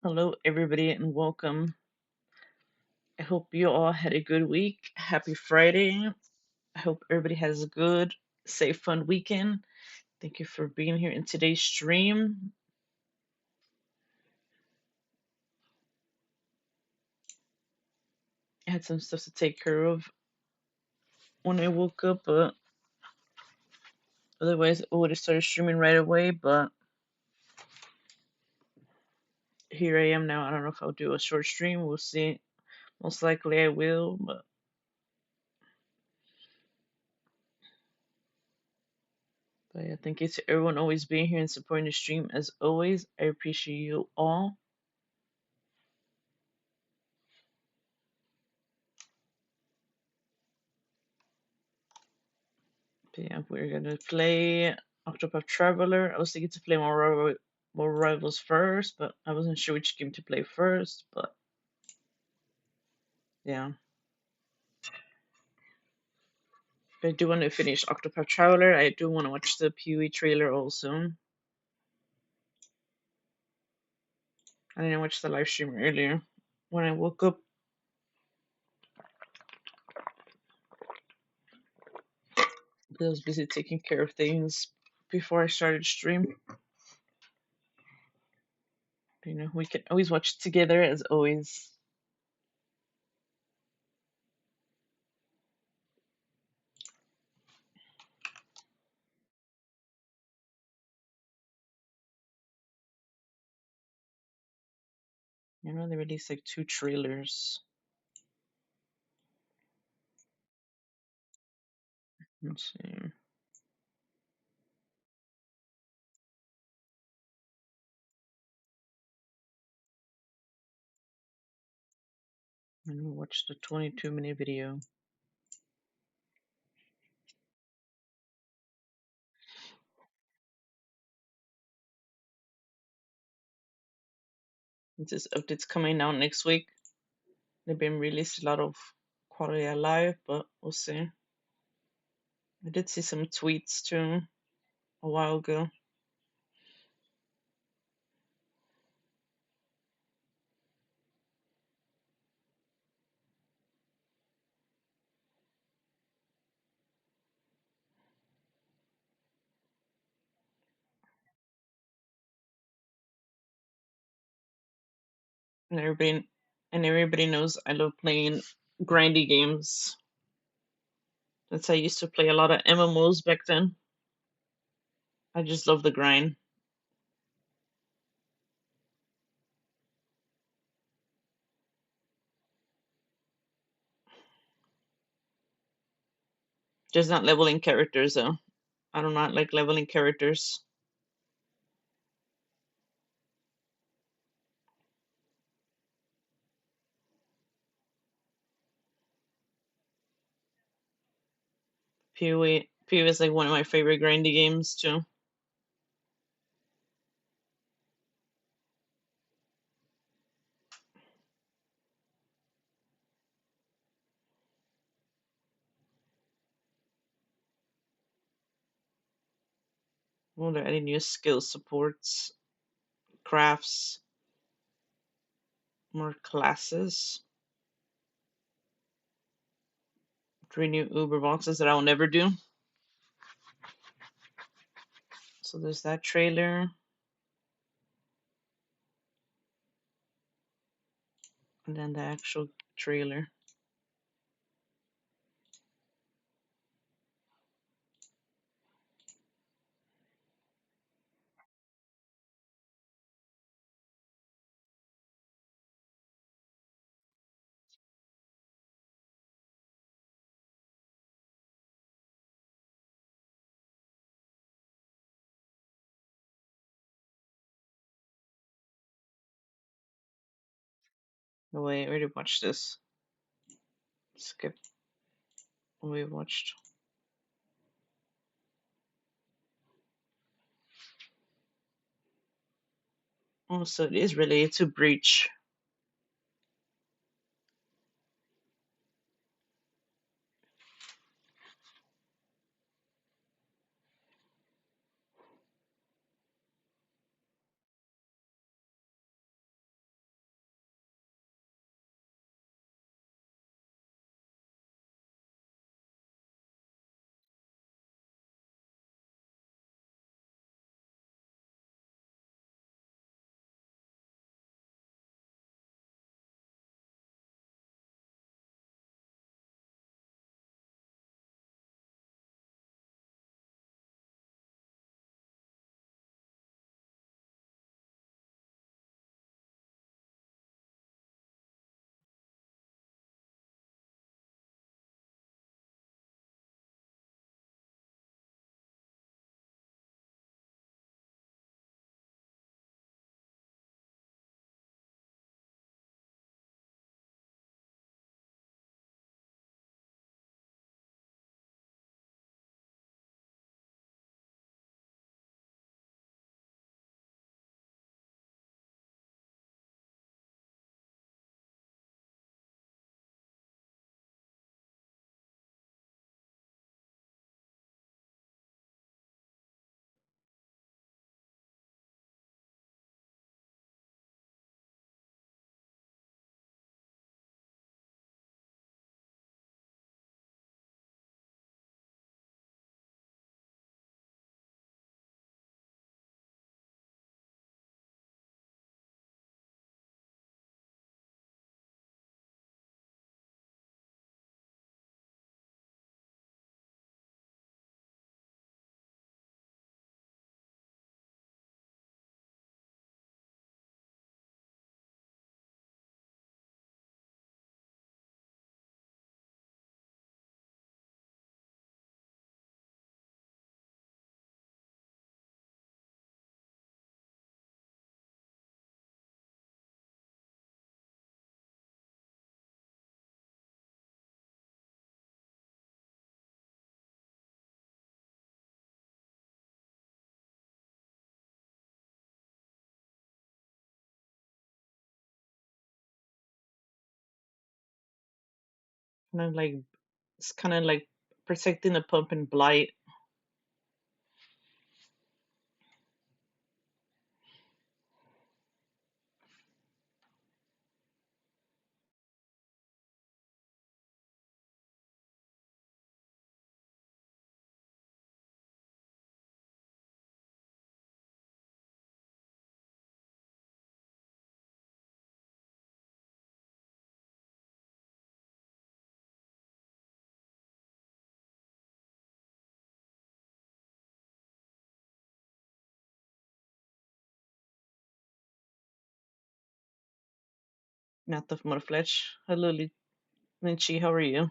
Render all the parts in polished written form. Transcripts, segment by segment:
Hello, everybody, and welcome. I hope you all had a good week. Happy Friday. I hope everybody has a good, safe, fun weekend. Thank you for being here in today's stream. I had some stuff to take care of when I woke up, but otherwise, I would have started streaming right away. But here I am now. I don't know if I'll do a short stream. We'll see. Most likely, I will, but yeah, thank you to everyone always being here and supporting the stream as always. I appreciate you all. But yeah, we're gonna play Octopath Traveler. I was thinking to play more Rivals first, but I wasn't sure which game to play first. But yeah, but I do want to finish Octopath Traveler. I do want to watch the PoE trailer also. I didn't watch the live stream earlier. When I woke up, I was busy taking care of things before I started stream. You know, we can always watch together as always. You know, they released like 2 trailers. Let's see. I'm gonna watch the 22-minute video. This update's coming out next week. They've been released a lot of quality of life, but we'll see. I did see some tweets too a while ago. And everybody knows I love playing grindy games. That's I used to play a lot of MMOs back then. I just love the grind. Just not leveling characters though. I do not like leveling characters. PoE is like one of my favorite grindy games too. Well, they're adding new skill supports, crafts, more classes. 3 new Uber boxes that I'll never do. So there's that trailer. And then the actual trailer. Oh wait, I already watched this. Skip. We watched. Oh, so it is related to Breach. Kind of like it's kind of like protecting the pump and blight. Not the Mudfletch. Hello, Lynchy. How are you?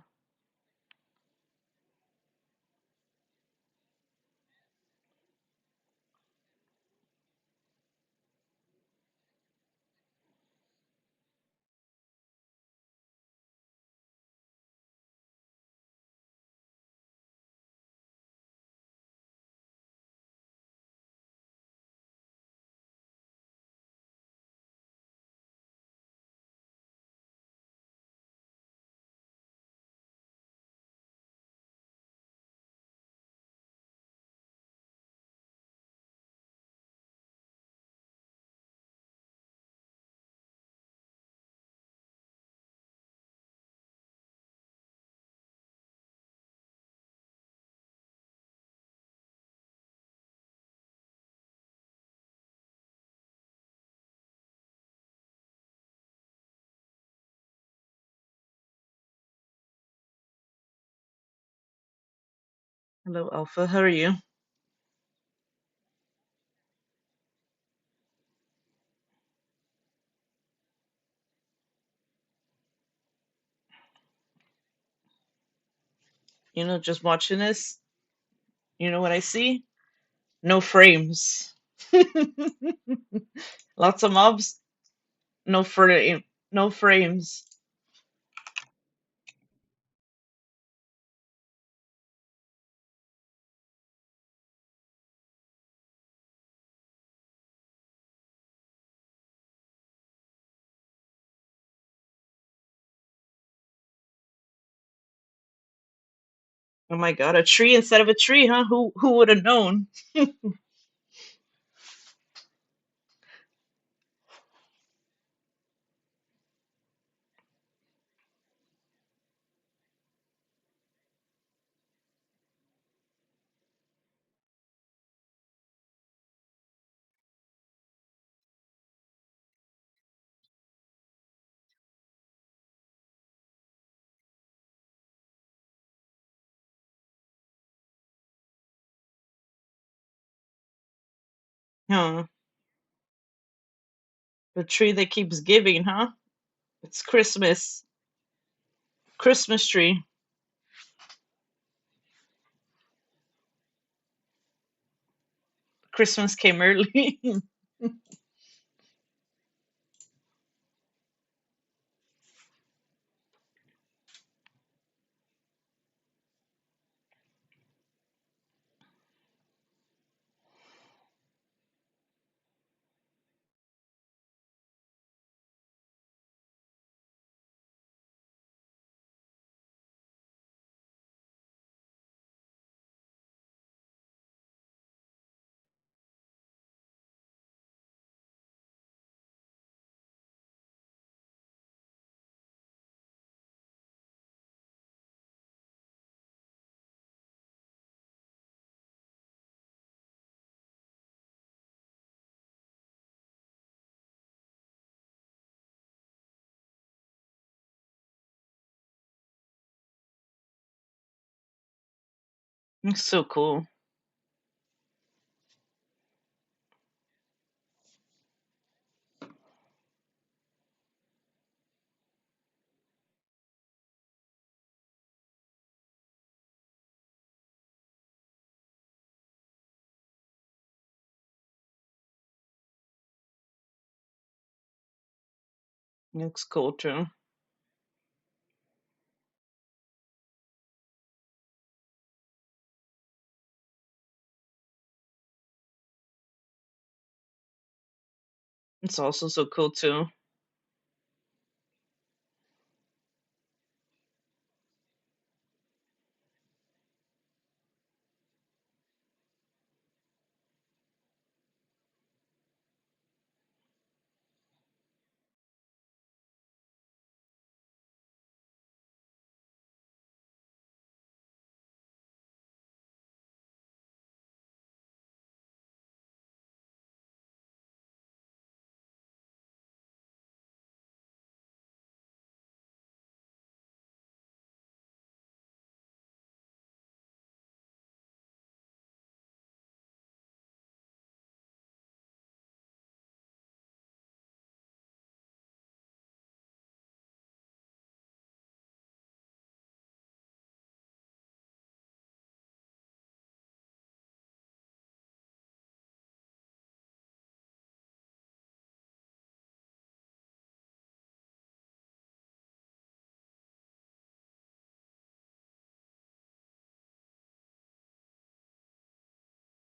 Hello, Alpha. How are you? Just watching this. You know what I see? No frames. Lots of mobs. No frame. No frames. Oh my god, a tree instead of a tree, huh? Who would have known? Huh. The tree that keeps giving, huh? It's Christmas. Christmas tree. Christmas came early. It's so cool. Looks cool too. It's also so cool too.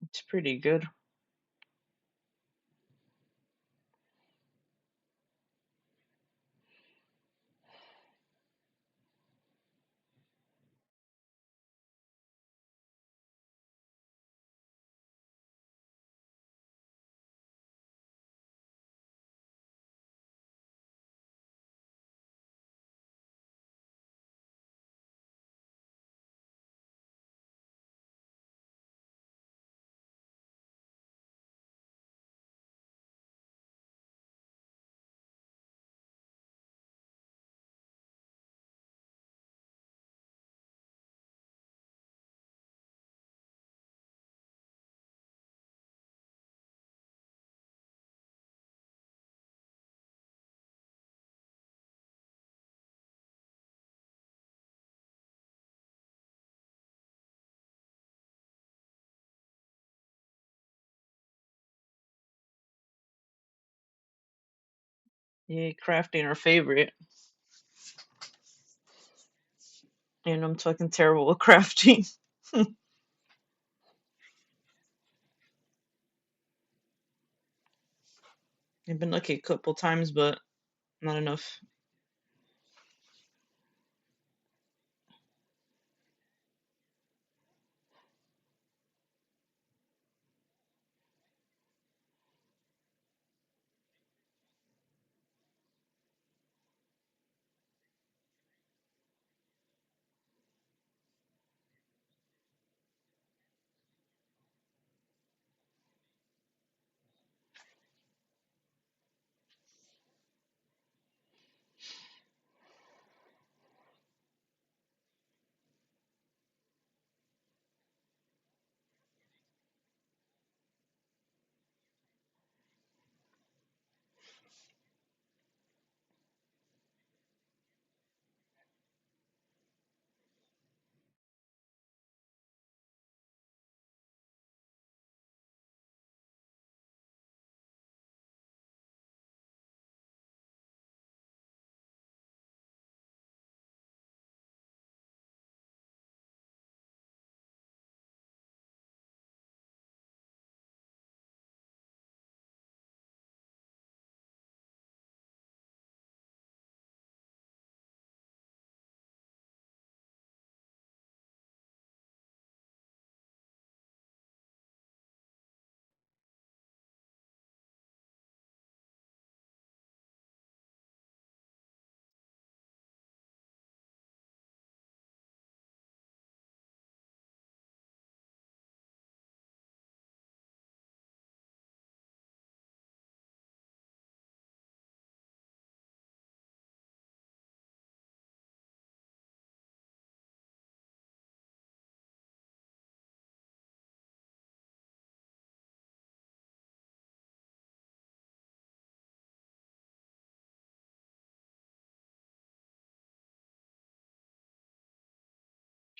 It's pretty good. Yeah, crafting our favorite. And I'm talking terrible at crafting. I've been lucky a couple times, but not enough.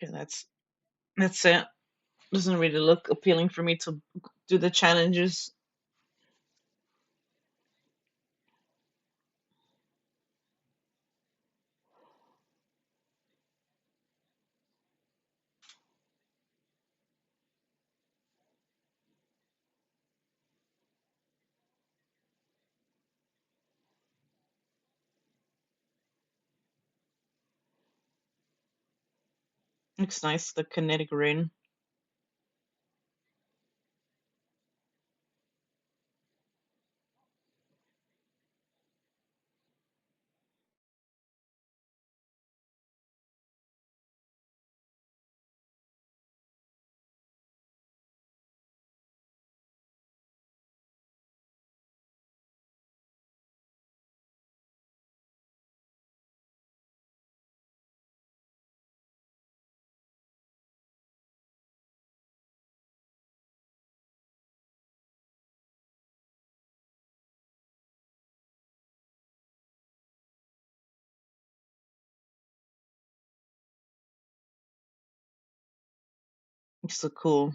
Yeah, that's it. Doesn't really look appealing for me to do the challenges. Looks nice, the kinetic rain. It's so cool.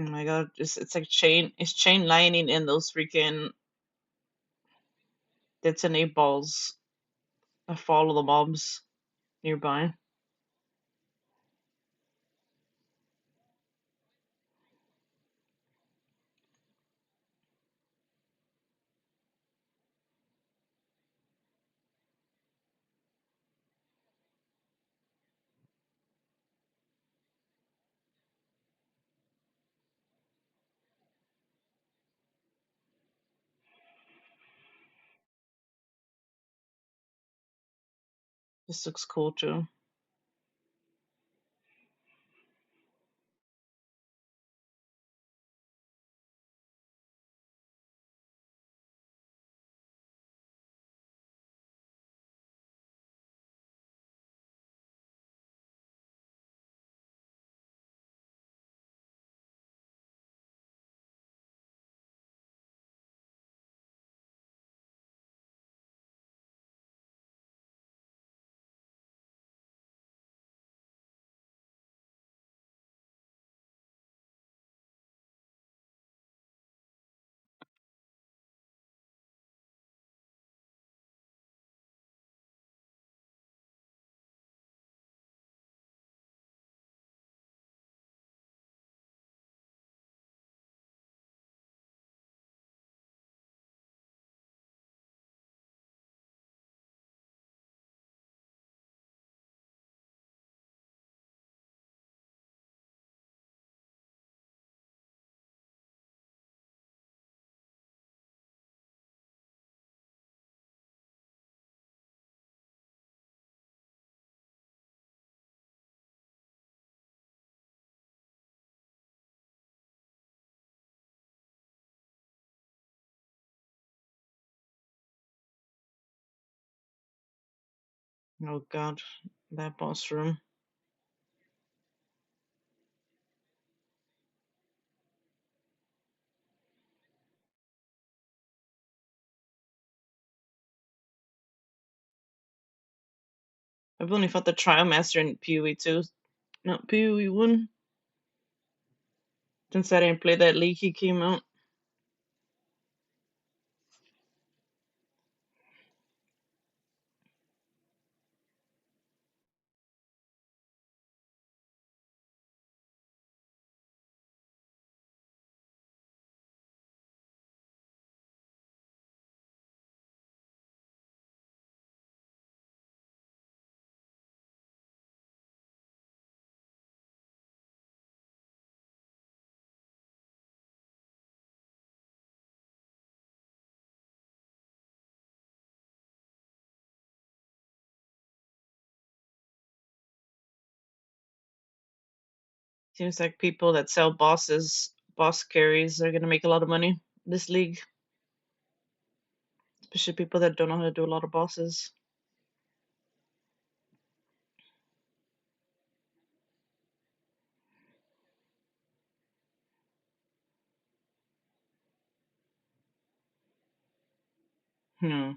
Oh my god, it's like chain lining in those freaking detonate balls that follow the mobs nearby. This looks cool too. Oh god, that boss room. I've only fought the Trial Master in PoE 2, not PoE 1. Since I didn't play that league, he came out. Seems like people that sell boss carries are gonna make a lot of money this league, especially people that don't know how to do a lot of bosses. Hmm.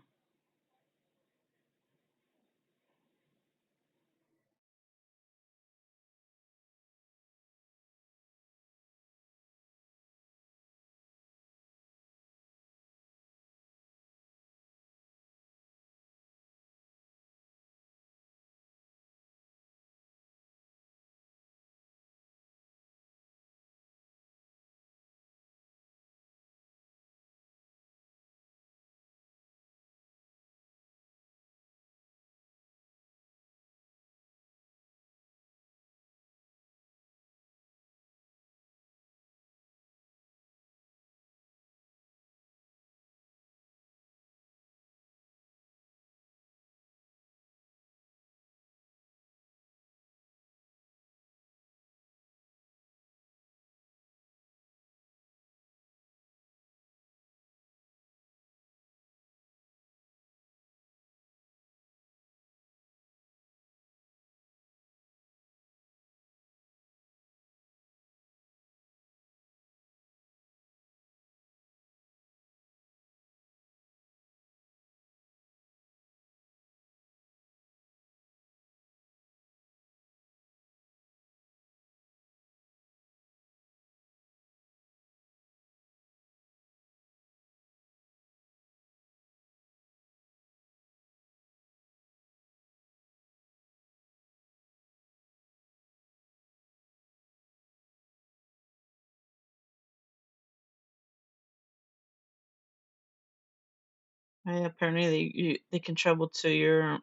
Apparently they can travel to your.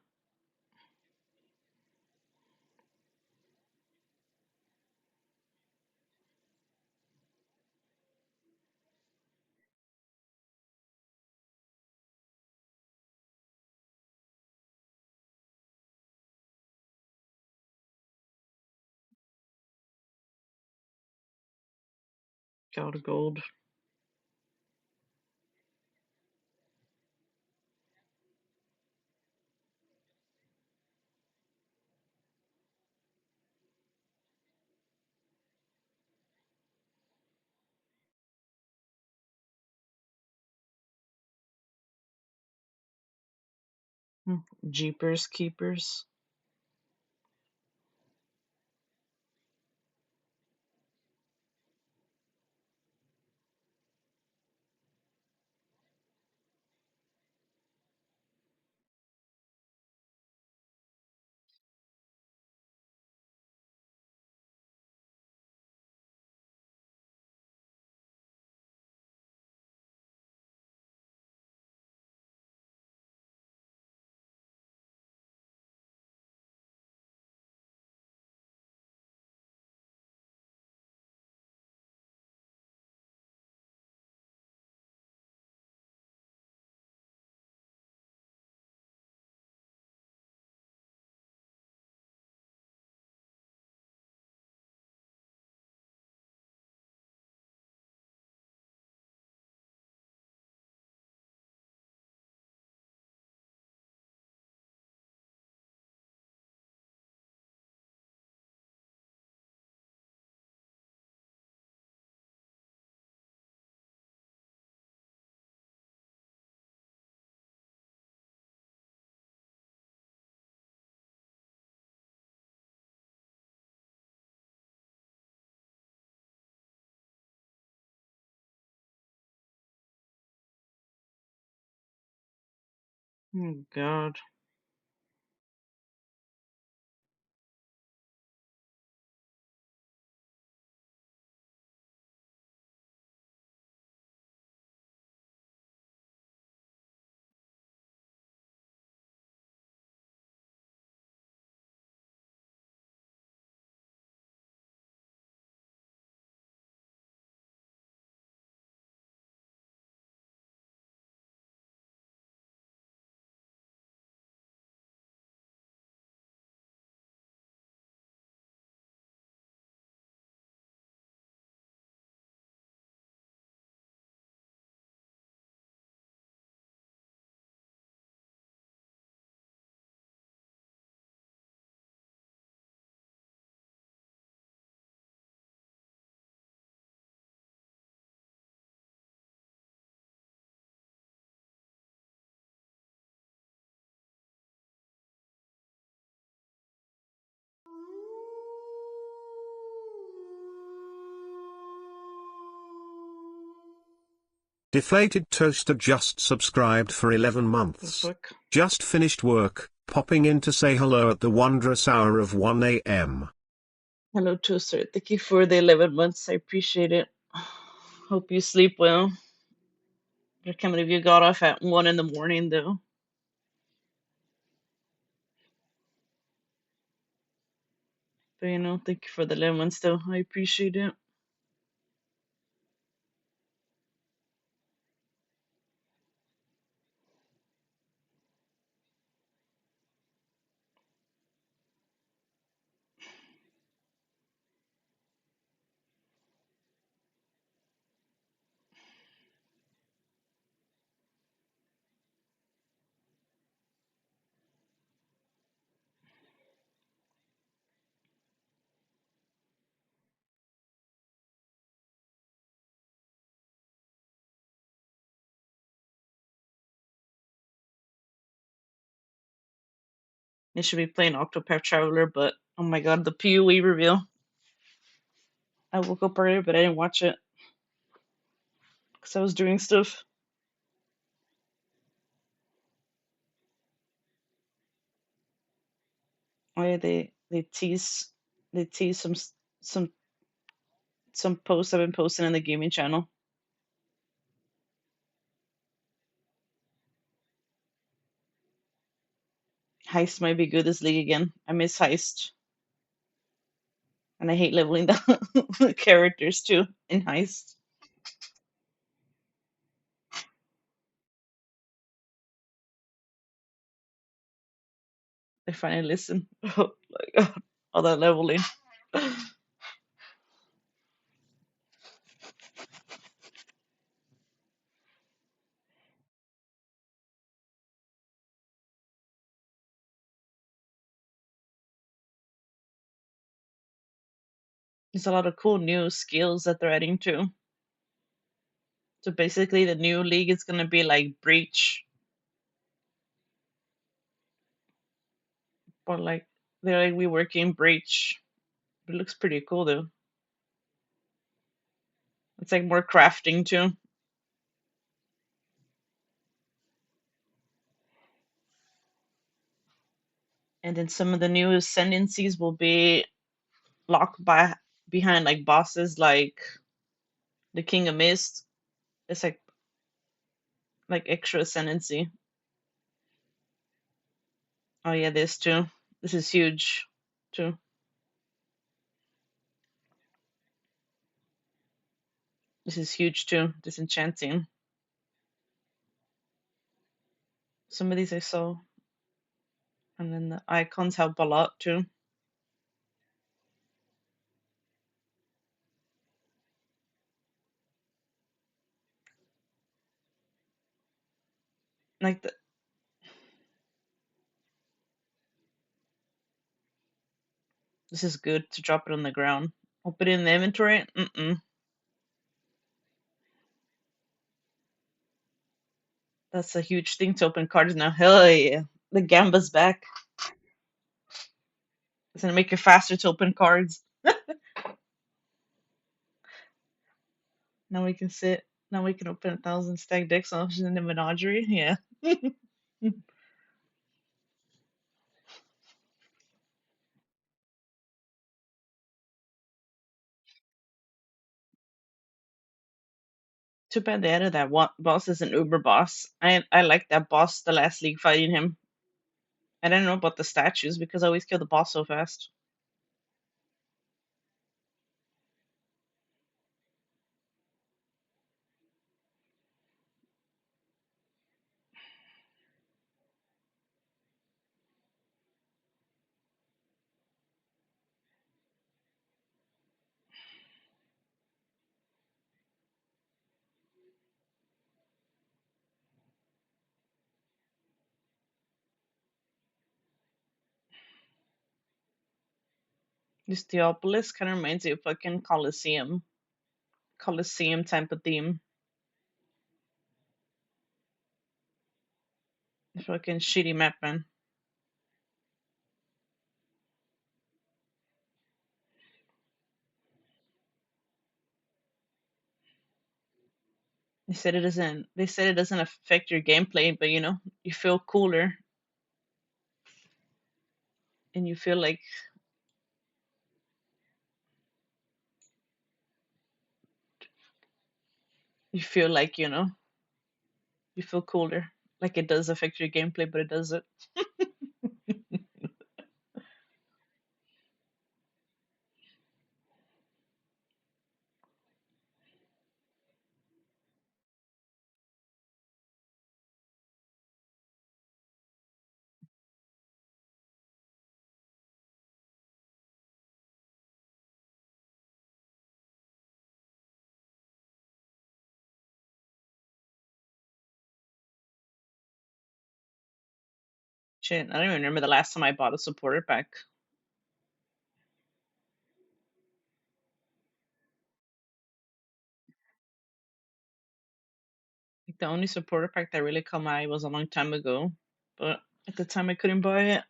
Gold gold. Jeepers keepers. Oh God. Deflated Toaster just subscribed for 11 The months. fuck. Just finished work, popping in to say hello at the wondrous hour of 1 a.m. Hello, Toaster. Thank you for the 11 months. I appreciate it. Hope you sleep well. I can't believe you got off at 1 in the morning, though. But thank you for the 11 months, though. I appreciate it. They should be playing Octopath Traveler, but oh my god, the PoE reveal. I woke up earlier, but I didn't watch it because I was doing stuff. Oh yeah, they tease some some posts I've been posting on the gaming channel. Heist might be good this league again. I miss Heist. And I hate leveling the characters too in Heist. I finally listen. Oh my god. All that leveling. There's a lot of cool new skills that they're adding too. So basically the new league is gonna be like Breach. But like they're like we work in Breach. It looks pretty cool though. It's like more crafting too. And then some of the new ascendancies will be locked by behind like bosses like the King of Mist. It's like extra ascendancy. Oh yeah, this too. This is huge too. This is huge too. Disenchanting. Some of these I saw. And then the icons help a lot too. Like this is good to drop it on the ground. I'll put it in the inventory. Mm-mm. That's a huge thing to open cards now. Hell yeah. The Gamba's back. It's gonna make it faster to open cards. Now we can sit. Now we can open 1,000 stack decks options in the menagerie. Yeah. Too bad they added that one boss as an Uber boss. I like that boss the last league fighting him. I don't know about the statues because I always kill the boss so fast. This Theopolis kind of reminds me of fucking Coliseum type of theme. Fucking shitty map, man. They said it doesn't. They said it doesn't affect your gameplay, but you feel cooler and you feel like you feel cooler. Like it does affect your gameplay, but it doesn't. Shit, I don't even remember the last time I bought a supporter pack. Like the only supporter pack that really caught my eye was a long time ago, but at the time I couldn't buy it.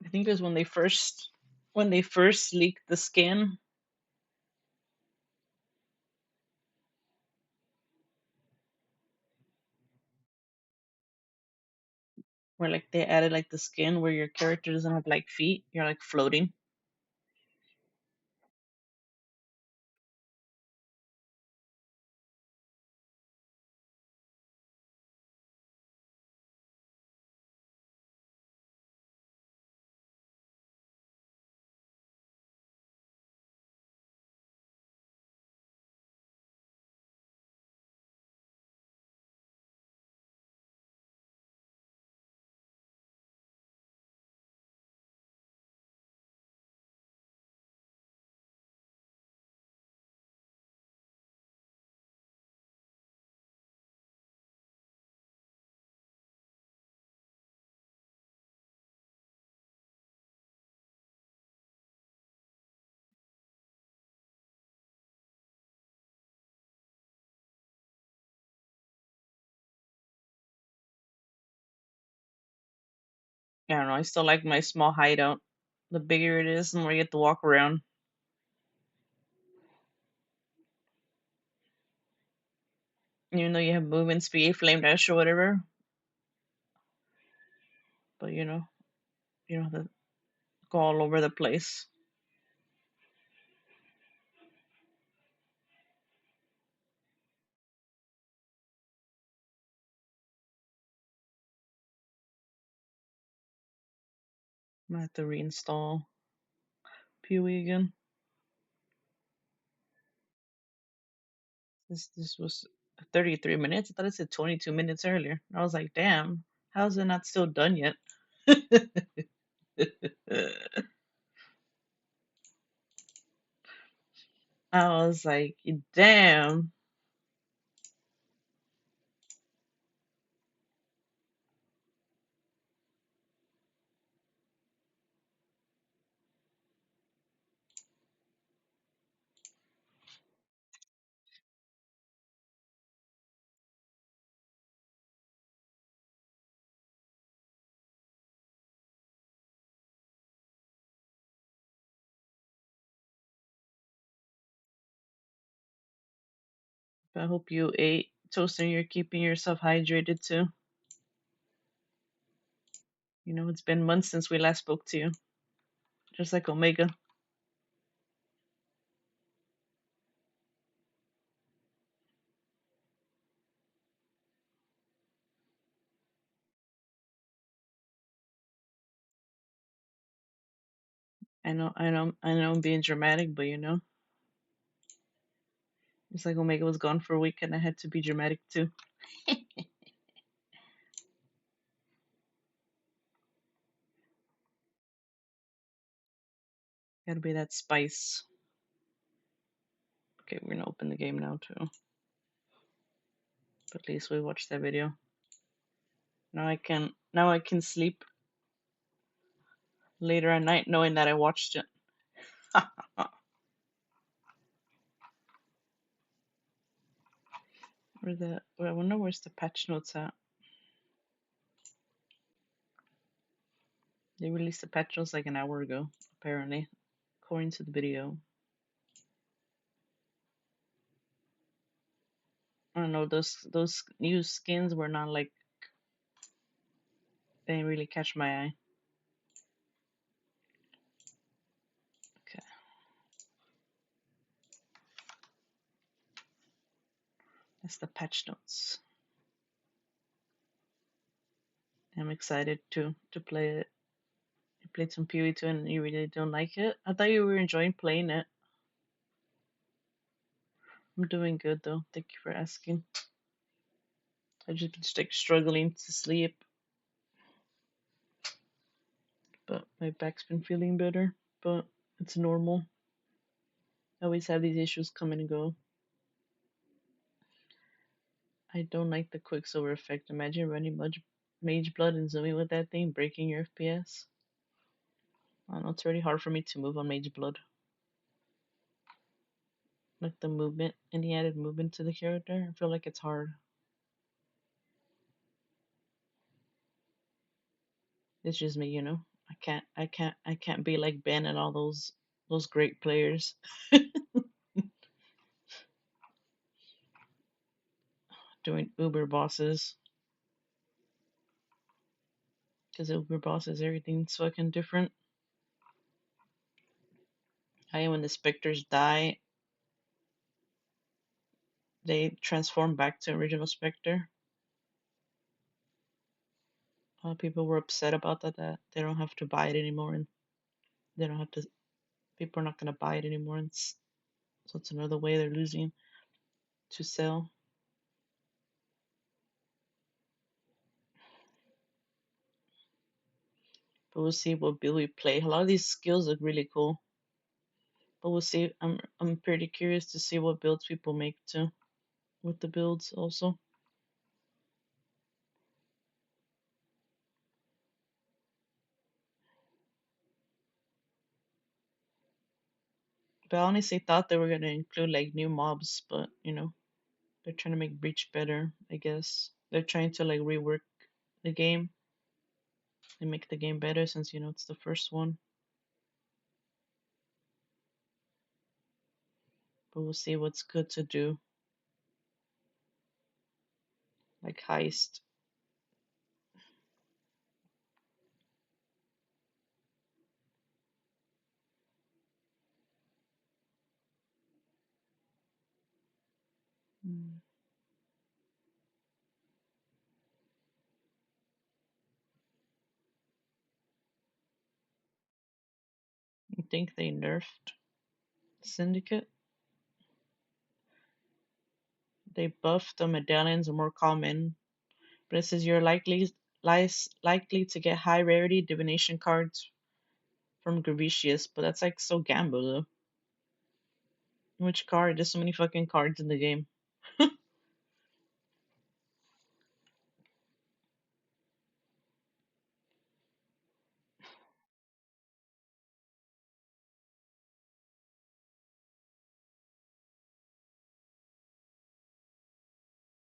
I think it was when they first leaked the skin, where like they added like the skin where your character doesn't have like feet, you're like floating. I don't know. I still like my small hideout. The bigger it is, the more you get to walk around. Even though you have movement speed, flame dash, or whatever, but you don't have to go all over the place. I'm gonna have to reinstall Pewee again. This was 33 minutes. I thought it said 22 minutes earlier. I was like, damn, how's it not still done yet? I was like, damn. I hope you ate toast and you're keeping yourself hydrated too. It's been months since we last spoke to you, just like Omega. I know, I'm being dramatic, but it's like Omega was gone for a week and I had to be dramatic too. Gotta be that spice. Okay, we're gonna open the game now too. But at least we watched that video. Now I can sleep later at night knowing that I watched it. I wonder where's the patch notes at. They released the patch notes like an hour ago, apparently, according to the video. I don't know, those new skins were not like, they didn't really catch my eye. Okay, that's the patch notes. I'm excited to play it. You played some PvE2 and you really don't like it? I thought you were enjoying playing it. I'm doing good though. Thank you for asking. I've just been like struggling to sleep, but my back's been feeling better. But it's normal. I always have these issues come and go. I don't like the Quicksilver effect. Imagine running Mage Blood and zooming with that thing, breaking your FPS. I don't know, it's really hard for me to move on Mage Blood. Like the movement, any added movement to the character, I feel like it's hard. It's just me. I can't be like Ben and all those great players doing Uber bosses. Because Uber bosses, everything's fucking different. I am when the specters die, they transform back to original Spectre. A lot of people were upset about that they don't have to buy it anymore, and they don't have to. People are not gonna buy it anymore, and so it's another way they're losing to sell. But we'll see what build we play. A lot of these skills look really cool, but we'll see. I'm pretty curious to see what builds people make too, with the builds also. But I honestly thought they were gonna include like new mobs, but they're trying to make Breach better. I guess they're trying to like rework the game. They make the game better since it's the first one. But we'll see what's good to do, like heist. Mm, I think they nerfed Syndicate. They buffed the medallions are more common, but it says you're likely to get high rarity divination cards from Gravicius, but that's like so gamble though. Which card? There's so many fucking cards in the game.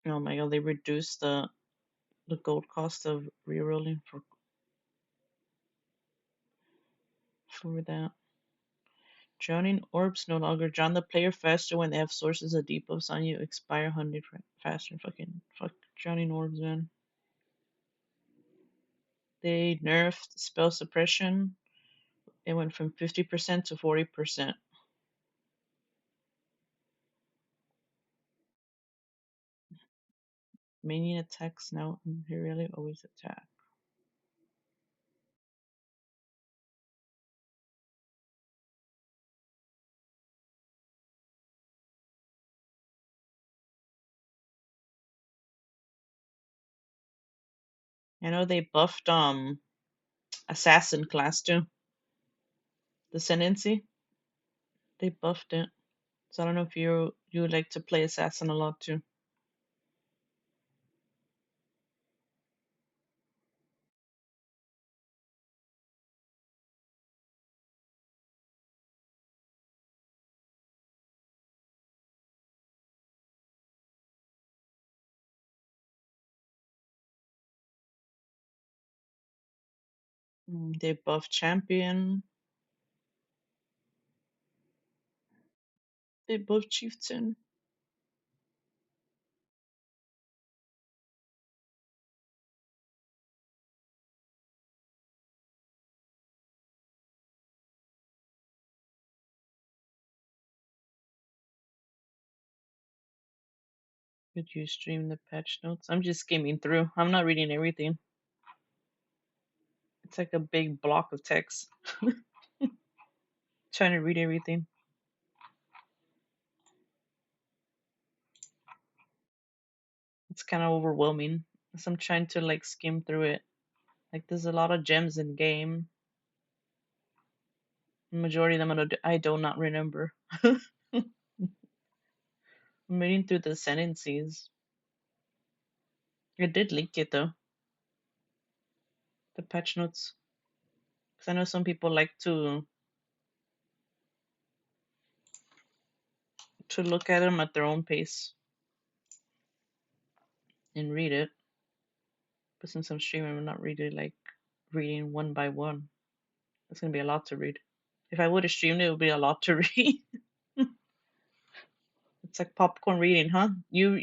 Oh my god, they reduced the gold cost of rerolling for that. Drowning orbs no longer drown the player faster when they have sources of debuffs on you. Expire 100 faster. Fucking fuck drowning orbs, man. They nerfed spell suppression. It went from 50% to 40%. Minion attacks now imperially always attack. I know they buffed assassin class too. The Ascendancy. They buffed it. So I don't know if you like to play assassin a lot too. They buffed champion. They buffed chieftain. Could you stream the patch notes? I'm just skimming through. I'm not reading everything. It's like a big block of text. Trying to read everything. It's kind of overwhelming. So I'm trying to like skim through it. Like there's a lot of gems in game. The majority of them I do not remember. I'm reading through the sentences. It did leak it though. The patch notes. Because I know some people like to look at them at their own pace and read it. But since I'm streaming, I'm not really like reading one by one. It's gonna be a lot to read. If I would have streamed it, it would be a lot to read. It's like popcorn reading, huh? You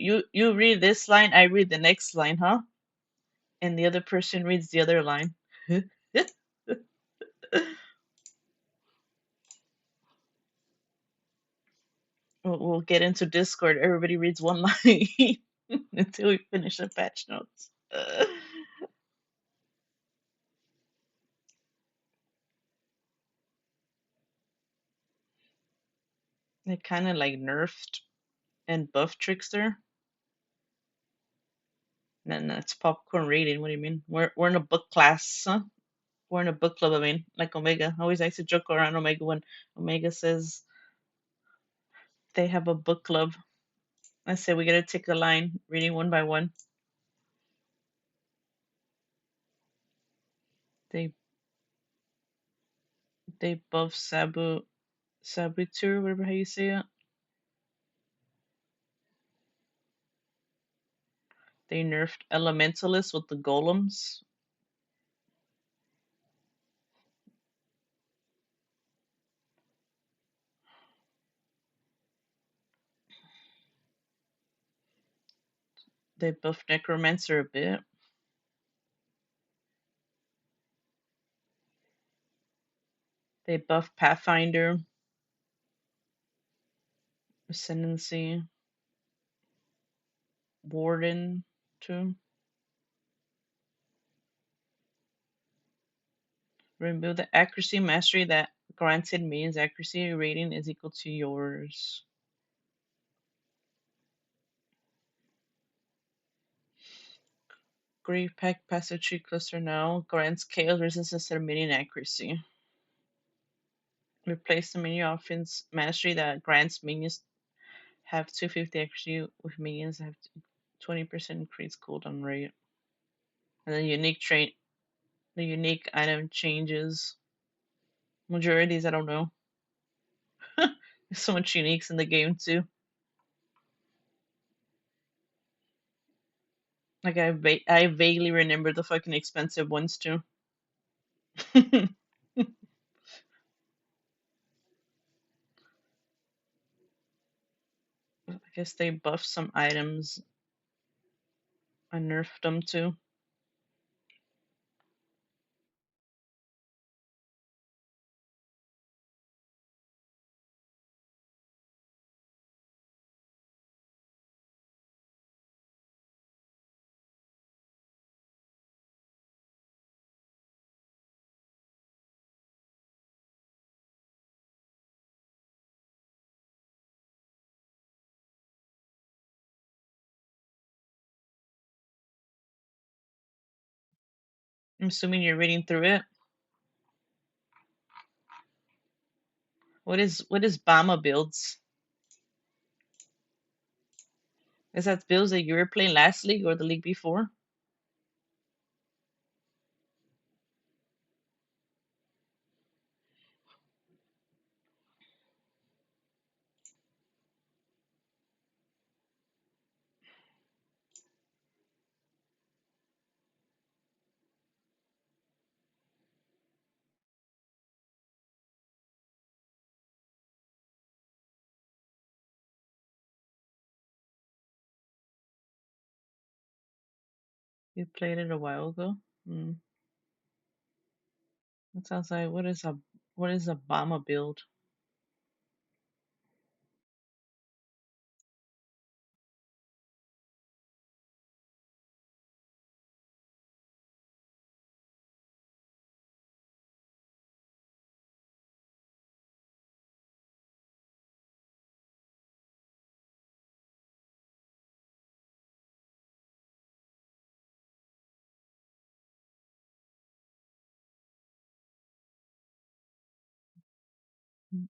read this line, I read the next line, huh? And the other person reads the other line. We'll get into Discord. Everybody reads one line until we finish the patch notes. They kind of like nerfed and buffed Trickster. And that's popcorn reading. What do you mean? We're in a book class, huh? We're in a book club. I mean, like Omega. I always like to joke around Omega when Omega says they have a book club. I say we gotta take a line, reading one by one. They they buff Saboteur, whatever how you say it. They nerfed Elementalist with the golems. They buff Necromancer a bit. They buff Pathfinder, Ascendancy, Warden too. Remove the accuracy mastery that granted means accuracy rating is equal to yours. Grief Pack Passive Tree Cluster now grants chaos resistance to minion accuracy. Replace the minion offense mastery that grants minions have 250 accuracy with minions that have 20% increased cooldown rate. And the unique item changes. Majorities, I don't know. There's so much uniques in the game too. Like I vaguely remember the fucking expensive ones too. I guess they buffed some items. I nerfed them too. I'm assuming you're reading through it. What is Bama builds? Is that builds that you were playing last league or the league before? You played it a while ago. Hmm. That sounds like what is a Bama build? Hmm.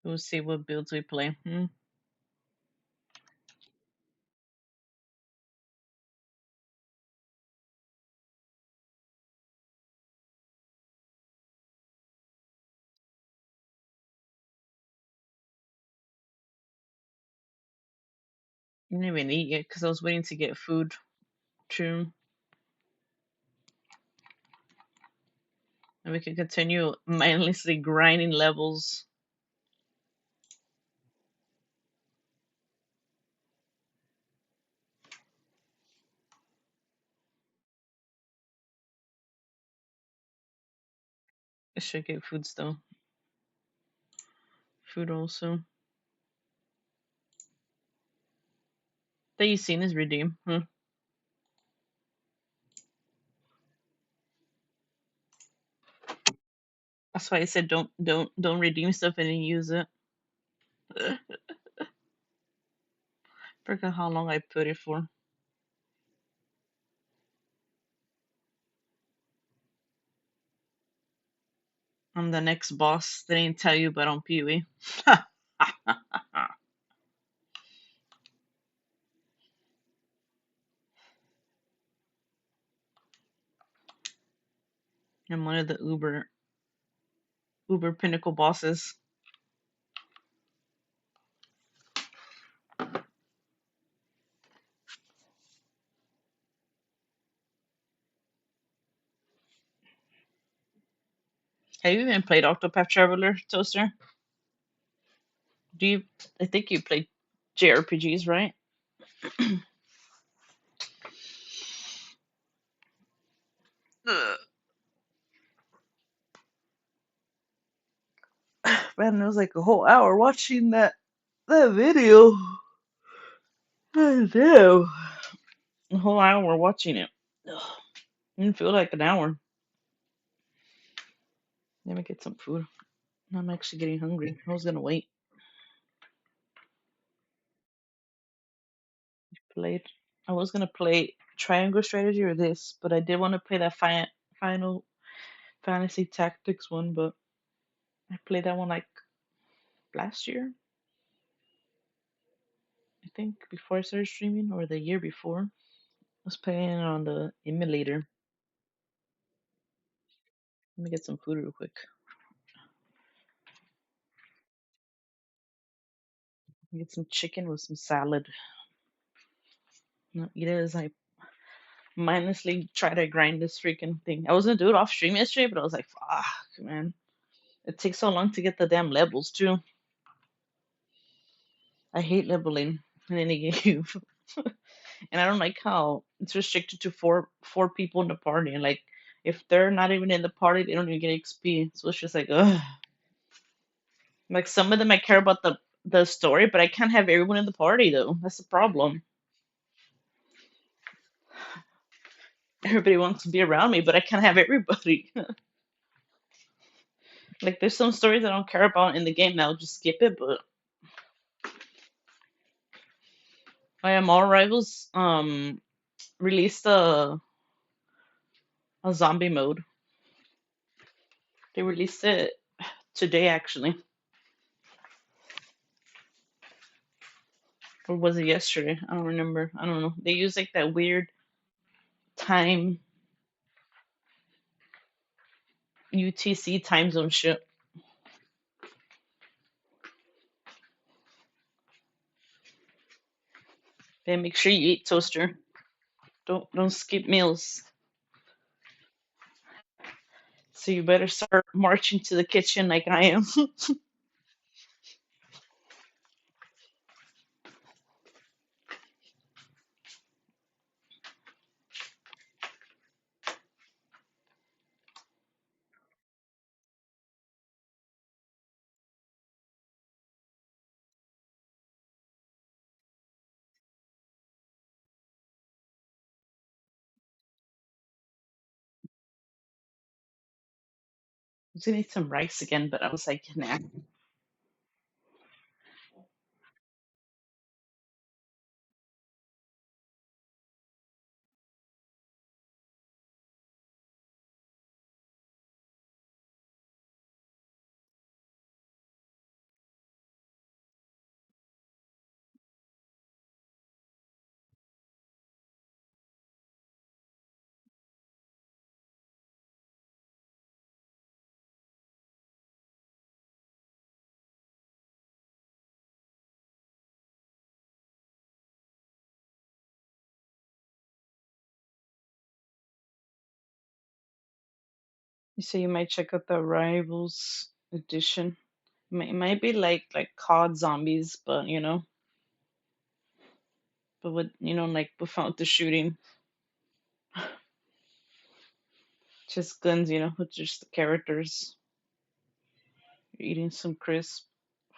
We'll see what builds we play. Hmm. I didn't even eat yet because I was waiting to get food. True. And we can continue mindlessly grinding levels. I should get food still. Food also. That you seen is redeem. Hmm. That's why I said don't redeem stuff and then use it. Forgot how long I put it for. I'm the next boss. They didn't tell you, but on Pee-wee. I'm one of the Uber pinnacle bosses. Have you even played Octopath Traveler, Toaster? Do you? I think you played JRPGs, right? Ugh. Man, it was like a whole hour watching that video. Oh, damn. A whole hour watching it. Ugh. Didn't feel like an hour. Let me get some food. I'm actually getting hungry. I was gonna wait. Played. I was gonna play Triangle Strategy or this, but I did want to play that Final Fantasy Tactics one, but I played that one like last year, I think, before I started streaming, or the year before. I was playing it on the emulator. Let me get some food real quick. Get some chicken with some salad. No, eat it as I mindlessly try to grind this freaking thing. I was gonna do it off stream yesterday, but I was like, fuck, man. It takes so long to get the damn levels too. I hate leveling in any game. And I don't like how it's restricted to four people in the party. And like if they're not even in the party, they don't even get XP. So it's just like, ugh. Like some of them I care about the story, but I can't have everyone in the party though. That's the problem. Everybody wants to be around me, but I can't have everybody. Like there's some stories I don't care about in the game now, just skip it. But I am all rivals released a zombie mode. They released it today actually. Or was it yesterday? I don't remember. I don't know. They use like that weird time UTC time zone shit. Then make sure you eat, Toaster. Don't skip meals. So you better start marching to the kitchen like I am. I was gonna eat some rice again, but I was like, nah. You say you might check out the Rivals edition. It might be like COD zombies, but but with like without the shooting, just guns, with just the characters. You're eating some crisp.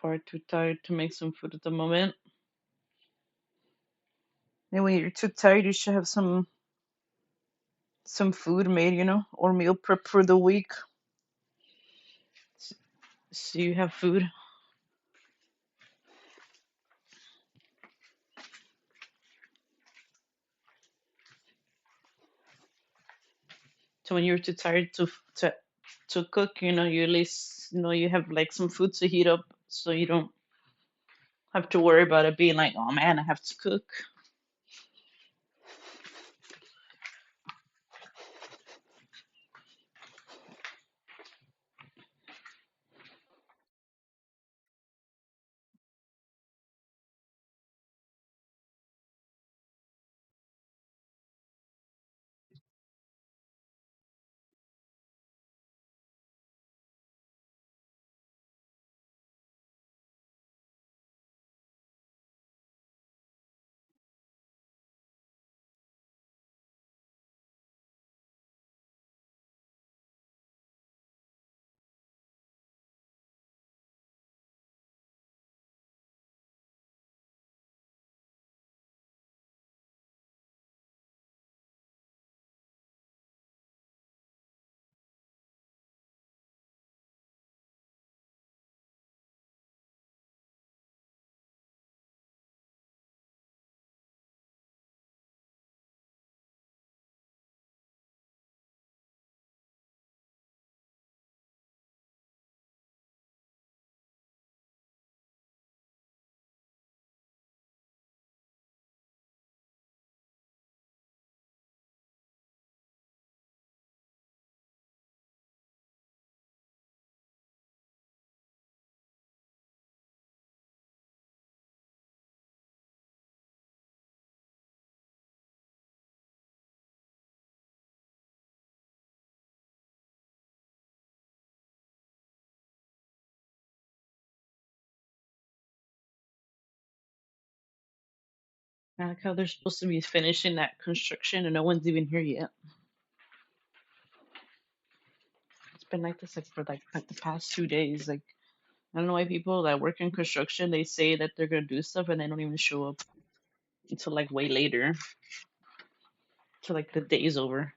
Far too tired to make some food at the moment. And when you're too tired, you should have some food made, or meal prep for the week. So you have food. So when you're too tired to cook, you at least you have like some food to heat up, so you don't have to worry about it being like, oh man, I have to cook. I like how they're supposed to be finishing that construction and no one's even here yet. It's been like this like for like the past 2 days. Like I don't know why people that work in construction they say that they're gonna do stuff and they don't even show up until like way later, till like the day's over.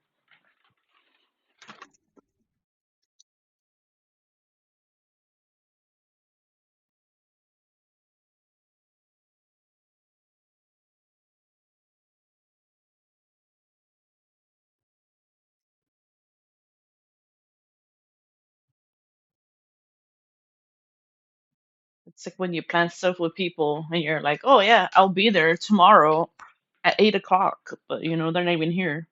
It's like when you plan stuff with people and you're like, oh yeah, I'll be there tomorrow at 8 o'clock, but you know they're not even here.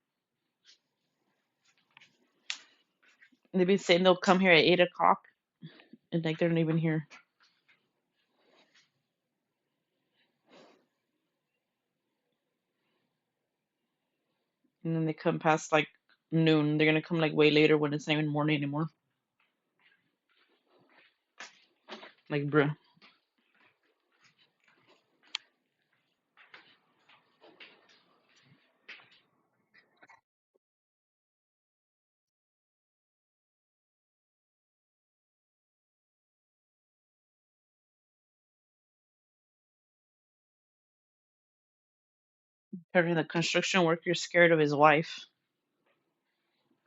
And they've been saying they'll come here at 8 o'clock, and like they're not even here. And then they come past like noon. They're gonna come like way later when it's not even morning anymore. Like, bruh, apparently the construction worker's scared of his wife.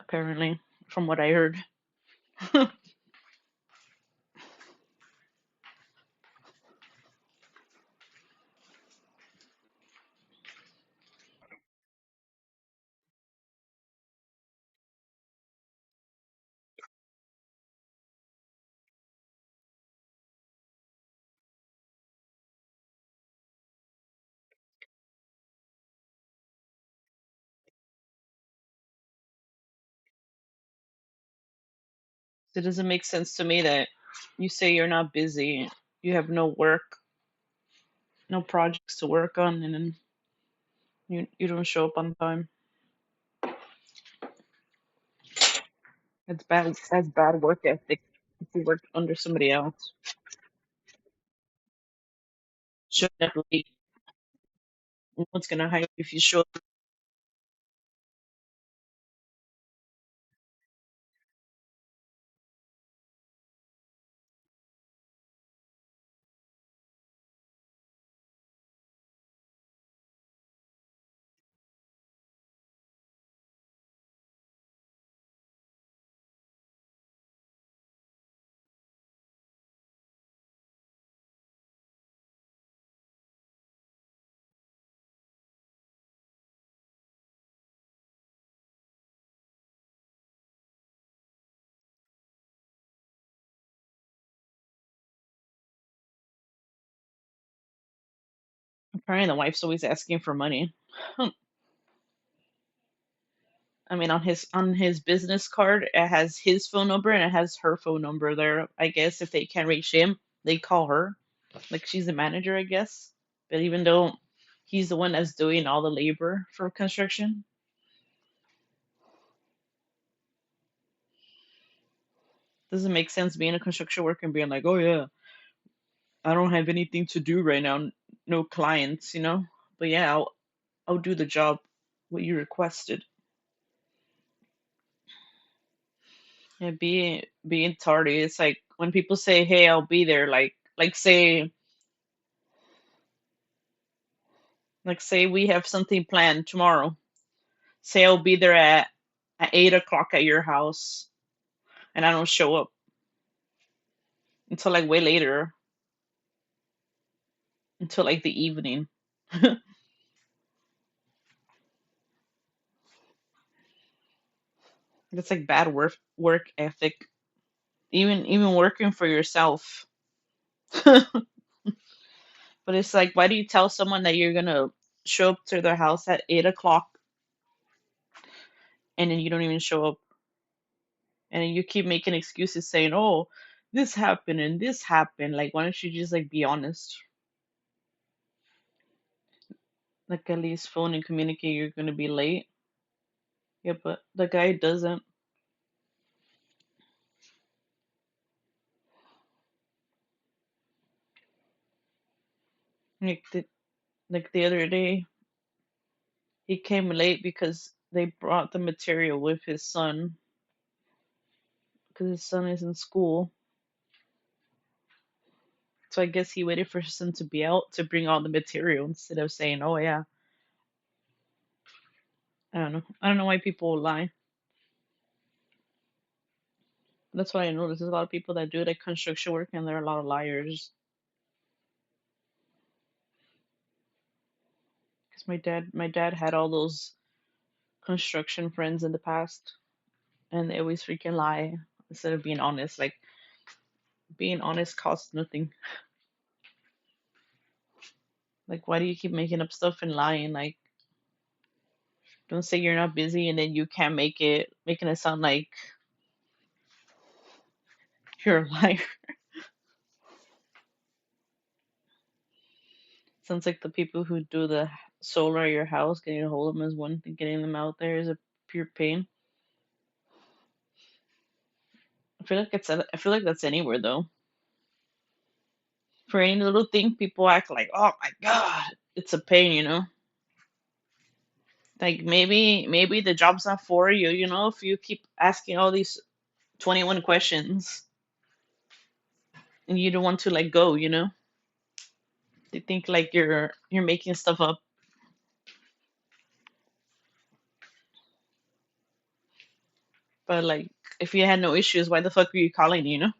Apparently, from what I heard. It doesn't make sense to me that you say you're not busy, you have no work, no projects to work on, and then you don't show up on time. It's bad. That's bad work ethic. If you work under somebody else, showing up late, no one's gonna hire you if you show up. Apparently, the wife's always asking for money. I mean, on his business card, it has his phone number and it has her phone number there. I guess if they can't reach him, they call her. Like she's the manager, I guess. But even though he's the one that's doing all the labor for construction, doesn't make sense being a construction worker and being like, oh yeah, I don't have anything to do right now, no clients, you know. But yeah, I'll do the job what you requested. Yeah, being tardy. It's like when people say, "Hey, I'll be there." Like say we have something planned tomorrow. Say I'll be there at 8 o'clock at your house, and I don't show up until like way later, until like the evening. That's like bad work ethic. Even working for yourself. But it's like, why do you tell someone that you're gonna show up to their house at 8 o'clock and then you don't even show up, and then you keep making excuses saying, "Oh, this happened and this happened." Like, why don't you just like be honest? Like, at least phone and communicate you're gonna be late. Yeah, but the guy doesn't. Like the like the other day. He came late because they brought the material with his son because his son is in school. So I guess he waited for his son to be out to bring all the material instead of saying, "Oh yeah." I don't know. I don't know why people lie. That's what I noticed. There's a lot of people that do like construction work, and there are a lot of liars. Because my dad had all those construction friends in the past, and they always freaking lie instead of being honest. Like being honest costs nothing. Like why do you keep making up stuff and lying? Like don't say you're not busy and then you can't make it, making it sound like you're a liar. Sounds like the people who do the solar at your house, getting a hold of them is one thing, getting them out there is a pure pain. I feel like that's anywhere though. For any little thing, people act like, oh my god, it's a pain, you know. Like maybe the job's not for you, you know, if you keep asking all these 21 questions and you don't want to let go, you know. They think like you're making stuff up. But like if you had no issues, why the fuck were you calling, you know?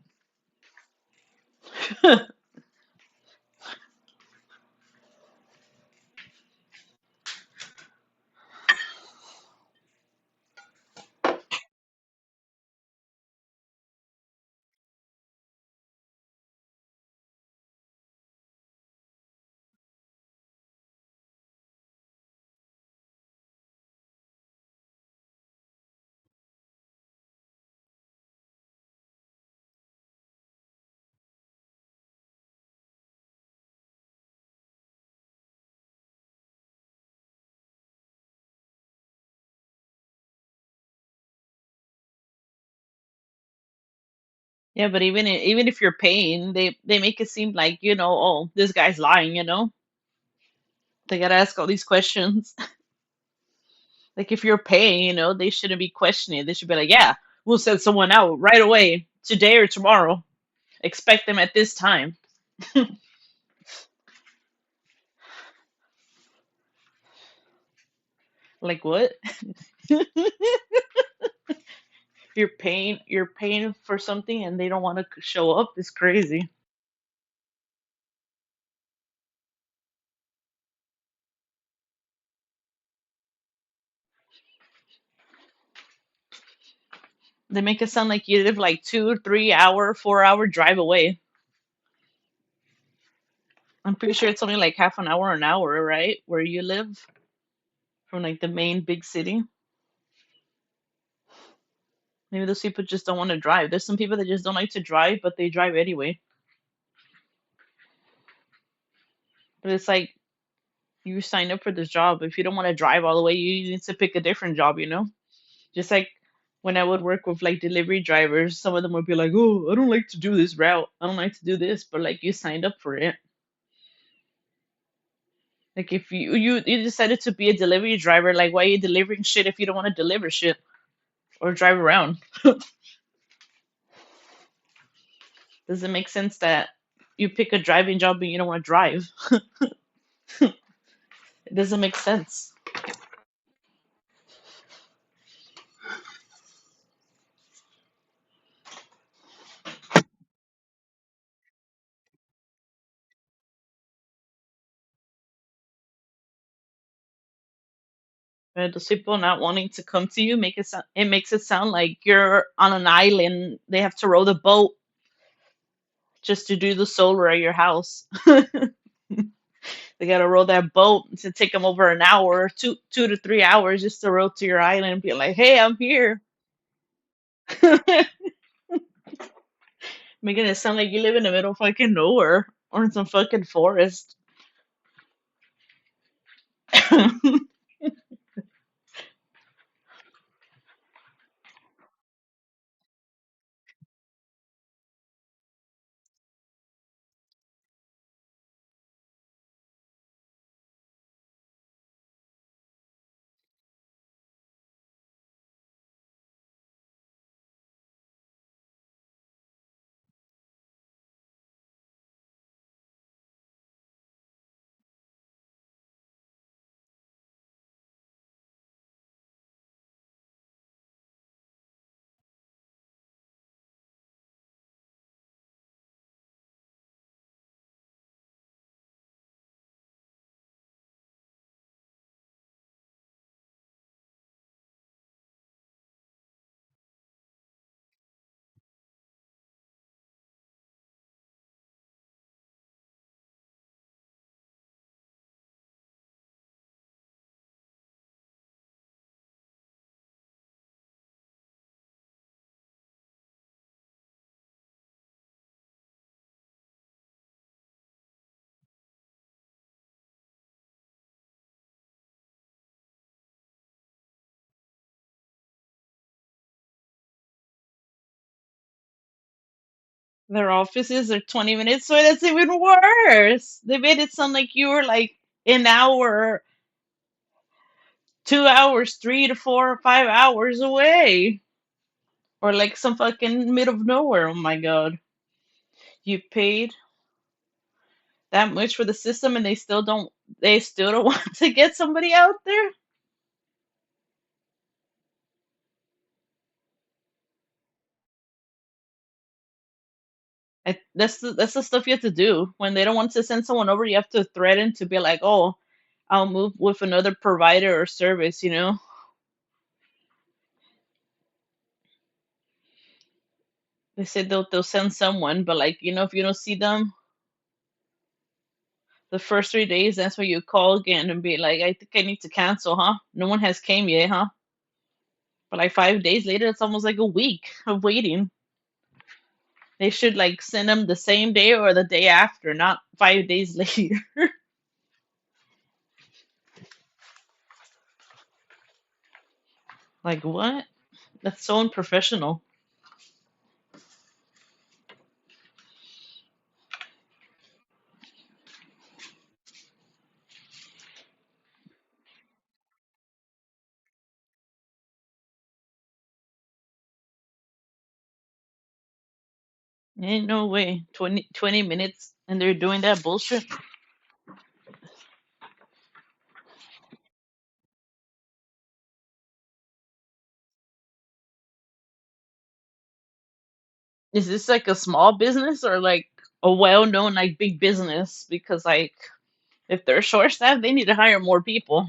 Yeah, but even if you're paying, they make it seem like, you know, oh, this guy's lying, you know? They gotta ask all these questions. Like if you're paying, you know, they shouldn't be questioning. They should be like, yeah, we'll send someone out right away, today or tomorrow. Expect them at this time. Like what? You're paying for something and they don't want to show up. It's crazy. They make it sound like you live like 2, 3 hour, 4 hour drive away. I'm pretty sure it's only like half an hour, right? Where you live from like the main big city. Maybe those people just don't want to drive. There's some people that just don't like to drive, but they drive anyway. But it's like you signed up for this job. If you don't want to drive all the way, you need to pick a different job, you know? Just like when I would work with like delivery drivers, some of them would be like, "Oh, I don't like to do this route. I don't like to do this," but like you signed up for it. Like if you decided to be a delivery driver, like why are you delivering shit if you don't want to deliver shit or drive around? Does it make sense that you pick a driving job and you don't want to drive? It doesn't make sense. Those people not wanting to come to you it makes it sound like you're on an island. They have to row the boat just to do the solar at your house. They gotta row that boat to take them over an hour, 2 to 3 hours just to row to your island and be like, "Hey, I'm here." Making it sound like you live in the middle of fucking nowhere or in some fucking forest. Their offices are 20 minutes, so that's even worse. They made it sound like you were like an hour, 2 hours, 3 to 4 or 5 hours away. Or like some fucking mid of nowhere. Oh my god. You paid that much for the system and they still don't want to get somebody out there? That's the stuff you have to do. When they don't want to send someone over, you have to threaten to be like, "Oh, I'll move with another provider or service," you know? They said they'll send someone, but like, if you don't see them the first 3 days, that's when you call again and be like, I think I need to cancel, huh? No one has came yet, huh? But like 5 days later, it's almost like a week of waiting. They should like send them the same day or the day after, not 5 days later. Like what? That's so unprofessional. Ain't no way. 20 minutes and they're doing that bullshit. Is this like a small business or like a well-known like big business? Because like if they're short staffed, they need to hire more people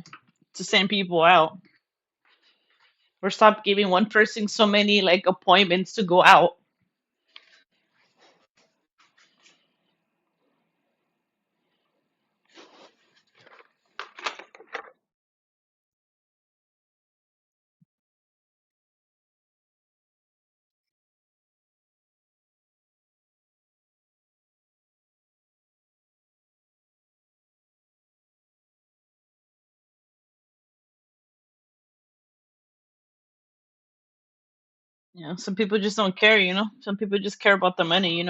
to send people out. Or stop giving one person so many like appointments to go out. Some people just don't care. Some people just care about the money.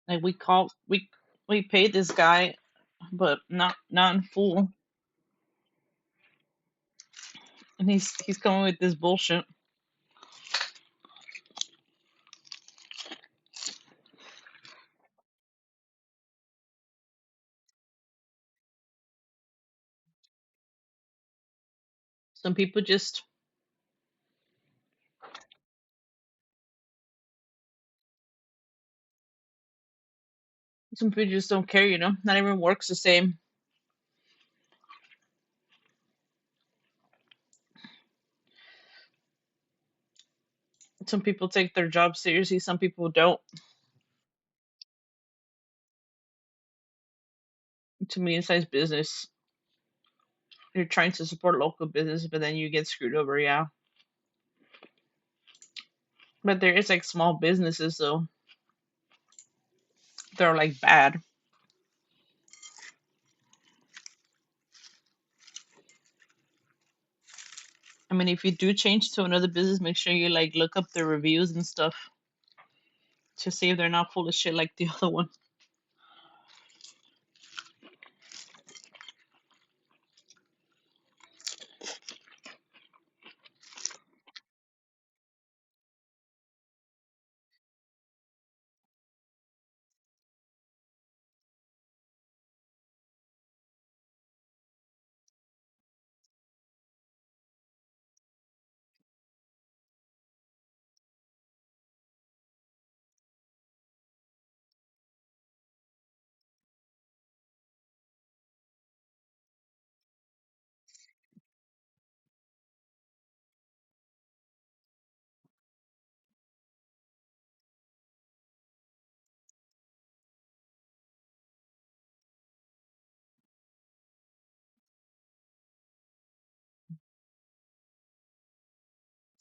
Like we paid this guy, but not in full, and he's coming with this bullshit. Some people just some people just don't care. Not everyone works the same. Some people take their job seriously, some people don't. To medium-sized business, you're trying to support local business, but then you get screwed over, yeah. But there is like small businesses though. They're like bad. I mean, if you do change to another business, make sure you like look up the reviews and stuff to see if they're not full of shit like the other one.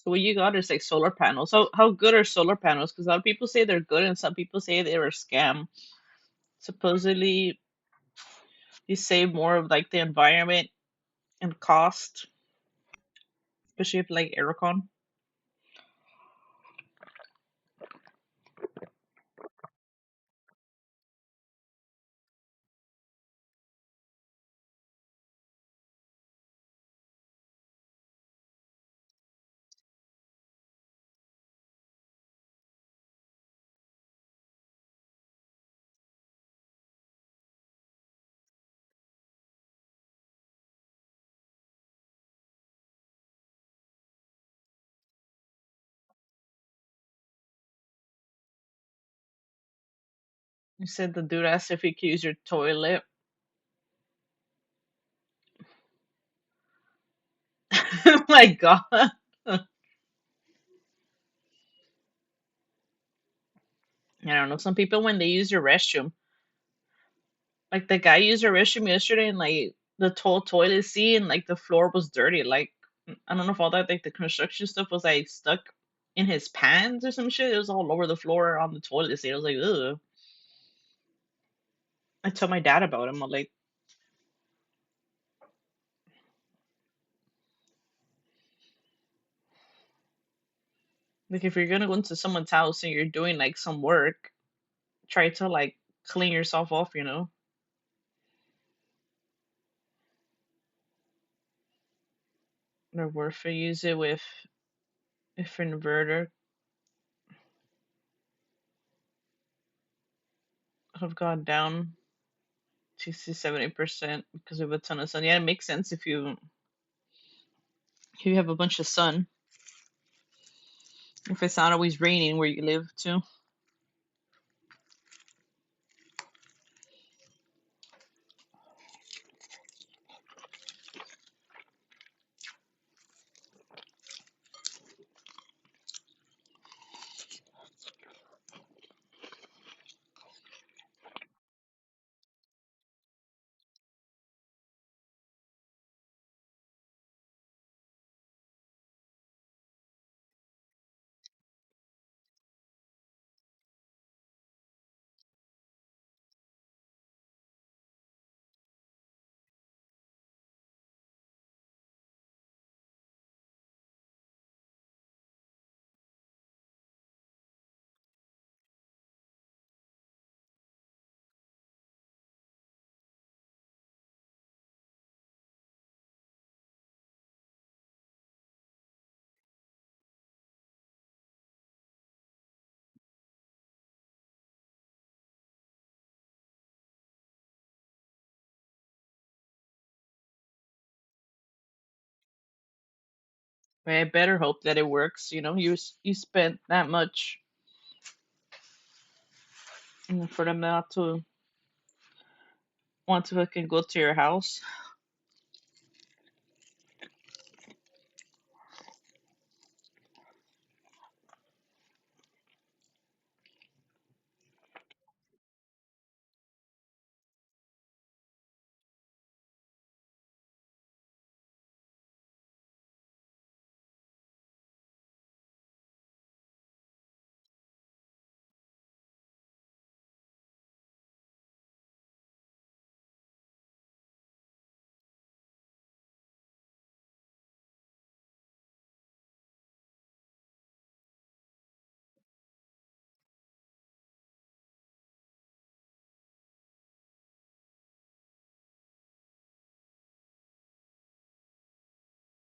So what you got is like solar panels. How good are solar panels? Because a lot of people say they're good, and some people say they're a scam. Supposedly, You save more of like the environment and cost, especially if like aircon. You said the dude asked if he could use your toilet. Oh my god. I don't know. Some people when they use your restroom, like the guy used your restroom yesterday, and like the whole toilet seat and like the floor was dirty. Like I don't know if all that like the construction stuff was like stuck in his pants or some shit. It was all over the floor on the toilet seat. I was like, ugh. I told my dad about him. I'm like if you're gonna go into someone's house and you're doing like some work, try to like clean yourself off, you know? Or worth it, use it with if inverter have gone down 60-70% because of a ton of sun. Yeah, it makes sense if you have a bunch of sun. If it's not always raining where you live too. But I better hope that it works. You know, you spent that much and for them not to want to fucking go to your house.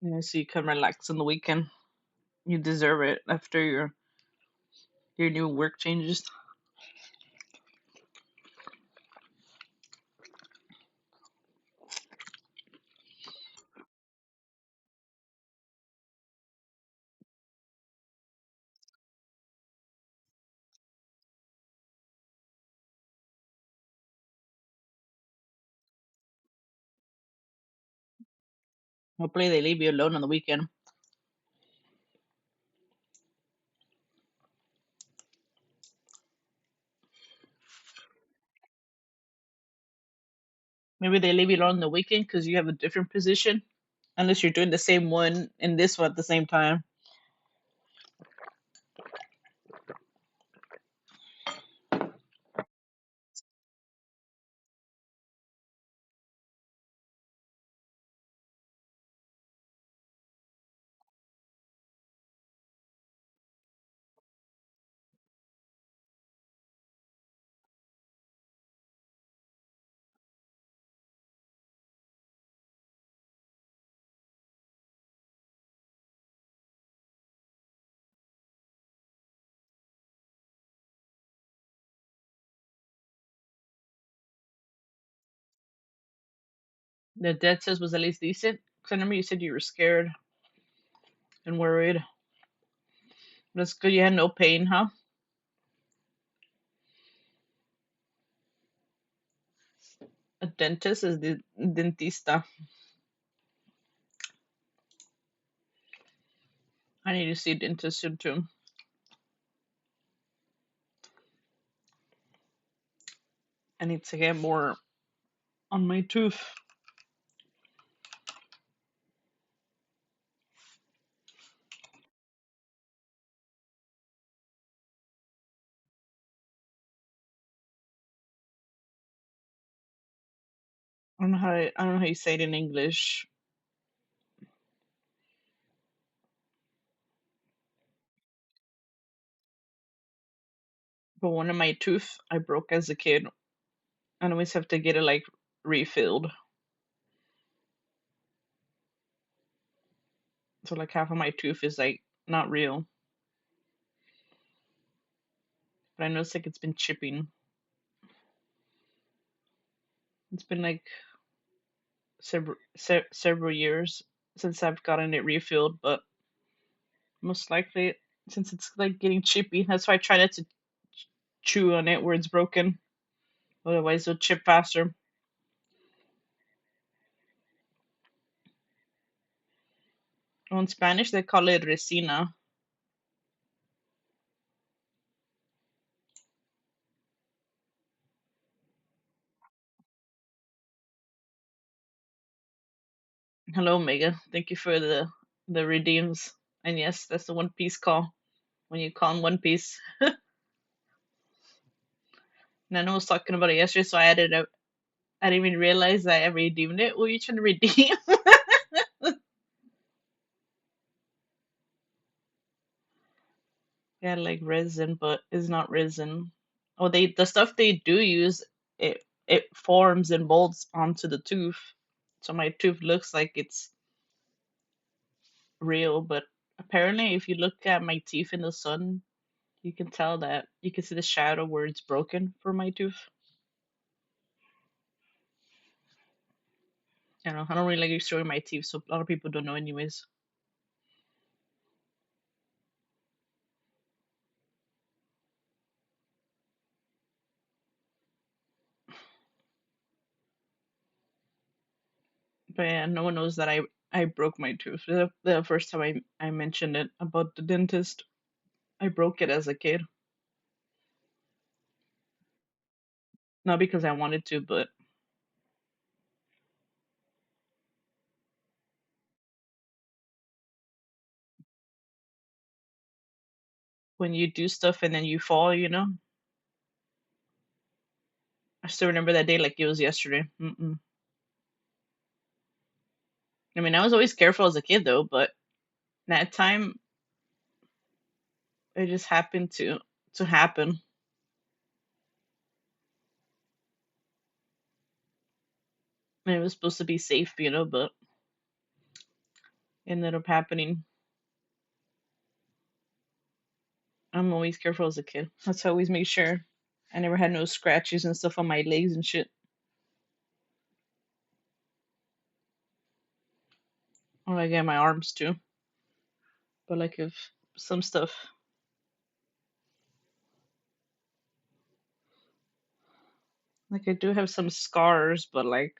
You know, so you can relax on the weekend. You deserve it after your new work changes. Hopefully they leave you alone on the weekend. Maybe they leave you alone on the weekend because you have a different position. Unless you're doing the same one and this one at the same time. The dentist was at least decent. Because I remember you said you were scared and worried. That's good. You had no pain, huh? A dentist is the dentista. I need to see a dentist soon too. I need to get more on my tooth. I don't know how you say it in English, but one of my tooth I broke as a kid. I always have to get it like refilled. So like half of my tooth is like not real. But I notice like it's been chipping. It's been like several years since I've gotten it refilled, but most likely since it's like getting chippy, that's why I try not to chew on it where it's broken. Otherwise it'll chip faster. Oh, in Spanish they call it resina. Hello, Omega. Thank you for the redeems. And yes, that's the One Piece call. When you call in One Piece. Nana was talking about it yesterday, so I added it. I didn't even realize that I redeemed it. What are you trying to redeem? Yeah, like resin, but it's not resin. Oh, the stuff they do use, it forms and molds onto the tooth, so my tooth looks like it's real. But apparently, if you look at my teeth in the sun, you can tell that you can see the shadow where it's broken for my tooth. I don't really like showing my teeth, so a lot of people don't know anyways. But yeah, no one knows that I broke my tooth. The first time I mentioned it about the dentist, I broke it as a kid. Not because I wanted to, but when you do stuff and then you fall. I still remember that day like it was yesterday. Mm-mm. I mean, I was always careful as a kid though, but that time it just happened to happen. And it was supposed to be safe, but it ended up happening. I'm always careful as a kid. That's how I always make sure I never had no scratches and stuff on my legs and shit. Or like on my arms too. But like if some stuff, like I do have some scars, but like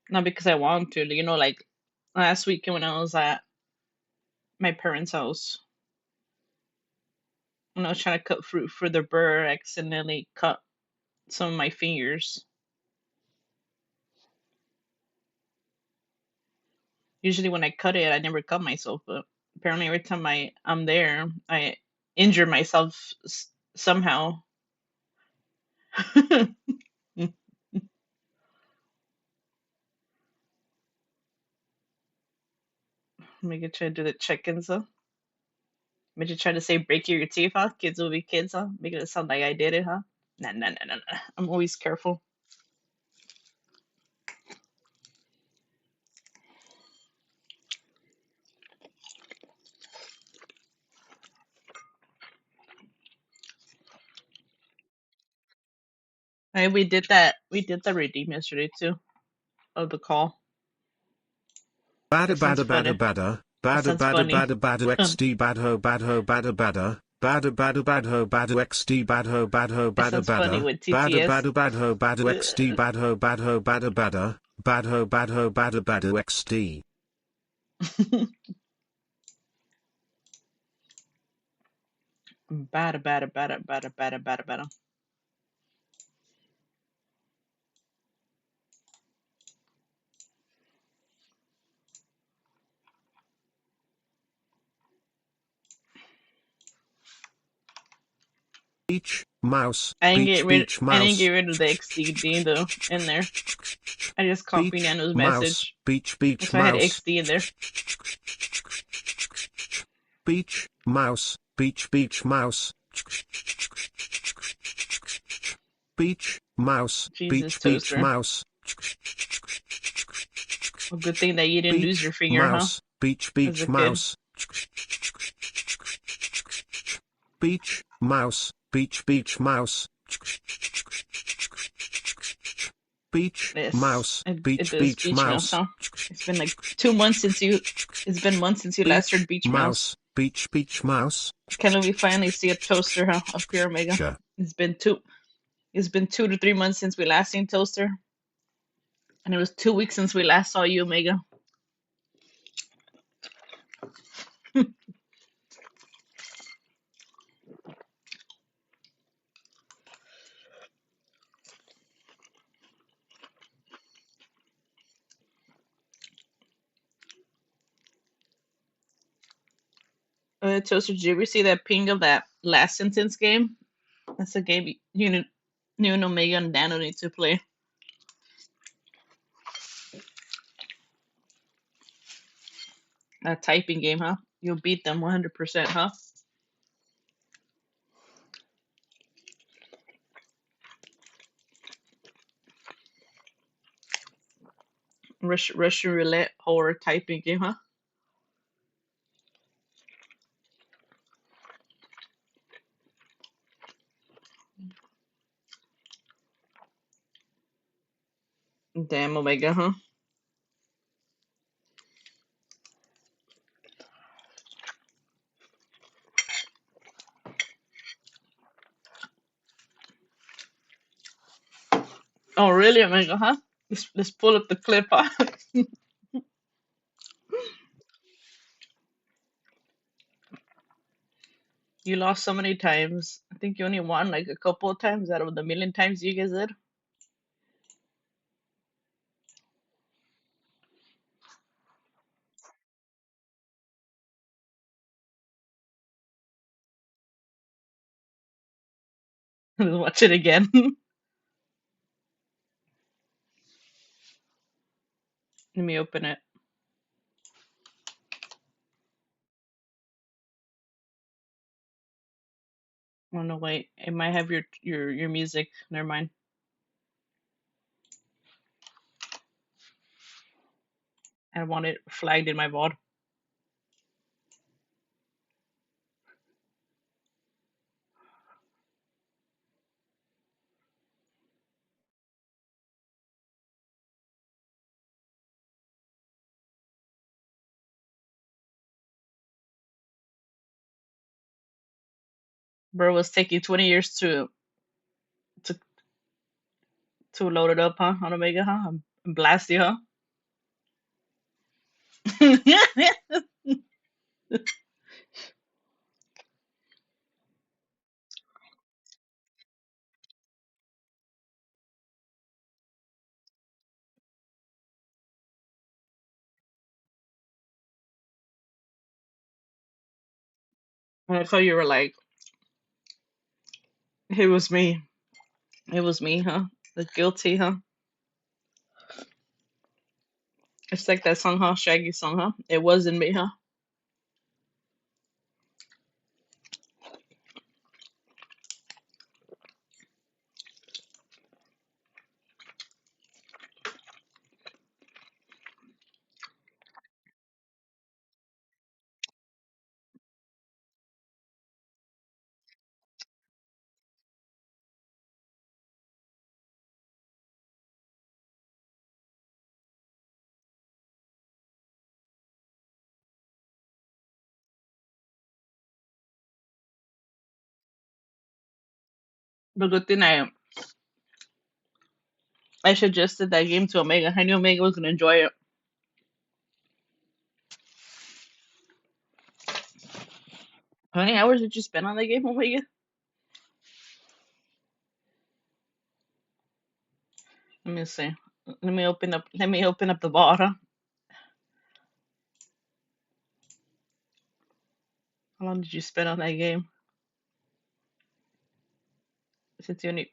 not because I want to. Like last weekend when I was at my parents' house, when I was trying to cut fruit for the burr, I accidentally cut some of my fingers. Usually when I cut it, I never cut myself, but apparently every time I'm there, I injure myself somehow. Make it try to do the check-ins, huh? Make it try to say break your teeth, huh? Kids will be kids, huh? Making it sound like I did it, huh? Nah, nah, nah, nah, nah. I'm always careful. Hey, we did that. We did the redeem yesterday too. of the call. Bada That sounds bada bada funny. bada. That Bada sounds bada funny. bada bada xd badho badho bada bada. Bada bada badho badu xd badho badho It bada sounds funny bada. with Bada TTS. bada badho badu xd badho badho bada bada. Badho badho bada badu xd. Bada bada bada bada bada bada bada. Beach mouse. I didn't get Beach rid. beach I didn't get mouse. rid of the XD though in there. I just copied Beach Nano's mouse. message. Beach beach So I had mouse. XD in there. Beach mouse. Beach beach mouse. Beach mouse. Jesus, Beach beach Toaster. mouse. A good thing that you didn't lose Beach your finger, huh? mouse. Beach As a beach kid. mouse. Beach mouse. Beach beach mouse. Beach Yes, mouse. it Beach does beach beach mouse, mouse. huh? It's been like 2 months since you. It's been months since you last heard Beach beach mouse. mouse. Beach beach mouse. Can we finally see a toaster, huh? Up here, Omega. It's been two. It's been 2 to 3 months since we last seen toaster, and it was 2 weeks since we last saw you, Omega. Toaster, did you ever see that ping of that last sentence game? That's a game you and Omega and Dano need to play. A typing game, huh? You'll beat them 100%, huh? Russian roulette horror typing game, huh? Damn, Omega, huh? Oh, really, Omega, huh? Let's pull up the clip, huh? You lost so many times. I think you only won like a couple of times out of the million times you guys did. Let's watch it again. Let me open it. Oh no, wait. It might have your music. Never mind. I want it flagged in my VOD. Bro, it was taking 20 years to to load it up, huh? On Omega, huh? I'm blast you, huh? I thought you were like, it was me. It was me, huh? The guilty, huh? It's like that song, huh? Shaggy song, huh? It wasn't me, huh? But good thing I suggested that game to Omega. I knew Omega was gonna enjoy it. How many hours did you spend on that game, Omega? Let me see. Let me open up the bottom. How long did you spend on that game? Since you only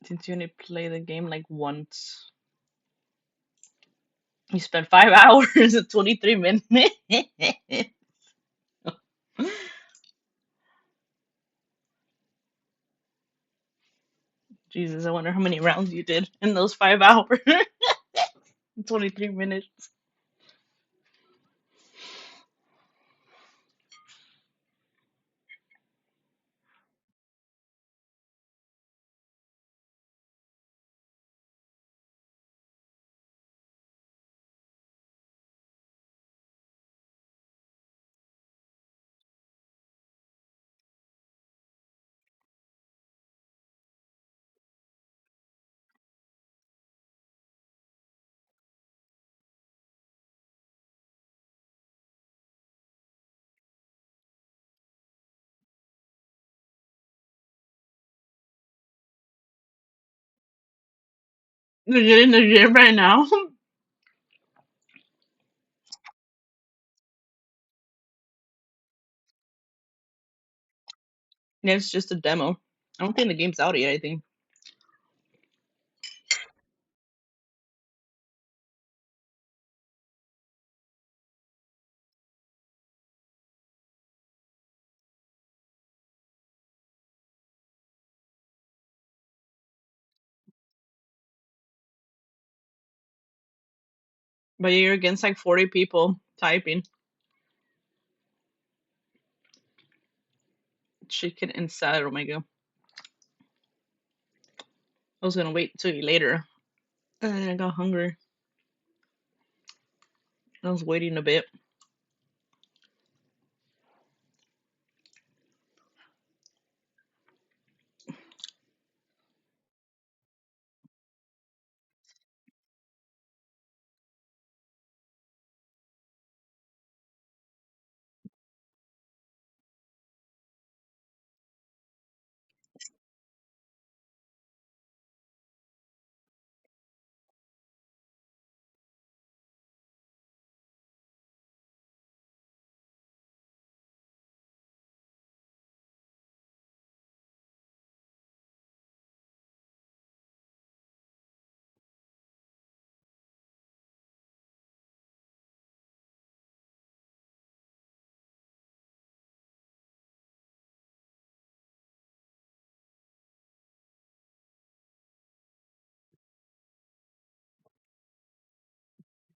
since you only play the game like once. You spent 5 hours and 23 minutes. Jesus, I wonder how many rounds you did in those 5 hours. 23 minutes. You're in the gym right now. Yeah, it's just a demo. I don't think the game's out yet, I think. But you're against like 40 people typing. Chicken inside. Oh my god. I was gonna wait till you later. And then I got hungry. I was waiting a bit.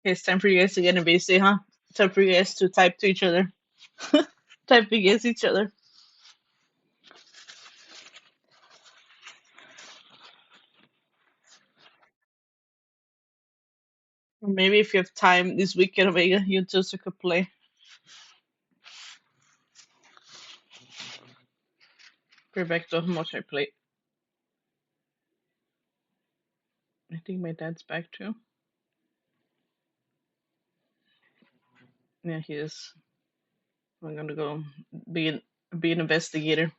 Okay, it's time for you guys to get in BC, huh? Time for you guys to type to each other. Type against each other. Or maybe if you have time this weekend, Omega, you two could play. Perfecto, how much I play. I think my dad's back too. Yeah, he is. I'm gonna go be an, be an investigator.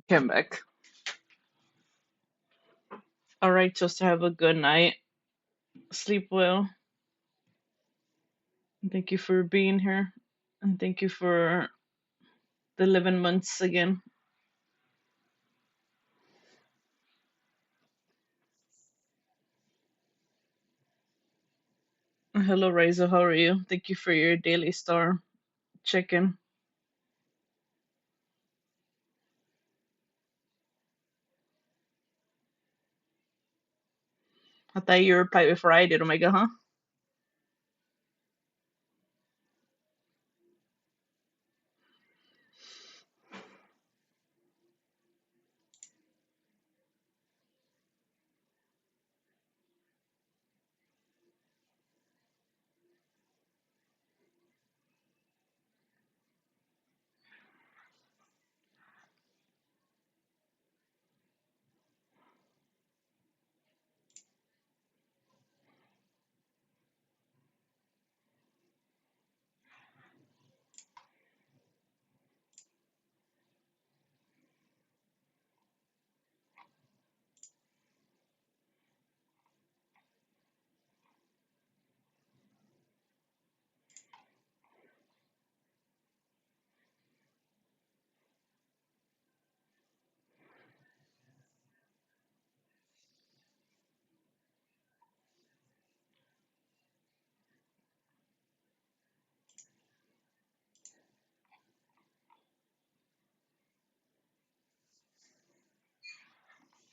Come back. All right, just have a good night. Sleep well. Thank you for being here. And thank you for the 11 months again. Hello, Riza. How are you? Thank you for your daily star check-in. I thought you replied before I did. Omega, huh?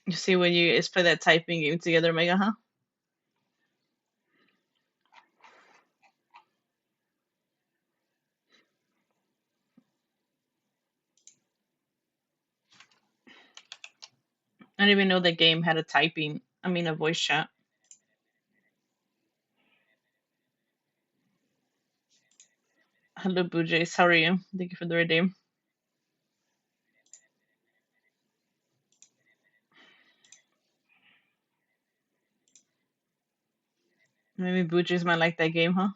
You see when you guys play that typing game together, Omega, huh? I didn't even know the game had a typing, a voice chat. Hello, Boo Jays. How are you? Thank you for the redeem. Maybe Boo Jays might like that game, huh?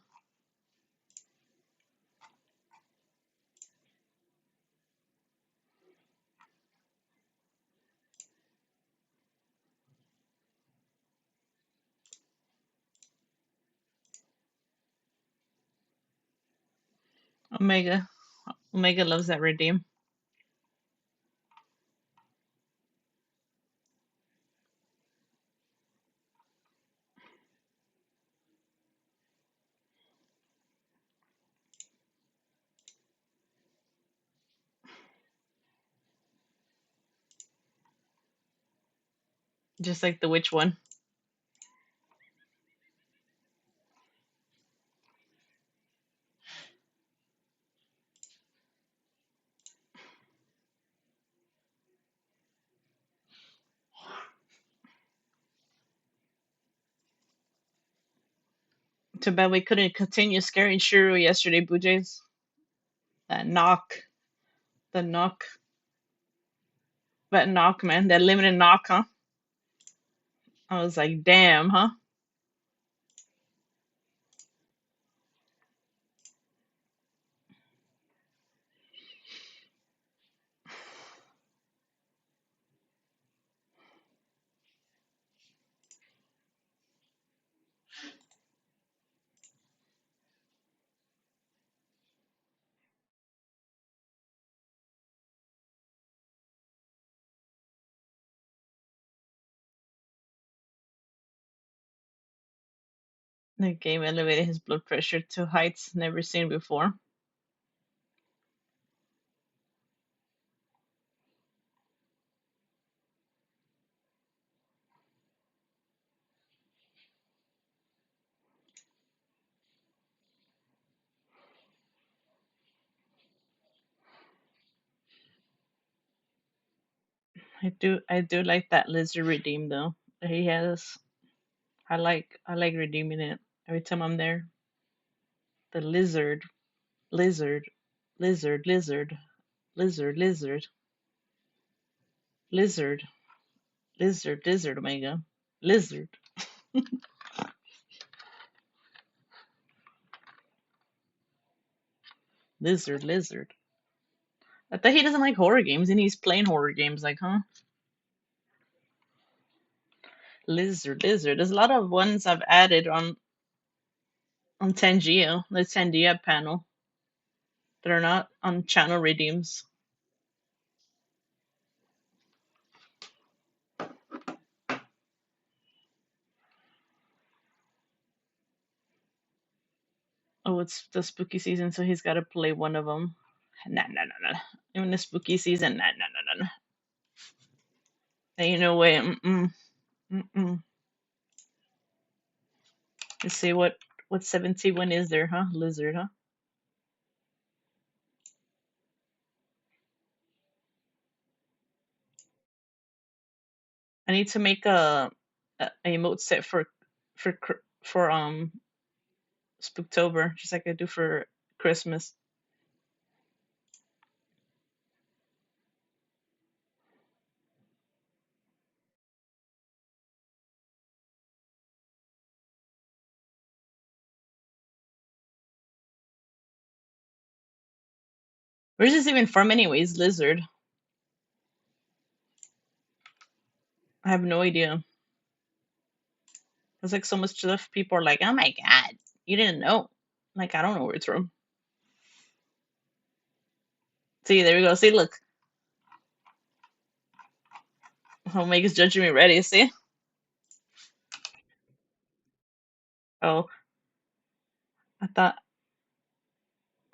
Omega. Omega loves that redeem. Just like the witch one. Too bad we couldn't continue scaring Shiro yesterday, Boo Jays. That knock. The knock. That knock, man. That limited knock, huh? I was like, damn, huh? The game elevated his blood pressure to heights never seen before. I do like that lizard redeem though. That he has. I like redeeming it every time I'm there. The lizard, lizard, lizard, lizard, lizard, lizard, lizard, lizard, lizard, Omega, lizard, lizard, lizard. I thought he doesn't like horror games, and he's playing horror games. Like, huh? Lizard, lizard. There's a lot of ones I've added on Tangeo, the Tangea panel, that are not on channel redeems. Oh, it's the spooky season, so he's got to play one of them. Nah, nah, nah, nah. Even the spooky season, nah, nah, nah, nah, nah. Ain't no way. Mm-mm, mm-mm. Let's see what 71 is there, huh? Lizard, huh? I need to make a emote set for Spooktober, just like I do for Christmas. Where's this even from, anyways? Lizard. I have no idea. There's like so much stuff. People are like, "Oh my god, you didn't know?" Like, I don't know where it's from. See, there we go. See, look, Omega's judging me ready. See? Oh, I thought,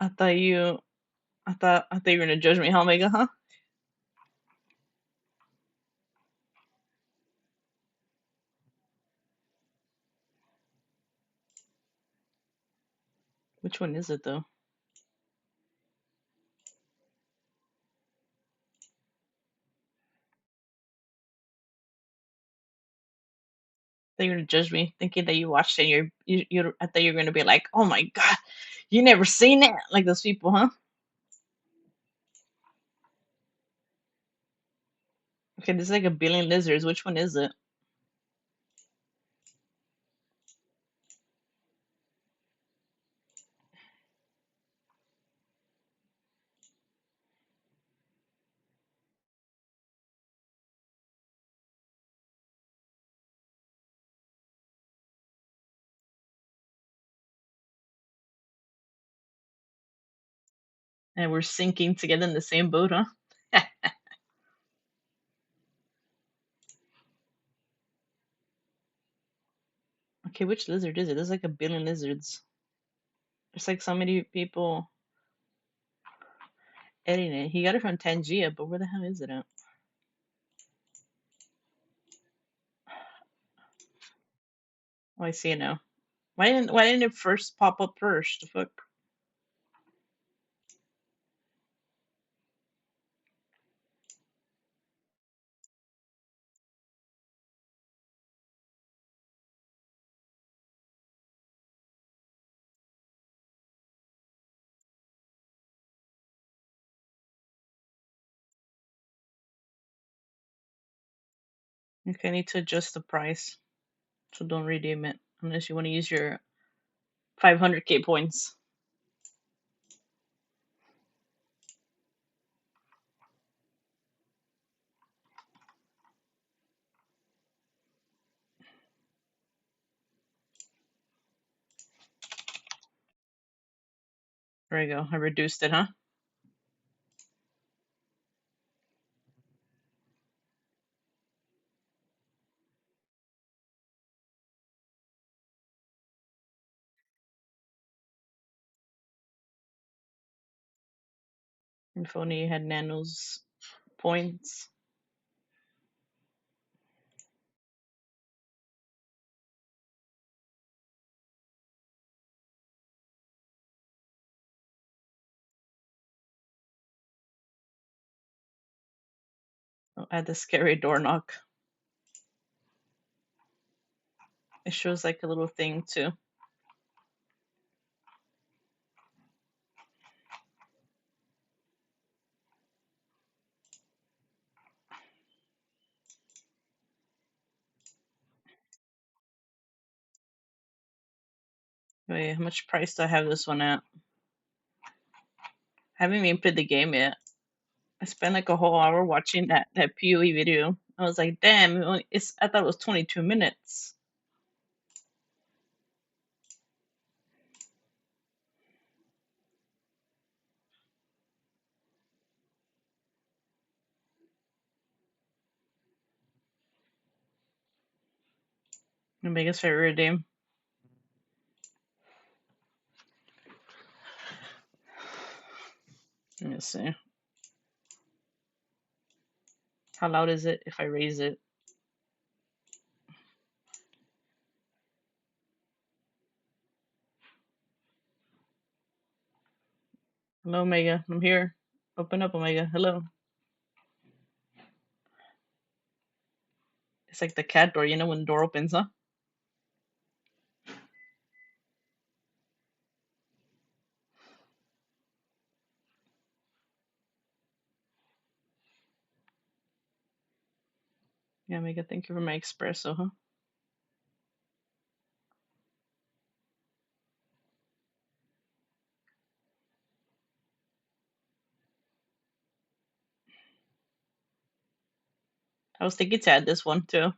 I thought you, I thought you were gonna judge me, huh, Omega? Huh? Which one is it though? Thought you were gonna judge me, thinking that you watched it. You. I thought you were gonna be like, "Oh my god, you never seen it?" Like those people, huh? Okay, there's like a billion lizards. Which one is it? And we're sinking together in the same boat, huh? Okay, which lizard is it? There's like a billion lizards. There's like so many people editing it. He got it from Tangia, but where the hell is it at? Oh, I see it now. Why didn't it first pop up first? The fuck? Okay, I need to adjust the price. So don't redeem it unless you want to use your 500k points. There we go. I reduced it, huh? If only you had Nano's points. I'll add the scary door knock. It shows like a little thing too. Wait, how much price do I have this one at? I haven't even played the game yet. I spent like a whole hour watching that POE video. I was like, damn, I thought it was 22 minutes. My biggest favorite game. Let me see. How loud is it if I raise it? Hello, Omega. I'm here. Open up, Omega. Hello. It's like the cat door, when the door opens, huh? Yeah, Omega, thank you for my espresso, huh? I was thinking to add this one too.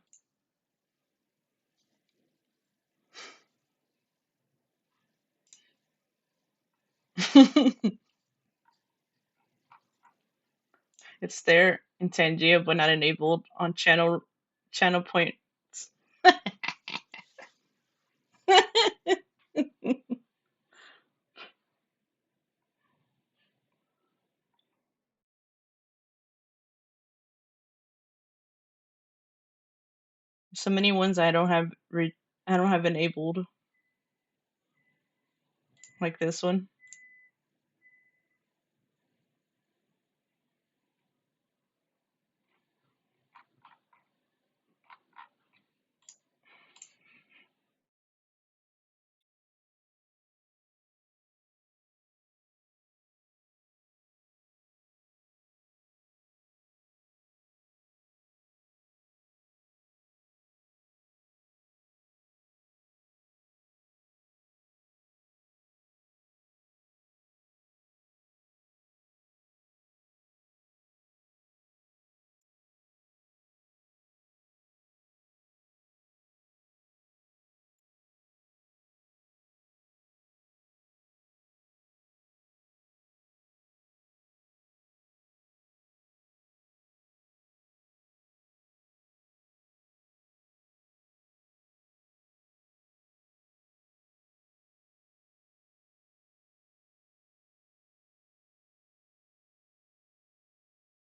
It's there in Tangia, but not enabled on channel points. So many ones I don't have enabled, like this one.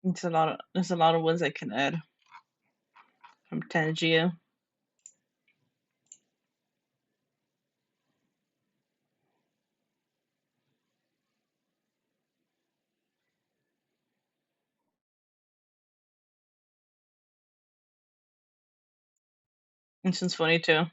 There's a lot of ones I can add from Tangia. This one's funny too.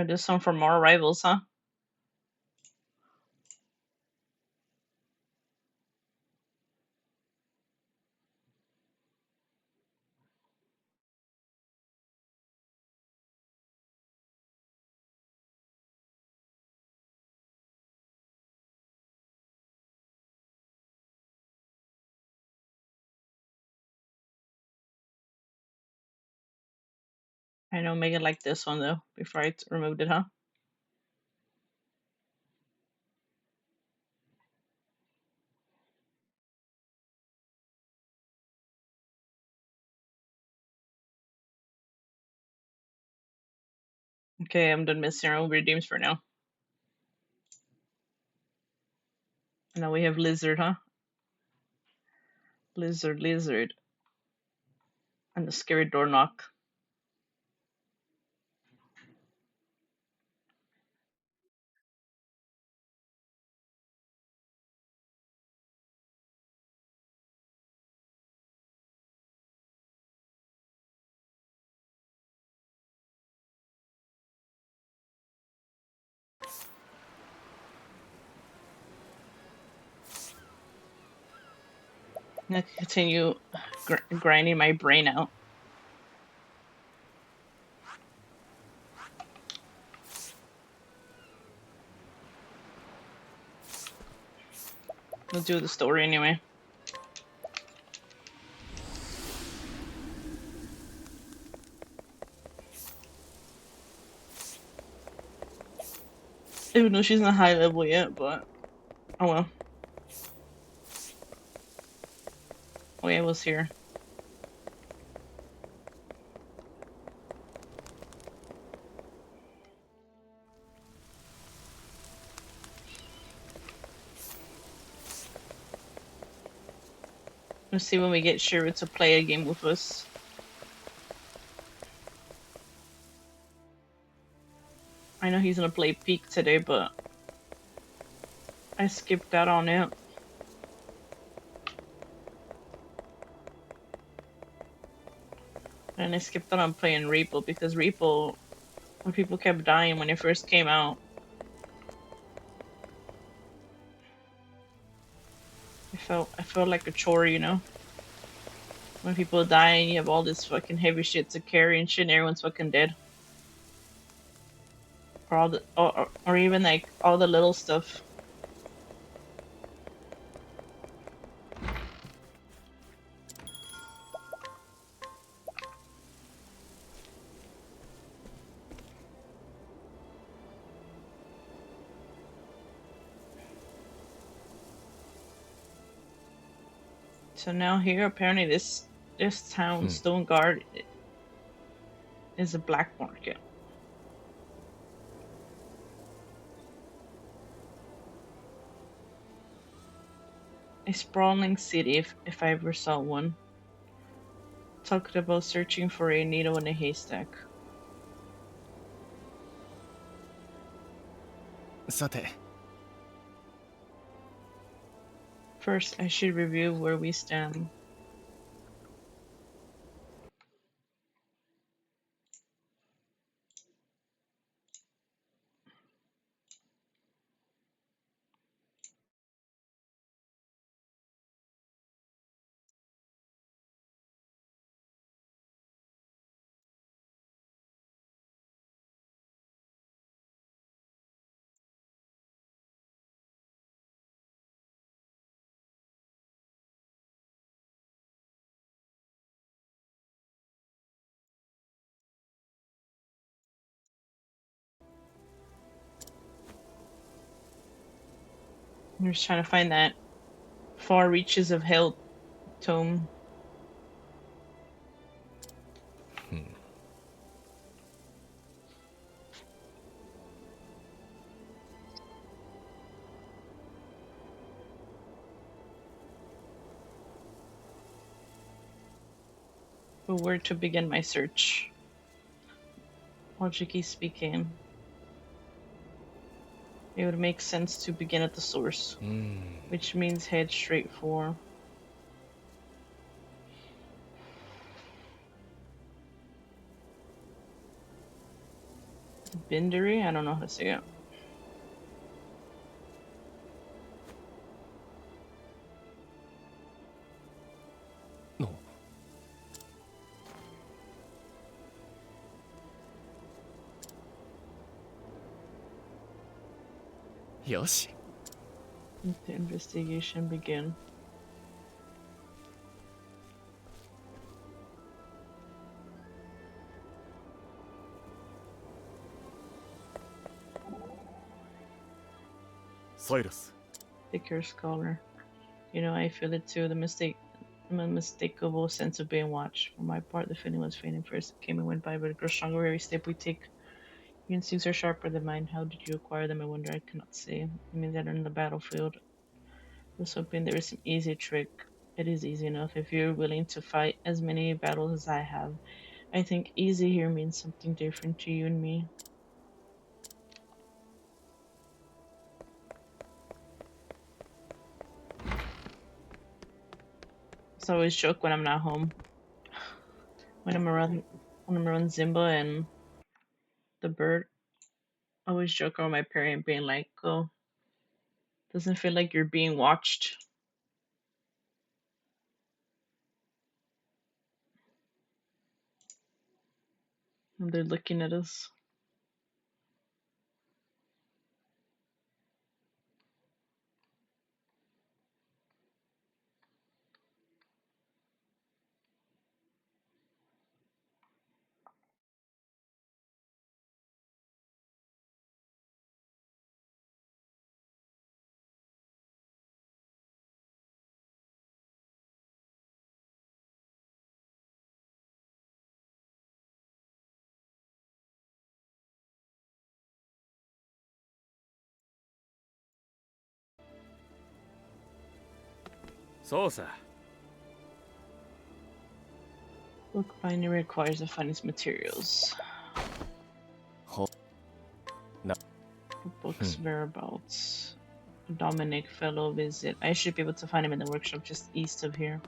This one for more rivals, huh? I know Megan liked this one though, before I removed it, huh? Okay, I'm done messing around with redeems for now. And now we have Lizard, huh? Lizard. And the scary door knock. I'm gonna continue grinding my brain out. We'll do the story anyway. Even though she's not high level yet, but oh well. Oh yeah, it was here. We'll see when we get Shira to play a game with us. I know he's gonna play Peak today, but I skipped out on it. And I skipped out on playing Reapo because Reapo, when people kept dying when it first came out, I felt like a chore, you know? When people die and you have all this fucking heavy shit to carry and shit and everyone's fucking dead. Or all the or even like all the little stuff. So now here apparently this town, Stone Guard, is a black market. A sprawling city if I ever saw one. Talked about searching for a needle in a haystack. さて First, I should review where we stand. I'm just trying to find that Far Reaches of Hell tome. But where to begin my search? Logically speaking, it would make sense to begin at the source, which means head straight for Bindery. I don't know how to say it. No. よし Let the investigation begin. Cyrus. Thicker scholar. You know, I feel it too. The unmistakable sense of being watched. For my part, the feeling was fading first. It came and went by, but it grows stronger every step we take. Your instincts are sharper than mine. How did you acquire them? I wonder. I cannot say. It means that in the battlefield. I was hoping there is some easy trick. It is easy enough if you're willing to fight as many battles as I have. I think easy here means something different to you and me. It's always joke when I'm not home. When I'm around Zimba and the bird, I always joke around my parent being like, "Oh, doesn't feel like you're being watched." And they're looking at us.そうさ。 Book binding requires the finest materials. ほな The book's whereabouts. Dominic fellow visit. I should be able to find him in the workshop just east of here.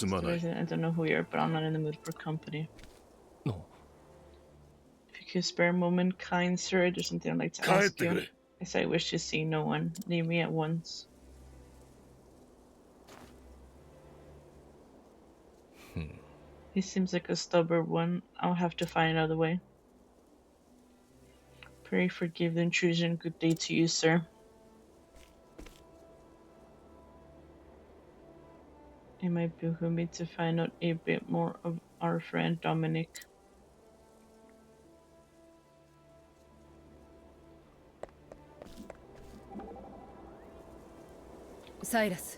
I don't know who you are, but I'm not in the mood for company. No. If you could spare a moment, kind sir, there's something I'd like to ask you. Yes, I wish to see no one. Leave me at once. He seems like a stubborn one. I'll have to find another way. Pray forgive the intrusion. Good day to you, sir. It might behoove me to find out a bit more of our friend Dominic. Cyrus.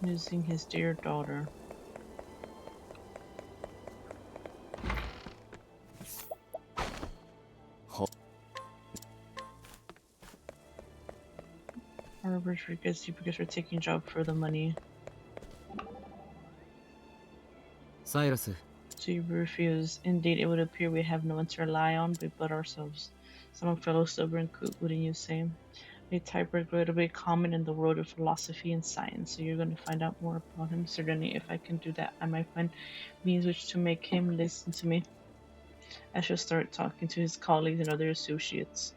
Losing his dear daughter. Robert forgets you because we're taking job for the money. Cyrus. So you refuse. Indeed, it would appear we have no one to rely on but ourselves. Some fellow stubborn coot, wouldn't you say? A type regrettably common in the world of philosophy and science, so you're going to find out more about him. Certainly, if I can do that, I might find means which to make him listen to me. I shall start talking to his colleagues and other associates.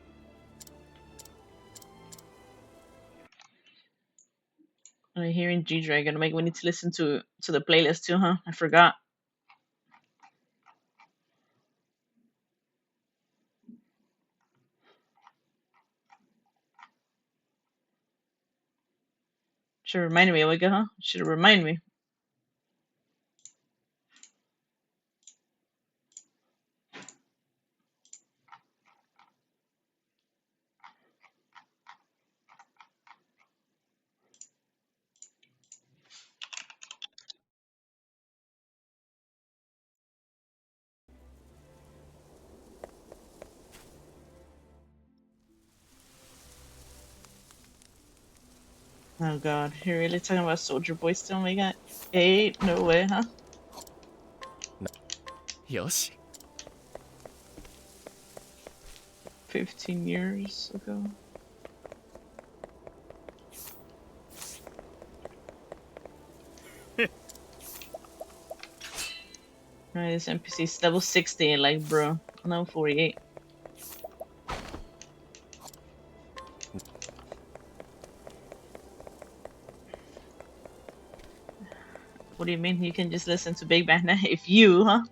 Hearing G-Dragon, we need to listen to the playlist too, huh? I forgot. Should have reminded me, Wigga, huh? Should have reminded me. Oh god, you're really talking about Soldier Boy still? We got 8? No way, huh? よし 15 years ago. Right, this NPC's level 60, like, bro. No, 48. What do you mean you can just listen to Big Bang now? If you, huh?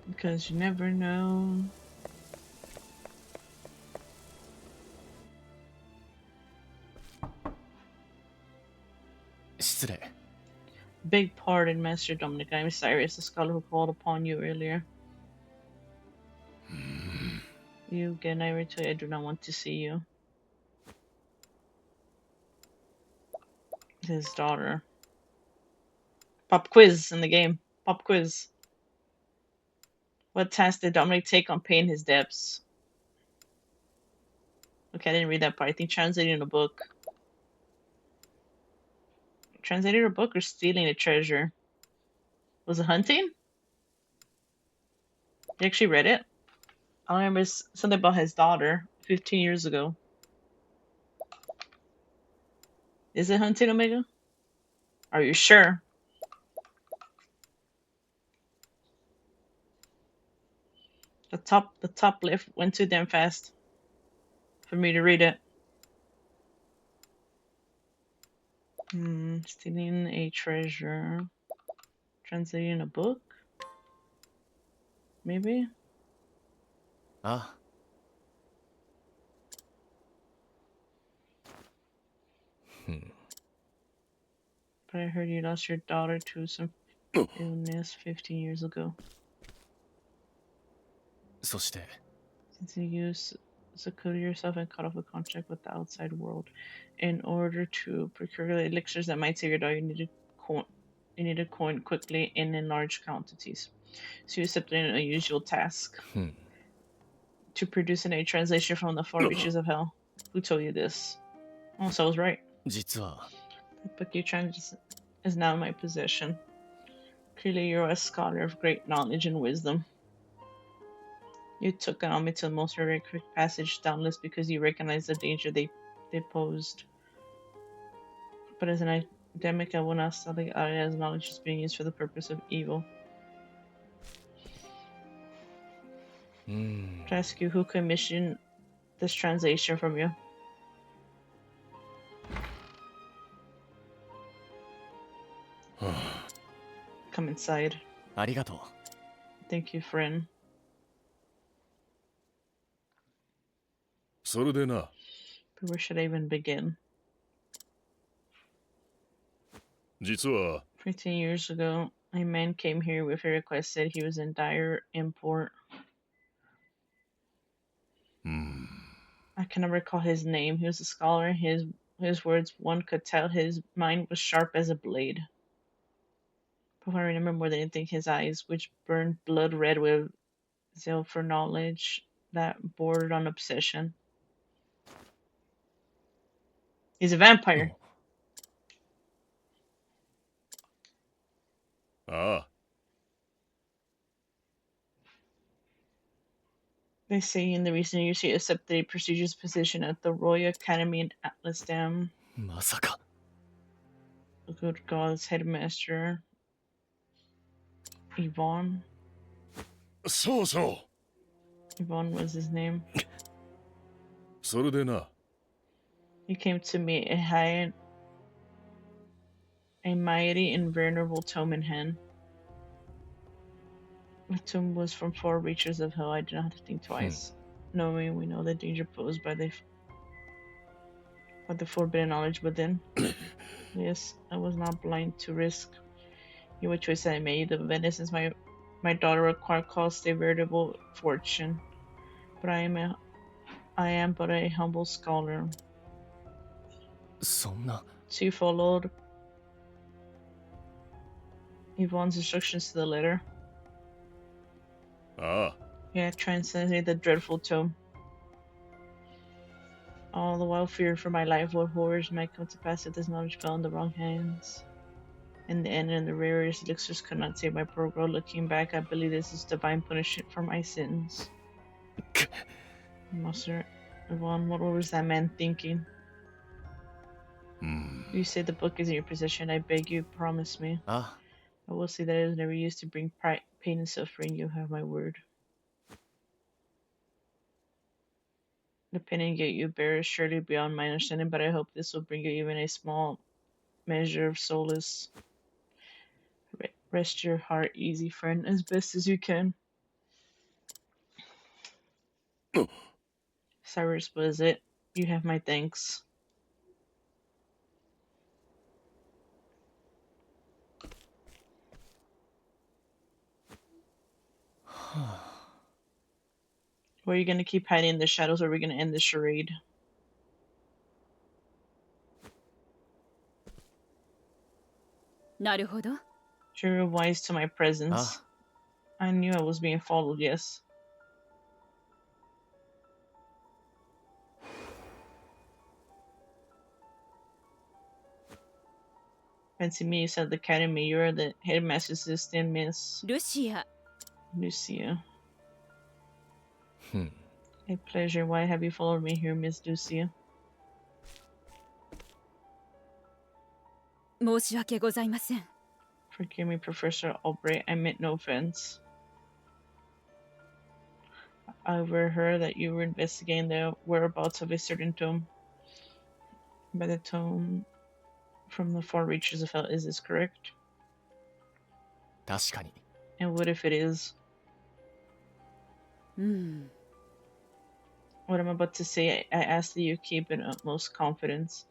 Because you never know. Big pardon, Master Dominic. I'm Cyrus, the scholar who called upon you earlier. You again, I tell you, I do not want to see you. His daughter. Pop quiz in the game. Pop quiz. What task did Dominic take on paying his debts? Okay, I didn't read that part. I think translating a book. Translating a book or stealing a treasure? Was it hunting? You actually read it? I remember something about his daughter 15 years ago. Is it Hunting Omega? Are you sure? The top left went too damn fast for me to read it. Stealing a treasure. Translating a book? Maybe? あ But I heard you lost your daughter to some illness 15 years ago. そして Since you secluded yourself and cut off the contact with the outside world, in order to procure the elixirs that might save your daughter, you needed coin quickly and in large quantities. So you accepted an unusual task to produce a translation from the far reaches of hell. Who told you this? Oh, so I was right. 実は The book you translated is now in my possession. Clearly, you're a scholar of great knowledge and wisdom. You took an army to the most horrific passage, doubtless because you recognized the danger they posed. But as an academic, I will not study as knowledge is being used for the purpose of evil. To ask you, who commissioned this translation from you? Come inside. ありがとう Thank you, friend. それでな、 But where should I even begin? 実は 15 years ago, a man came here with a request, said he was in dire import. I cannot recall his name. He was a scholar. His words, one could tell his mind was sharp as a blade. But I remember more than anything his eyes, which burned blood red with zeal for knowledge that bordered on obsession. He's a vampire. ああ、 They say in the recent years he accepted a prestigious position at the Royal Academy in Atlas Dam. まさか The good God's headmaster, Yvonne. そうそう Yvonne was his name. それでな、 He came to meet a mighty and venerable tome in hand. The tomb was from far reaches of hell. I did not have to think twice. Knowing we know the danger posed by the forbidden knowledge within. Yes, I was not blind to risk. You a choice I made. The Venice since my daughter required cost a veritable fortune. But I am but a humble scholar. そんな So you followed Yvonne's instructions to the letter. ああ、 Yeah, translated the dreadful tome. All the while feared for my life, what horrors might come to pass if this knowledge fell in the wrong hands. In the end, and the rarest elixirs could not save my poor girl. Looking back, I believe this is divine punishment for my sins. Master Yvonne, what was that man thinking? You say the book is in your possession. I beg you, promise me. あ I will say that it was never used to bring pain and suffering. You have my word. The pain and guilt you bear is surely beyond my understanding, but I hope this will bring you even a small measure of solace. Rest your heart easy, friend, as best as you can. Cyrus, was it? You have my thanks. Where are you gonna keep hiding in the shadows, or are we gonna end the charade? You're wise to my presence. I knew I was being followed, yes. Fancy me, said the academy. You're the headmaster's assistant, Miss Lucia. Lucia. A pleasure. Why have you followed me here, Miss Lucia? 申し訳ございません。 Forgive me, Professor Albright. I meant no offense. I overheard that you were investigating the whereabouts of a certain tome. By the tome from the far reaches of hell, is this correct? 確かに。 And what if it is? うん。 What I'm about to say, I ask that you keep in utmost confidence.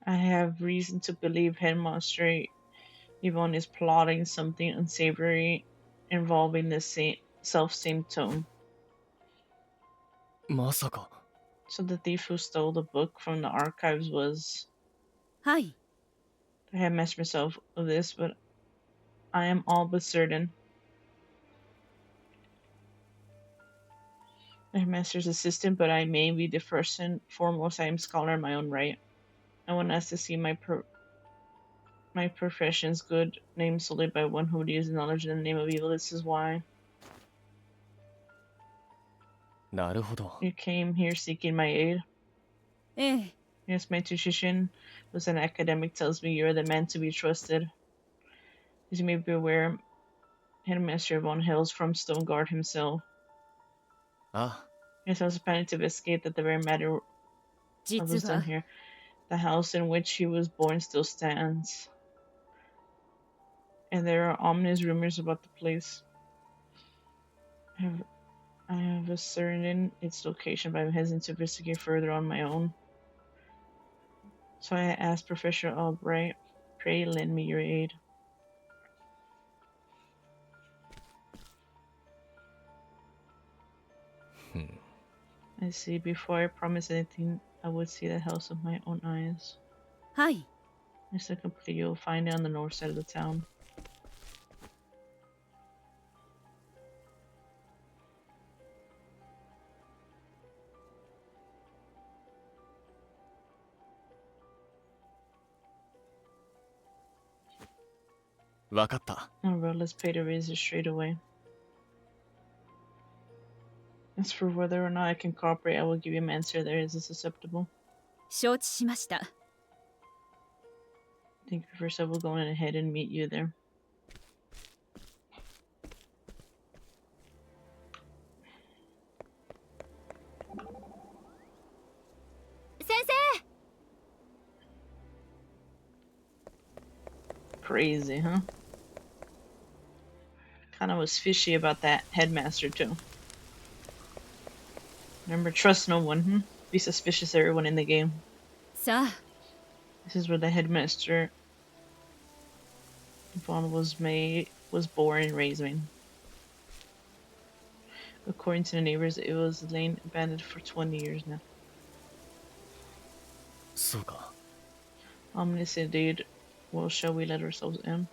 I have reason to believe Headmaster Yvonne is plotting something unsavory involving the same tome. まさか。 So the thief who stole the book from the archives was... はい。 I have messed myself of this, but I am all but certain. I am master's assistant, but I may be the first and foremost. I am scholar in my own right. No one has to see my profession's good name sullied by one who would use knowledge in the name of evil. This is why なるほど。 you came here seeking my aid. ええ。 Yes, my tuition was an academic tells me you're the man to be trusted. As you may be aware, Headmaster Von hails from Stoneguard himself. あ、 Yes, I was planning to investigate that the very matter I 実 was done は here. The house in which he was born still stands. And there are ominous rumors about the place. I have ascertained its location, but I'm hesitant to investigate further on my own. So I asked Professor Albright, pray lend me your aid. I see. Before I promise anything, I would see the house with my own eyes. はい。 It's a complete. You'll find it on the north side of the town. .わかった。 Alright, let's pay the visit straight away. As for whether or not I can cooperate, I will give you an answer there. Is this acceptable? 承知しました。 Thank you. First, I will go on ahead and meet you there. Crazy, huh? Kind of was fishy about that headmaster too. Remember, trust no one. Be suspicious of everyone in the game. さあ、 This is where the headmaster Vaughn was born and raised in. According to the neighbors, it was lain abandoned for 20 years now. そうか。 Ominous indeed. Well, shall we let ourselves in?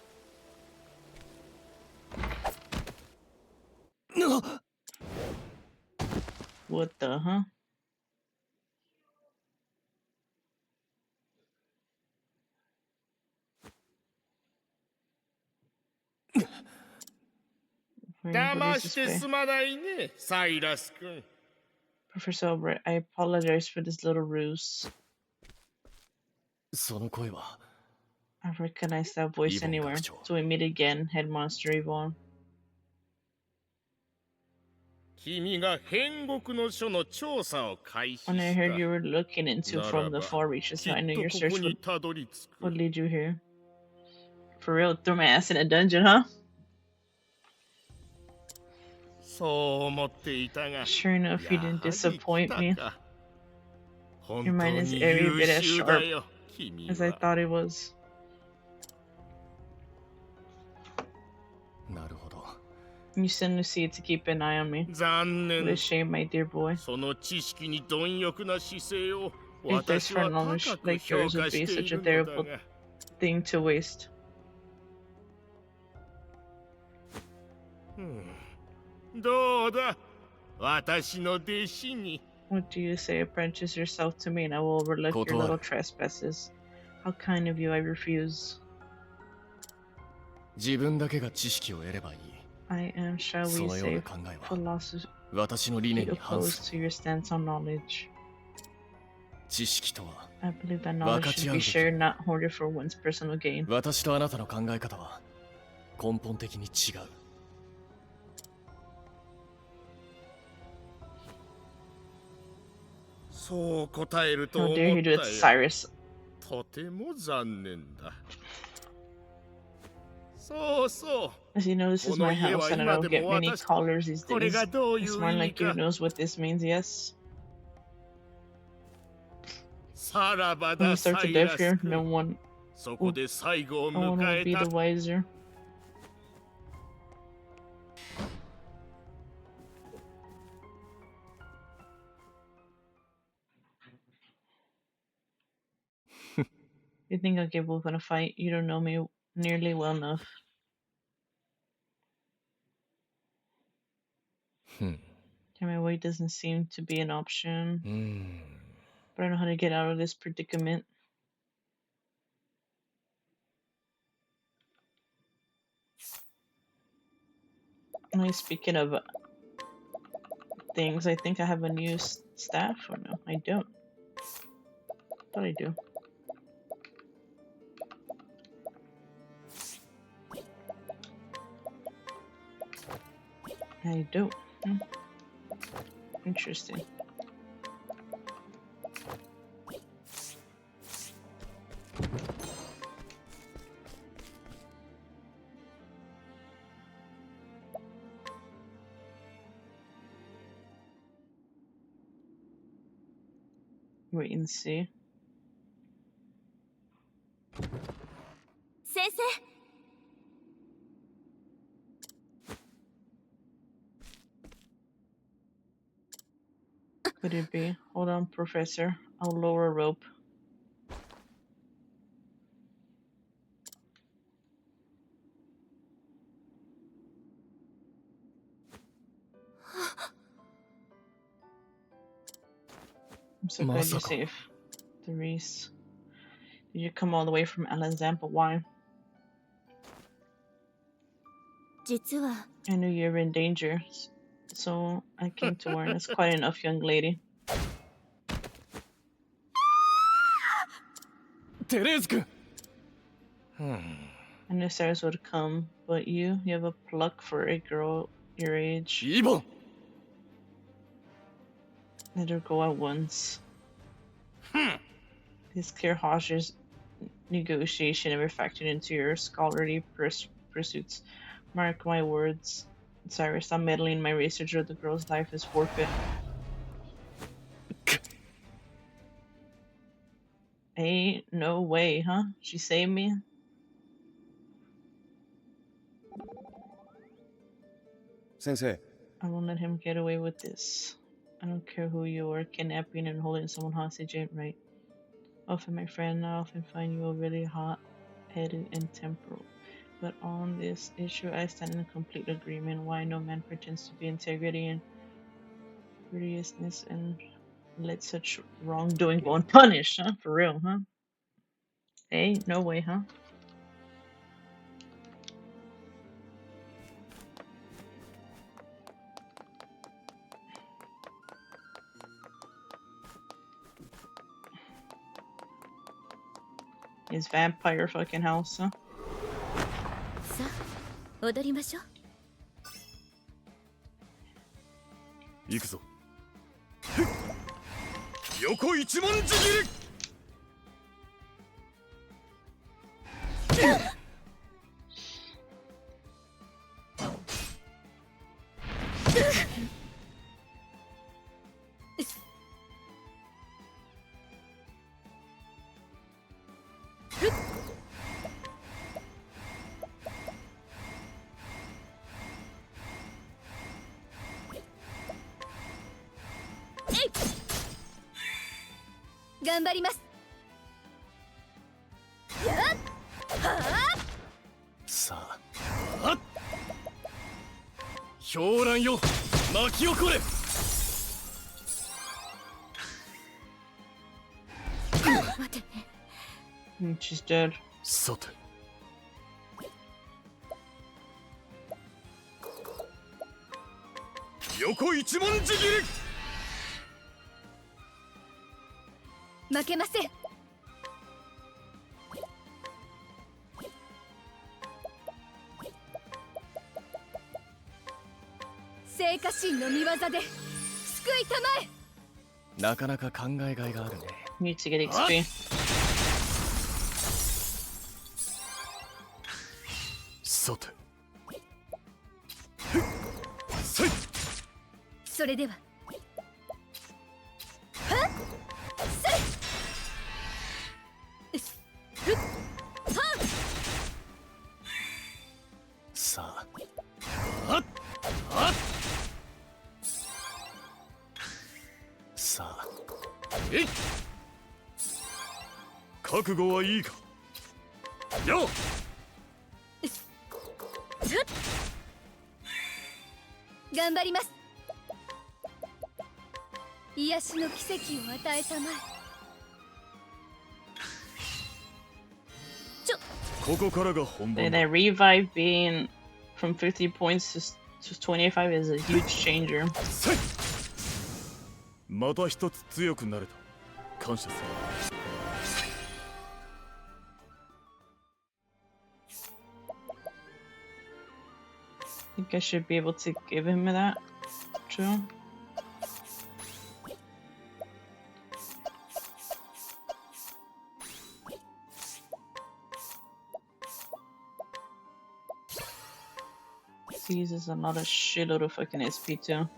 What the, huh? What 騙 is し this て way? すまないね、サイラス君。 Professor Albright, I apologize for this little ruse. その声は。 I recognize that voice Yvonne anywhere. 学長。 So we meet again, Headmaster Yvonne. 君が変国の書の調査を開始 When I し heard た。 you were looking into な from ら the ば far reaches, き I っ knew と your こ search こに would たどり着 what く。 lead you here. For real, threw my ass in a dungeon, huh? そう思っていたが、 Sure enough, you やは didn't り disappoint 来た me. か。本 Your 当 mind is に every 優 bit as 秀 sharp だよ、君 as I は。 thought it was. なるほど。 You send Lucia to keep an eye on me. 残 What a 念。 shame, my dear boy. その知識に貪欲な姿勢を A thirst 私 for は knowledge 高く like 評 yours would 価 be してい such a るのだ terrible が。 thing to waste. どうだ、私の弟子に。 What do you say? Apprentice yourself to me, and I will overlook your little trespasses. How kind of you, I refuse. 自分だけが知識を得ればいい。I am, shall そ we のような say, 考えは philosophy 私の理念に反す opposed to your stance on knowledge. る。知識とは I believe that 分 knowledge か should ち合う be べき。 shared, not hoarded for one's personal gain. 私とあなたの考え方は根本的に違う。そう答えると How 思 dare っ he do it た to よ。 Cyrus? とても残念だ。そうそう。 As you know, this is my house, and I don't get many callers these これ days. がどうい It's う more 意味 like you か。 knows what this means, yes? さらば When だ we サ start to イ deaf ラ here, ス君。 no one そこで最後を will 迎え be た the。wiser. You think I'll give up in a fight? You don't know me nearly well enough. ふん。 Tell me why it doesn't seem to be an option. うーん。 But I know how to get out of this predicament. Speaking of things, I think I have a new staff, or no? I don't. Thought I do. I don't. Interesting. Wait and see. 先生 Could it be? Hold on, Professor. I'll lower a rope. I'm so glad you're safe. Therese. Did you come all the way from Alexandria? Why? 実は I knew you were in danger, so I came to warn us. Quite enough, young lady. テレーズ君。 I knew Cyrus would come, but you have a pluck for a girl your age. イボン。 Let her go at once. This clear Hodge's negotiation never factored into your scholarly pursuits. Mark my words, Cyrus. I'm meddling in my research or the girl's life is forfeit. Ain't no way, huh? She saved me? Sensei, I won't let him get away with this. I don't care who you are, kidnapping and holding someone hostage ain't right. Often, my friend, I often find you really hot-headed and temporal. But on this issue, I stand in complete agreement. Why no man pretends to be integrity and courteousness and let such wrongdoing go unpunished, huh? For real, huh? Hey, no way, huh? His vampire fucking house, huh? さあ踊りましょう。行くぞ。横一文字切り。頑張ります。やっはさあ。狂乱よ。巻き起これ。あ待て。She's dead. さて。横一文字切り。負けません。聖火神の見業で救いたまえ。なかなか考えがいがあるね。 Need to get XP. さてそれでははっせいふっはん。さあああえい覚悟はいいか。よっ頑張ります。癒しの奇跡を与えたまえ。ここからが本 That 番だ。 revive being from 50 points to 25 is a huge changer. せいまた一つ強くなれた。感謝する。 I think I should be able to give him that. True. He uses another shitload of fucking SP too.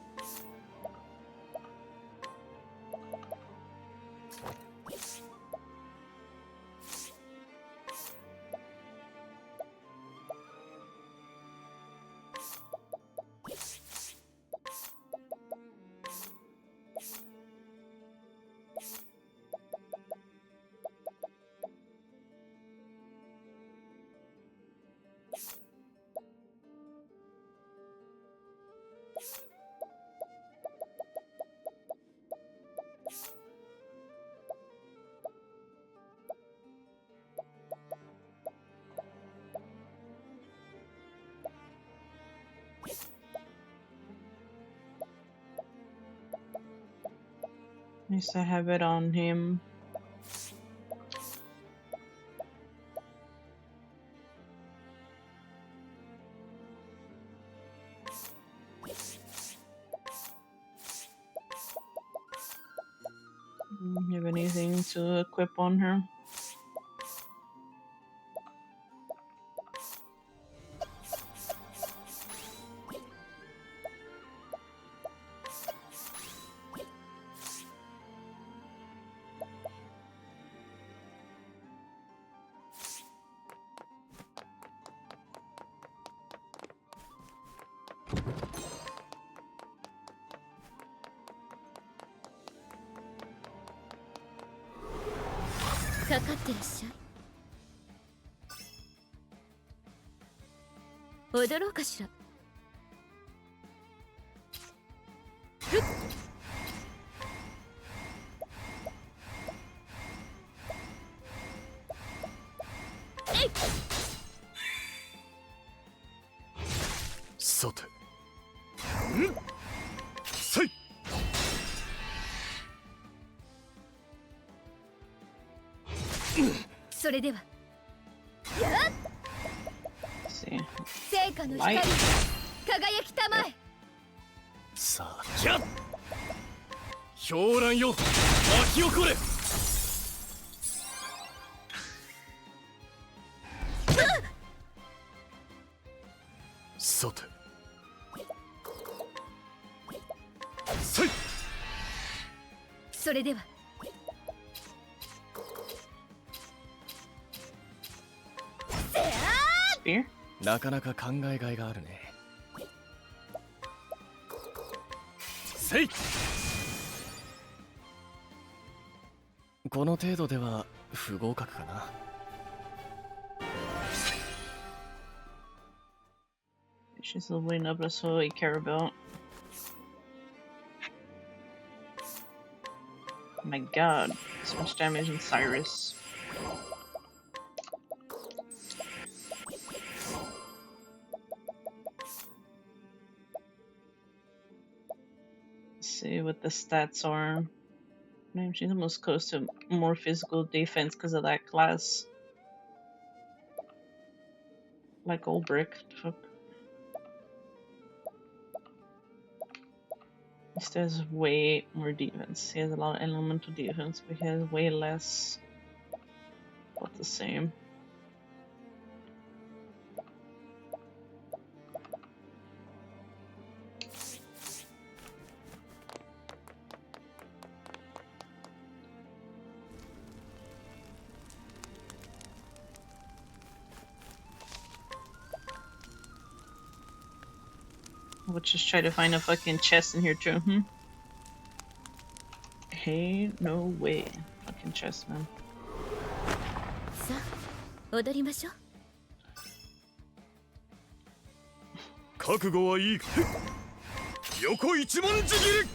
At least I have it on him. You have anything to equip on her?かかってらっしゃい。踊ろうかしら。ふっえい。さてせいそれではやっ Let's see. 聖火の光、輝きたまえ。さあキャッ狂乱よ巻き起これ。さてせいそれでは Spear? なかなか考えがいがあるね。せいこの程度では不合格かな。 She's leveling up, that's all I care about. Oh my god, so much damage in Cyrus. what the stats are. She's almost close to more physical defense because of that class. Like Ulbrich. Fuck. He still has way more defense. He has a lot of elemental defense, but he has way less. About the same. We'll just try to find a fucking chest in here too, Hey, no way. Fucking chest, man. さあ踊りましょう。覚悟はいいか。横一文字切り。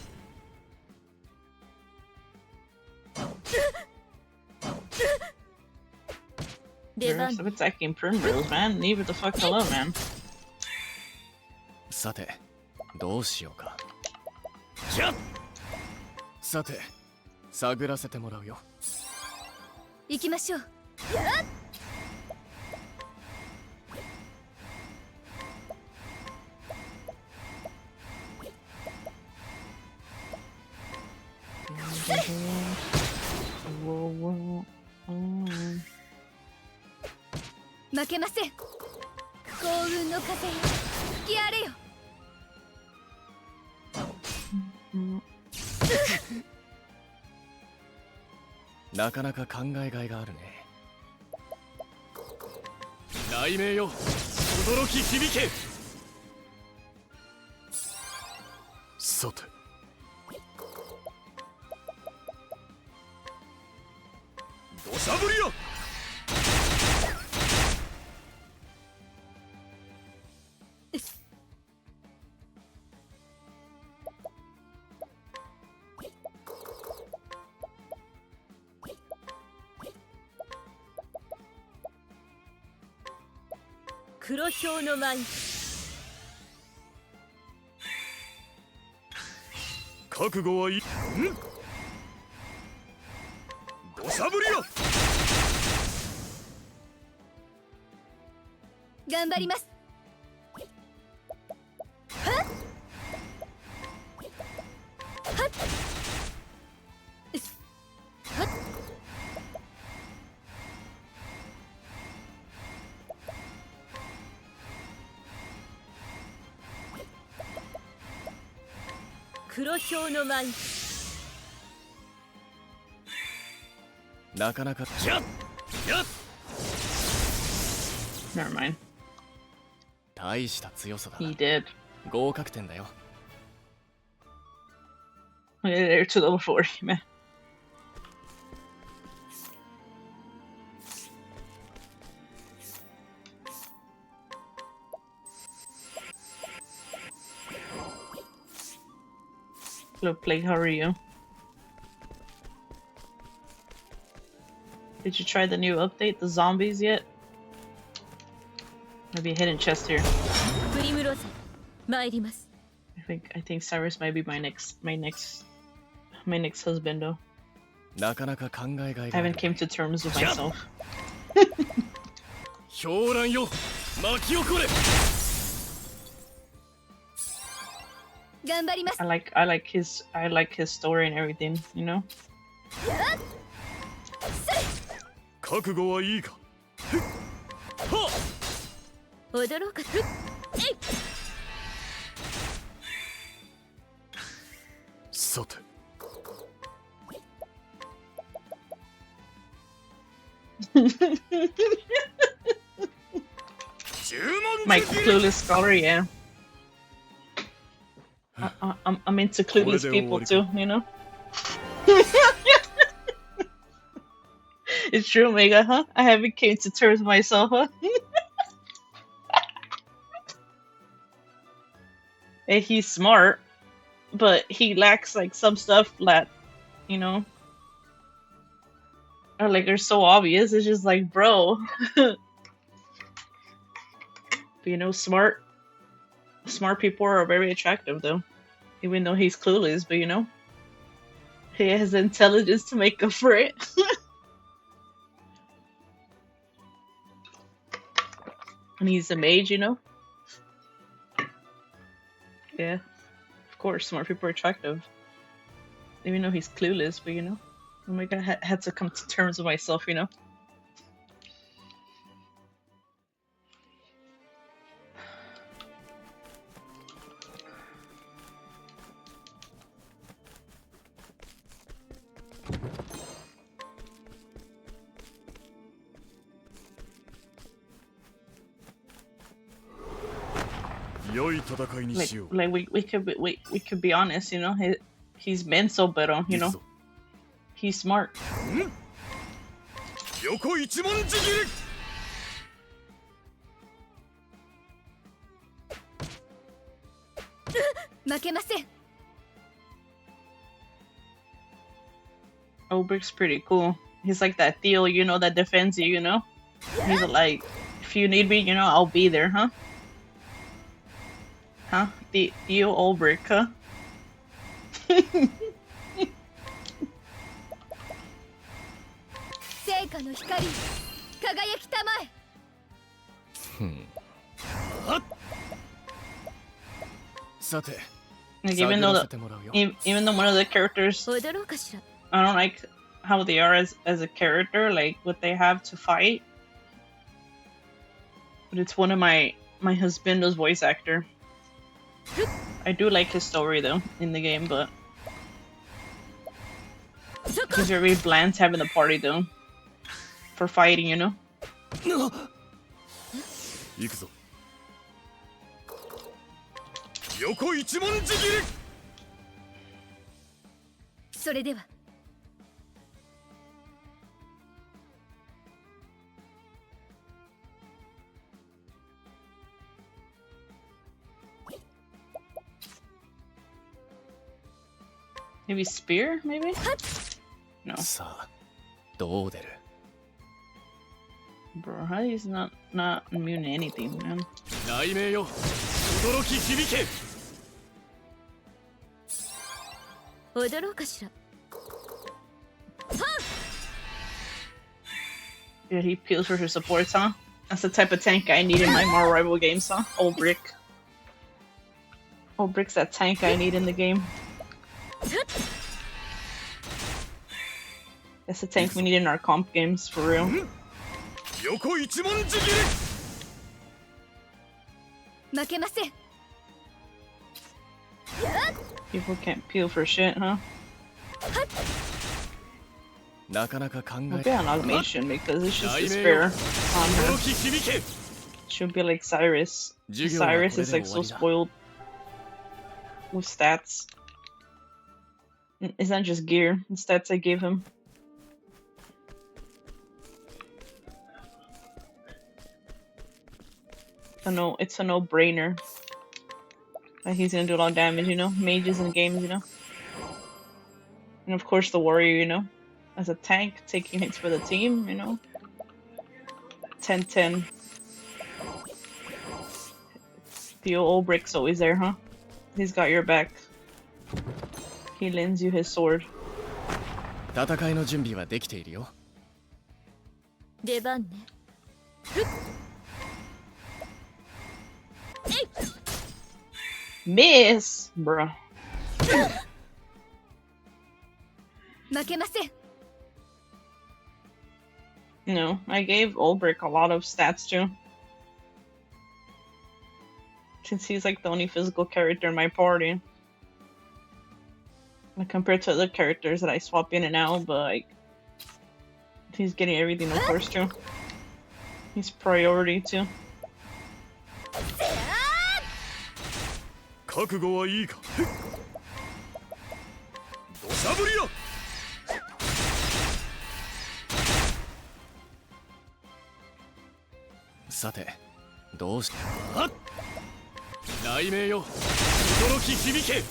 出番 Stop attacking primrose, man. Leave it the fuck alone, man. さてどうしようか。じゃ。さて探らせてもらうよ。行きましょう。負けません。幸運の風よ吹き荒れよ。なかなか考えがいがあるね。雷鳴よ驚き響け。さて土砂降りよ。黒豹の舞。覚悟はいい。土砂降りよ。頑張ります。はっはっはっ。黒豹の舞。なかなか。じゃ。やっ。 Never mind. 大した強さだ He な。 did. 合格点だよ。 They're to level 40, man. Hello, Plague, how are you? Did you try the new update, the zombies, yet? Maybe a hidden chest here. プリムローザ参ります。 I think Cyrus might be my next husband though. なかなか考えがい I がある haven't came to terms with myself. 狂乱よ巻き起これ。頑張ります。 I like his story and everything, you know? 覚悟はいいか。はっ。踊ろうか。えい。さて My clueless scholar, yeah. I'm into clueless people too, you know? It's true, Omega, huh? I haven't came to terms with myself, huh? And he's smart, but he lacks like some stuff that, you know, are like are so obvious. It's just like, bro. But, you know, smart people are very attractive though, even though he's clueless. But you know, He has intelligence to make up for it. And he's a mage, you know? Yeah. Of course, smart people are attractive. Even though he's clueless, but you know? Oh my god, I had to come to terms with myself, you know? Like we could be honest, you know. He's mental, but you know, he's smart. 横一文字切り 負けません。 Obrick's pretty cool. He's like that Theo, you know, that defends you, you know? He's like, if you need me, you know, I'll be there, huh? Huh? Theo Olbrick, huh? 聖火の光、輝きたまえ。さて、 Like 探 even ら though せてもらうよ。 even though one of the characters, 踊ろうかしら。 I don't like how they are as a character, like what they have to fight. But it's one of my husband's voice actor. I do like his story though in the game, but he's very bland having the party though for fighting, you know. 行くぞ横一文字切り それでは。 Maybe spear, maybe? No. さあ、どう出る？ Bro, how he's not immune to anything, man. 雷鳴よ、驚き響け。 踊ろうかしら。 Yeah, he peels for his supports, huh? That's the type of tank I need in my Marvel Rival games, huh? Olbrick. Olbrick's that tank I need in the game. That's the tank we need in our comp games, for real. 横一文字切り 負けません。 People can't peel for shit, huh? なかなか考 I'll え get on automation because it's just 雷鳴 despair よ、 on 驚 her. き響け。 Should be like Cyrus. 授業はこ Cyrus れ is で like 終わ so りだ。 spoiled with stats. It's not just gear, the stats I gave him. It's a no-brainer that he's gonna do a lot of damage, you know? Mages in games, you know? And of course the warrior, you know? As a tank, taking hits for the team, you know? 10-10. The old brick's always there, huh? He's got your back. He lends you his sword. 戦いの準備はできているよ。出番ね。 Miss! Bruh. 負けません。 No, I gave Olbrick a lot of stats too. Since he's like the only physical character in my party. Like compared to other characters that I swap in and out, but like he's getting everything of course too. He's priority too. 覚悟はいいか土砂降りよ さて、どうしあっ雷鳴よ、驚き響け。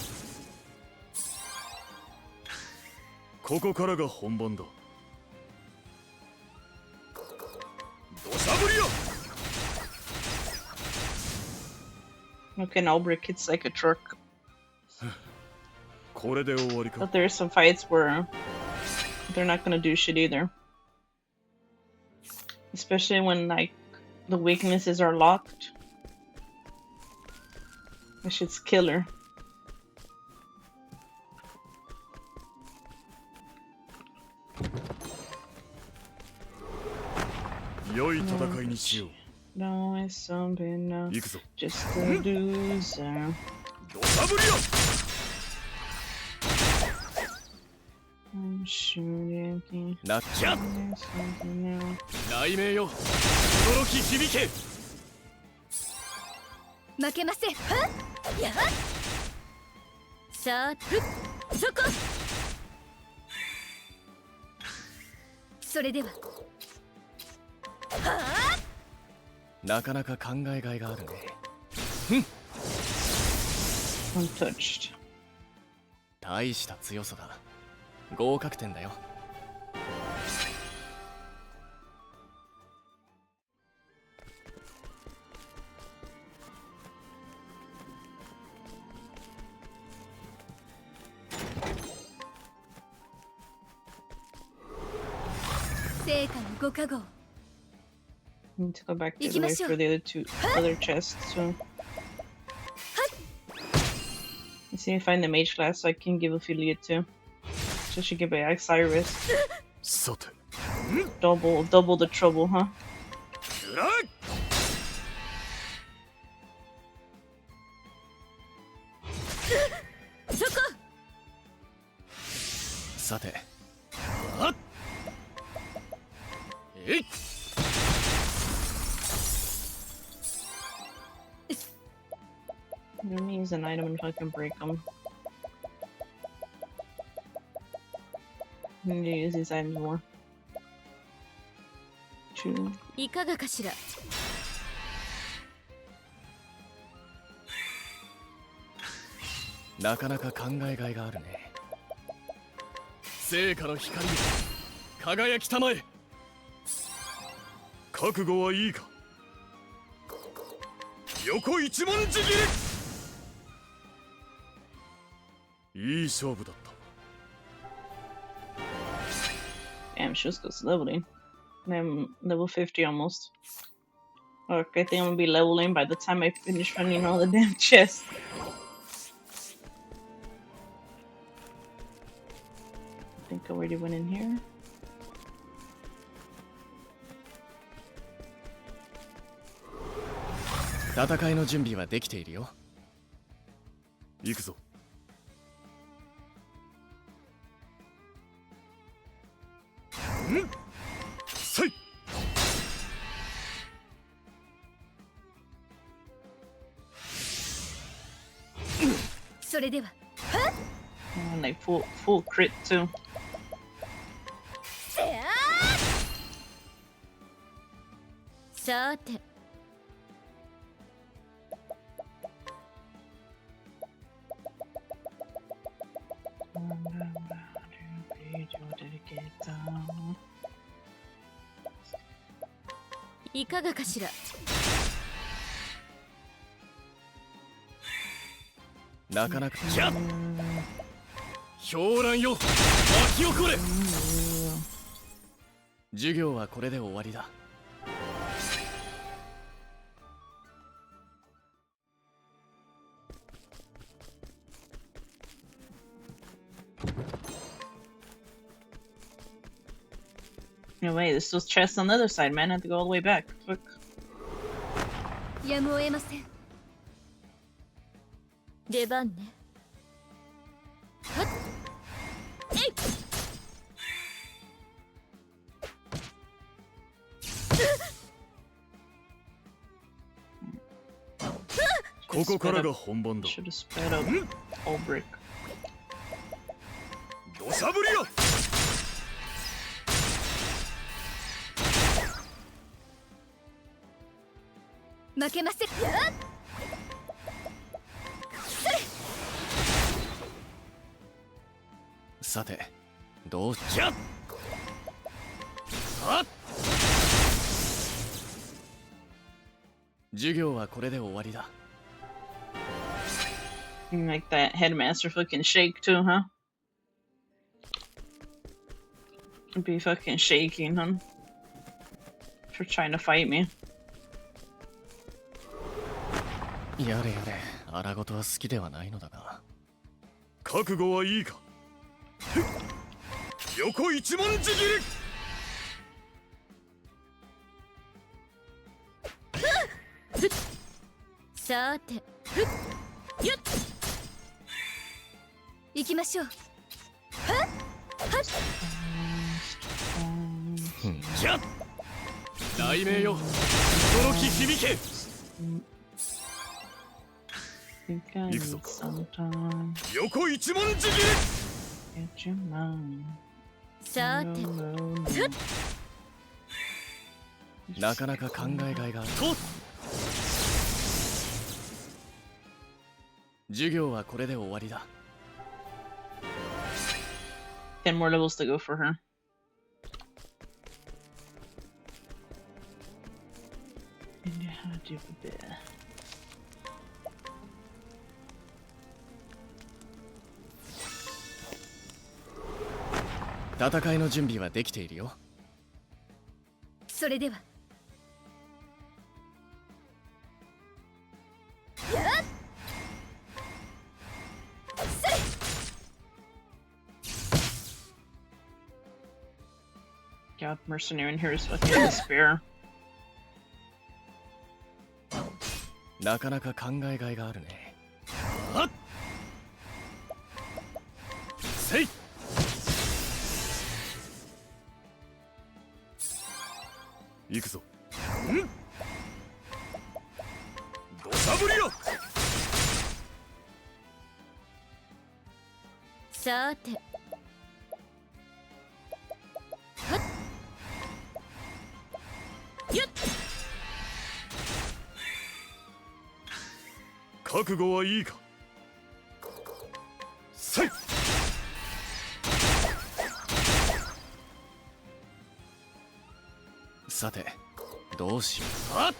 ここからが本番だ土砂降りよ Okay, now Olbrick hits like a truck. これで終わりか。 But there's some fights where they're not gonna do shit either. Especially when like the weaknesses are locked. That shit's killer. 良い戦いにしよう。 No, it's something now. 行くぞ。 Just a loser. どさぶりよ。 I'm shooting things. なっちゃ There's something now. 雷鳴よ驚き響け。負けません。はっやっさあふっそこそれでははあなかなか考えがいがあるね。 Untouched. 大した強さだ。合格点だよ。成果のご加護 Need to go back the other way 行きましょう。 for the other chests too. Let's see if I find the mage class so I can give affiliate too. So she give back Cyrus. さて、 Double the trouble, huh? くらえ。 そこさて。あっえい Let me use an item if I can break them. I need to use these items more. 2. いかがかしらなかなか考えがいがあるね。成果の光よ輝きたまえ。覚悟はいいか。横一文字切れ。いい勝負だった。 Damn, she was close to leveling. I'm level 50 almost. Okay, I think I'm gonna be leveling by the time I finish running all the damn chests. I think I already went in here. 戦いの準備はできているよ。行くぞ。せい。 それでは And like full crit too. せやさて いかがかしら なかなかじゃ狂乱よ巻き起これ。授業はこれで終わりだ。 No way, there's those chests on the other side, man. I have to go all the way back. Fuck. やむを得ません出番ねはっえいここからが本番だ。 Should have sped up all brick. どさぶりよ。 負けませんやっさてどうじゃあっ授業はこれで終わりだ。You like that headmaster fucking shake too, huh? Be fucking shaking, huh? For trying to fight me. やれやれ、荒事は好きではないのだが。覚悟はいいか。横一文字切り。さてやっ行きましょう。はっはっじゃっ雷鳴よ、驚き響け。 Think I need some time. 横一文字切り。 Get your mind. さて No, no, no. なかなか考えがいがあると。授業はこれで終わりだ。 10 more levels to go for her. And you have to do a bit. 戦いの準備はできているよ。それではやっせい God, mercenary in here is fucking despair. なかなか考えがいがあるね。はっせい。行くぞ。土砂降りよ。さてはっやっ覚悟はいいか。せい。さてどうしよう。はっ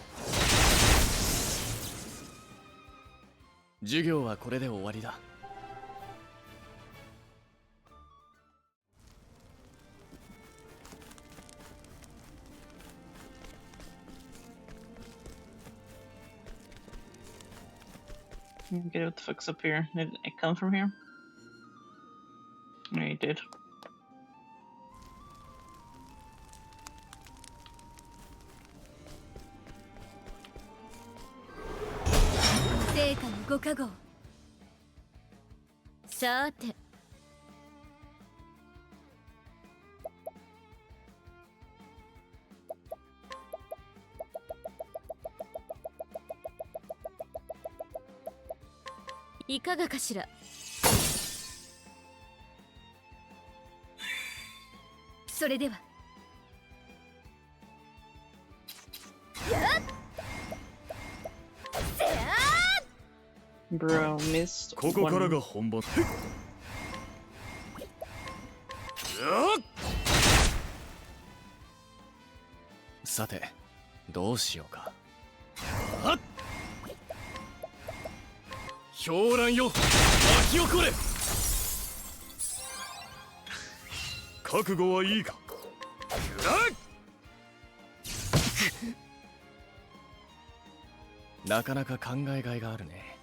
授業はこれで終わりだ。 Get what the fuck's up here. Did it come from here? No, you did. Go kago. さていかがかしら。それではやっせや Bro, missed ここから one. が本番。やっ。さてどうしようか。はっ。狂乱よ、巻き起これ。覚悟はいいか。くらえ。なかなか考えがいがあるね。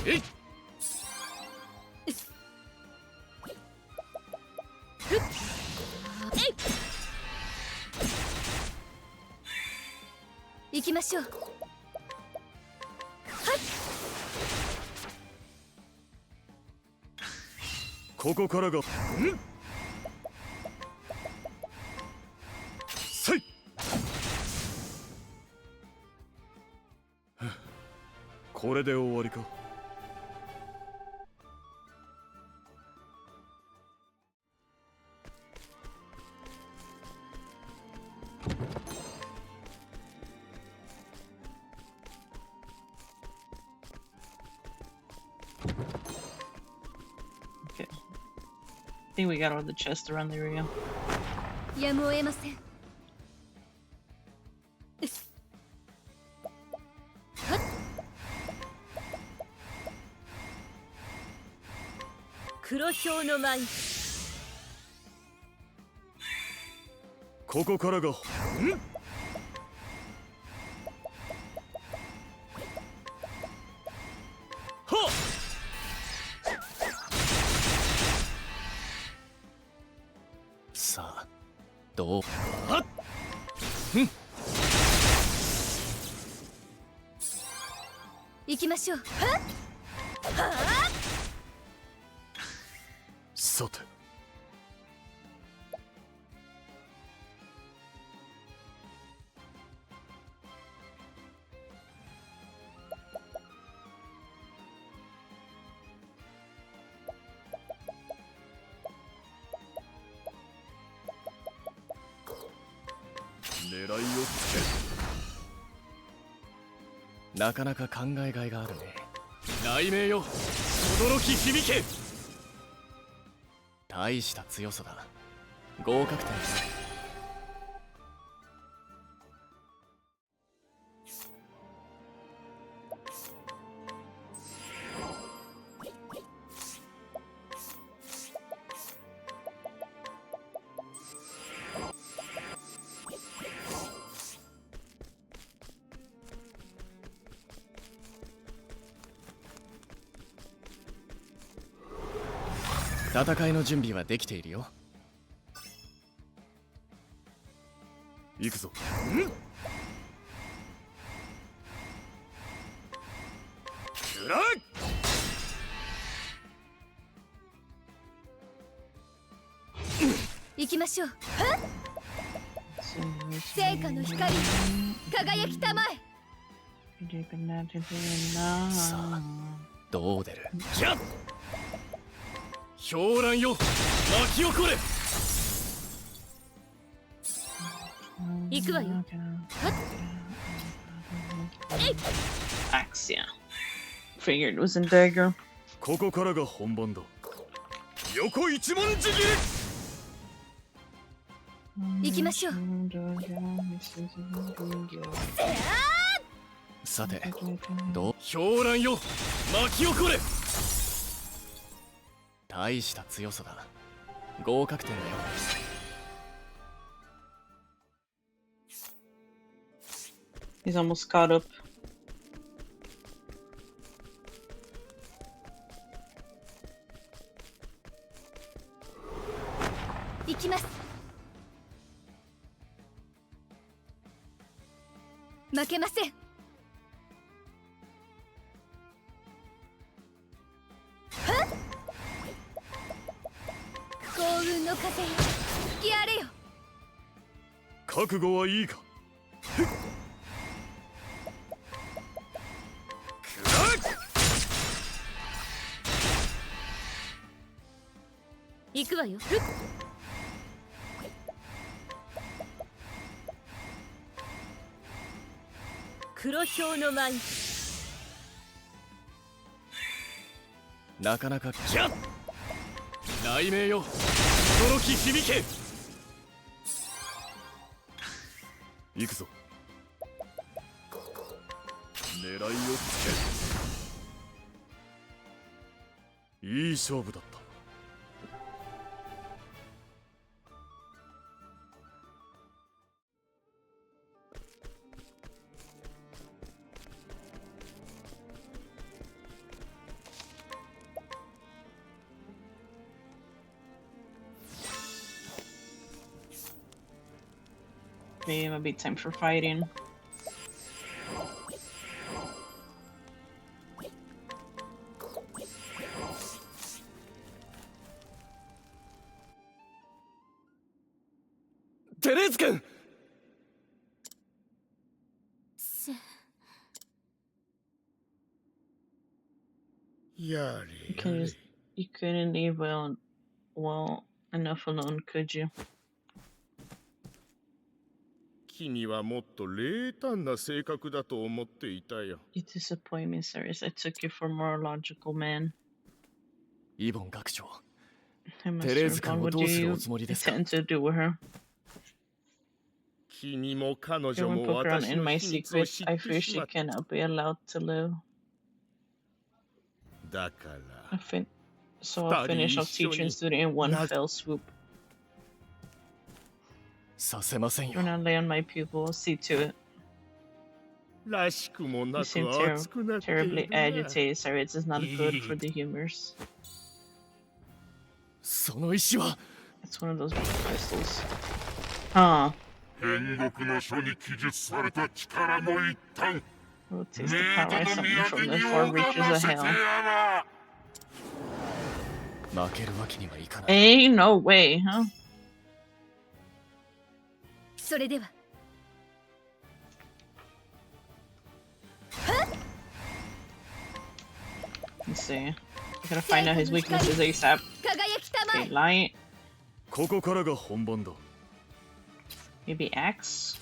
えい。行きましょう。ここからが。せい。これで終わりか。Okay. I think we got all the chests around the area. やむを得ません。はっ黒豹の舞。ここからがはっさあどうはっ行きましょう。さて狙いをつける。なかなか考えがいがあるね。雷鳴よ轟き響け。大した強さだ。合格点だ。戦いの準備はできているよ。行くぞ。くらえ。行きましょう。聖火の光、輝きたまえ。さあどう出る。キャッ狂乱よ巻き起これ。行くわよ。Axe, yeah. Figured it was in dagger. ここからが本番だ。横一文字切り。行きましょう。さてどう。狂乱よ巻き起これ。大した強さだ。合格点だよ。He's almost caught up. 行きます。負けません。幸運の風よ吹き荒れよ。覚悟はいいか。くらえ。行くわよ。黒豹の舞。なかなかキャッ雷鳴よ轟き響け。行くぞ。狙いをつける。いい勝負だった。Maybe it might be time for fighting. テレーズ君。やれ You couldn't leave well enough alone, could you? 君はもっと冷淡な性格だと思っていたよ。You disappoint me, Cyrus. I took you for a more logical man. イボン学長、 I must テレーズ have 君 gone. を What ど do うする you おつもりですか。 intend to do with her? 君も彼 You 女 won't も poke around 私 in の my 秘密を secret. 知っ I て fear し she まった。 cannot be allowed to live. だから I think So I'll finish off teacher and student in one fell swoop. させません Do よ not lay on my pupil. See to it. らしくも You な seem く熱くなってい terribly るな。 agitated. Sorry, this is not good for the humors. その石は It's one of those crystals. Huh. 煉獄の書に記述された力の一端。 We'll taste the power of something from the far reaches of hell. 負けるわけにはいかない Ain't no way, huh? それでは Let's see. I gotta find out his weaknesses ASAP. 輝きたま Okay, え light. ここからが本番だ。 Maybe axe?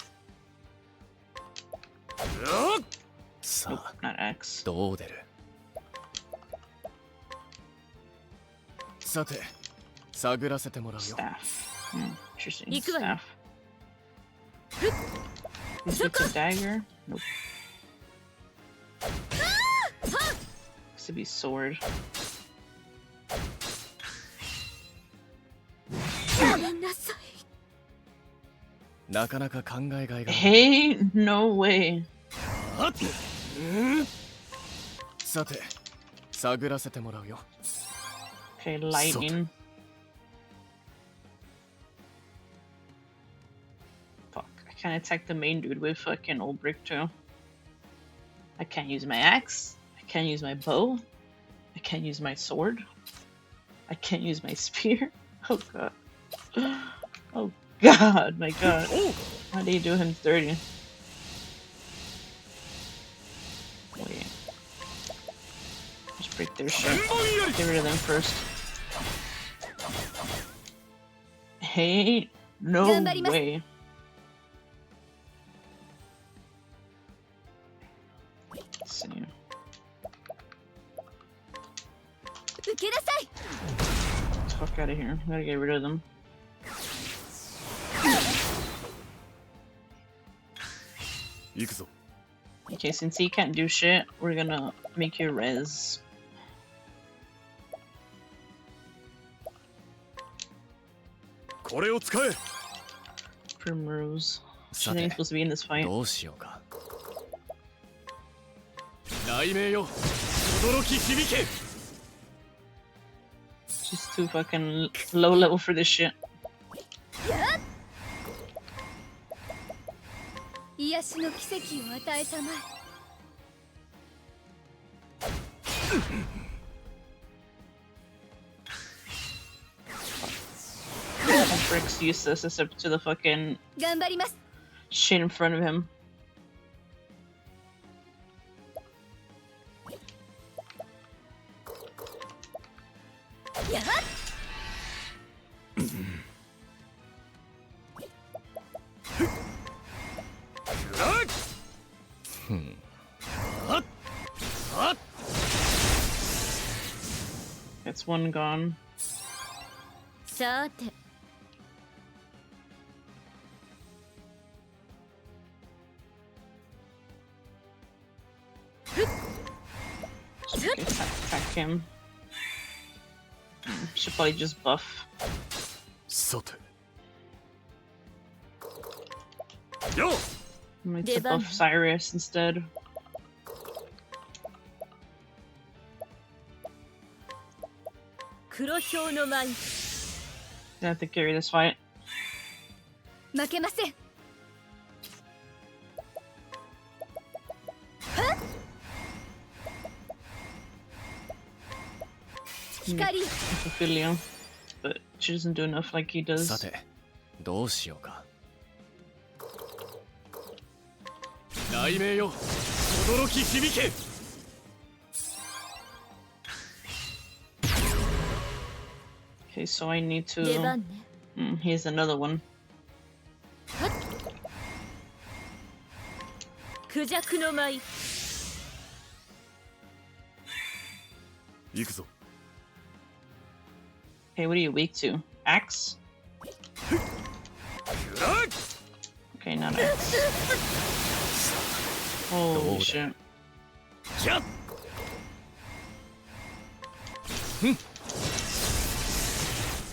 さ Nope, あ not axe. どう出るさて探らせてもらうよ Staff. Interesting. 行くわよ Staff. Is it a dagger? Nope. This would be sword. ごめんなさいなかなか考えがいが Hey, no way. さて探らせてもらうよ Okay, lightning. Fuck, I can't attack the main dude with fucking old brick too. I can't use my axe. I can't use my bow. I can't use my sword. I can't use my spear. Oh god. Oh god, my god. Why did you do him dirty? Wait. Just break their shit. Get rid of them first. Hey, no way. Let's see. 受けなさい Let's fuck out of here. I gotta get rid of them. Okay, since he can't do shit, we're gonna make you res. Primrose. She's not even supposed to be in this fight. どうしようか雷鳴よ驚き響け She's too fucking low level for this shit. 癒しの奇跡を与えたまえ Brick's useless except to the fucking 頑張ります shit in front of him. It's one gone. さて Just attack him. Should probably just buff. さて I'm going to buff Cyrus instead. 黒豹の舞 Gonna have to carry this fight. 負けません 光 Ophelia. But she doesn't do enough like he does. さてどうしようか雷鳴よ驚き響け Okay, so I need 出 to... 番ね here's another one. クジャクの舞 行くぞ。 Hey, what are you weak to? Axe? Okay, not axe. Holy shit. じゃっ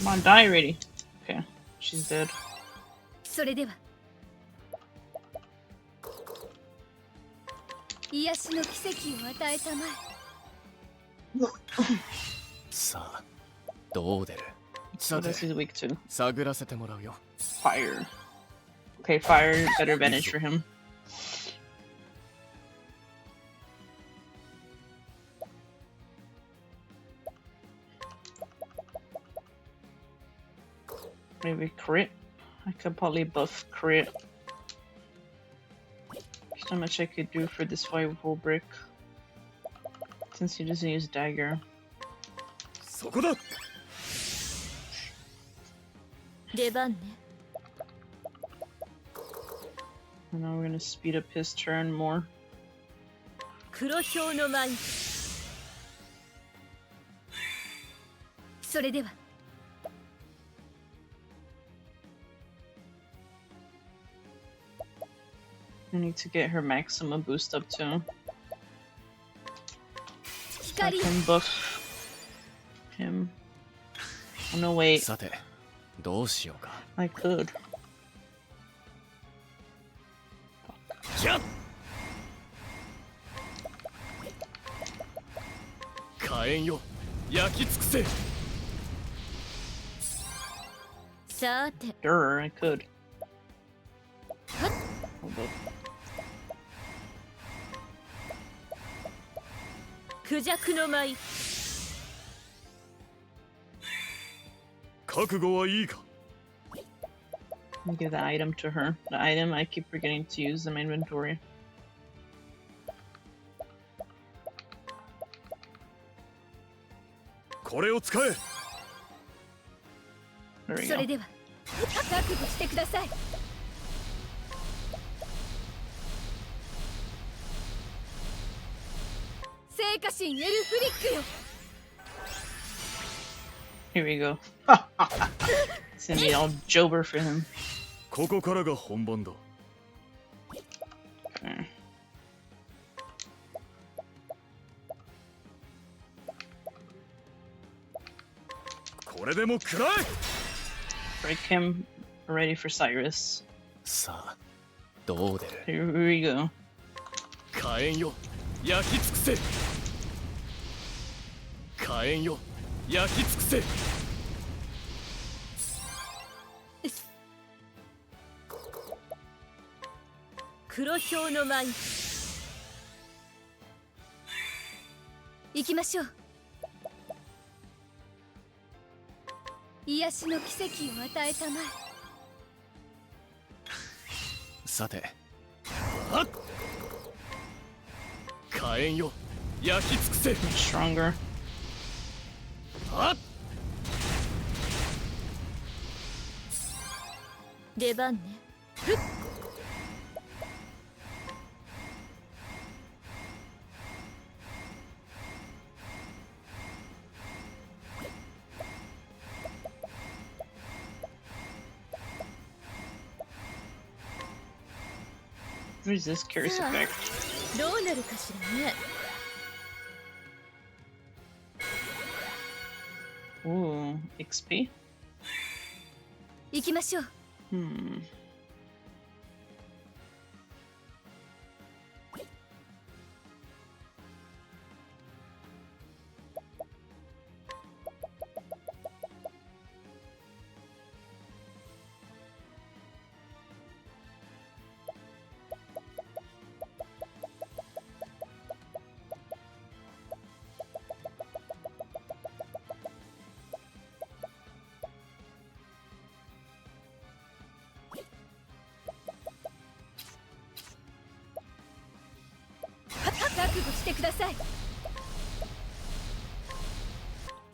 Come on, die already. Okay, she's dead. それでは癒しの奇跡を与えたまえ。さあどう出る？ So さて this is weak too. 探らせてもらうよ。 Fire. Okay, fire. Better advantage for him. Maybe crit. I could probably buff crit. There's not much I could do for this fireball brick. Since he doesn't use dagger. そこだ。出番ね。 And now we're gonna speed up his turn more. 黒豹の舞。それでは I need to get her maximum boost up too. I 光 can buff him. Oh no, wait. さてどうしようか。 I could. じゃっ火炎よ焼き尽くせ。さて Sure, I could. Hold up. クジャクの舞。覚悟はいいか。 I'll give the item to her. The item I keep forgetting to use in my inventory. これを使え。 There we それ go. では覚悟してください。聖火神エルフリックよ。 Here we go. It's gonna be all Jober for him. ここからが本番だ。 Okay. これでも食らえ。 Break him. Ready for Cyrus. さあどう出る？ Here we go. 火炎よ焼き尽くせ。火炎よ焼き尽くせ。黒豹の舞。行きましょう。癒しの奇跡を与えたまえ。さてはっ火炎よ焼き尽くせ。 Much stronger. はっ出番ね。ふっ What is this curious effect? どうなるかしらね。 Ooh, XP? 行きましょう。 Hmm.覚悟してください。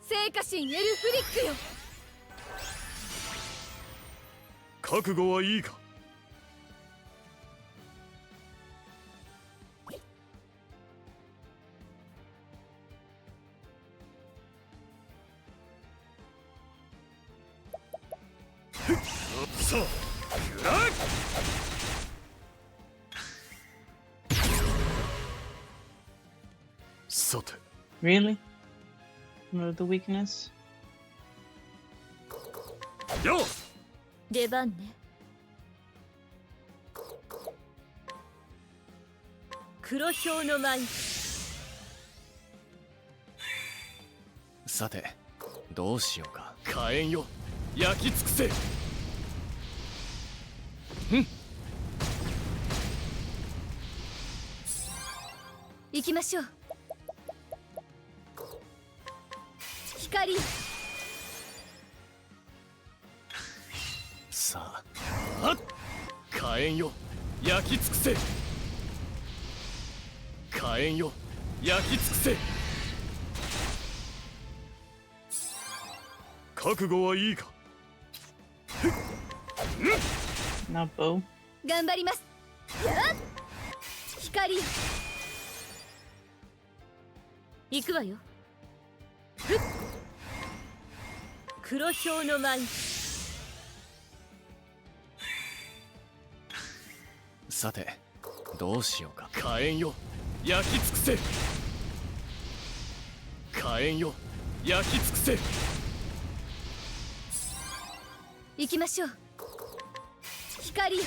聖火神エルフリックよ。覚悟はいいか。さあ食らえ。 さて Really? Another weakness? よ出番ね。黒豹の舞。さてどうしようか。火炎よ焼き尽くせ。行きましょう。光。さはっ火炎よ焼き尽くせ。火炎よ焼き尽くせ。覚悟はいいか。 Now, Bo. 頑張ります。やっ光。行くわよ。ふっ黒豹の舞。さてどうしようか。火炎よ焼き尽くせ。火炎よ焼き尽くせ。行きましょう。光。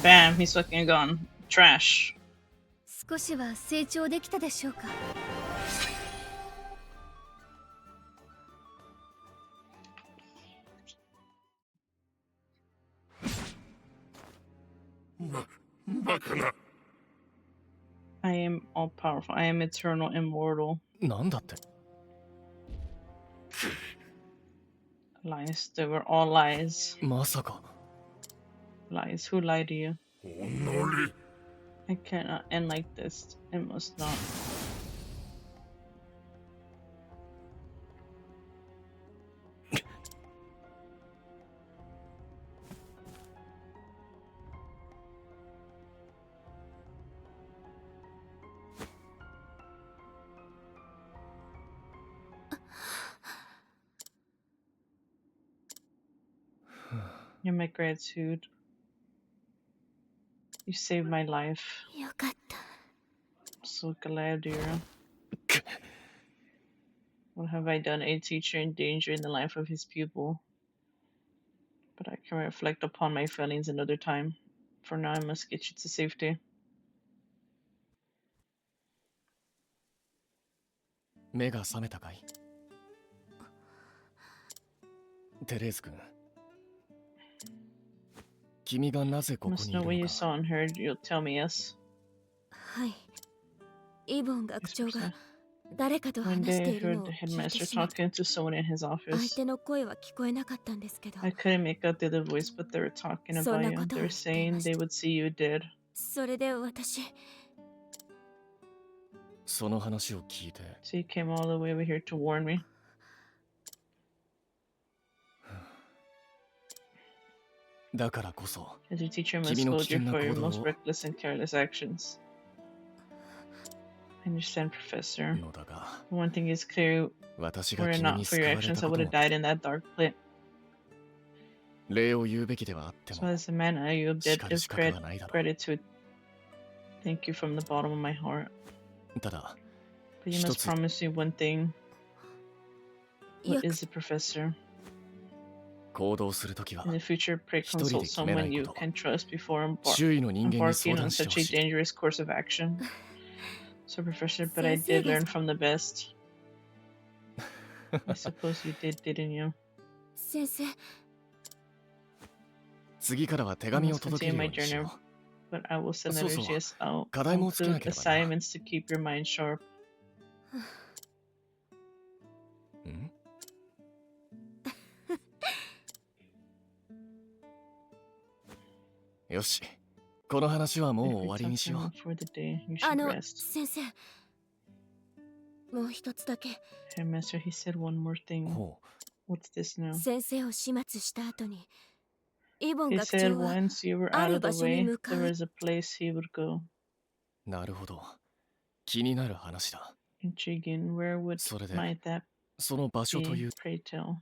Bam, he's fucking gone. Trash. 少しは成長できたでしょうか。バカな。 I am all powerful. I am eternal, immortal. なんだって。 Lies. They were all lies. まさか Lies. Who lied to you? おのり I cannot end like this. It must not. You're my gratitude. You saved my life. よかった。 I'm so glad, dear. What have I done? A teacher endangering the life of his pupil. But I can reflect upon my feelings another time. For now, I must get you to safety. 目が覚めたかい。テレーズ君、君がなぜこ You こ must にい know る what の you か。 saw and heard. You'll tell me yes. はい。イボン学 Yes, 長 Professor. が誰かと One 話して day I いる heard のを the 聞いて headmaster しまった。 talking to someone in his 相 office. 手の声は聞こえなかったんですけど、 I couldn't make out the other voice, but they were talking そん about な you. ことを They 言 were ってい saying まし they た。 would see you dead. それで私、その話を聞いて So you came all the way over here to warn me. だからこそ As your teacher, I must 君の scold 危 you 険な for 行 your 動 most を reckless and careless actions. I understand, Professor. のだが、 One thing is clear, 私が were it 君 not に for 救 your われ actions, た I こ would と have も died in that dark pit. 礼を言うべきではあって So も as a man, I you 叱 did る give 資格はないだろ gratitude. Thank you from the bottom of my heart. う。ただ But you 一 must つ promise me one thing. よ What く is it, Professor? 行動するときは In the future, pray 一人で consult 決めない someone you こと。 can trust before 周囲の人間に embarking 相 on 談して such ほ a しい。 dangerous course of action. So, Professor, but I 先生 did です learn from the best. I suppose you did, didn't you? 先生、次からは手 I 紙を must 届け continue るよ my うにし journey, よ but I will send そうそう。 letters. Yes, I'll 課題もつけな include ければな。 assignments to keep your mind sharp. ん？よし、この話はもう If 終 we わりに talk しよ enough for the day, you あ should の、 rest. 先生。もう一つだけ、 Headmaster, he said one more う。 thing. ほ What's this now? 先生を始末した後に、イボン He 学 said 長は once you were あ out る of the 場所に way, 向か there う。 was a place he would go. う。なるほど。気になる話だ。 Intriguing. Where would それで、 might that その場所とい be? う。 Pray tell.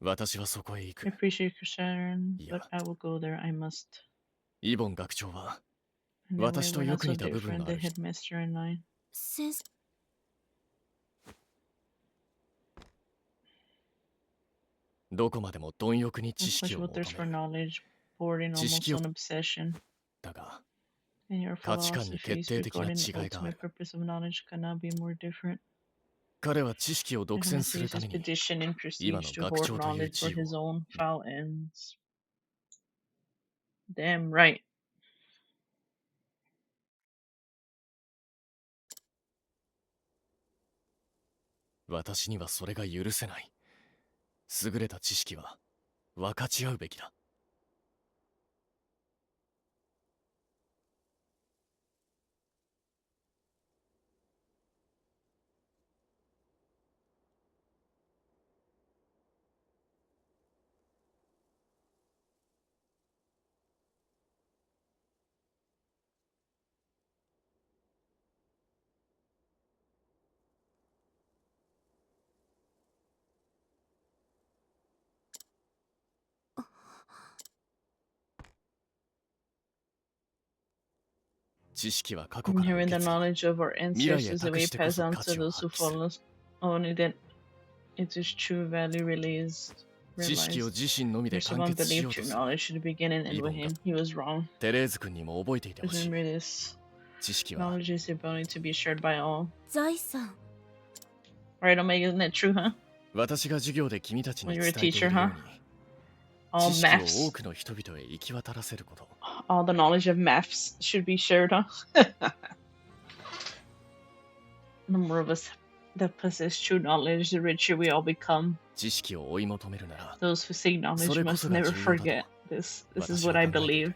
私はそこへ行 I く。 appreciate your concern, Yeah. but I will go there. I must. イボン学長は、 Anyway, 私と we're よ not く so 似た部分 different, があ the る人。 headmaster and I. 先生、どこまでも貪欲に知識を Insatiable 求 thirst for める。 knowledge, bordering 知 almost 識を on obsession. だが And your 価値観に決 philosophies 定的な regarding the 違いがあ ultimate る。 purpose of knowledge cannot be more different. 彼は知識を独 And 占す he る sees た his めに petition and 今 proceeds の to 学 hoard 長という knowledge for 地位 his を own foul ends. Damn right. 私にはそれが許せない。優れた知識は分かち合うべきだ。知識は過去から Inherent 受 the け継ぎ、 knowledge of our 未来へ ancestors that 託 we してこ pass そ on 価 to 値を those who 発揮する。 follow us, only then its true value realized. 知識を realized. 自身のみで First 完 one 結し believed ようと true する。 knowledge should begin and end with him. He was wrong. テレーズ君にも覚えていてほ Just しい。 remember this. 知識は Knowledge is the ability to be shared by all. 財産 Right, Omega, isn't that true, huh? 私が授業で君たちに When 伝 you're え a てい teacher, るよ huh? うに、 All 知識を maths, 多くの人々へ行き渡らせること。 all the knowledge of maths should be shared, huh? The more of us that possess true knowledge, the richer we all become. 知識を追い求めるなら、 Those who seek そ knowledge れこ must そが never 重要だ forget と this. This is 私 what は I 考えてい believe. る。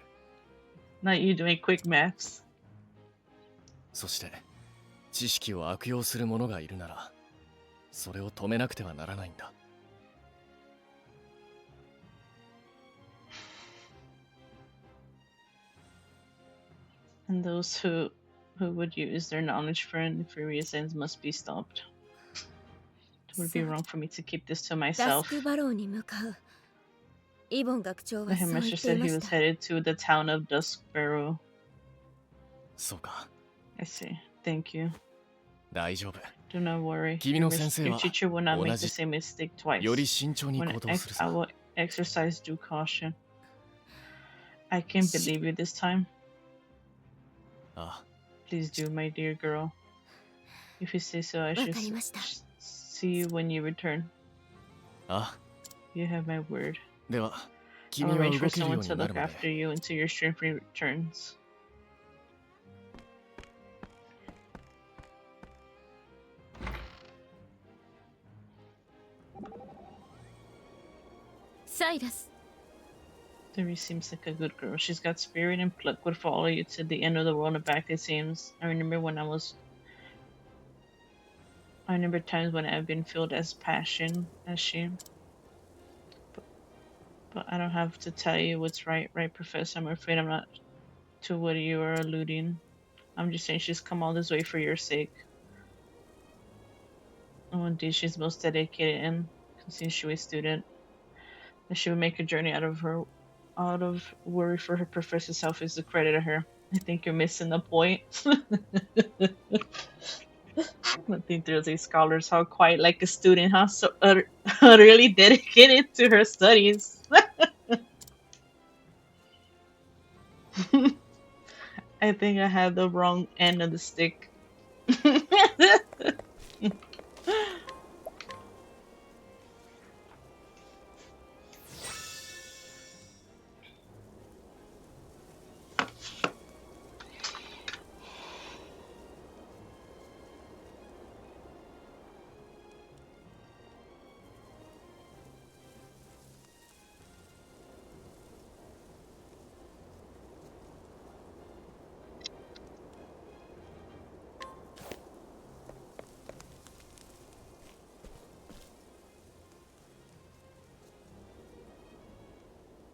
Not you doing quick maths. そして知識を悪用する者がいるなら、それを止めなくてはならないんだ。 And those who would use their knowledge for nefarious ends must be stopped. It would be wrong for me to keep this to ダス myself. クバローに向かうイボン学長 The はそう言 headmaster ってい said ま he し was た headed to the town of Duskbarrow. そうか、 I see. Thank you. 大丈夫。 Do not worry. 君の先生 Your は teacher will not 同 make じ the same mistake twice. より慎重に When 行動する I さ。 will exercise due caution. I can believe you this time. ああ、 Please do, my dear girl. If you say so, I わ should かりました see you when you return. ああ、 You have my word. では I'll 君は arrange 動 for けるよう someone to にな look るま after で you until your strength returns. Cyrus Dori seems like a good girl. She's got spirit and pluck, would follow you to the end of the world and back, it seems. I remember times when I've been filled as passion as she. But I don't have to tell you what's right, Professor? I'm afraid I'm not to what you are alluding. I'm just saying she's come all this way for your sake. Oh, indeed, she's most dedicated and conscientious student. That she would make a journey out of worry for her professor's health is the credit to her. I think you're missing the point. I think there's a scholars how quiet like a student, huh? So utterly dedicated to her studies. I think I had the wrong end of the stick.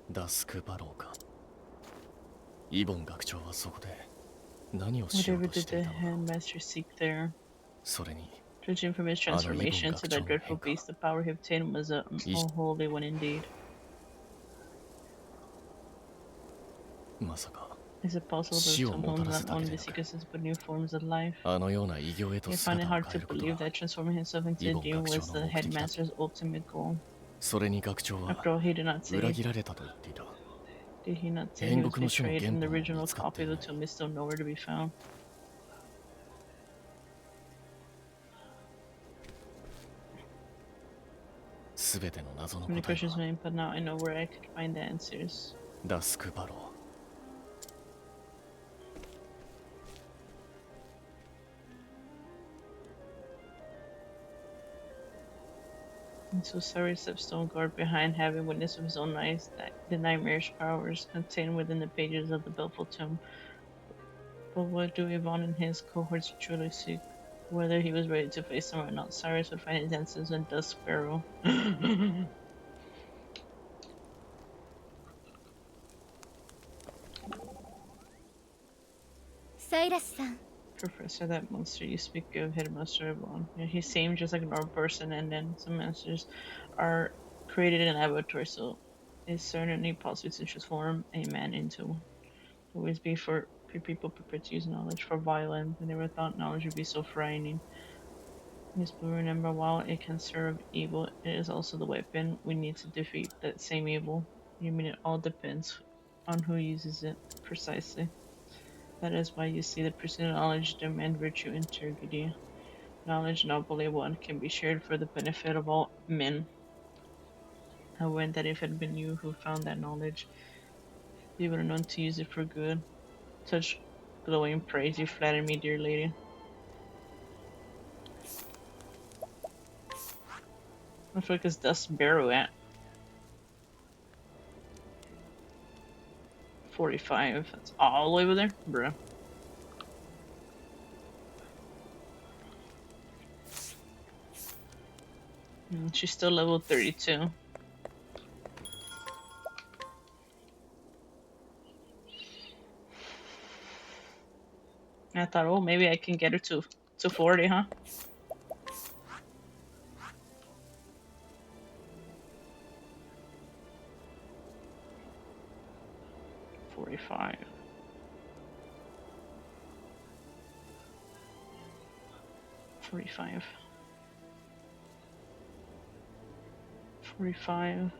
「ダスクバローか」。イボン学長はそこで何をしよう Whatever とし did てい the たのか。 headmaster seek there? それに Judging from his transformation into that dreadful beast, the power he obtained was a holy one indeed. まさか Is it possible that 死を some もた homes らせ not たわけ only でなく、 seekers but new forms of life? あのような偉業へと You find it 姿を hard 変え to ること believe が that transforming himself into a Ibon demon was the学長の目的だ。 headmaster's ultimate goal. それに学長は After all, he did not 裏 say. 切られたと言っていた。 Did he not say he 煉 was 獄の書の betrayed 原 and the 本も見 original つかって copy い of な the い。 tomb is still nowhere to be found? すべての謎の Many 答え questions は remain, but now I know where I could find the answers. ダスクバロー。 And so Cyrus stepped stone guard behind, having witnessed with his own eyes that the nightmarish powers contained within the pages of the Belfort tomb. But what do Yvonne and his cohorts truly seek? Whether he was ready to face them or not, Cyrus would find his answers in Dusk Barrow. Cyrus-san. Professor, that monster you speak of, Headmaster Yvonne. Yeah, he seemed just like a normal person, and then some monsters are created in a laboratory, so it's certainly possible to transform a man into one. Always be for people prepared to use knowledge for violence. I never thought knowledge would be so frightening. Yes, but remember, while it can serve evil, it is also the weapon we need to defeat that same evil. You mean it all depends on who uses it precisely. That is why you see the pursuit of knowledge demand virtue integrity. Knowledge, not only one, can be shared for the benefit of all men. I went that if it had been you who found that knowledge, you would have known to use it for good. Such glowing praise, you flatter me, dear lady. What the fuck is Dust Barrow at? 45. That's all the way over there? Bruh. She's still level 32. I thought, oh, maybe I can get her to 40, huh? 45. 45. 45.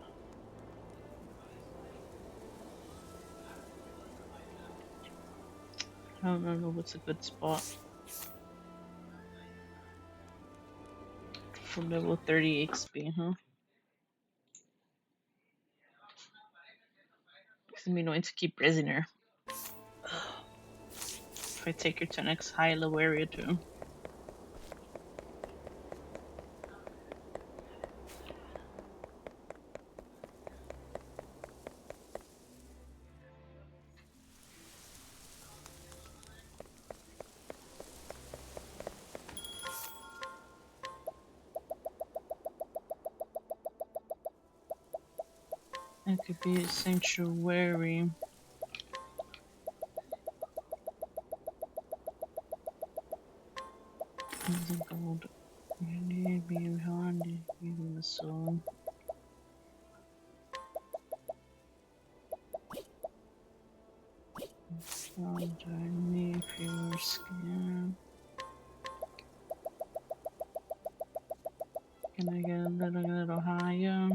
I don't know what's a good spot for level 30 XP, huh? It's gonna be annoying to keep raising her. If I take her to the next high level area too. It could be a sanctuary. The gold. You need me behind it, even the soul. Underneath your skin. Can I get a little higher?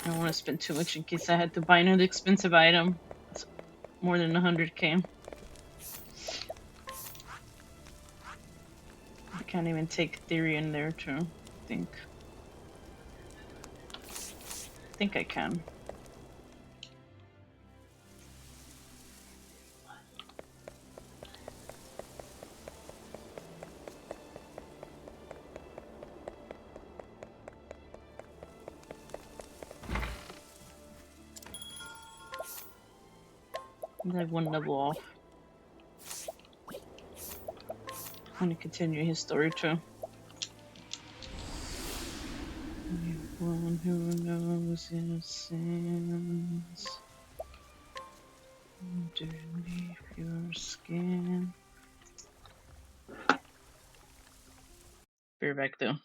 I don't want to spend too much in case I had to buy another expensive item. It's more than 100k. I can't even take theory in there too. I think I can. I'm like one level off. I'm gonna continue his story too. One who knows his sins underneath your skin. Be right back though.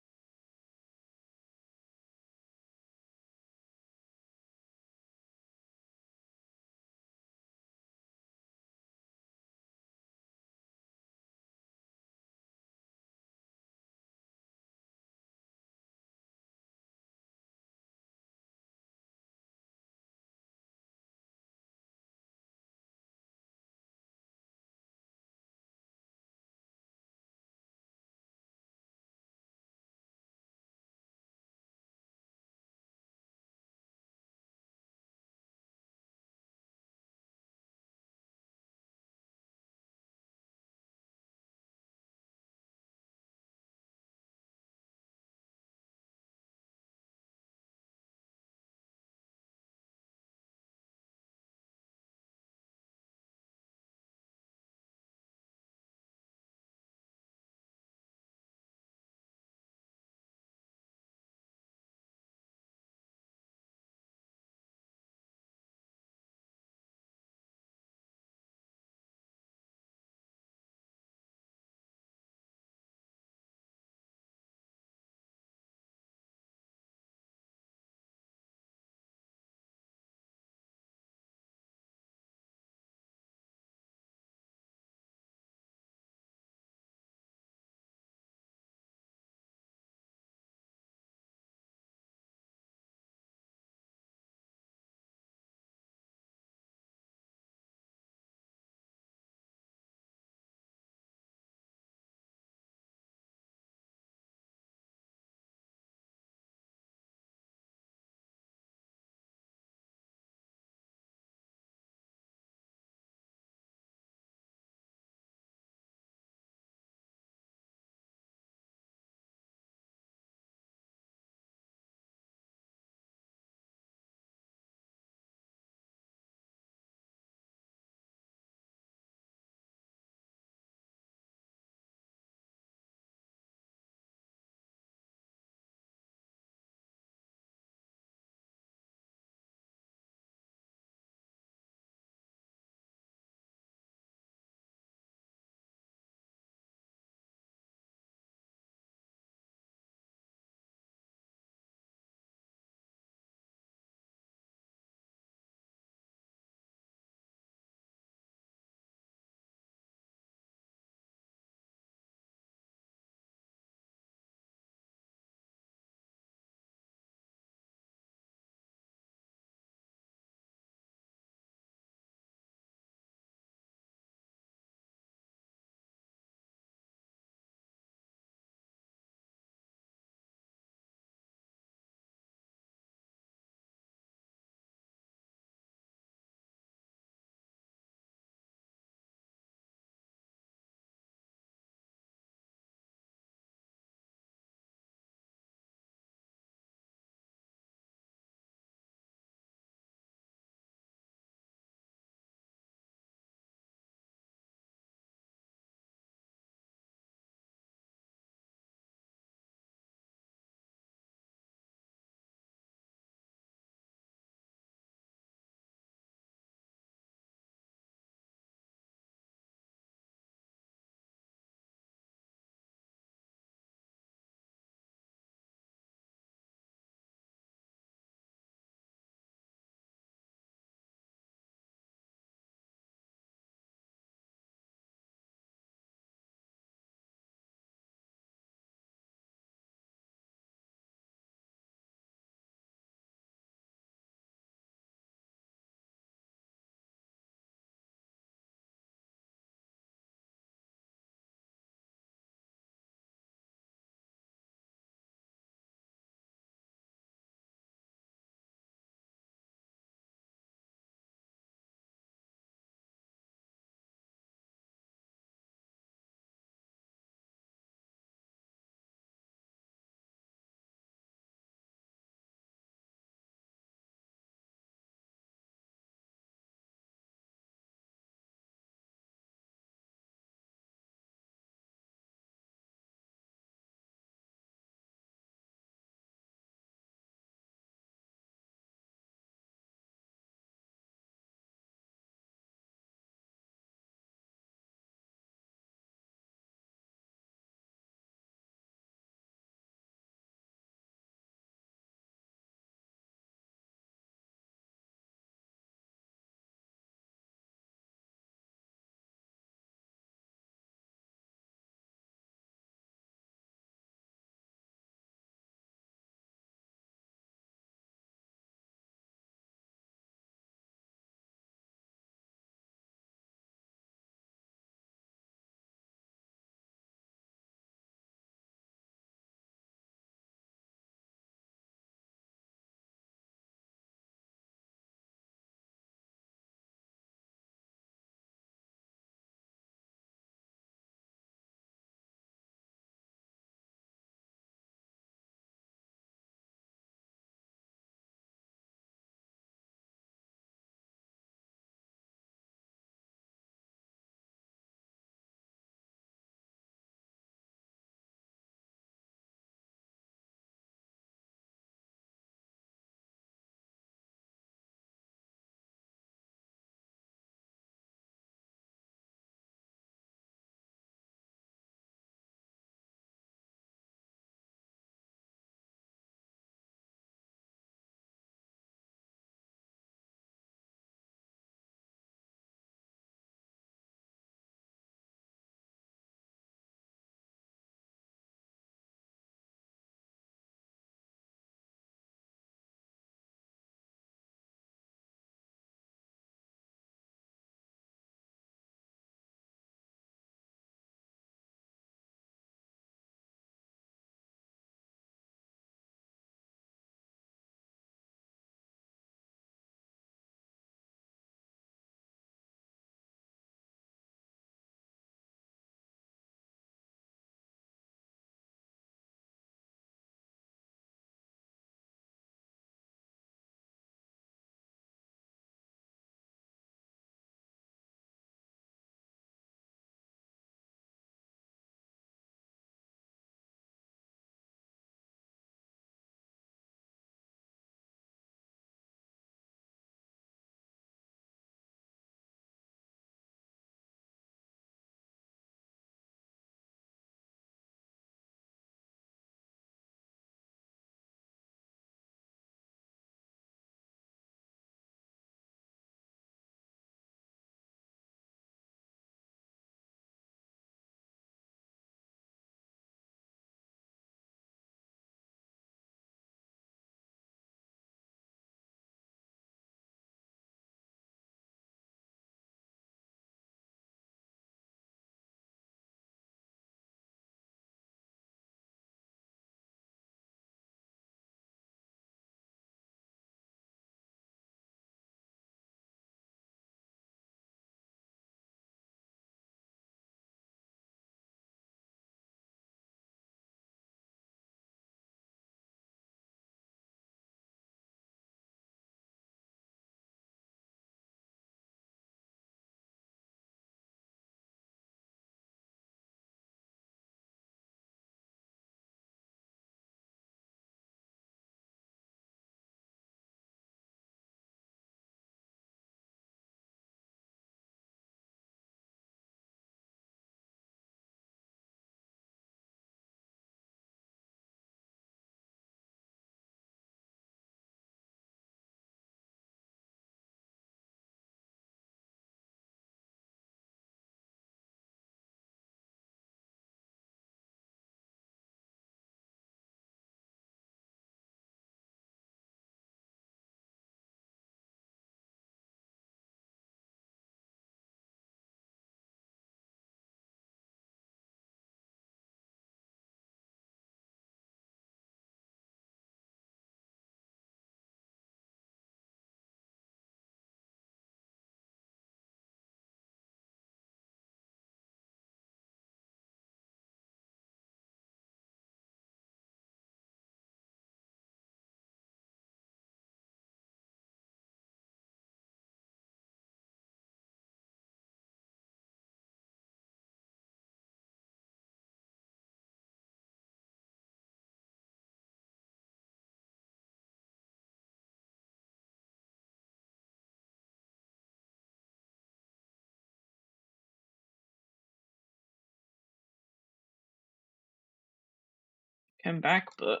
him back, but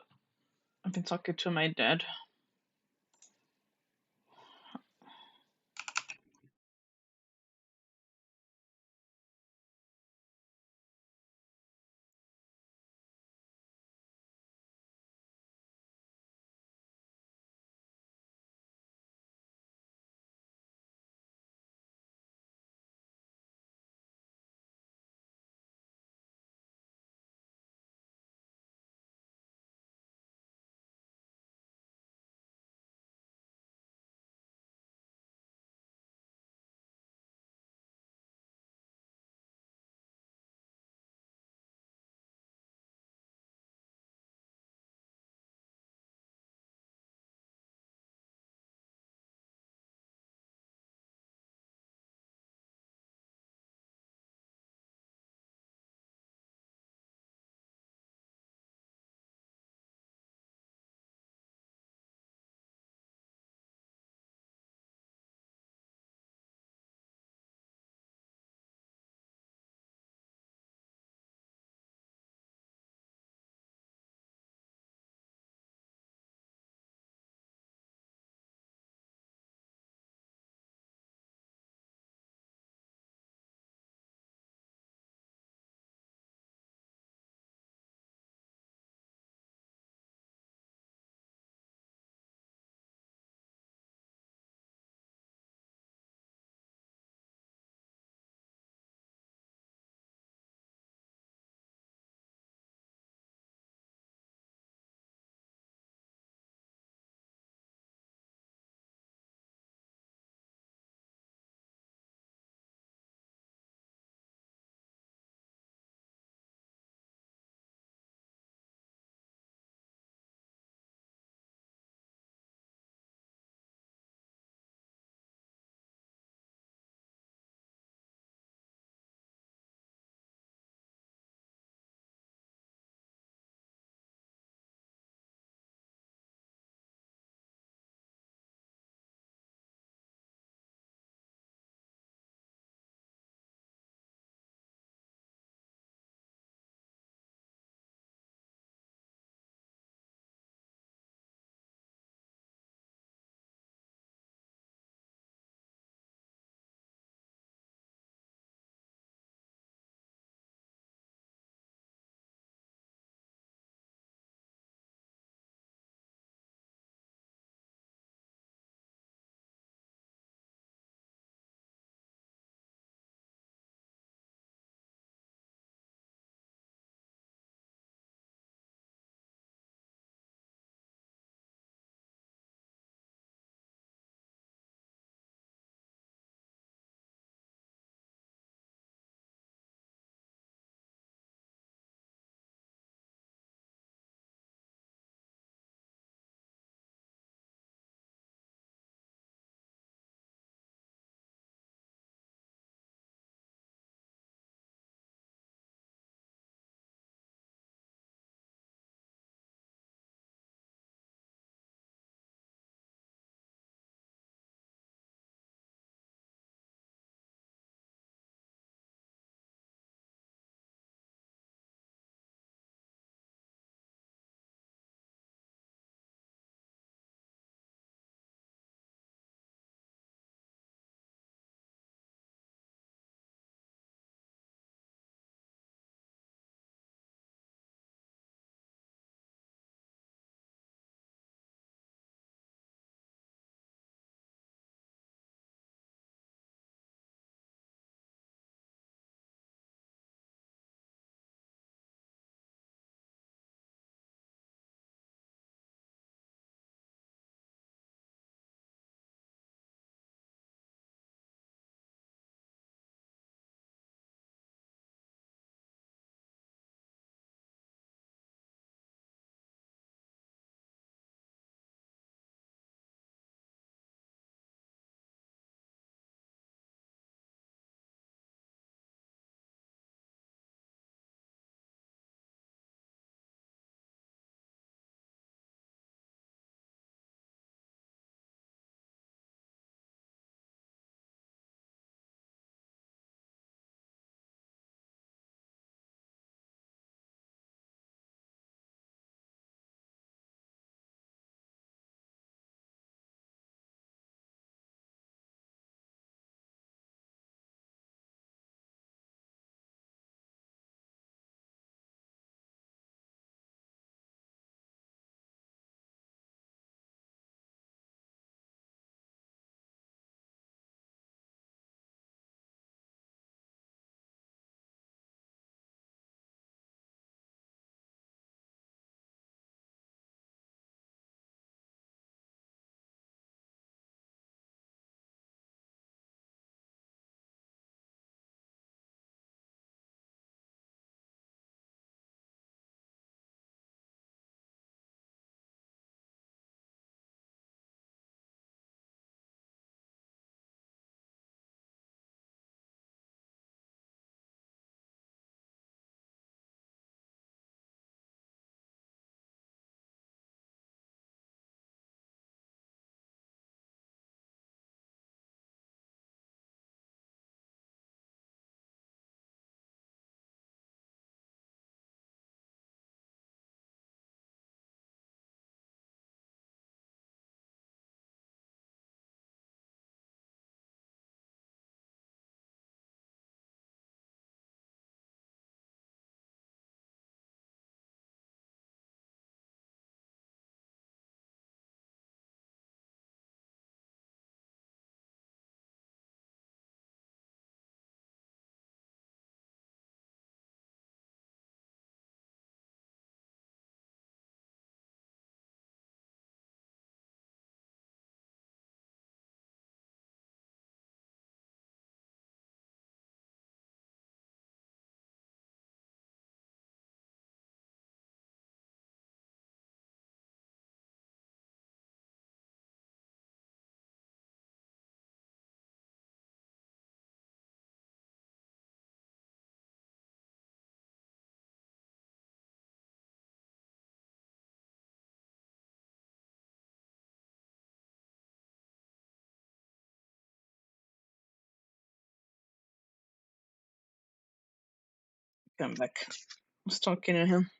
I've been talking to my dad. Come back. I was talking to him.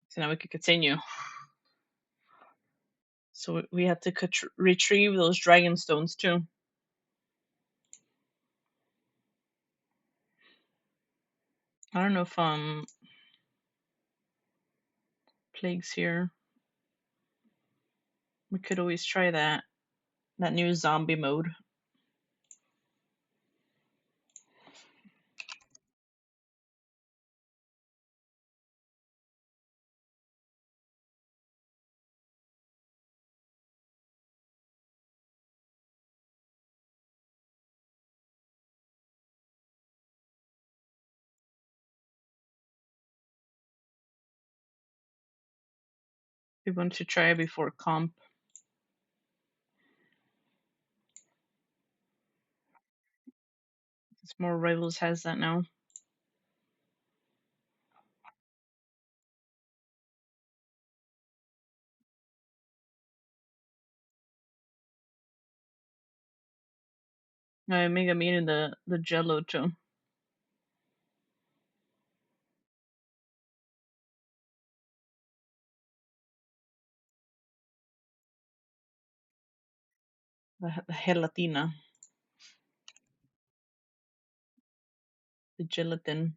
So now we can continue. So we have to retrieve those dragon stones too. I don't know if plagues here. We could always try that new zombie mode. We want to try before comp. More Rivals has that now. I Mega Meat and the Jello too. The gelatina. The gelatin.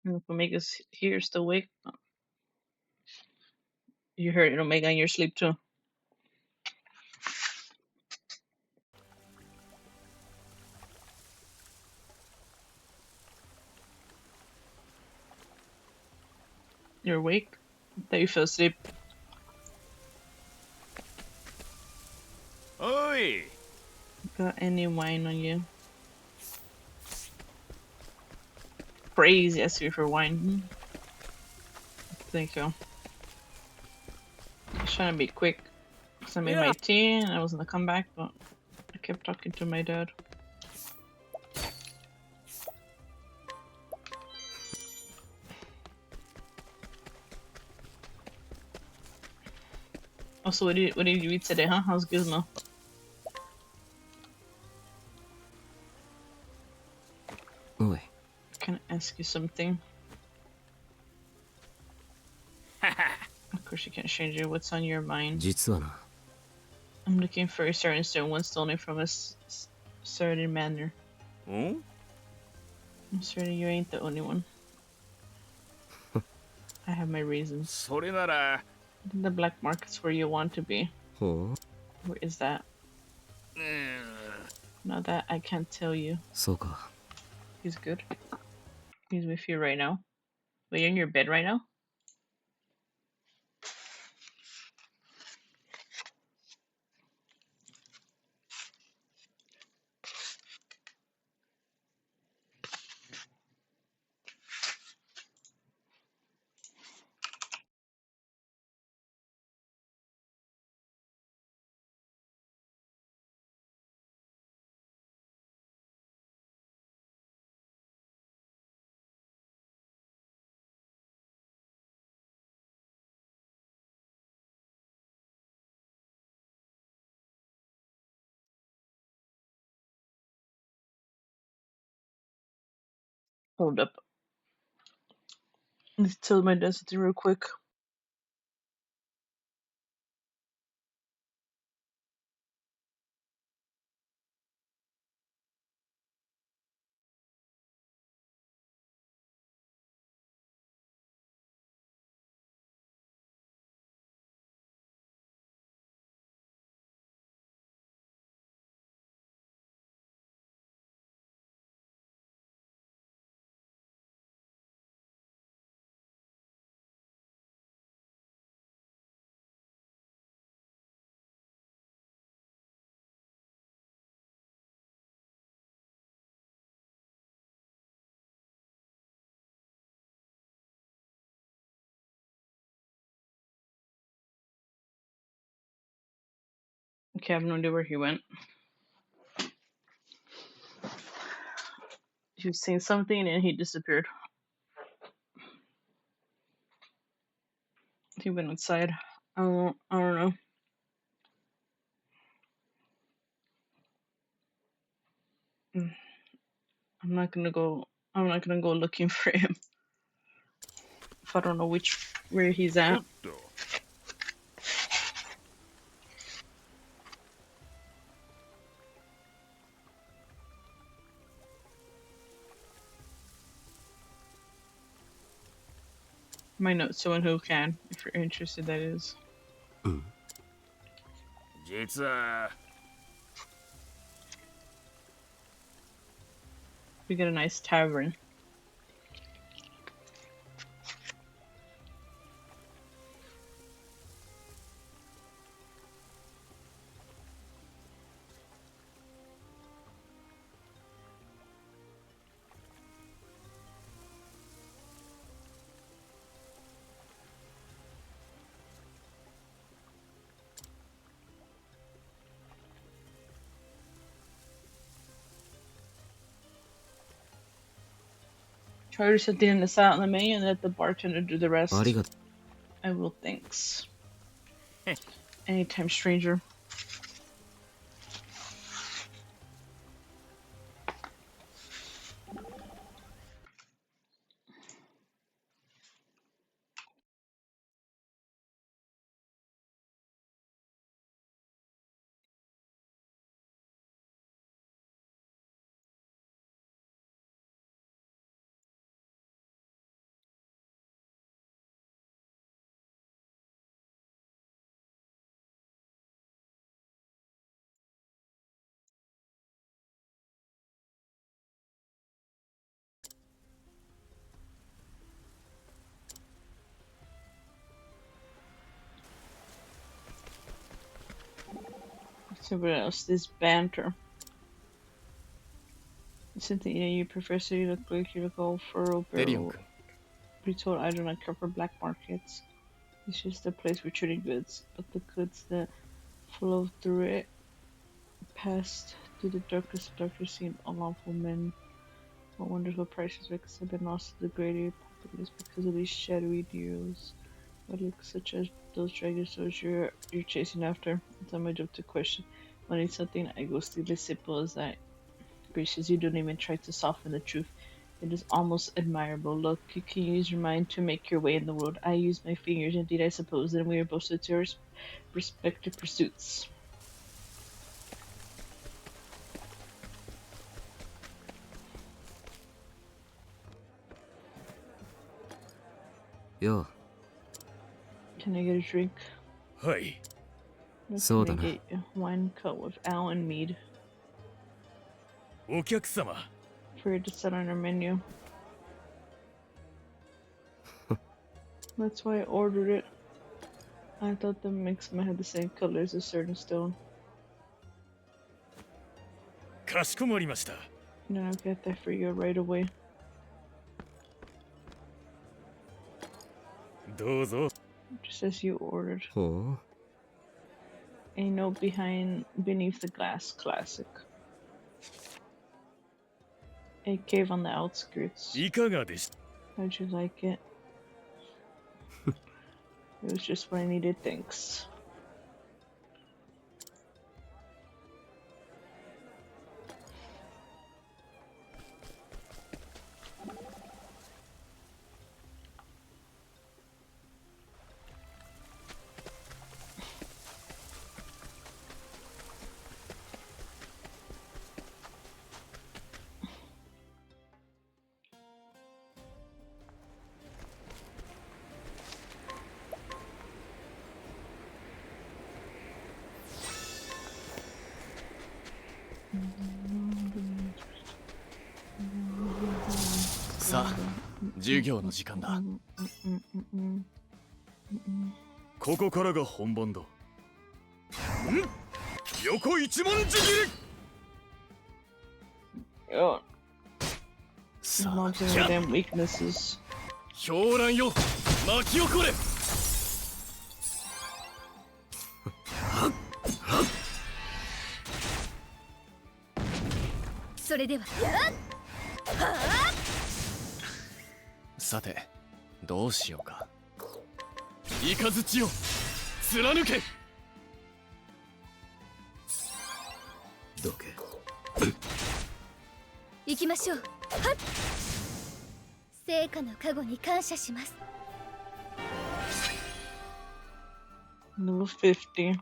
And if Omega's here still awake. You heard it, Omega, in your sleep too. You're awake? That you fell asleep. Oi! Got any wine on you? Crazy ask you for wine. Thank you. I was trying to be quick. Because I made my tea and I was gonna come back, but I kept talking to my dad. Also, what did you eat today, huh? How's Gizmo? Oi. Can I ask you something? Of course you can't change it. What's on your mind? 実はな。I'm looking for a certain stone, one stolen from a certain manor. Hmm? I'm certain you ain't the only one. I have my reasons. それなら The black market's where you want to be. ほう。Where is that? Now that I can't tell you. そうか。 He's good. He's with you right now. Wait, you're in your bed right now? Hold up. Let's tell my density real quick. Okay, I have no idea where he went. He was saying something and he disappeared. He went outside. I don't know. I'm not gonna go looking for him if I don't know where he's お at. っと My notes, someone who can, if you're interested, that is. 実は We got a nice tavern. Try to set this out on the menu and let the bartender do the あ rest. りがと I will, thanks. Anytime, stranger. Let's see what else. This banter. Cynthia, you professor, you look like you look all furrow デリオン barrel. 君 Be told I do not care for black markets. It's just a place for trading goods, but the goods that flow through it passed through the darkest seem unlawful men. What wonderful prices because have been lost to the greater populace because of these shadowy deals. What looks such as those dragon souls you're chasing after? It's on my job to question. When it's something I go still as simple as that. Gracious, you don't even try to soften the truth. It is almost admirable. Look, you can use your mind to make your way in the world. I use my fingers, indeed, I suppose, and we are both to our respective pursuits. うよ Can I get a drink? はい What So can I then. get you? Wine cut with ale and mead. お客様 For you to set on our menu. That's why I ordered it. I thought the mix might have the same color as a certain stone. かしこまりました Then I'll get that for you right away. どうぞ Just as you ordered. ほう A note beneath the glass classic. A cave on the outskirts. いかがでした How'd you like it? It was just what I needed, thanks. さあ授業の時間だ。ここからが本番だ。横一文字切り。 Yeah, さあ launching their damn weaknesses. 狂乱よ巻き起これ。それではさてどうしようか。雷よ貫け。どけ。行きましょう。はっ、成果の加護に感謝します。 Number 50.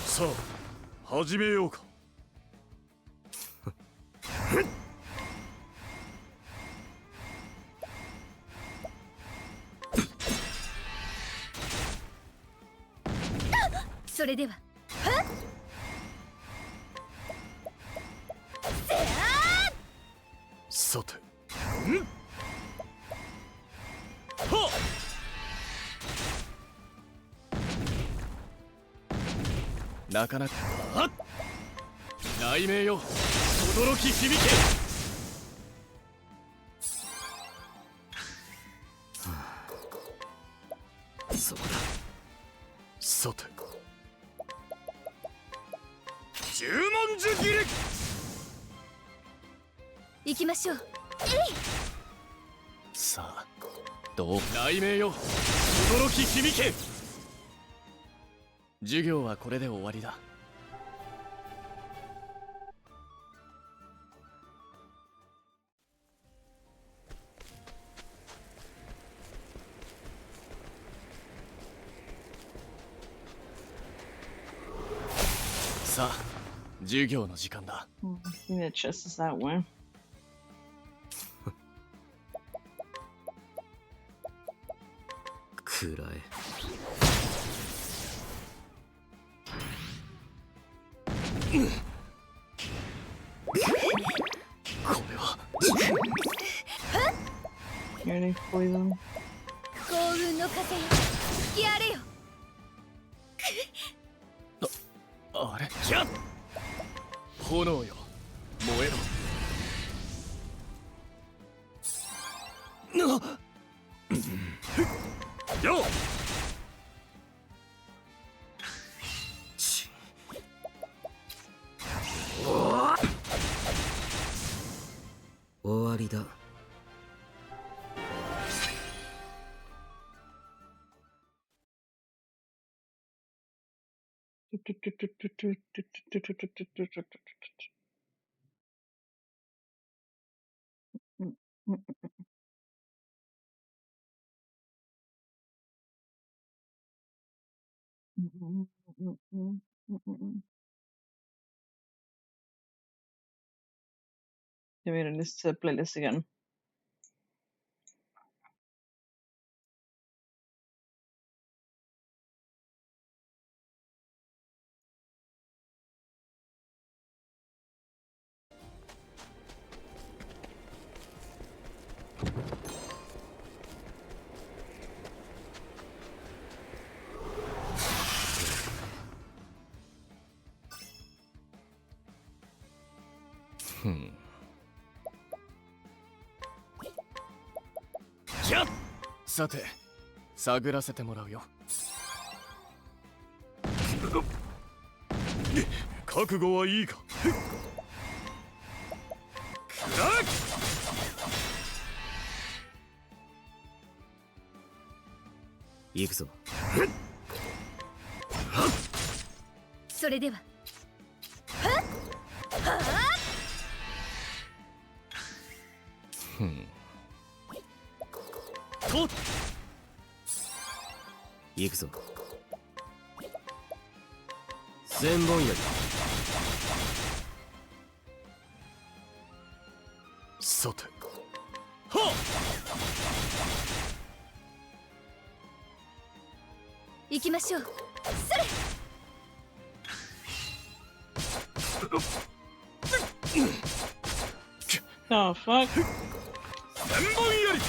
さあ始めようか。それではさて、なかなか雷鳴よ轟き響け。そこだ。さて、十文字切り。行きましょう。さあどう雷鳴よ轟き響け。授業はこれで終わりだ。さあ授業の時間だ。 I think the chest is that way. くらえ。これは Yearning poison. 幸運の風よ吹き荒れよ。あれキャッ炎よ燃えろ。なっよっ。終わりだ。They made a list to playlist again. Hmm. キャッさて探らせてもらうよ。覚悟はいいか。行くぞ。それではと行くぞ。千本槍。さて、はっ。行きましょう。それ。 Oh fuck. 千本槍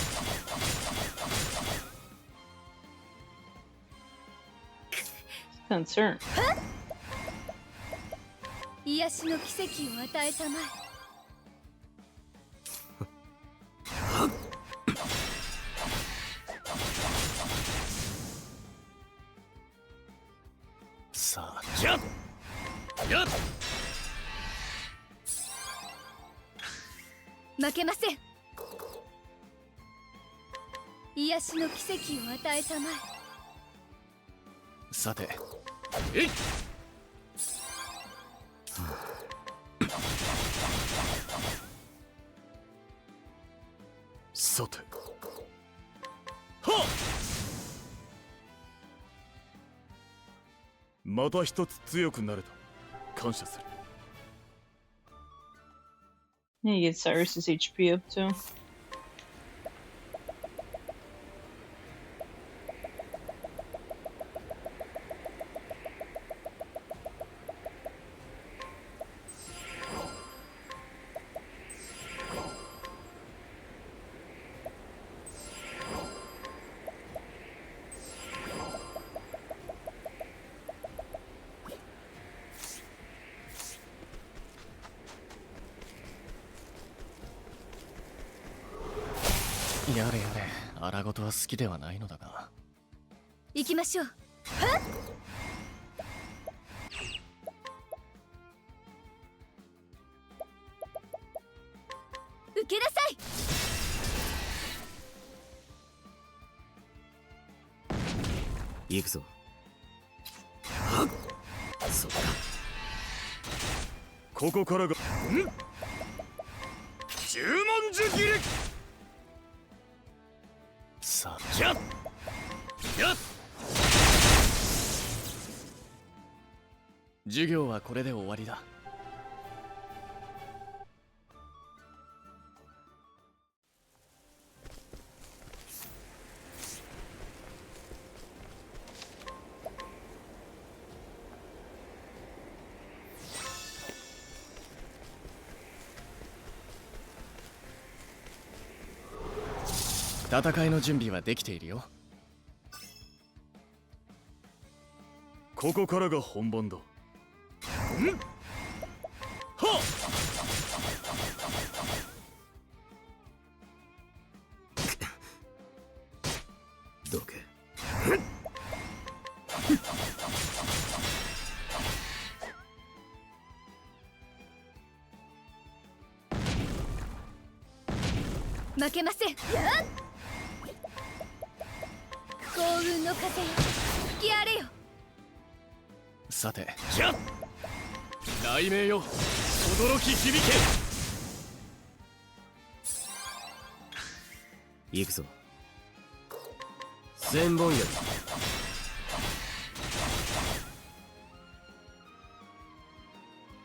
Concern. 癒しの奇跡を与えたまえ。さあやっやっ負けません。癒しの奇跡を与えたまえ。さてえいさてはっまた一つ強くなれた感謝する Yeah, you get Cyrus's HP up too.やれやれ荒事は好きではないのだが行きましょう。はっ。受けなさい。行くぞ。はっ。そっか。ここからが十文字切りさあやっやっ授業はこれで終わりだ。戦いの準備はできているよ。ここからが本番だはっどけ。負けません。やっ。幸運の風よ吹き荒れよ。さてやっ雷鳴よ轟き響け。行くぞ。千本槍。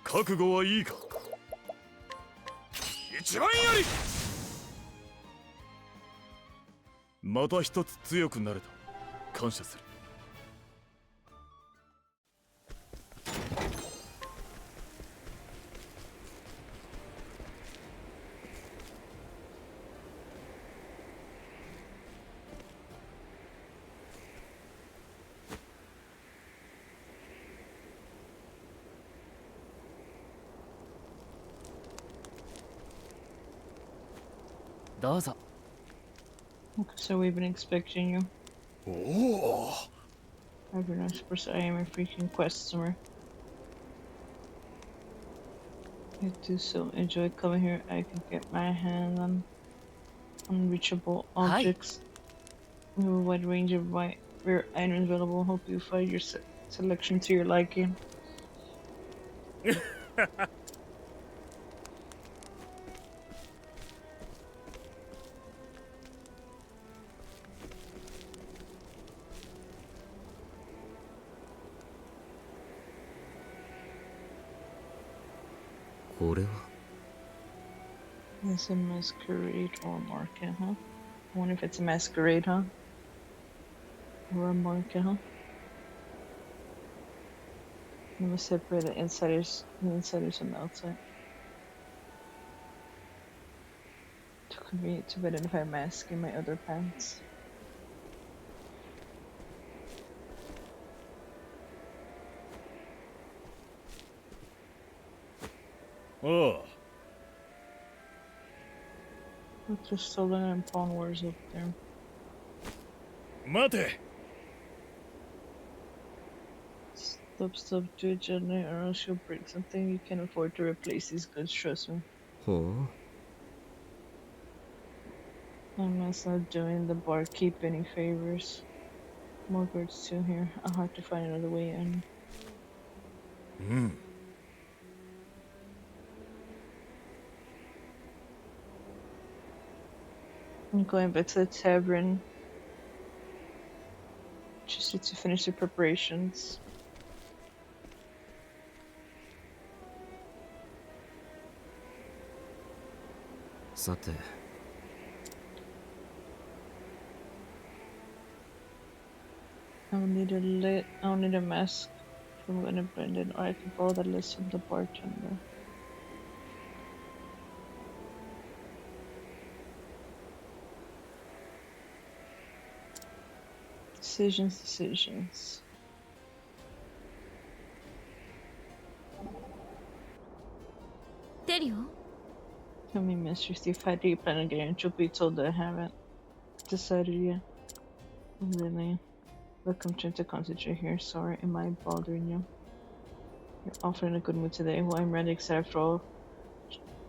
覚悟はいいか一番槍また一つ強くなれた感謝するどうぞ。 So we've been expecting you. おお I've been supposed I am a freaking customer. I do so enjoy coming here. I can get my hand on unreachable objects. We have a wide range of rare items available. Hope you find your selection to your liking. これは It's a masquerade or a market, huh? I wonder if it's a masquerade, huh? Or a market, huh? I'm gonna separate the insiders from the outside. Too convenient to identify a mask in my other pants. Oh. Look, there's stolen and pawn wars up there. 待て Stop to each other or else you'll break something. You can afford to replace these goods, trust me. ほ I'm not doing the barkeep any favors. More goods too here. I'll have to find another way in. うん I'm going back to the tavern. Just need to finish the preparations. うさて I'll need a mask if I'm gonna blend in, or I can follow the list from the bartender. Decisions. Terio? Tell me, Mr. Steve, how do you plan on getting? Truth be told, I haven't decided yet. Really? Look, I'm trying to concentrate here. Sorry, am I bothering you? You're awfully in a good mood today. Well, I'm ready, except for all.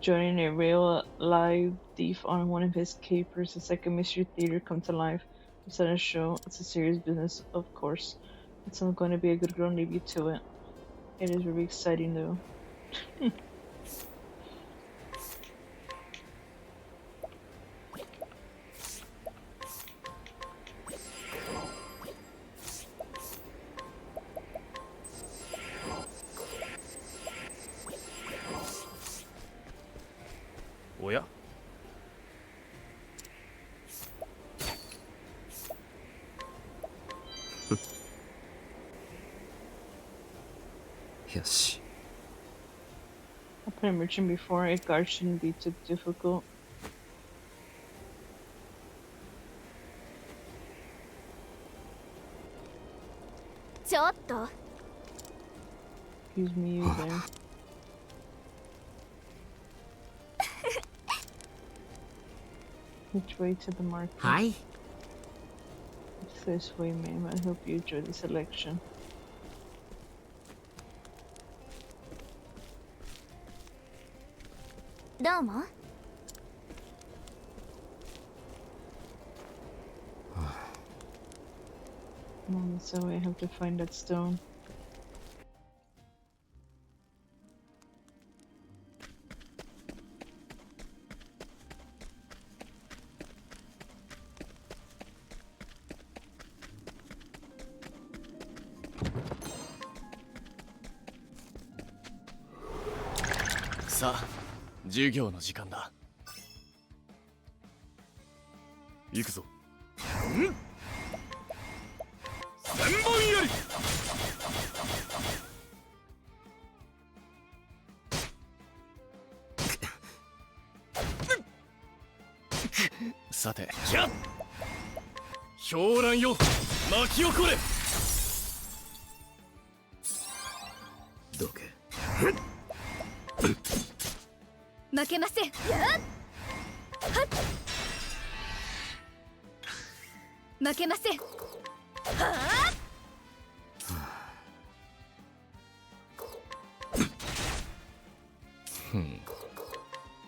Joining a real live thief on one of his capers. It's like a mystery theater come to life. It's not a show. It's a serious business, of course. It's not going to be a good girl. Leave you to it. It is very exciting, though. おや よし I put a merchant before. A guard shouldn't be too difficult. Excuse me, you there. Which way to the market? はい It's this way, ma'am. I hope you enjoy the selection. Domo? So I have to find that stone. Sa, 授業の時間だ。行くぞ。ん千本槍さて、キャッ狂乱よ巻き起これどけ負けません。やっはっ負けません。はあ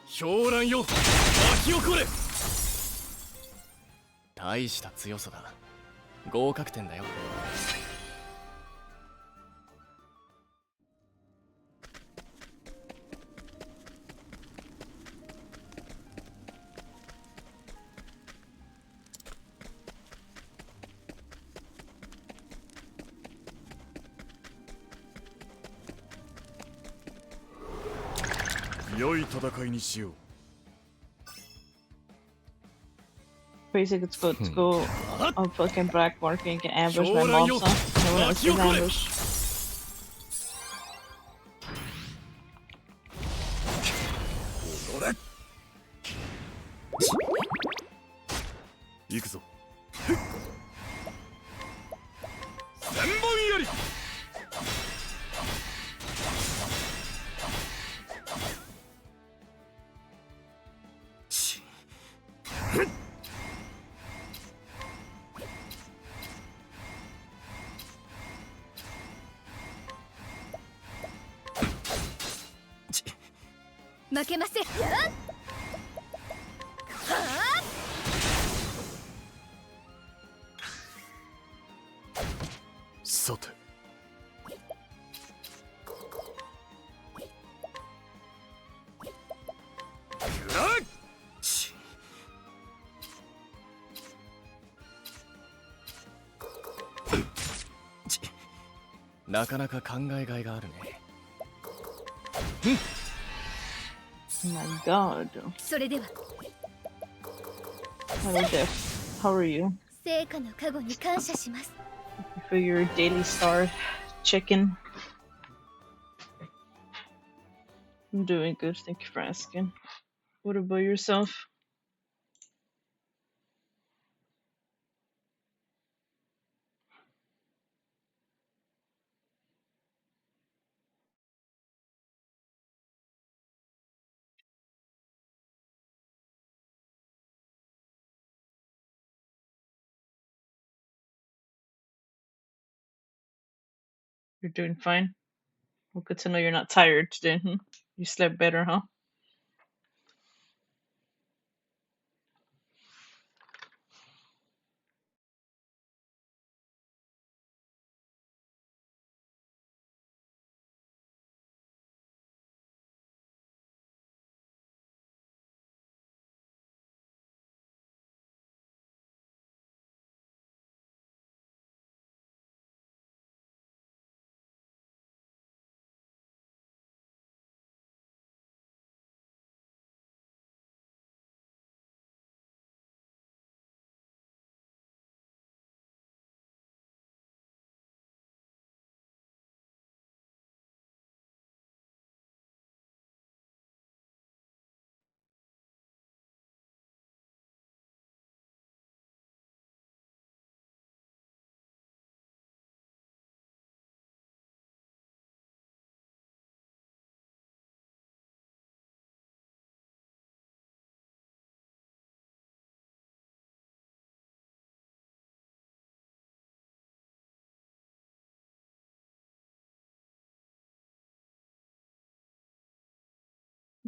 狂乱よ巻き起これ大した強さだ。合格点だよ。良い戦いにしよう Basically, let's go on fucking black market and get ambushed by mobs, huh? No one else is ambushed. 行くぞ。千本槍。ち負けません。さて。くらえ。ちなかなか考えがいがあるね。Oh my god. それでは Hello, Jeff. How are you? 成果の加護に感謝します。 For your daily star chicken. I'm doing good. Thank you for asking. What about yourself? You're doing fine. Well, good to know you're not tired today. You slept better, huh?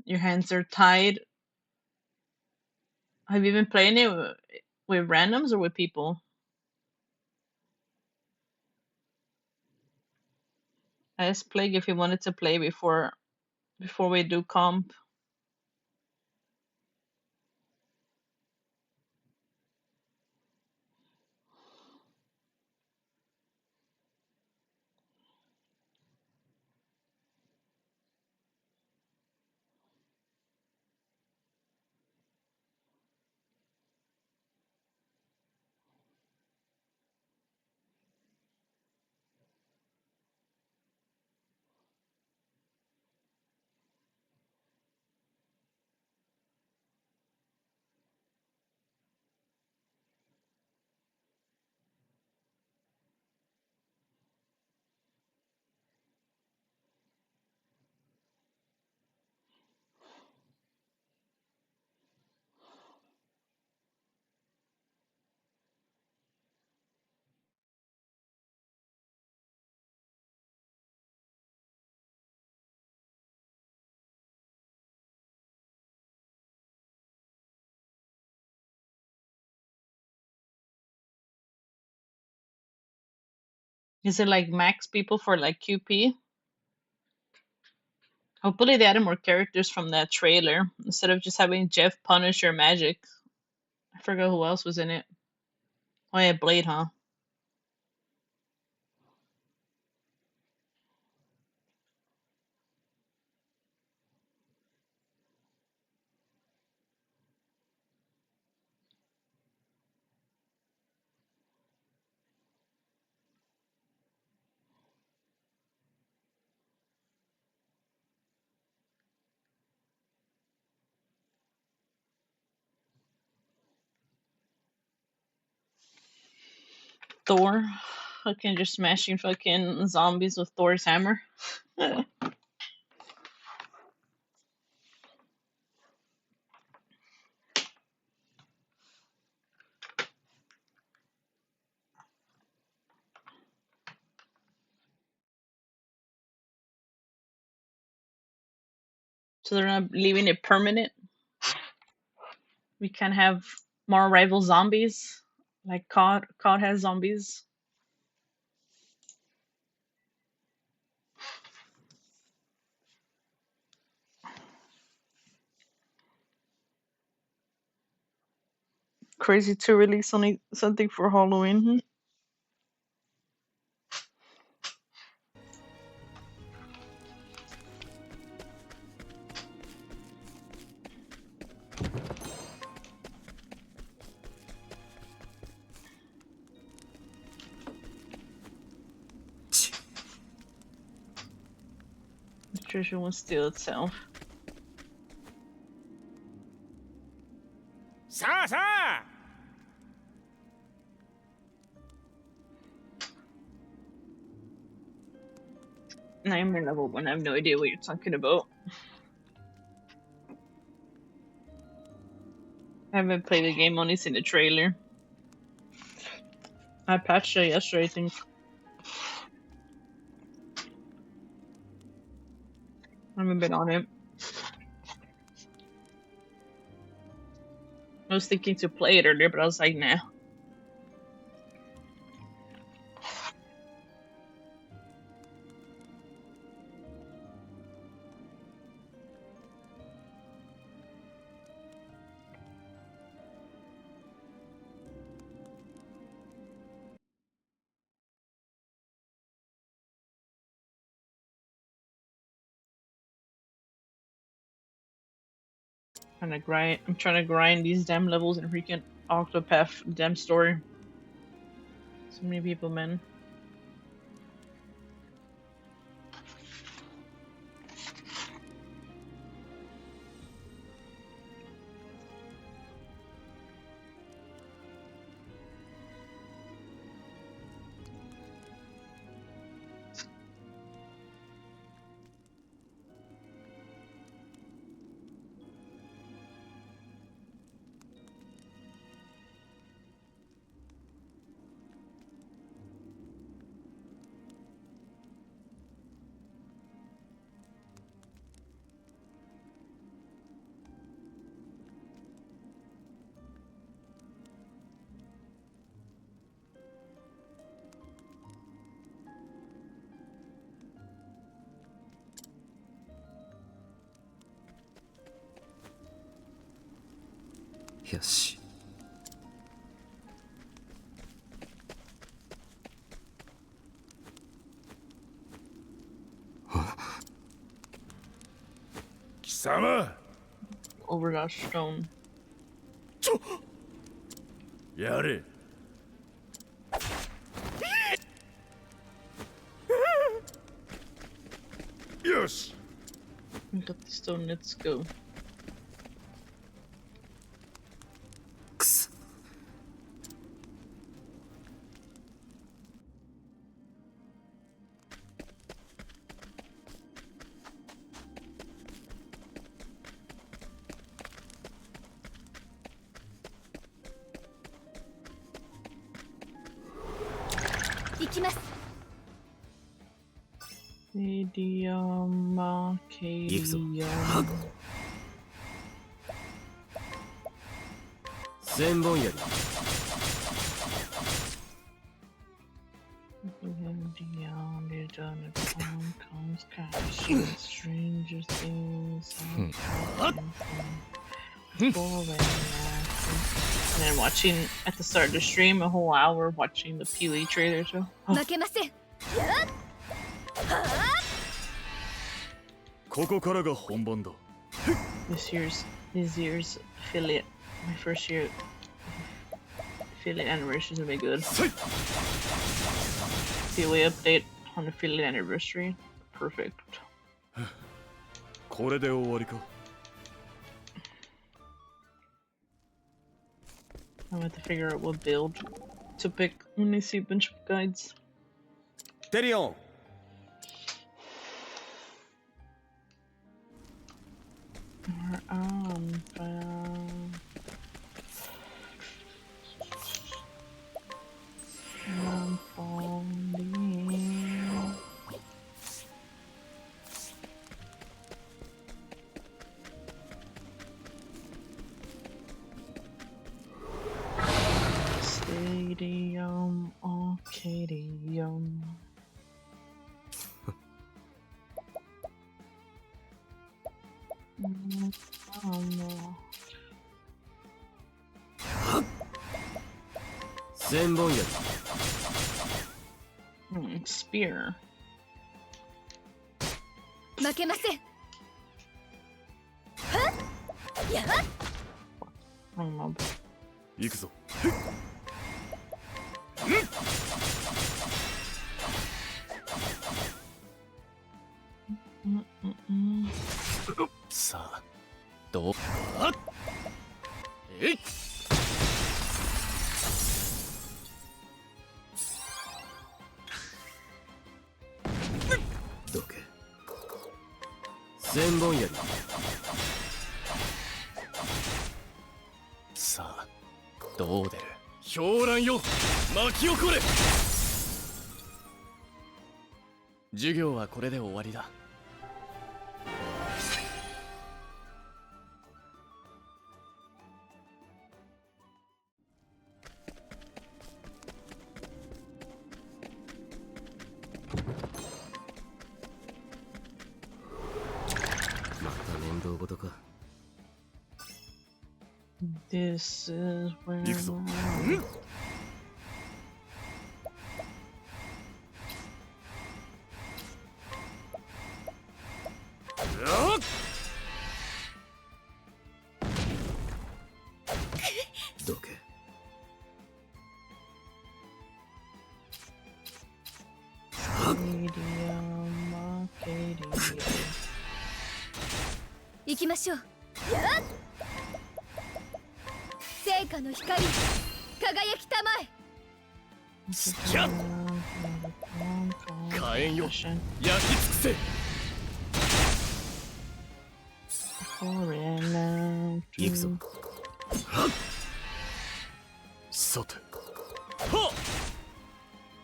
Your hands are tied. Have you been playing it with randoms or with people? I asked Plague if he wanted to play before we do comp. Is it like max people for like QP? Hopefully they added more characters from that trailer instead of just having Jeff Punisher Magic. I forgot who else was in it. Oh yeah, Blade, huh? Thor. Fucking just smashing fucking zombies with Thor's hammer. So they're not leaving it permanent. We can have more rival zombies. Like COD. COD has zombies. Crazy to release only something for Halloween. The treasure won't steal itself. さあさあ Nightmare level 1. I have no idea what you're talking about. I haven't played the game, only seen the trailer. I patched it yesterday, I think. I haven't been on it. I was thinking to play it earlier, but I was like, nah. I'm trying to grind these damn levels in freaking Octopath damn story. So many people, man.よし。貴様 Over that stone. やれ よし We got the stone, let's go. くそ。行きます。 Kadiama, 行くぞ。 Kadiama. 千本槍。 Beyond it on its own comes crashing stranger things. And then watching at the start of the stream a whole hour watching the Pee-wee trailer too. 負けません。ここからが本番だ This year's affiliate, my first year affiliate anniversary is gonna be good. Pee-wee update on affiliate anniversary, perfect. これで終わりか I'm gonna have to figure out what build to pick. Let me see a bunch of guides. テリオン Stadium, Arcadium. No. 千本槍 Spear. 負けません。はっやっ Wrong mob. 行くぞ。さあどうあえいどけ千本槍さあどう出る狂乱よ巻き起これ授業はこれで終わりだまた面倒事か This is where 行くぞ。 どけ Stadium, Arcadium. 行きましょう。やっ成果の光輝きたまえ。スキャッ火炎よ焼き尽くせ 行くぞさては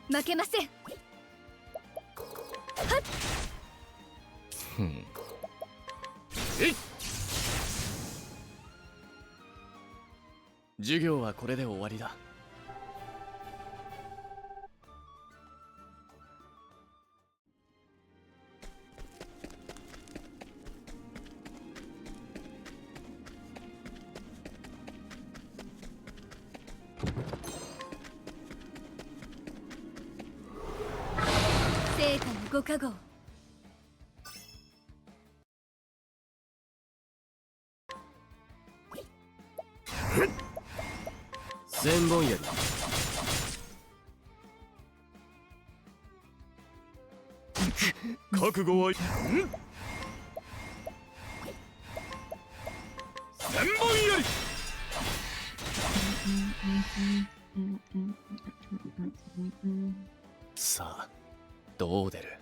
負けません。ふんえい授業はこれで終わりだ成果のご加護。千本槍覚悟は千本槍さあどう出る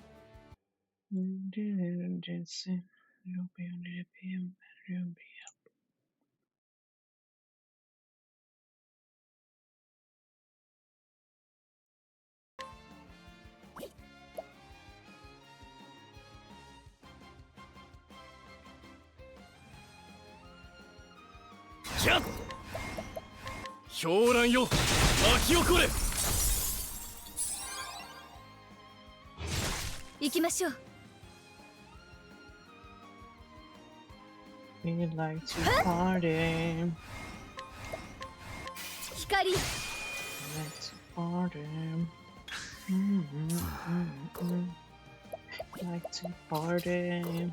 キャッ狂乱よ巻き起これ行きましょう。 We like to party. 光 Like to party. Like to party.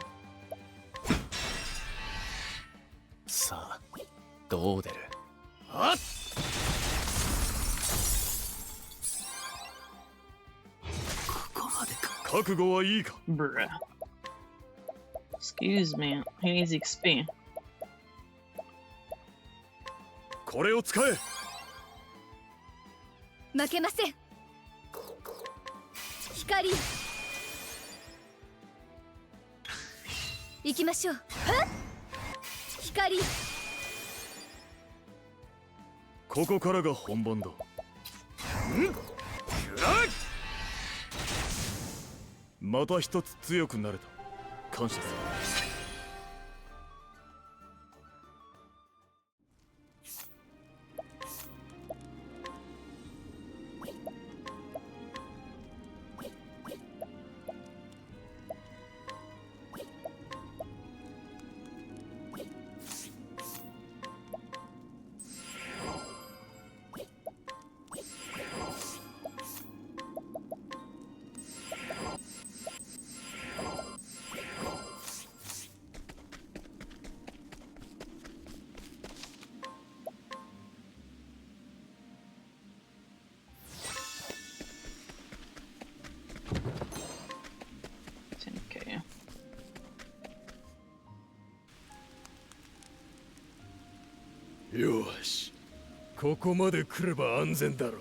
さあどう出るはっここまでか覚悟はいいか Bruh. Excuse me. He needs XP. これを使え負けません。光よ、行きましょう。光よ、ここからが本番だ。また一つ強くなれた。感謝する。10K. よし、ここまで来れば安全だろう。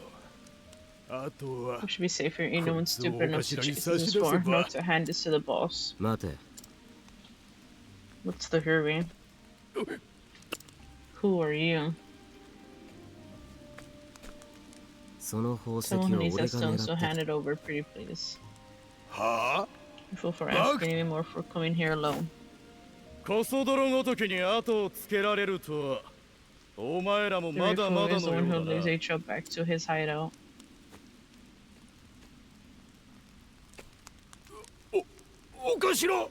あとは We should be safe here. You know, one's stupid enough to chase this for, not to hand this to the boss. 待て。 What's the hurry? Who are you? その宝石を Someone who 俺 needs が that 狙 stone, って so た。 hand it over, pretty please. はあ Careful for asking anymore for coming here alone. コソ泥ごときに後をつけられるとは、お前らも The まだま Rifu だ is the の one よ who うだ leads な。 H.O. back to his hideout. おかしろ。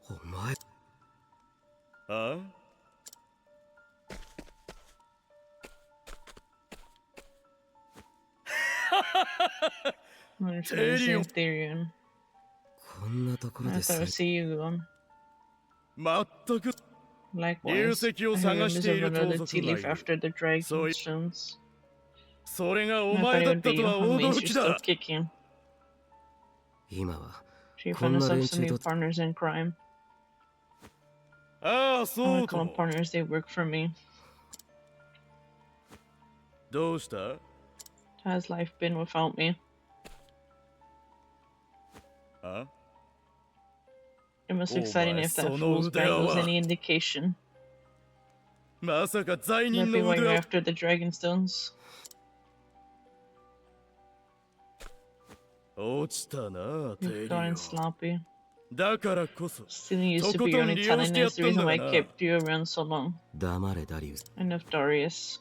お前。あ I'm gonna try to see Therion. こんなところ I で thought I'd 最 see you gone. まったく Likewise, 流石を I heard 探 rumors してい of る another 盗 tea 賊が leaf いる。 after the dragon そうい stones. それがお I thought 前 it だっ would た be と you. は That 驚 means き you're still だ。 kicking. 今は She こん found な herself 連 some 中 new と partners in crime. ああ、 I そ wanna うと call も。 them partners, they work for me. どうした？ How's life been without me? あ It must be Oh exciting my, if that その fool's 腕 bag was は any indication. まさか罪 Might 人 be の why 腕 you're を。 after the dragon stones. 落ちたな、テ You've リ gotten オ。 sloppy. だからこそ、 Stealing used と to こ be と your ん only 利用して talent, や and っ it's the たんだ reason が why I な。 kept you around so long. 黙れダリウス。 Enough, Darius.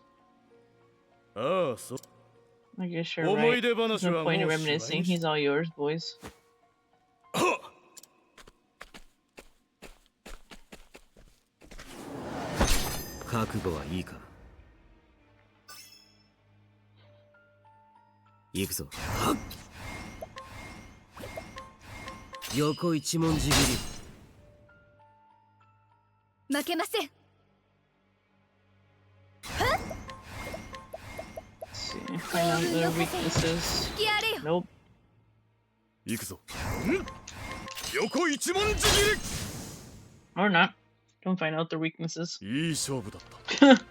ああ、そう。 I guess you're 思 right. い出 There's 話 no は point in もうしまい reminiscing. にし He's all yours, boys. 覚悟はいいか。行くぞ。横一文字切り。負けません。 Let's see. Find out their weaknesses. 引きあれよ。 Nope. 行くぞ。横一文字切 Or not. Don't find out their weaknesses. り。いい勝負だった。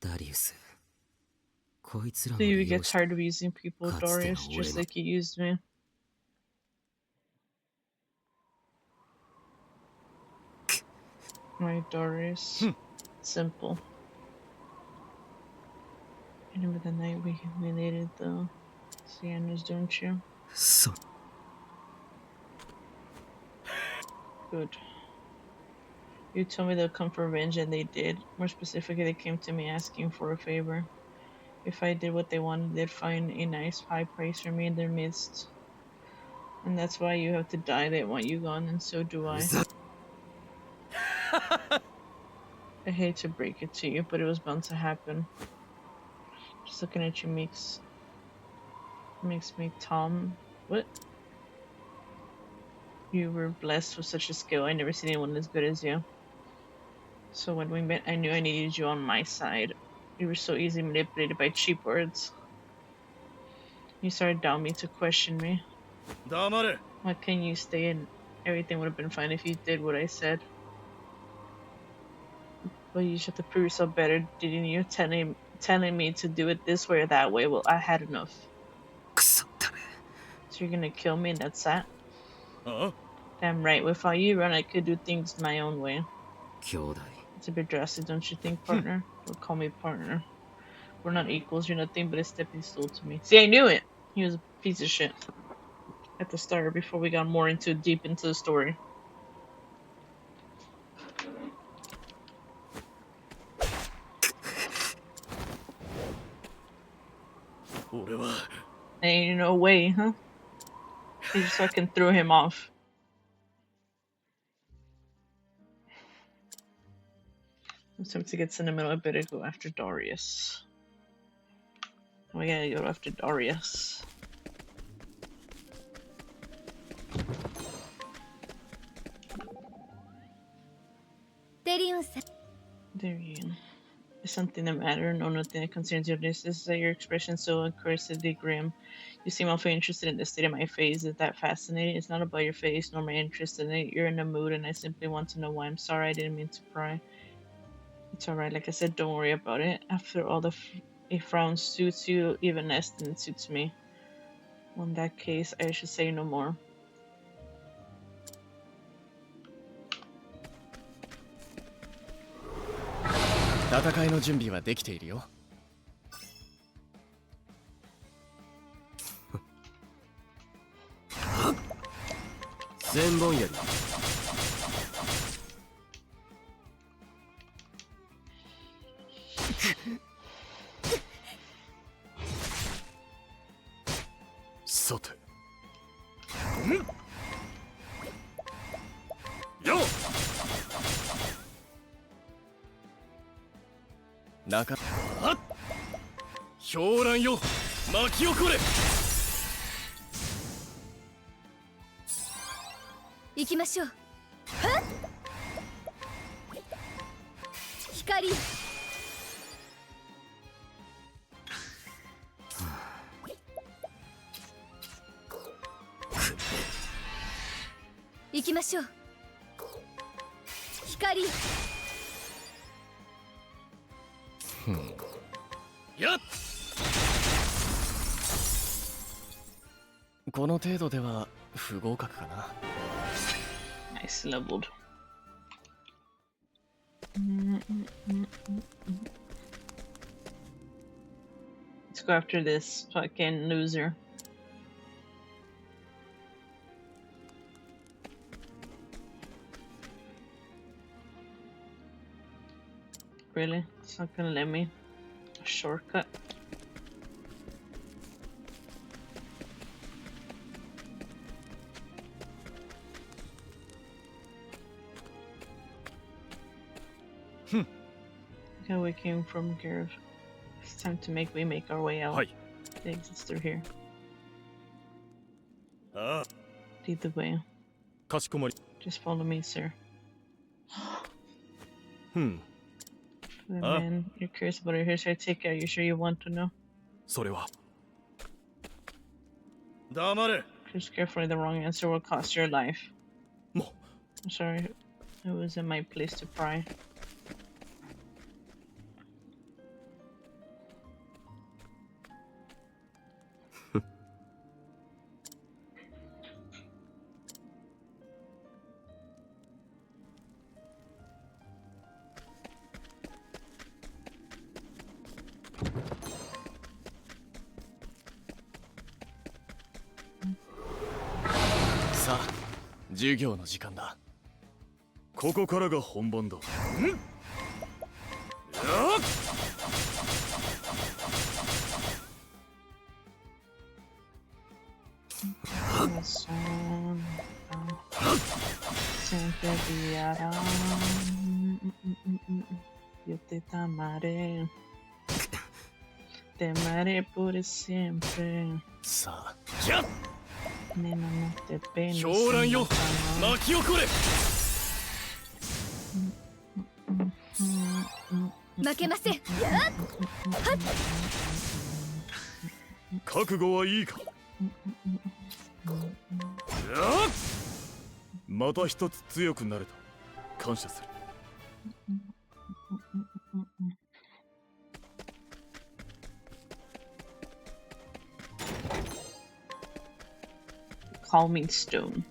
ダリウス。こいつら So の you 利 get 用して tired of using people, Cuts down Darius, just Lena. like you used me. Right, Darius. Simple. You remember the night we humiliated the Siennas, don't you? そ Good. You told me they'll come for revenge, and they did. More specifically, they came to me asking for a favor. If I did what they wanted, they'd find a nice high price for me in their midst. And that's why you have to die. They want you gone, and so do I. ざ I hate to break it to you, but it was bound to happen. Just looking at you makes me Tom. What? You were blessed with such a skill. I never seen anyone as good as you. So when we met, I knew I needed you on my side. You were so easily manipulated by cheap words. You started doubting me to question me. 黙れ。 Why can't you stay and everything would have been fine if you did what I said? But you just have to prove yourself better, didn't you? Telling me to do it this way or that way. Well, I had enough. くそだね。 So you're gonna kill me and that's that? あ Damn right. With how you run, I could do things my own way. 兄弟。 It's a bit drastic, don't you think, partner? Well, call me partner. We're not equals. You're nothing but a stepping stool to me. See, I knew it. He was a piece of shit at the start before we got more deep into the story. 俺は Ain't no way, huh? He just fucking threw him off. Sometimes he gets in the middle, I better go after Darius. We gotta go after Darius. There you go. Is something the matter? No, nothing that concerns you. This is your expression so incursedly grim. You seem awfully interested in the state of my face. Is that fascinating? It's not about your face nor my interest in it. You're in a mood and I simply want to know why. I'm sorry, I didn't mean to pry. It's alright, like I said, don't worry about it. After all, a frown suits you even less than it suits me. Well, in that case, I should say no more. The 戦いの準備はできているよ。千本槍。さて。よっ。中。あっ。狂乱よ。巻き起これ。行きましょう。はっ。光。行きましょう。光。やっ。この程度では不合格かな。Nice leveled. Let's go after this fucking loser. Really? It's not gonna let me. A shortcut. Okay, we came from Gareth. It's time to make our way out. はい。 The exit's through here. ああ。 Lead the way. かしこまり。 Just follow me, sir. ふん。 The man, you're curious about it. Here's your ticket. Are you sure you want to know? それは。黙れ。 Choose carefully. The wrong answer will cost your life. も I'm sorry. It wasn't my place to pry. .さあ、授業の時間だ。ここからが本番だ。ん？やっ！ Siempre guiará. Yo te amaré. Te amaré por siempre. さあ、 やっ！ Nena, no te penes. 狂乱よ。 en la cama. 巻き起これ。負けません。覚悟はいいか。また一つ強くなれた。感謝する。Calming stone.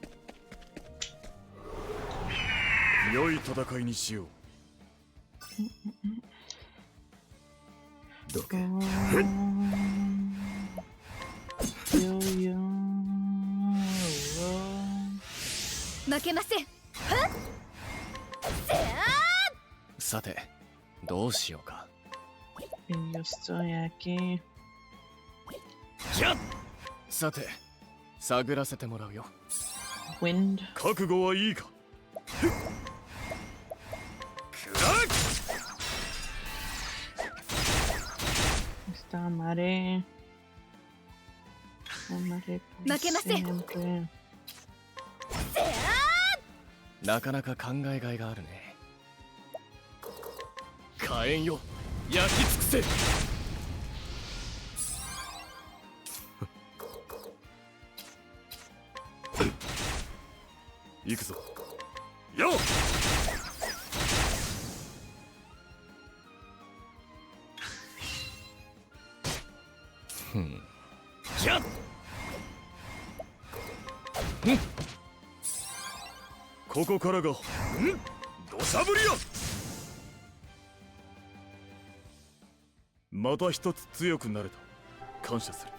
良い戦いにしよう。どけ。負けません。さてどうしようか。 Yo estoy aquí. さて探らせてもらうよ。 Wind. 覚悟はいいか。Está mare. Mare 負けません。 siempre. なかなか考えがいがあるね。火炎よ焼き尽くせ。行くぞ。よっ。やっ。ここからが土砂降りや。また一つ強くなれた。感謝する。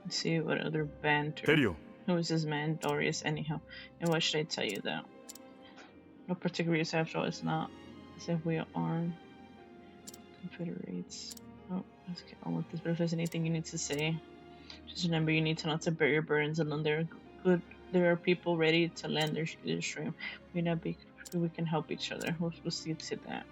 Let's see what other banter. テリオン、 Who is this man, Dorius, anyhow? And why should I tell you that? No particular use after all, it's not as if we are confederates. Oh, let's get on with this. But if there's anything you need to say, just remember you need to not to bear your burdens alone. There are people ready to lend their stream. We can help each other. We'll see to that.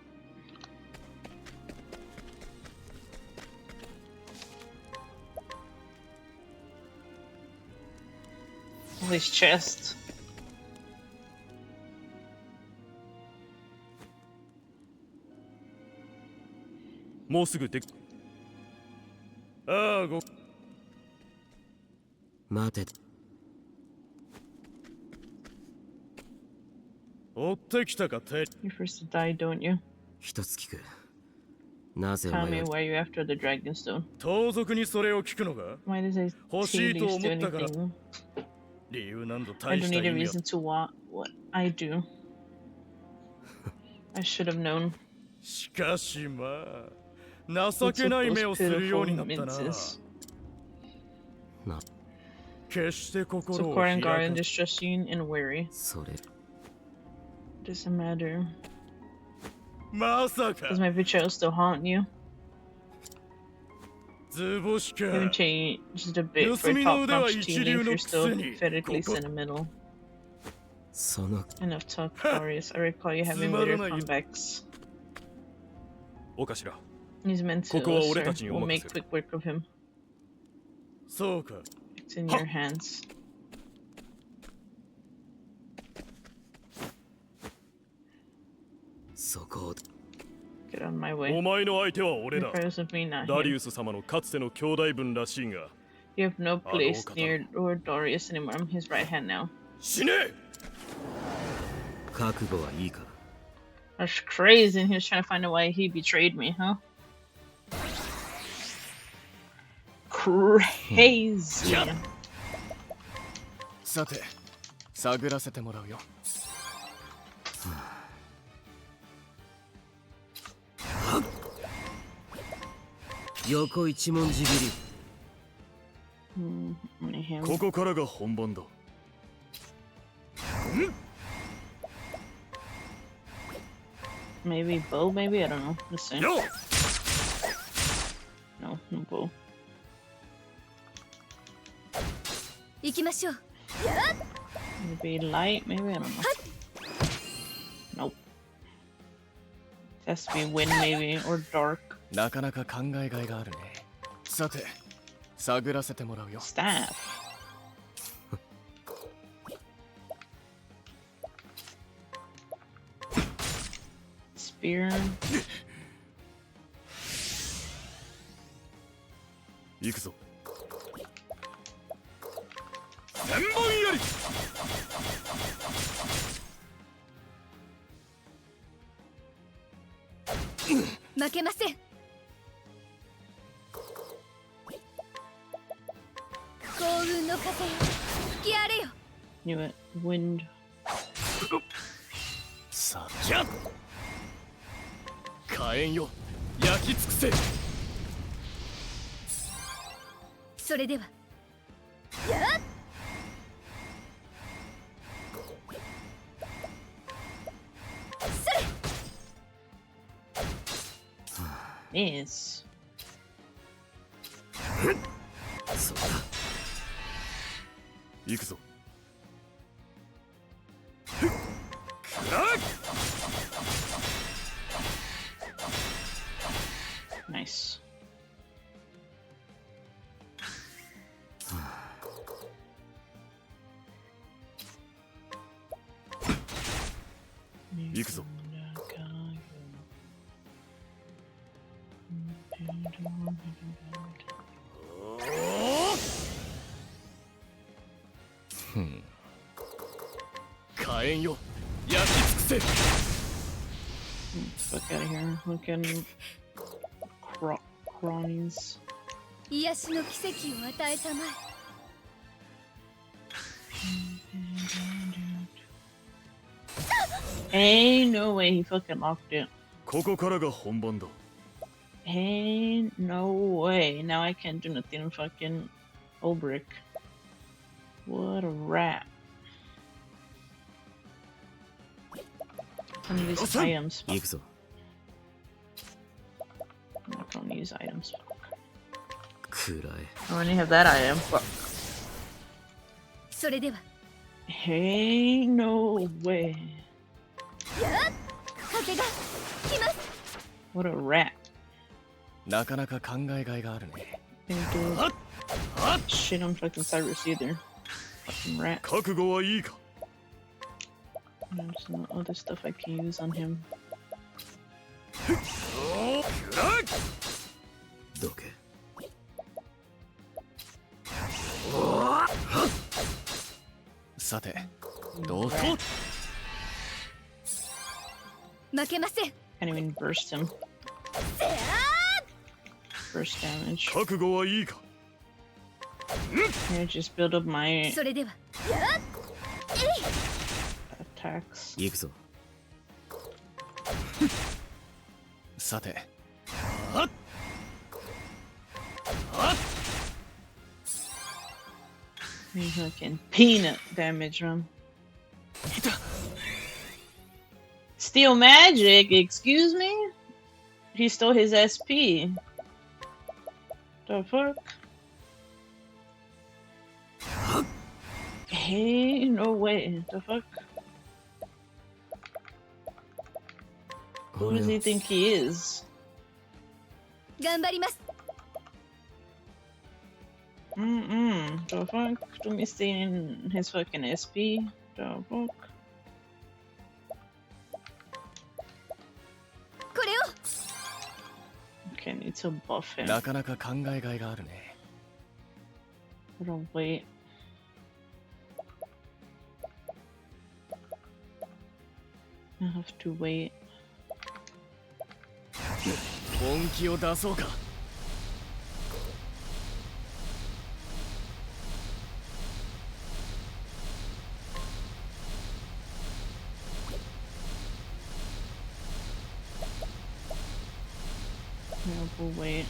Oh, his chest. もうすぐでき。ああ、待て。追ってきたか、テリ。 You first to die, don't you? 一つ聞く。なぜお Tell me 前は why you're after the Dragonstone. 盗賊にそれを聞くのが Why does it 欲しいと do 思ったから。 anything? 理由なんぞ I 大 don't した need 意 a 味は reason to what I do. I should have known. しかしまあ情 What's け with ない those 目をするよう pitiful になったな。 minces? な、決して So 心を Core 開 and か Guardian ず distressing and weary. それ。 Doesn't matter. まさか Does my betrayal still haunt you? 図星か Haven't changed a bit for a 盗みの腕は top-notch 一 team 流 if の you're still くせに pathetically ここ sentimental. その Enough talk, Glorious. I recall you having bitter comebacks. お頭 He's meant to, ここは俺 sir. たちにお We'll 任 make せを。 quick work of him. そうか It's in your hands. そこを Get out of my お way. 前の相手は俺 You're だ。 friends with me, not ダリ him. ウス様のかつての兄弟分らしいが You have no place Hello, near Lord Dorius anymore. I'm his right hand now. 死ね。覚悟はいいか。 That's crazy. And he was trying to find out why he betrayed me, huh? Crazy. さて探らせてもらうよ。横一文字切り。 Only him. ここからが本番だ。 Maybe bow, maybe? I don't know. Let's see. よっ。 No, no bow. 行きましょう。 Maybe light, maybe? I don't know. Nope. It has to be wind, maybe, or dark. なかなか考えがいがあるね。さて探らせてもらうよ。Staff. spear. 行くぞ。千本槍。負けません。幸運の風よ、吹き荒れよ。 Knew it. Wind. さあじゃ火炎よ焼き尽くせ。それではやっ Yes. そうだ。行くぞ。クラッ Nice.行くぞ。火炎よ焼き尽くせ。 Fuck out of here. Fucking cronies. 癒しの奇跡を与えたまえ。 Ain't no way he fucking locked it. ここからが本番だ。 Ain't no way. Now I can't do nothing in fucking Olbrick. What a rat. Some of these Awesome. items. 行くぞ。 I'm not gonna use items. 暗い。 I only have that item. Fuck. それでは Ain't no way. やっ風が来ます。 What a rat. なかなか考えがいがあるね。 Didn't do shit on fucking Cyrus either. Fucking rat. 覚悟はいいか。 There's some other stuff I can use on him. クラッどけ。さてどうぞ。負けません。 Can't even burst him. Burst damage. 覚悟はいいか。 Here, just build up my それではやっ attacks. 行くぞ。さて You fucking peanut damage him. Steal magic? Excuse me? He stole his SP. The fuck? Hey, no way. The fuck? Who does he think he is? 頑張ります。 The fuck? Do me stealing his fucking SP? The fuck? これを Okay, I need to buff him. なかなか考えがいがあるね。 Gotta wait. I have to wait. 本気を出そうか。 Yeah, we'll wait.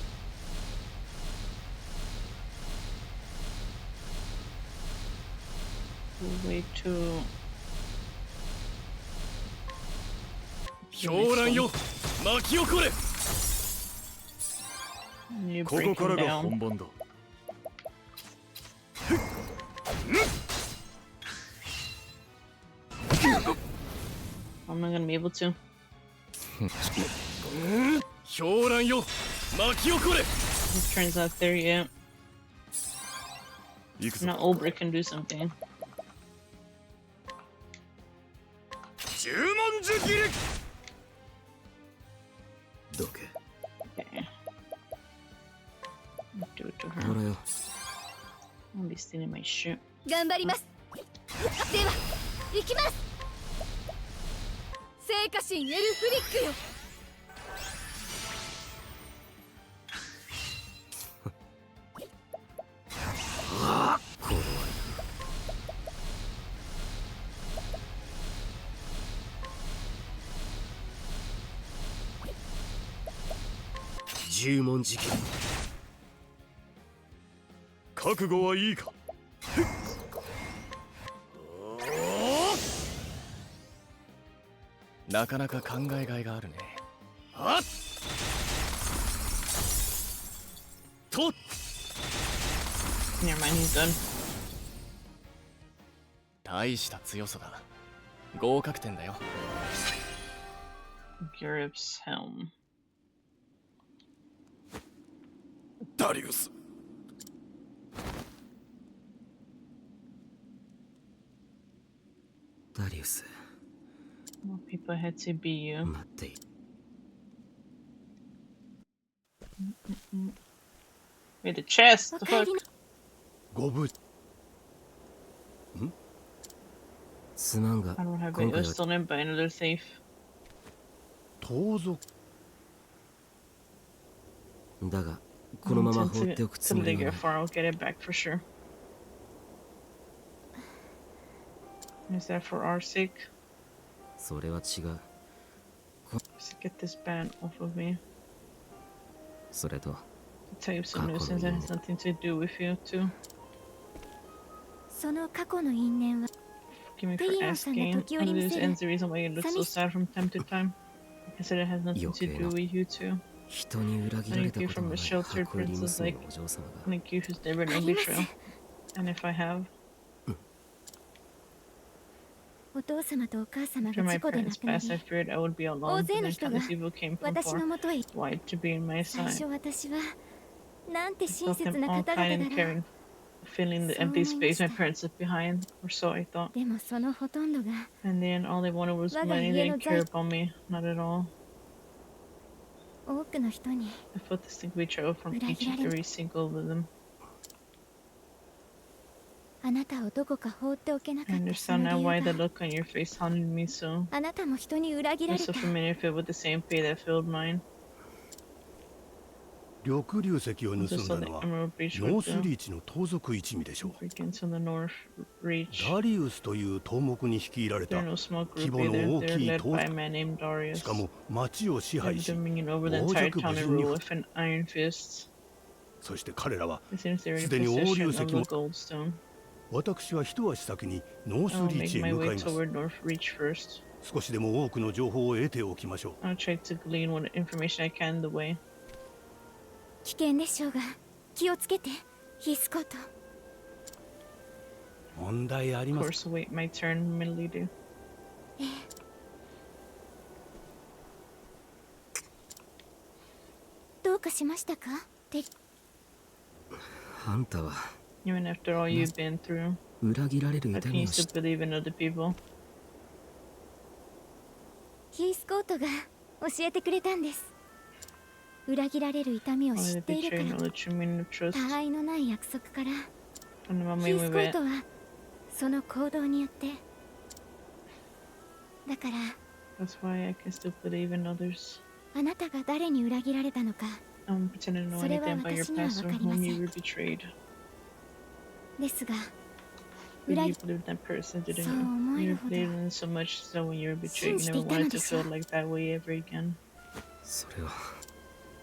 We'll wait to. 狂乱よ巻き起これ。 You こ break こから him が down. 本番だ。 I'm not gonna be able to. 狂乱よ巻き起これ。 His turn's not there yet. 行くぞ。 Now Olbrick can do something. 十文字切り。I'll be stealing my shit. 頑張ります。では行きます。聖火神エルフリックよ。十文字切り。覚悟はいいか。なかなか考えがいがあるね。はっと Never mind, he's done. 大した強さだ。合格点だよ。Garib's helm. ダリウス。ダリウス、 More people had to be you. 待っていい。 Wait, the chest! お The かえ fuck? りな。ご無すまんが I don't have 今 it. It 回 was は stolen by another thief. 盗賊。だがこのまま Until 放っておくつ till も they りは get ない。 far, I'll get it back for sure. Is that for our sake? それは違う。 Just get this ban off of me. それと The types of nuisance that has nothing to do with you, too. その過去の因縁は Forgive me for Tyrion さんが asking. 時折 And 見 this せる ends the reason why you look so sad from time to time. I said it has nothing to do with you, too. 人に裏切られたことのない箱入り娘のお嬢様が Like you who's never あ known ります。 betrayal. And if I have, お父様とお母様 after が my 事故で亡 parents くな passed, I り、 feared I would be 大 alone. 勢 But の then 人が countless evil came from 私の far, もとへ。 wide to be in my 最 side. 初私はなんて I 親 felt 切 them な all 方 kind 々 and だろう。 caring, filling the empty space my parents left behind, or so I thought. でもそのほとんどが And then all they wanted was 我が money. 家 They の didn't 財 care about me, not at all. 多くの人に I felt distinct betrayal from 裏 each 切ら and れる。 every single of them. あなたをどこか放っておけなか I ったそ understand の now 理 why 由 the が、 look on your face haunted me so. あなたも人に裏切ら You're れ so た。 familiar, filled with the same pain that filled mine. 緑龍石を Also 盗ん saw だ the のは Emerald Breach ノ with ース the リーチの盗賊一味でしょう。 freakings on the North Reach. ダリウスという盗賊に率いられ They're た no small 規 group 模の either. 大 They're きい led 盗 by a 賊。 man named し Darius. かも町を支 They 配 have し dominion over the 傍 entire 若 town 無 and 人に rule with an iron fist. そして彼らは It seems they're in すでに黄龍 possession 石 of the も Goldstone. 私は一足先にノー I'll スリー make チへ my 向か way います。 toward North Reach first. 少しでも多くの情報を得ておきましょう。 I'll try to glean what information I can the way. 危険でしょうが気をつけてヒースコート。問題あり Of ます。 course, wait my turn, milady. どうかしましたか？あんたは Even after all you've been through, 裏切られる how 痛 can み you を知っ still believe in other people? ヒースコートが教えてくれたんです。裏切られる痛みを知 Only っ the ているか betrayal ら know と。 the true meaning of trust. 他愛のない約束から、 And the ヒ moment ー we スコー went, トはその行動によって。だから that's why I can still believe in others. あなたが誰に裏切られたのか I'm pretending to know それは anything about your 私には past わ or かりま whom せ you ん。 were betrayed. ですが But 裏 you 切 believed that person, そう didn't 思え you? る You ほど believed in so much so when you were betrayed, you 信じ never ていたの wanted で to しょう。 feel like that way ever again. それは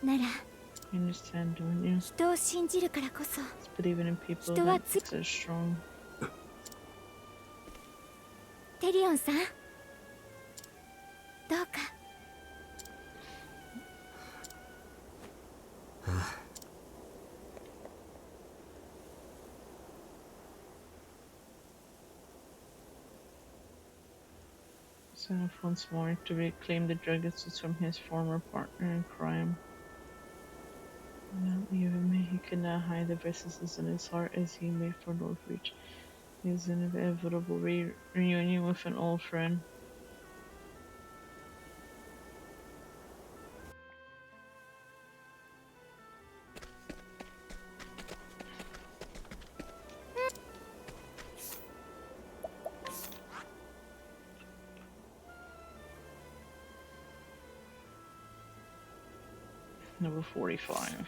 なら You understand, don't you? 人を信じるからこそ It's believing in people 人は that makes us strong. テリオンさんどうか Set off once more to reclaim the druggist from his former partner in crime. Not even me, he could not hide the restlessness in his heart as he made for Northreach. His inevitable reunion with an old friend. Number 45.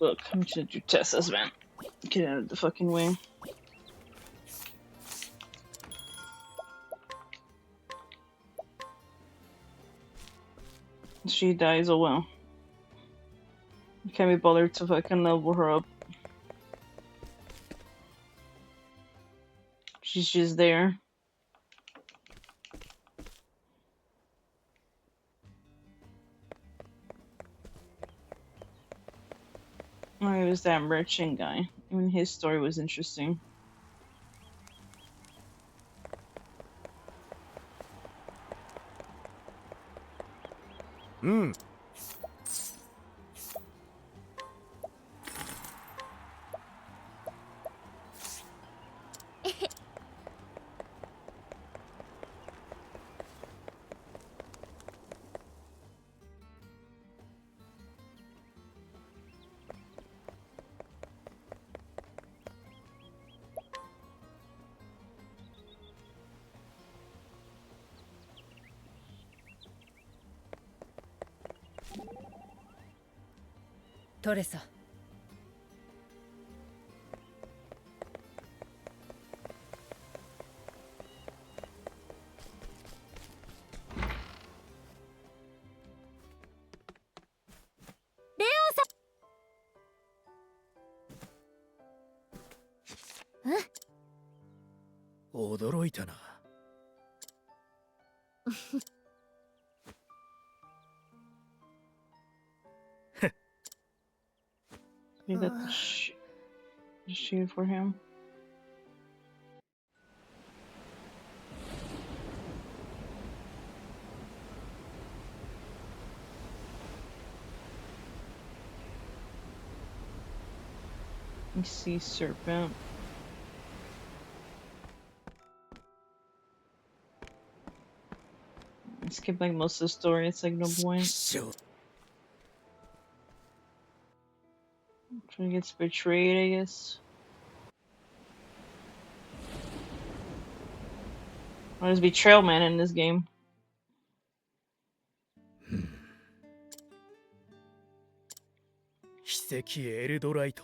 Look, I'm gonna do Tessa's, man. Get out of the fucking way. She dies, oh well. Can't be bothered to fucking level her up. She's just there. Oh, it was that merchant guy. Even his story was interesting. Teresa. 驚いたな。We got the shield for him. You see serpent. I skip like most of the story, it's like no point. Trying to get betrayed, I guess. Oh, there's Betrayal Man in this game. 奇跡エルドライト。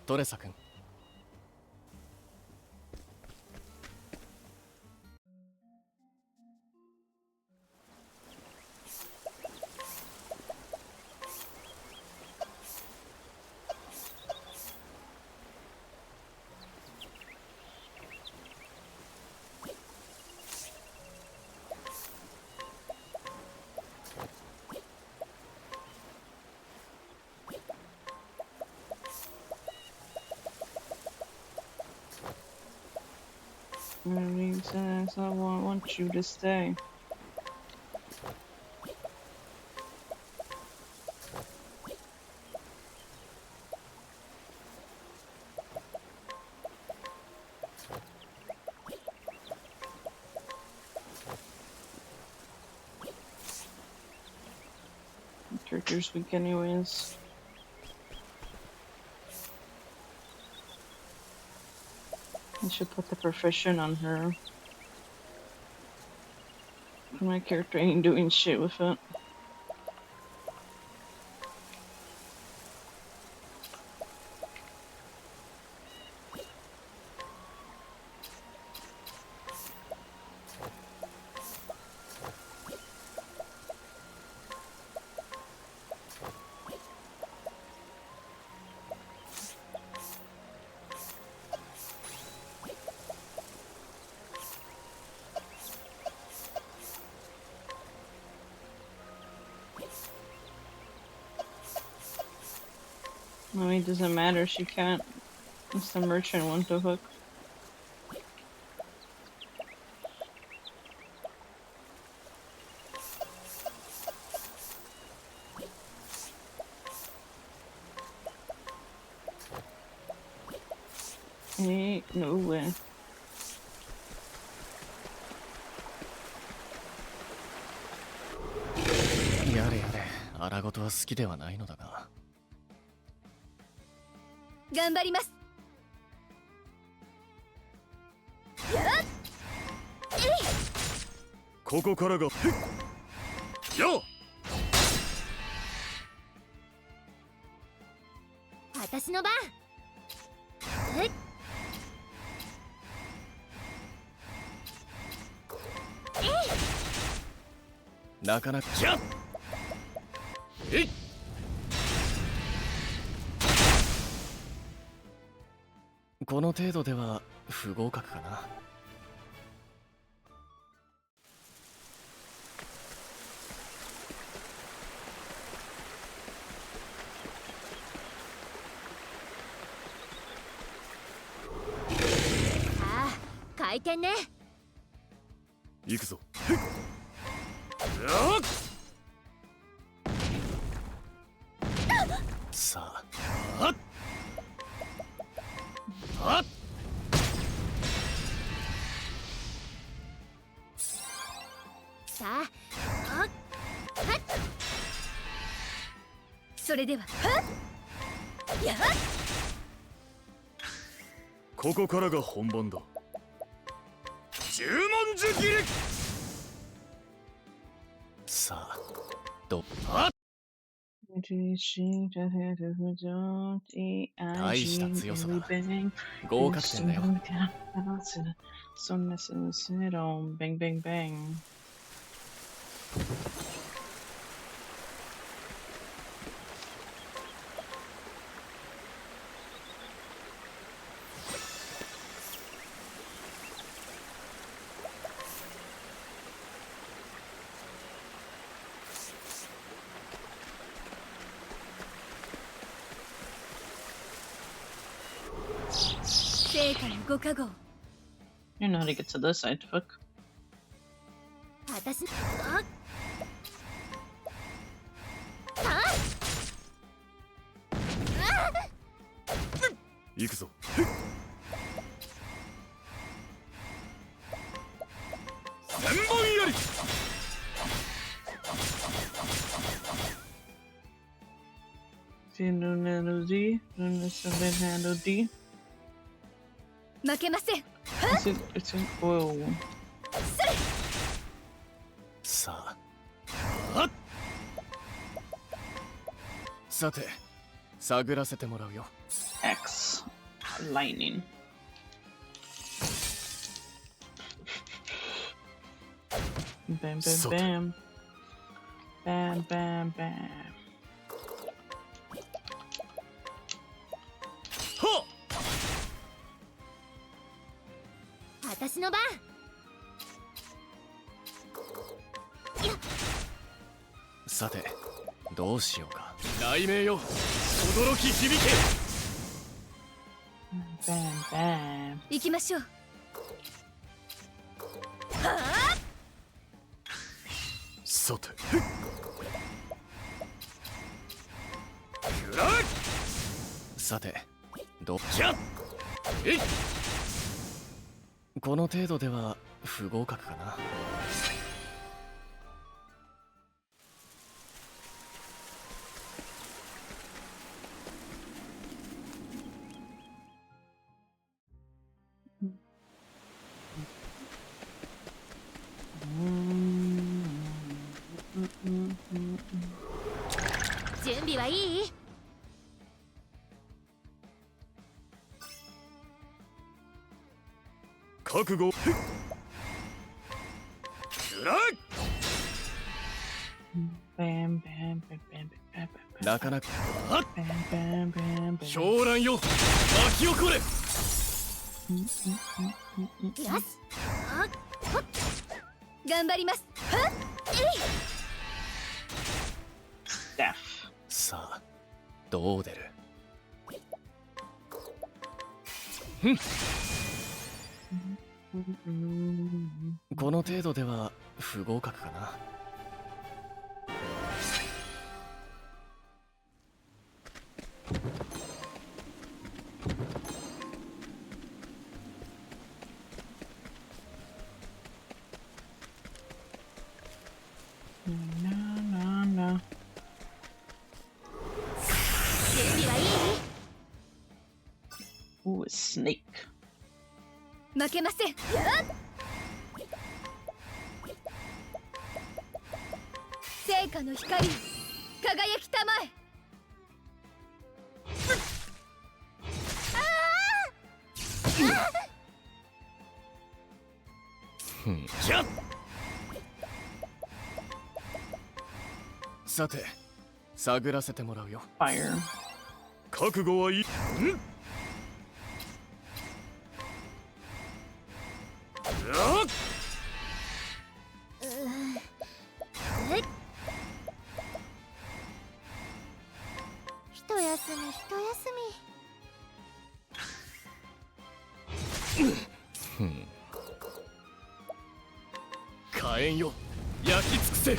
トレサ君。I want you to stay. character's weak anyways. I should put the profession on her. My character ain't doing shit with it. I mean, it doesn't matter, she can't. It's the merchant one to hook. Ain't no way.やれやれ、荒事は好きではないのだが。頑張ります。ここからがよっ私の番。なかなかじゃえいこの程度では不合格かな。ああ、回転ね。行くぞ。さあっあっさあ、はっそれでははっやっここからが本番だ。十文字切り。さあどあっ大した強さだ。合格点だよ。Bang bang bang. 成果のご加護。 You know how to get to this side, fuck. 私あ行くぞ。千本槍。負けません。 It's an oil one. さあっさて探らせてもらうよ。 X. Lightning. Bam bam bam. Bam bam bam. はっ私の番。さてどうしようか。雷鳴よ驚き響け。 Bam bam. 行きましょう。さてくらさてどうじゃえいこの程度では不合格かな。はいい？覚悟。スラッ Bam, bam, bam, bam, bam, なかなか bam, bam, bam, bam. 狂乱よ巻き起これ。よし。あっほっ頑張ります。はっえい。 Death. さあどう出る。この程度では不合格かな。No, no, no. 準備はいい？ Ooh, a snake. 負けません。やっ成果の光輝きたまえ。じゃさて探らせてもらうよ。 Fire. 覚悟はいい。あっ一休み一休火炎よ焼き尽くせ。み。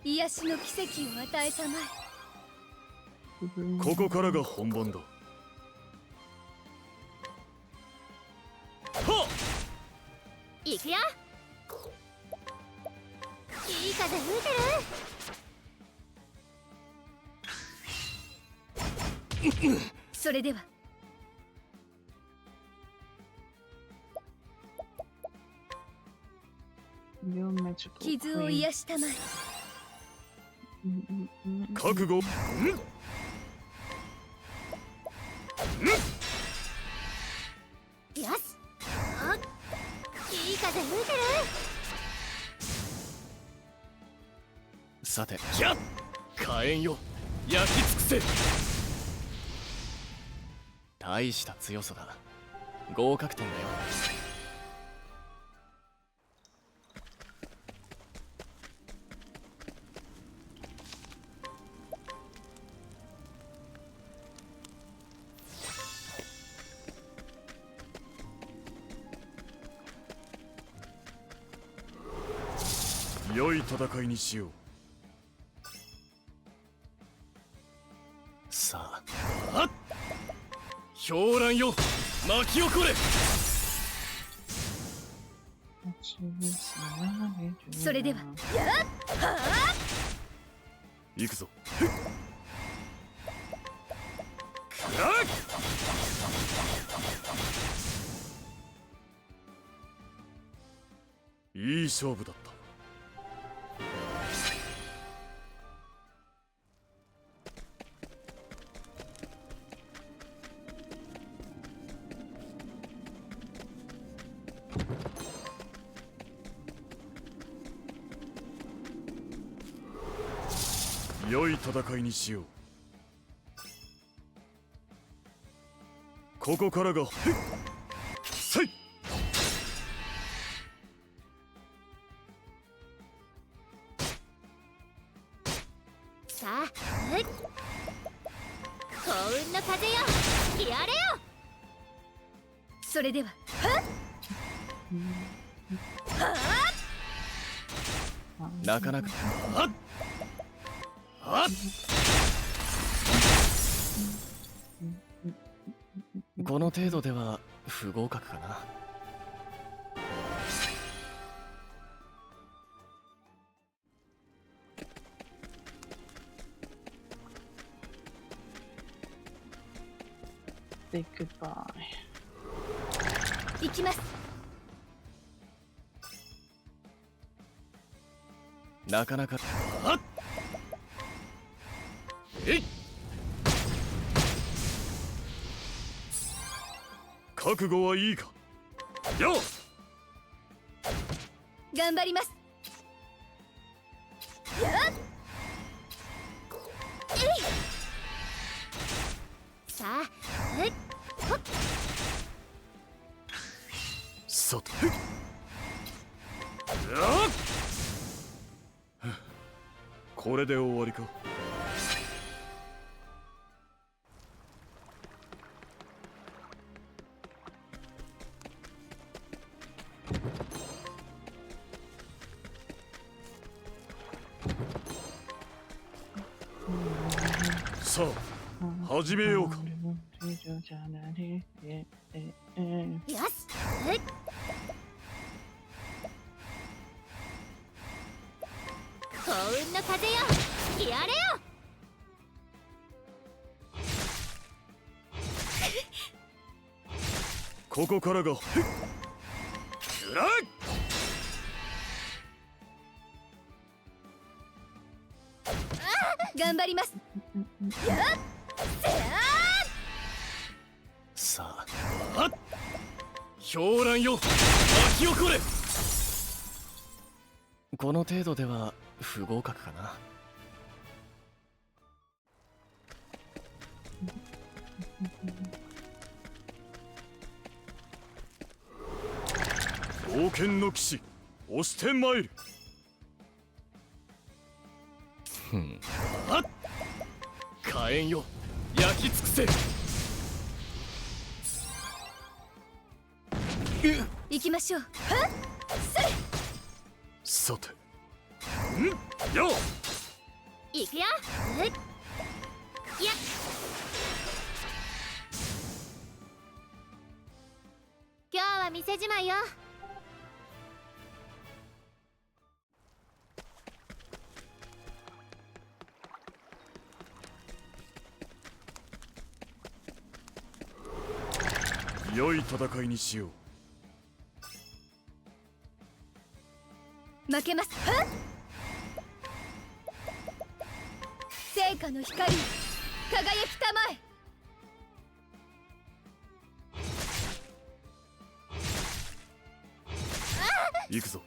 癒しの奇跡を与えたまえ。ここからが本番だ。はっ行くよ。いい風吹いてる。それではYour magical 傷を queen. 癒したまえ。覚悟。よし。あっいい風吹いてる。さてじゃ火炎よ焼き尽くせ。大した強さだ。合格点だよ。良い戦いにしよう。さあ狂乱よ巻き起これ。それでは行くぞ。いい勝負だった。良い戦いにしよう。ここからがせい。さあ幸運の風よ吹き荒れよ。それではなかなかこの程度では不合格かな。Say goodbye. 行きます。なかなかえい、覚悟はいいか。よっ、頑張ります。やっえい、さあほっ、さて、よっ、これで終わりか。さあ始めようか。よし幸運の風よ、吹き荒れよ。ここからがくらえ。頑張ります。やっせやさあ狂乱よ、巻き起これ。この程度では不合格かな。冒険の騎士押してまいる。ふん、火炎よ、焼き尽くせ。行きましょう。はっさて、んよっ、行くよ。やっ今日は店じまいよ。良い戦いにしよう。負けます。はっ聖火の光、輝きたまえ。行くぞ。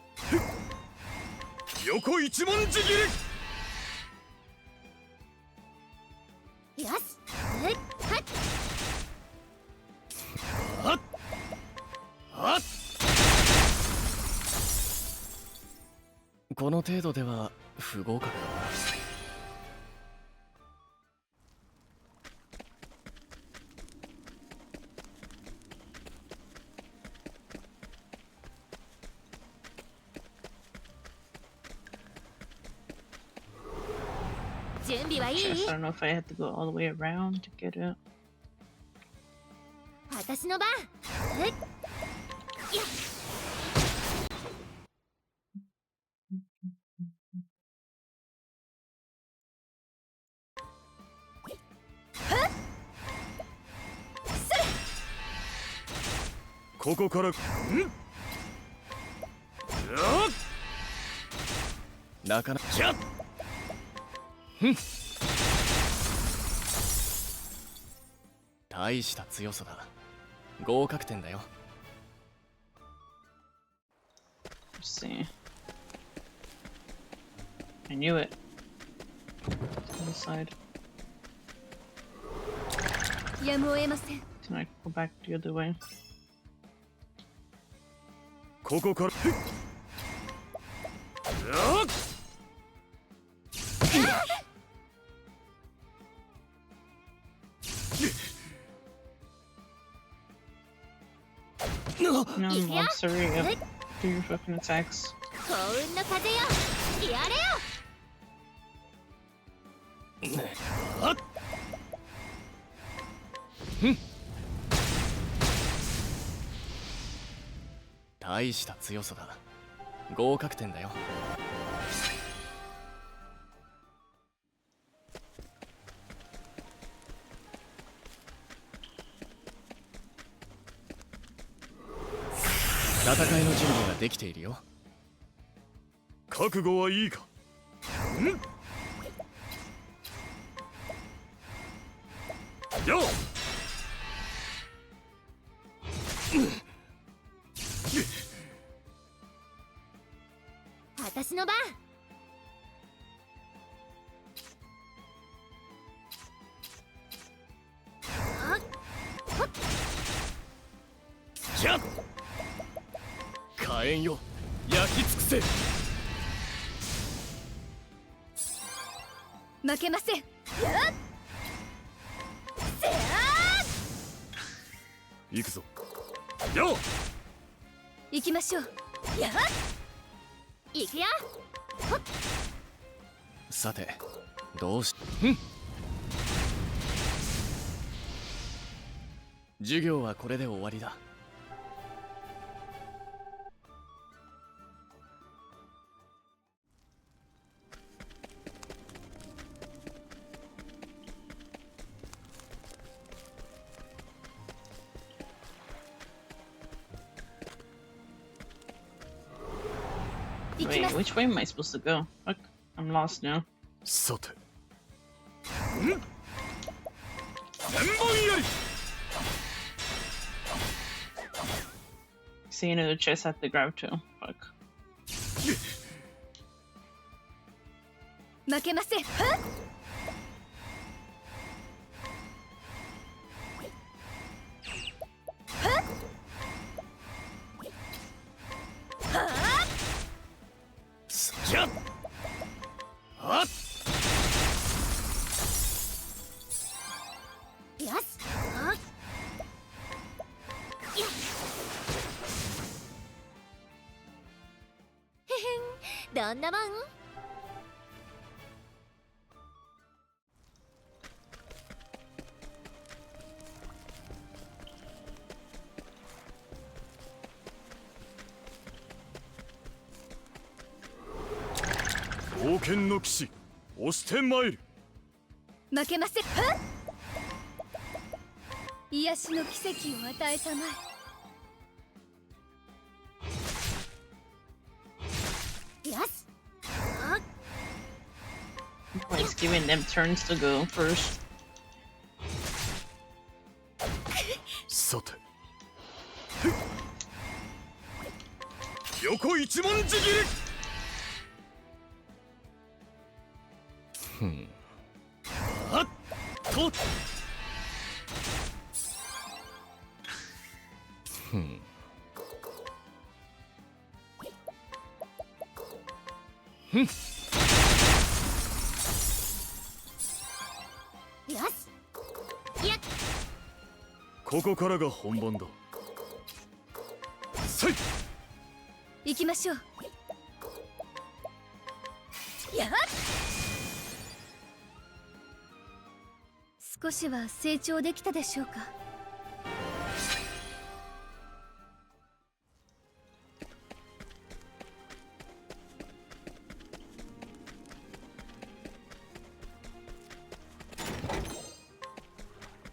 横一文字切り。よし、はっはっはっ、この程度では不合格かな。準備はいい？ I don't know if I have to go all the way around to get it. 私の番。やっここからんよっ、なかなキャッ、大した強さだ。合格点だよ。 Let's see. I knew it. To the side. やむを得ません。 Can I go back the other way? ここからよっ、No, Yeah. I'm sorry. Yep. Do your fucking attacks. 幸運の風よ、吹き荒れよ。はっ、大した強さだ。合格点だよ。戦いの準備ができているよ。覚悟はいいか。んよっ。私の番。キャッ火炎よ、焼き尽くせ。負けません。やっせや行くぞ。よっ。行きましょう。やっ行くよ。さて、どうし授業はこれで終わりだ。行き Wait, ます。 which way am I supposed to go? Fuck, I'm lost now. さて。千本槍。 See another chest I have to grab too. Fuck. 負けません。はっキャッはっよし。はっやっへへん、どんなもん。冒険の騎士、押して参る。負けません。はっ癒しの奇跡を与えたまえ。よし。はっ He's giving them turns to go first. さて。横一文字切り。はっとよし。やっここからが本番だ。せい。行きましょう。やっ少しは成長できたでしょうか。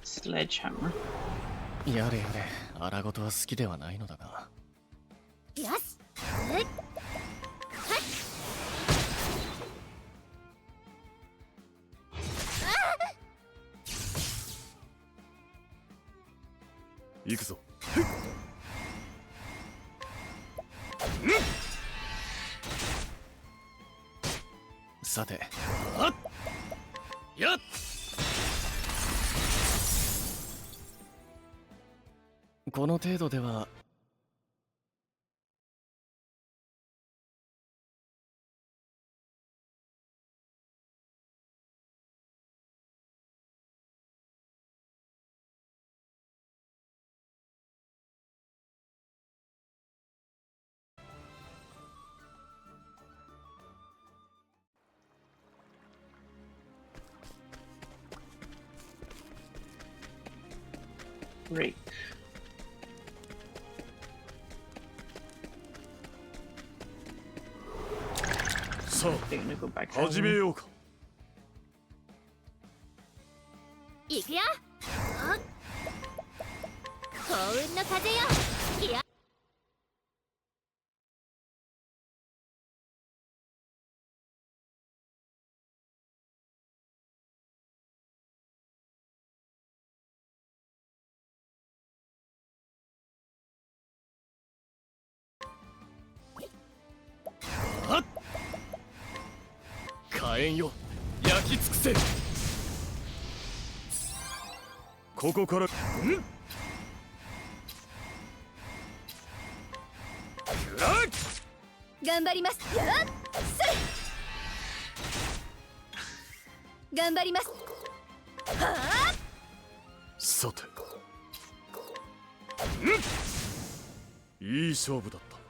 Sledgehammer. やれやれ、荒事は好きではないのだが。よし。えっ行くぞ。さて、はっやっこの程度では。Great. さ They're gonna go back あ、 that 始め way. ようか。行くよ。はっ幸運の風よ。いやはっ火炎よ焼き尽くせ。ここから頑張ります。やっそれ頑張ります。はあさて、いい勝負だった。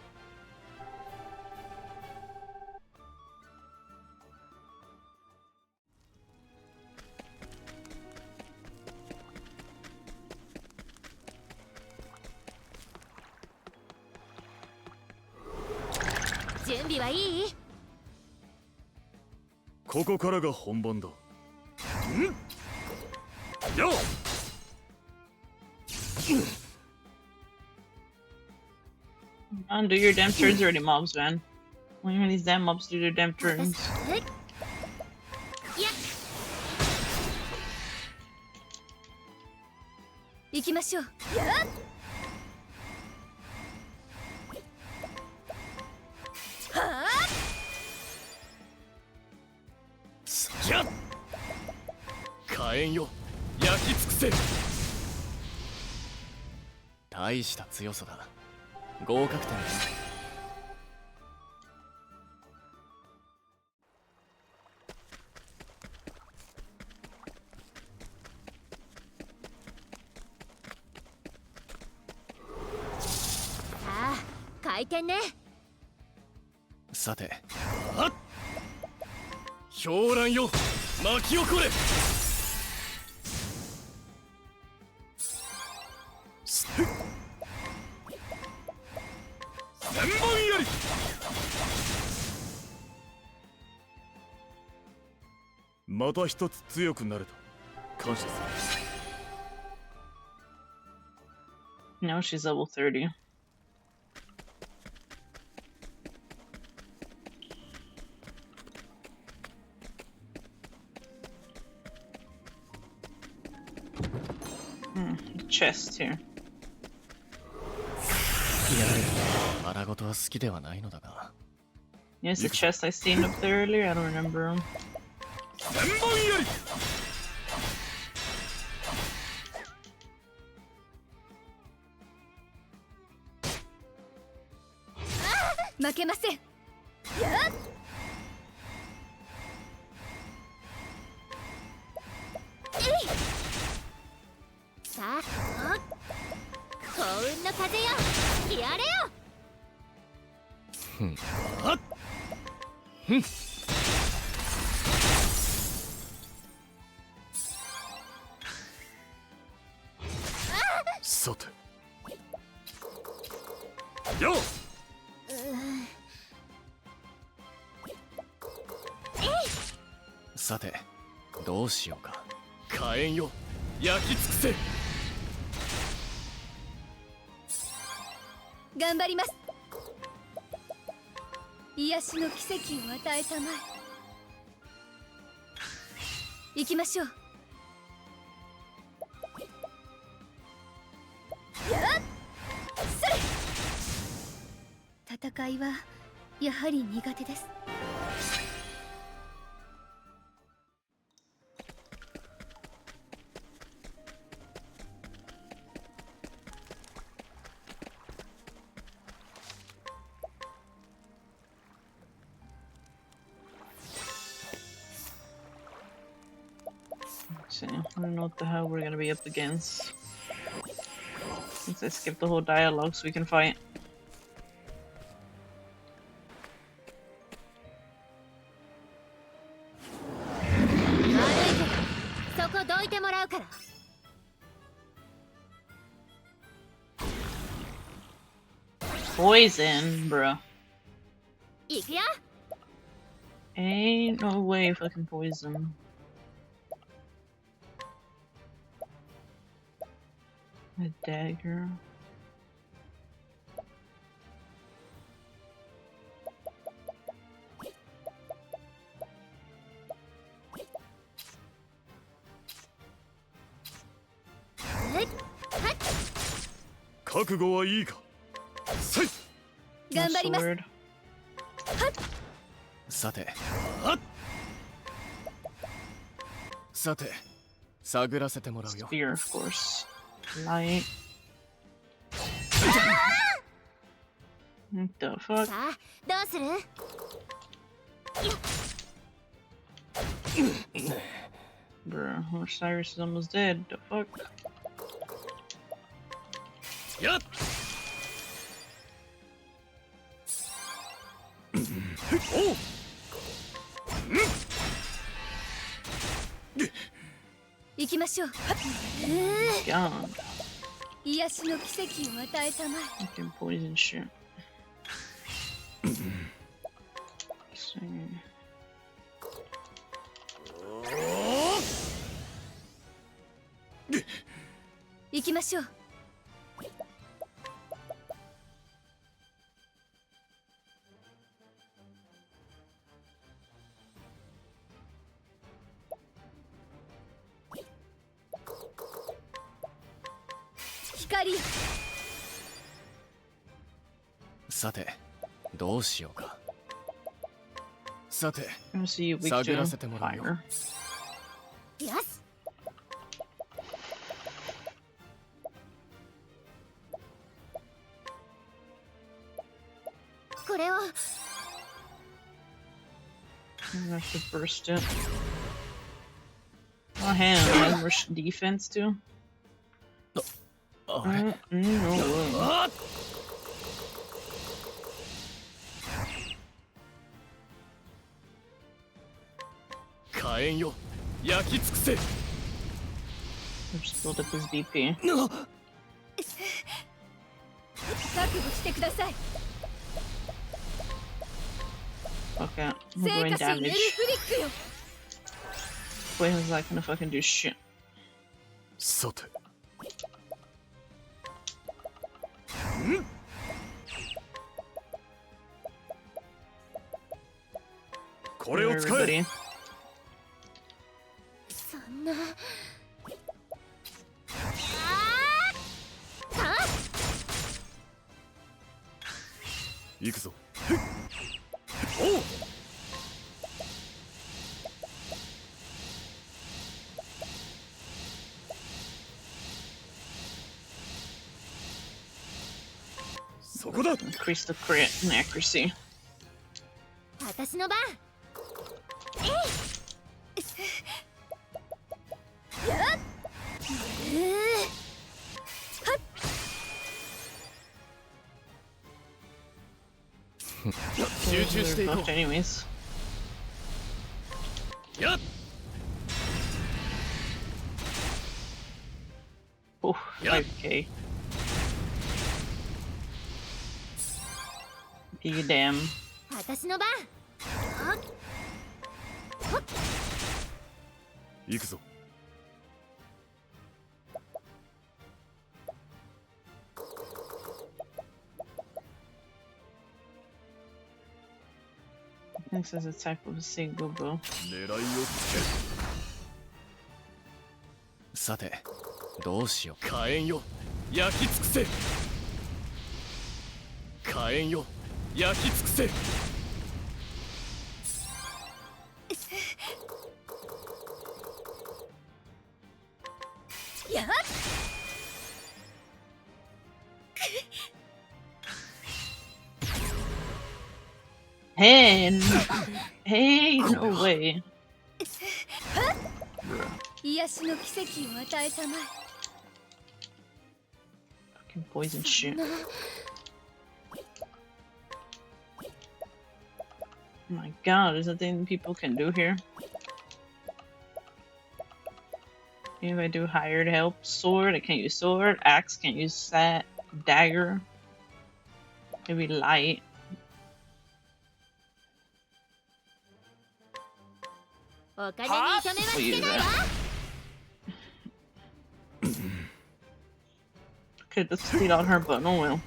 準備はいい？ここからが本番だ。よっMan, do your damn turns already, mobs, man. When these damn mobs do their damn turns. 行きましょう。やっはあやっ火炎よ焼き尽くせ。大した強さだ。合格点だ。さあ回転ね。さて、はっ狂乱よ巻き起これ。千本槍。また一つ強くなれた。感謝する。 Now she's level 30. Chest here. やれ、荒事は好きではないのだが。Yes, the chest I seen up there earlier. I don't remember him. 千本槍。負けません。やっさあ幸運の風よやれよ。はっふん。さて、よっさて、どうしようか。火炎よ焼き尽くせ。頑張ります。癒しの奇跡を与えたまえ。行きましょう。やっそれ戦いはやはり苦手です。Let's see. I don't know what the hell we're gonna be up against. Since I skipped the whole dialogue so we can fight. そこどいてもらうから。Poison, bro. 行くよ。Ain't no way fucking poison. A dagger. Hey! 覚悟はいいか。せい。頑張ります。 Sword. さてさて探らせてもらうよ。 Spear, of course. Light. What the fuck? さあどうする？ Bruh, Osiris is almost dead. The fuck? やっおう行きましょう。God. 癒しの奇跡を与えたまえ。 Fucking poison shit. So, 行きましょう。光よ。さてどうしようか。さて I'm gonna see you weak 探ら to せてもらうよ。 fire. よし。これを I'm gonna have to burst it. Oh, hell, has more defense too? あれ No way. あっ火炎よ焼き尽くせ。 Just build up his BP. 覚悟してください。 Fuck it. I'm 聖 doing 火神エル damage. フリックよ。 Poison's not gonna fucking do shit. さてこれを使え。 Everybody. そんな。行くぞ。おう。 そこだ。 Increase the crit and accuracy. 私の番。やっ。集中してい They're こ buffed anyways. う。やっ Oh, Yeah. 5k. You damn. 私の番。行くぞ。 This is a type of a single bow. 狙いをつける。さてどうしよう。火炎よ焼き尽くせ。火炎よ焼き尽くせ。やっ。 Hey, hey, no way. 癒しの奇跡を与えたまえ。 Fucking poison shit. Oh my god, is that thing people can do here? If I do hired help, sword, I can't use sword, axe, can't use that, dagger, maybe light. お金に糸目はつけないわ。 Could just steal on her, but no will.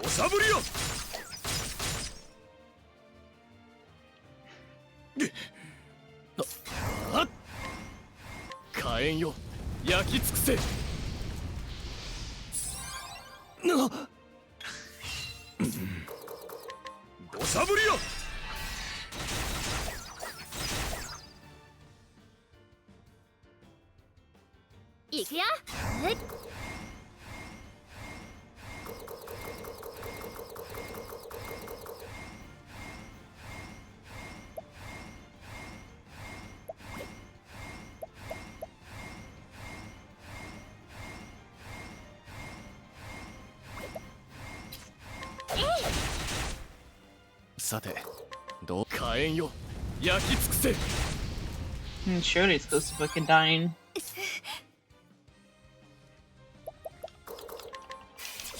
おしゃぶりよ。あっ火炎よ焼き尽くせ。なしゃぶりや。行くよ。さてどう火炎よ焼き尽くせ。 Surely it's close to fucking dying.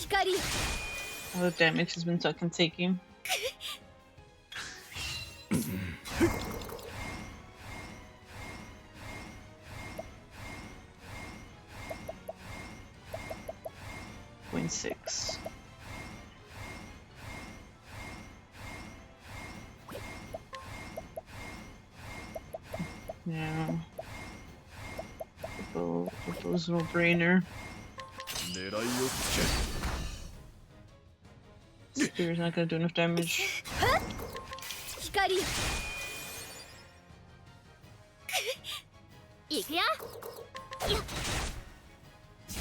光。 All the damage has been fucking taking. Point 6. Yeah. Football's no brainer. 狙いをつけ。 Spear's not gonna do enough damage. 光。行くよ。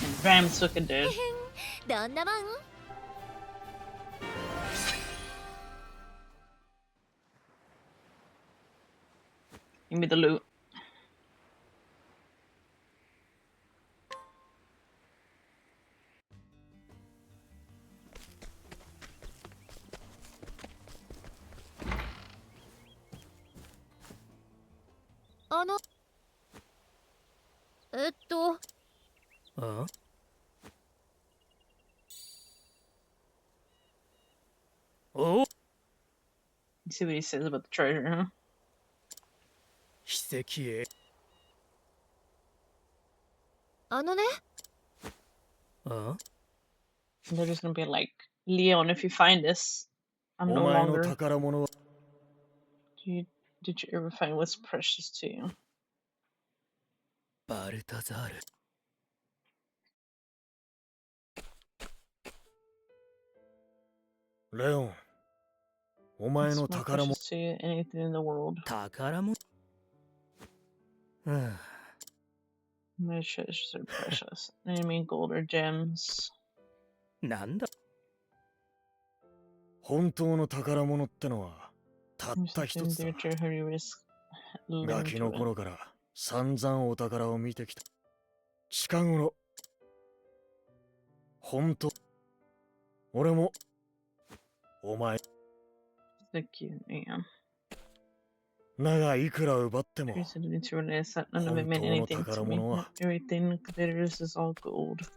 And bam, it's fucking dead. どんなもん。 Give me the loot. あ お Let's see what he says about the treasure, huh? 奇跡へ。ね。あ And they're just gonna be like, Leon, if you find this, I'm お no 前の longer. 宝物は Did you ever find what's precious to you? バルタザール。レオン。お前 What's の more 宝物。 precious to you? Anything in the world? 宝物。うん。 My treasures are precious. I mean gold or gems. なんだ。本当の宝物ってのはたっ There's た一 something つだ。 there to hurry risk. ガ Learn キ to の it. 頃から散々お宝を見てきた。近頃本当俺もお前 Thank you. Yeah. だがいくら奪っても Curious to realize that none of it meant 本当の anything 宝 to me. 物は Everything glitters is all gold.「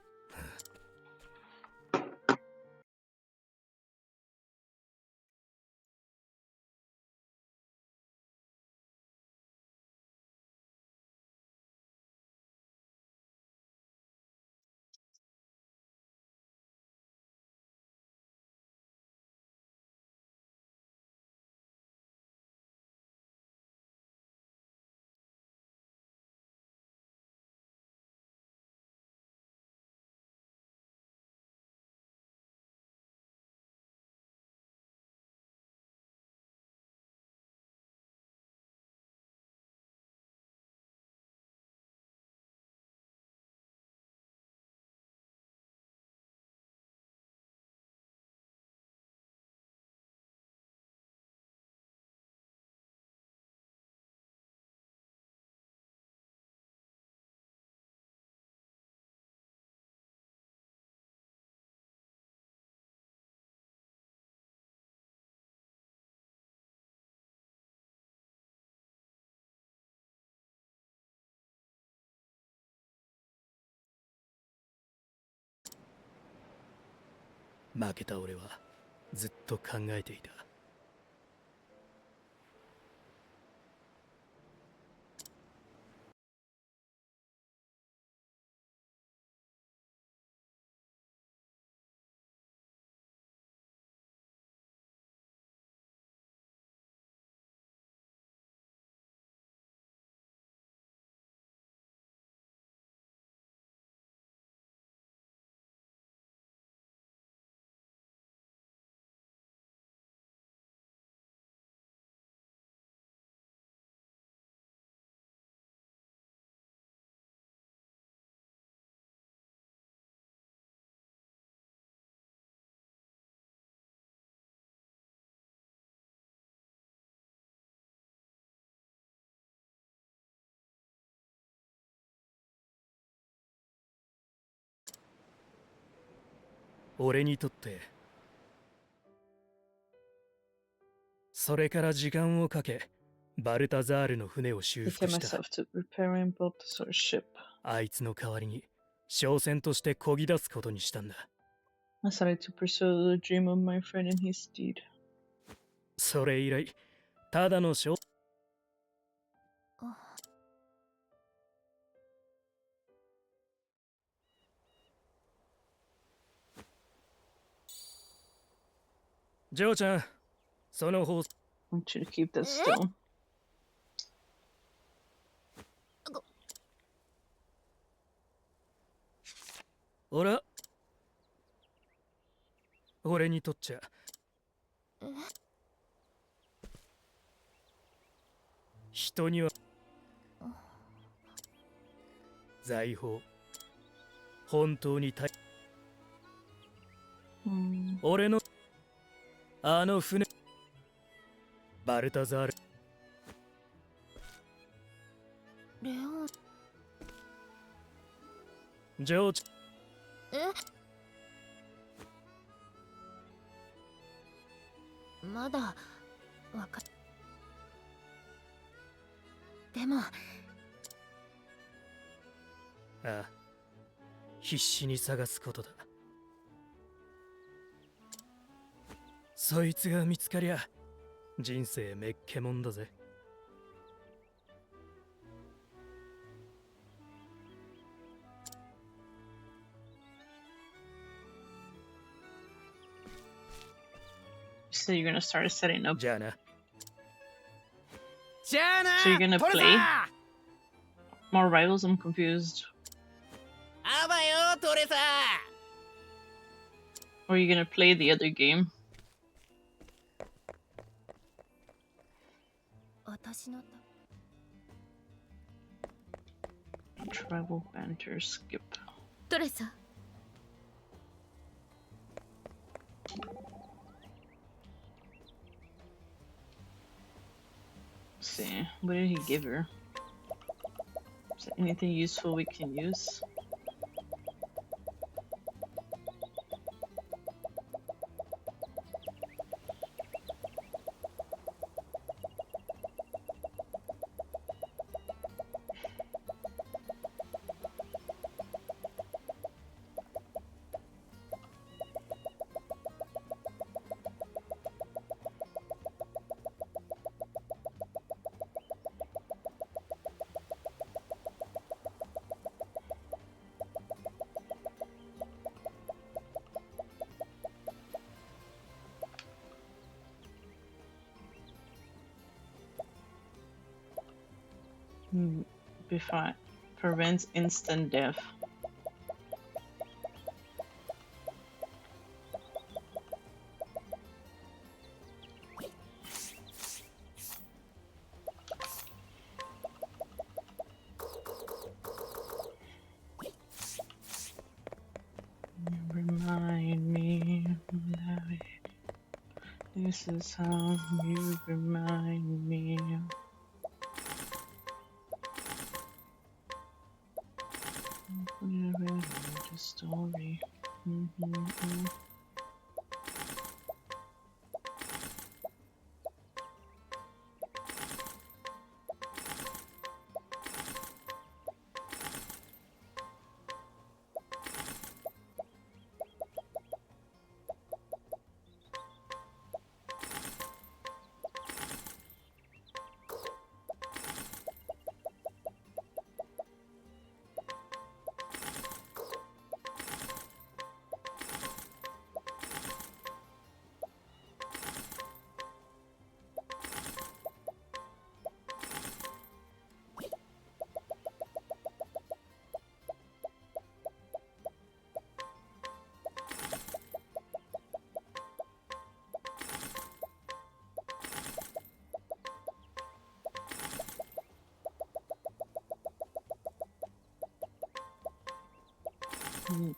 負けた俺はずっと考えていた。俺にとってそれから時間をかけバルタザールの船を修 Take 復 care した myself to repairing Balthazar's ship. あいつの代わりに商船として漕ぎ出すことにしたんだ I decided to pursue the dream of my friend in his steed. それ以来ただの商ジョーちゃんその方 I want you to keep that still. 俺にとっちゃ人には財宝本当に大 Hmm. 俺のあの船バルタザールレオンジョーちまだわかでもああ必死に探すことだそいつが見つかりゃ人生めっけもんだぜ So you're gonna start setting up. じゃあな じゃあな So you're gonna トレ play サ more rivals? I'm confused. ーあばよトレサー Or are you gonna play the other game? 私の Tribal banter skip. トレサ Let's see. What did he give her? Is there anything useful we can use? Before prevents instant death. Remind me that this is how you remind me. The story.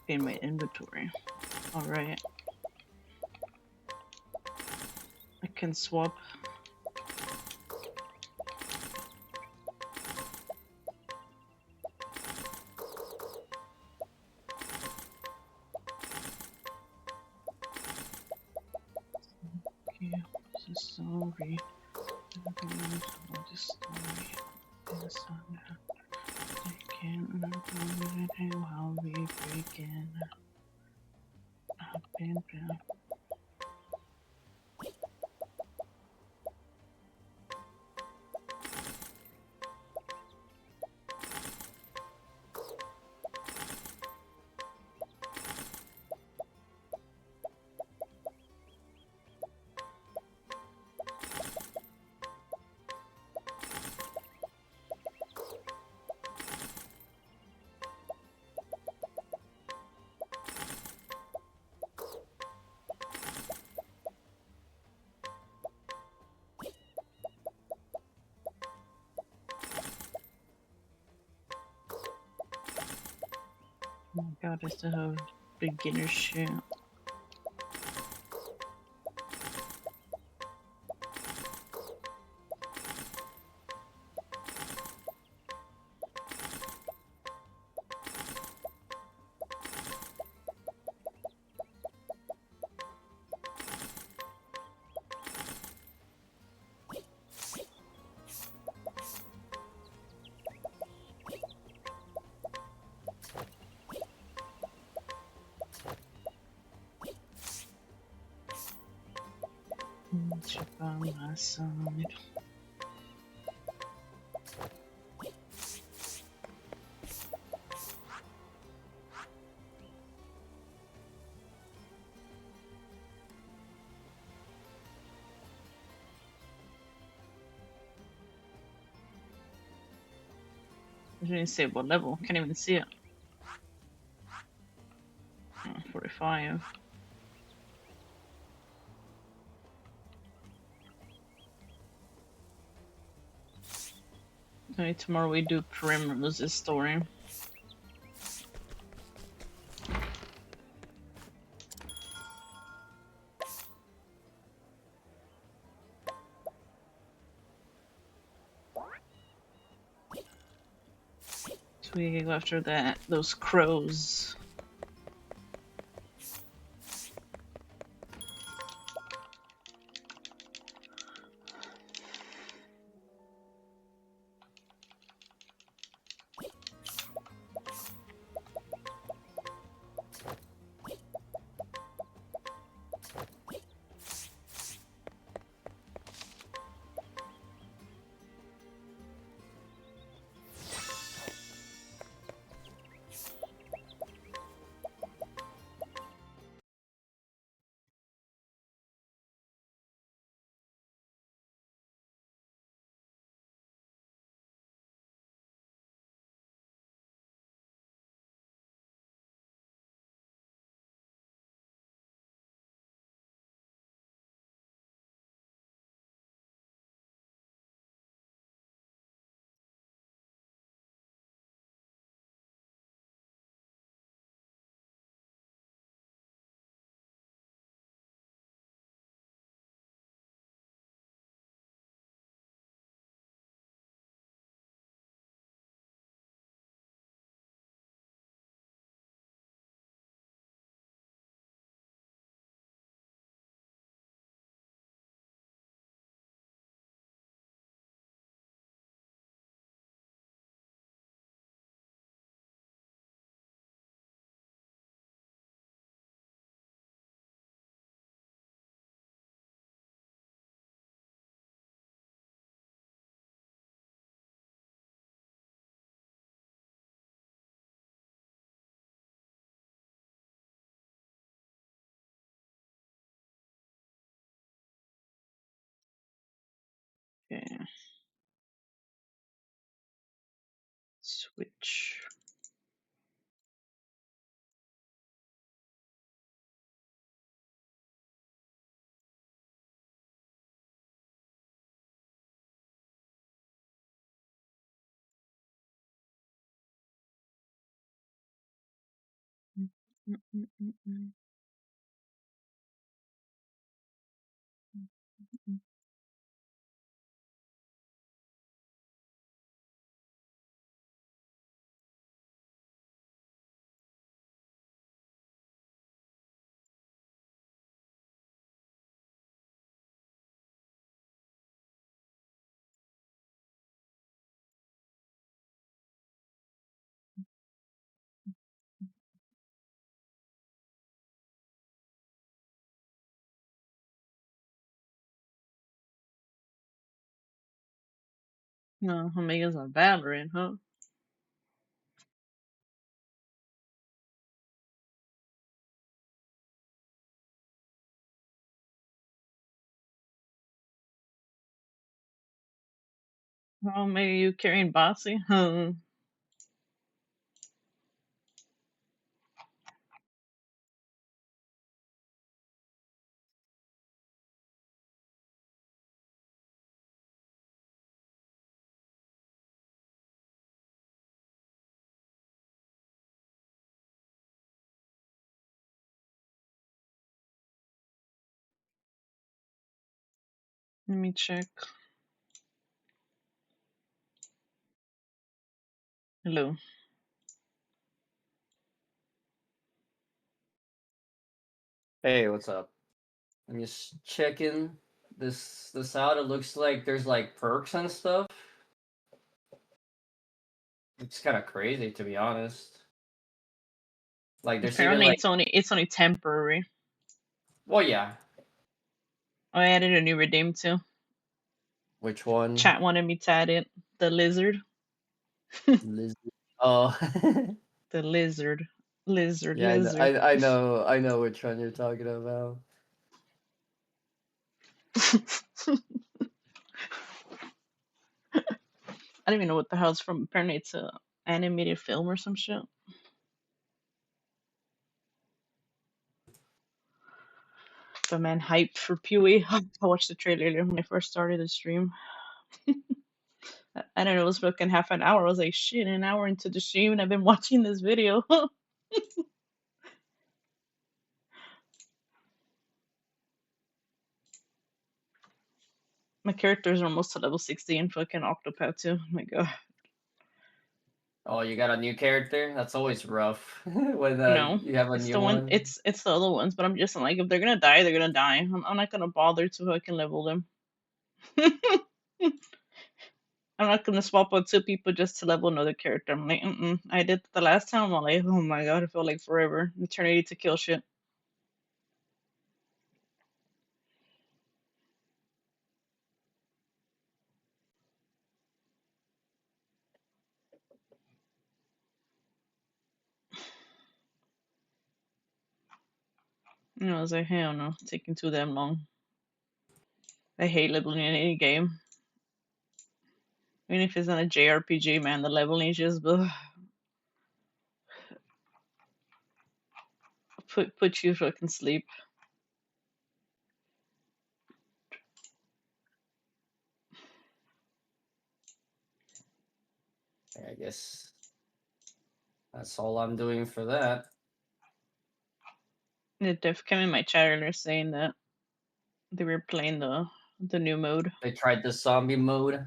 In my inventory. Alright. I can swap. story. This story is taken while we begin. I've been Oh my god, I still have beginner shit. You're by my side. I didn't say what level. Can't even see it. 45. Okay, tomorrow we do Primrose's story. So we go after that, those crows. Okay. Switch. No, Omega's a Valorant, huh? Oh, maybe you carrying Bossy? Huh. Let me check. Hello. Hey, what's up? I'm just checking this out. It looks like there's like perks and stuff. It's kind of crazy to be honest. Like there's even Apparently, like, it's only temporary. well, yeah. I added a new redeem too. Which one? Chat wanted me to add it. The lizard. Liz- Oh, The lizard. Lizard. yeah. Lizard. I know which one you're talking about. I don't even know what the hell it's from. Apparently, it's a animated film or some shit. But man, hyped for Pewee. I watched the trailer earlier when I first started the stream. I don't know, it was fucking half an hour. I was like, shit, an hour into the stream, and I've been watching this video. My characters are almost to level 60 in fucking Octopath too. Oh my god. Oh, you got a new character? That's always rough when No, you have a it's new the one. one. It's the other ones. But I'm just like, if they're gonna die, they're gonna die. I'm not gonna bother to fucking level them. I'm not gonna swap out two people just to level another character. I'm like, I did the last time. I'm like, oh my god, it felt like forever, eternity to kill shit. I was like, hell no, taking too damn long. I hate leveling in any game. Even if it's not a JRPG, man, the leveling is just put you fucking sleep. I guess that's all I'm doing for that. It def came in my chat earlier saying that they were playing the new mode. They tried the zombie mode.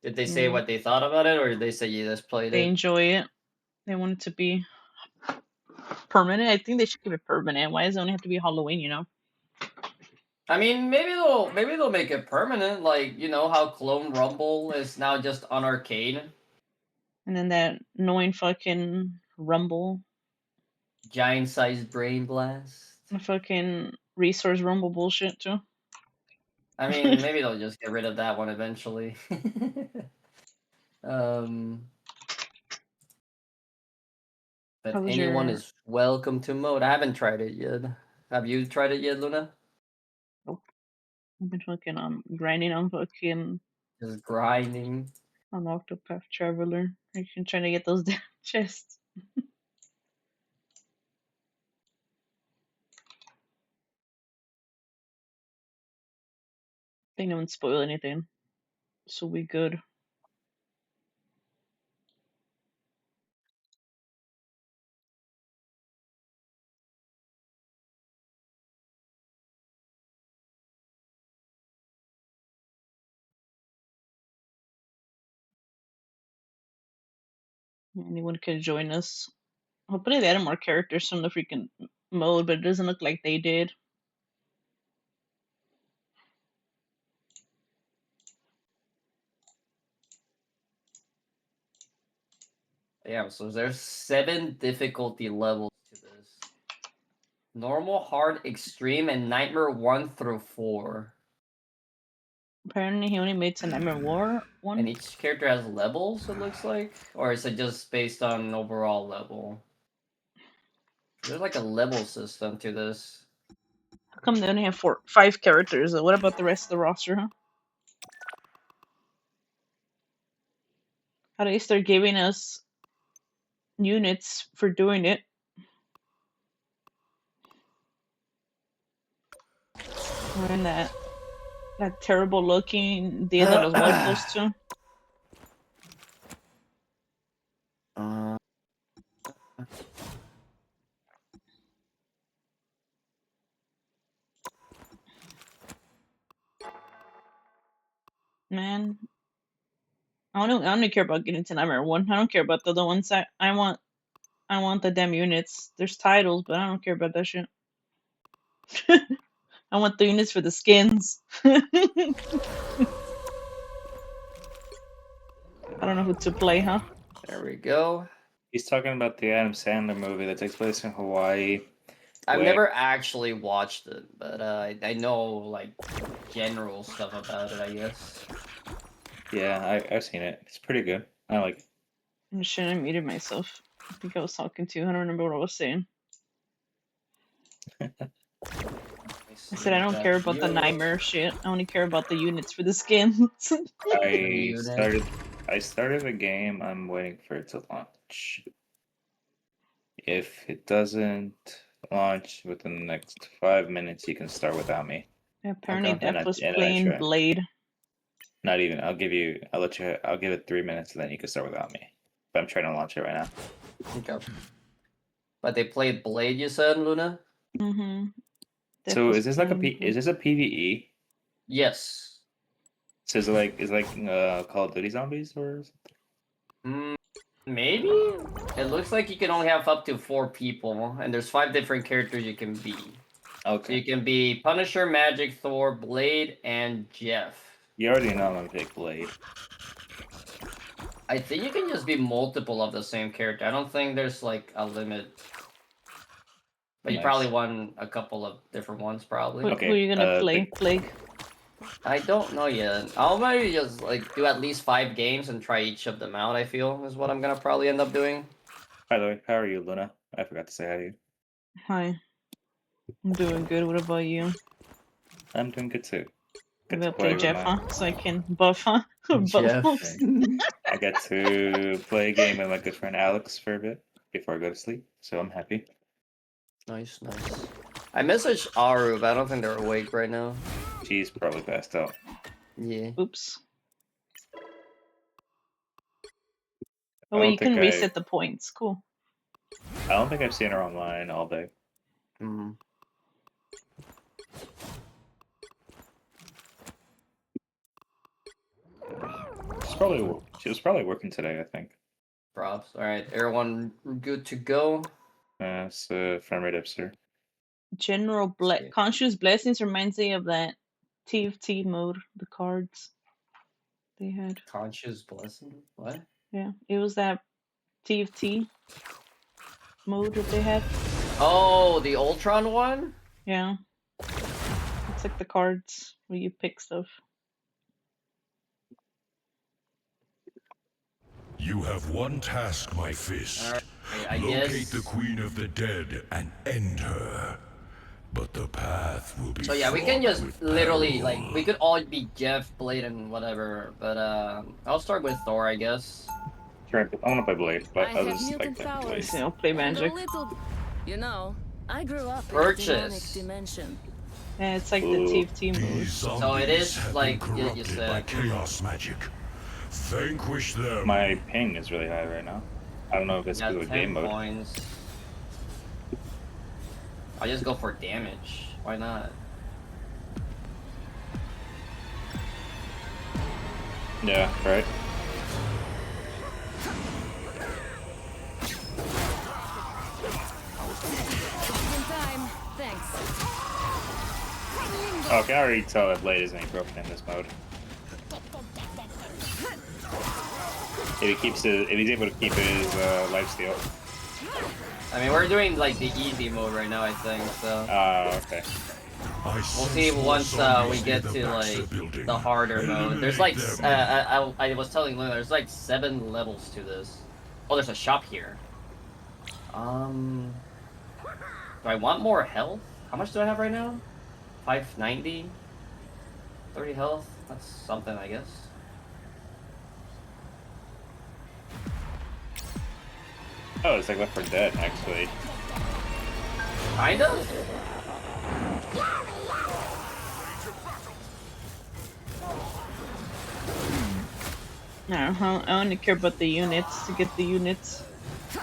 Did they say Yeah, what they thought about it, or did they say you just played they it? enjoy it. They want it to be permanent. I think they should keep it permanent. Why does it only have to be Halloween? You know. I mean, maybe they'll make it permanent, like you know how Clone Rumble is now just on arcade, And then that annoying fucking rumble, giant sized brain blast. the fucking resource rumble bullshit too. I mean, maybe they'll just get rid of that one eventually. um, How but was anyone your? is welcome to mode. I haven't tried it yet. Have you tried it yet, Luna? Nope. I've been fucking grinding on fucking Just grinding. on Octopath Traveler. I can trying to get those damn chests. Think no one spoil anything, so we good. Anyone can join us. Hopefully they added more characters from the freaking mode, but it doesn't look like they did. Yeah, so there's 7 difficulty levels to this. Normal, hard, extreme, and nightmare 1 through 4. Apparently, he only made to Nightmare War one. And each character has levels, it looks like? Or is it just based on overall level? There's like a level system to this. How come they only have 5 characters? What about the rest of the roster, huh? How do they start giving us units for doing it? We're in that terrible looking Dia de los Muertos too. Man, I don't care about getting to Nightmare 1. I don't care about the other ones. I want the damn units. There's titles, but I don't care about that shit. I want the units for the skins. I don't know who to play, huh? There we go. He's talking about the Adam Sandler movie that takes place in Hawaii. I've where- never actually watched it, but I know like general stuff about it, I guess. Yeah, I've seen it. It's pretty good. I like it. I shouldn't have muted myself. I think I was talking to you. I don't remember what I was saying. I said I don't care about the nightmare shit. I only care about the units for the skins. I started a game. I'm waiting for it to launch. If it doesn't launch within the next 5 minutes, you can start without me. Apparently, Okay. Def was And I playing try. Blade. Not even. I'll give it 3 minutes, and then you can start without me. But I'm trying to launch it right now. Okay. But they played Blade, you said, Luna? Mm-hmm. So is this like is this a PvE? Yes. So is it like Call of Duty Zombies or something? Maybe? It looks like you can only have up to 4 people, and there's 5 different characters you can be. So Okay. you can be Punisher, Magic, Thor, Blade, and Jeff. You already know I'm gonna pick Blade. I think you can just be multiple of the same character. I don't think there's like a limit. But you Nice. probably won a couple of different ones, probably. Who are you gonna play? Plague? I don't know yet. I'll maybe just like do at least 5 games and try each of them out, I feel, is what I'm gonna probably end up doing. By the way, how are you, Luna? I forgot to say hi to you. Hi. I'm doing good. What about you? I'm doing good too. You Get gonna to play with Jeff, my- huh? So I can buff, huh? Jeff. Buff. I get to play a game with my good friend Alex for a bit before I go to sleep, so I'm happy. Nice. I messaged Aru, but I don't think they're awake right now. She's probably passed out. Yeah. Oops. I Oh, wait, don't you can think reset the points. Cool. I don't think I've seen her online all day. Mm. She was probably working today, I think. Props. Alright, everyone good to go? It's affirmative, sir. General Okay. Conscious Blessings reminds me of that TFT mode, the cards they had. Conscious Blessing? What? Yeah, it was that TFT mode that they had. Oh, the Ultron one? Yeah. It's like the cards where you pick stuff. You have one task, my fist. Alright, I Locate guess. the Queen of the Dead and end her. But the path will be So yeah, we can fraught just with literally, peril. like, we could all be Jeff, Blade, and whatever, but I'll start with Thor, I guess. Sure, I want to play Blade, but I I have just like mutant playing Blade. powers. You know, play Magic. You know, I grew up Purchase. in a demonic dimension. Yeah, it's like the Ooh. TFT mode. These So it is, zombies have like, been you corrupted by said. chaos magic. Vanquish them. My ping is really high right now. I don't know if it's Yeah, because of 10 game mode. points. I'll just go for damage. Why not? Yeah, right. In time. Thanks. Oh, I can already tell that Blade isn't any broken in this mode. If he's able to keep his lifesteal. I mean, we're doing like the easy mode right now, I think. So Okay. We'll see once we get to like the harder mode. There's like I was telling Luna, there's like 7 levels to this. Oh, there's a shop here. Do I want more health? How much do I have right now? 590. 30 health. That's something, I guess. Oh, it's like Left 4 Dead, actually. Kind of. No, I only care about the units to get the units. The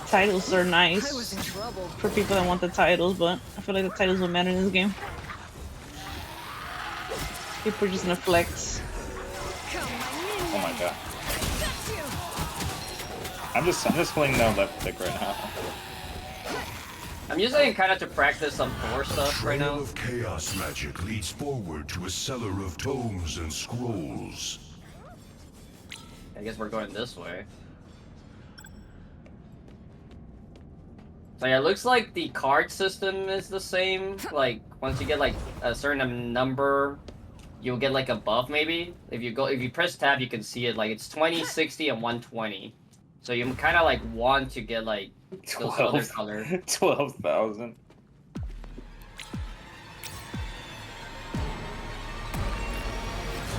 titles are nice for people that want the titles, but I feel like the titles don't matter in this game. People are just gonna flex. Oh my god. I'm just holding down left click right now. I'm using it kind of to practice some Thor stuff right Trail now. of chaos magic leads forward to a cellar of tomes and scrolls. I guess we're going this way. So yeah, it looks like the card system is the same. Like once you get like a certain number, you'll get like a buff maybe. If you press tab, you can see it. Like it's 20, 60, and 120. So you kind of like want to get like those other color. 12,000.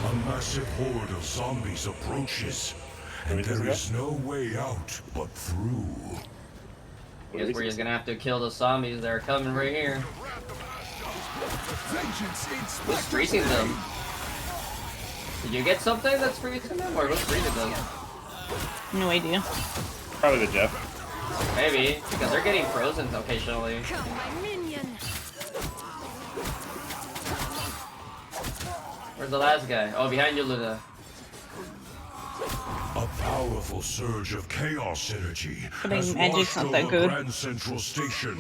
A massive horde of zombies approaches, and there is no way out but through. I guess we're just gonna have to kill the zombies that are coming right here. Who's freezing them? Did you get something that's freezing them, or who's freezing them? No idea. Probably the Jeff. Maybe, because they're getting frozen occasionally. Where's the last guy? Oh, behind you, Luna. A powerful surge of chaos energy Putting has magic's washed not that over good. Grand Central Station.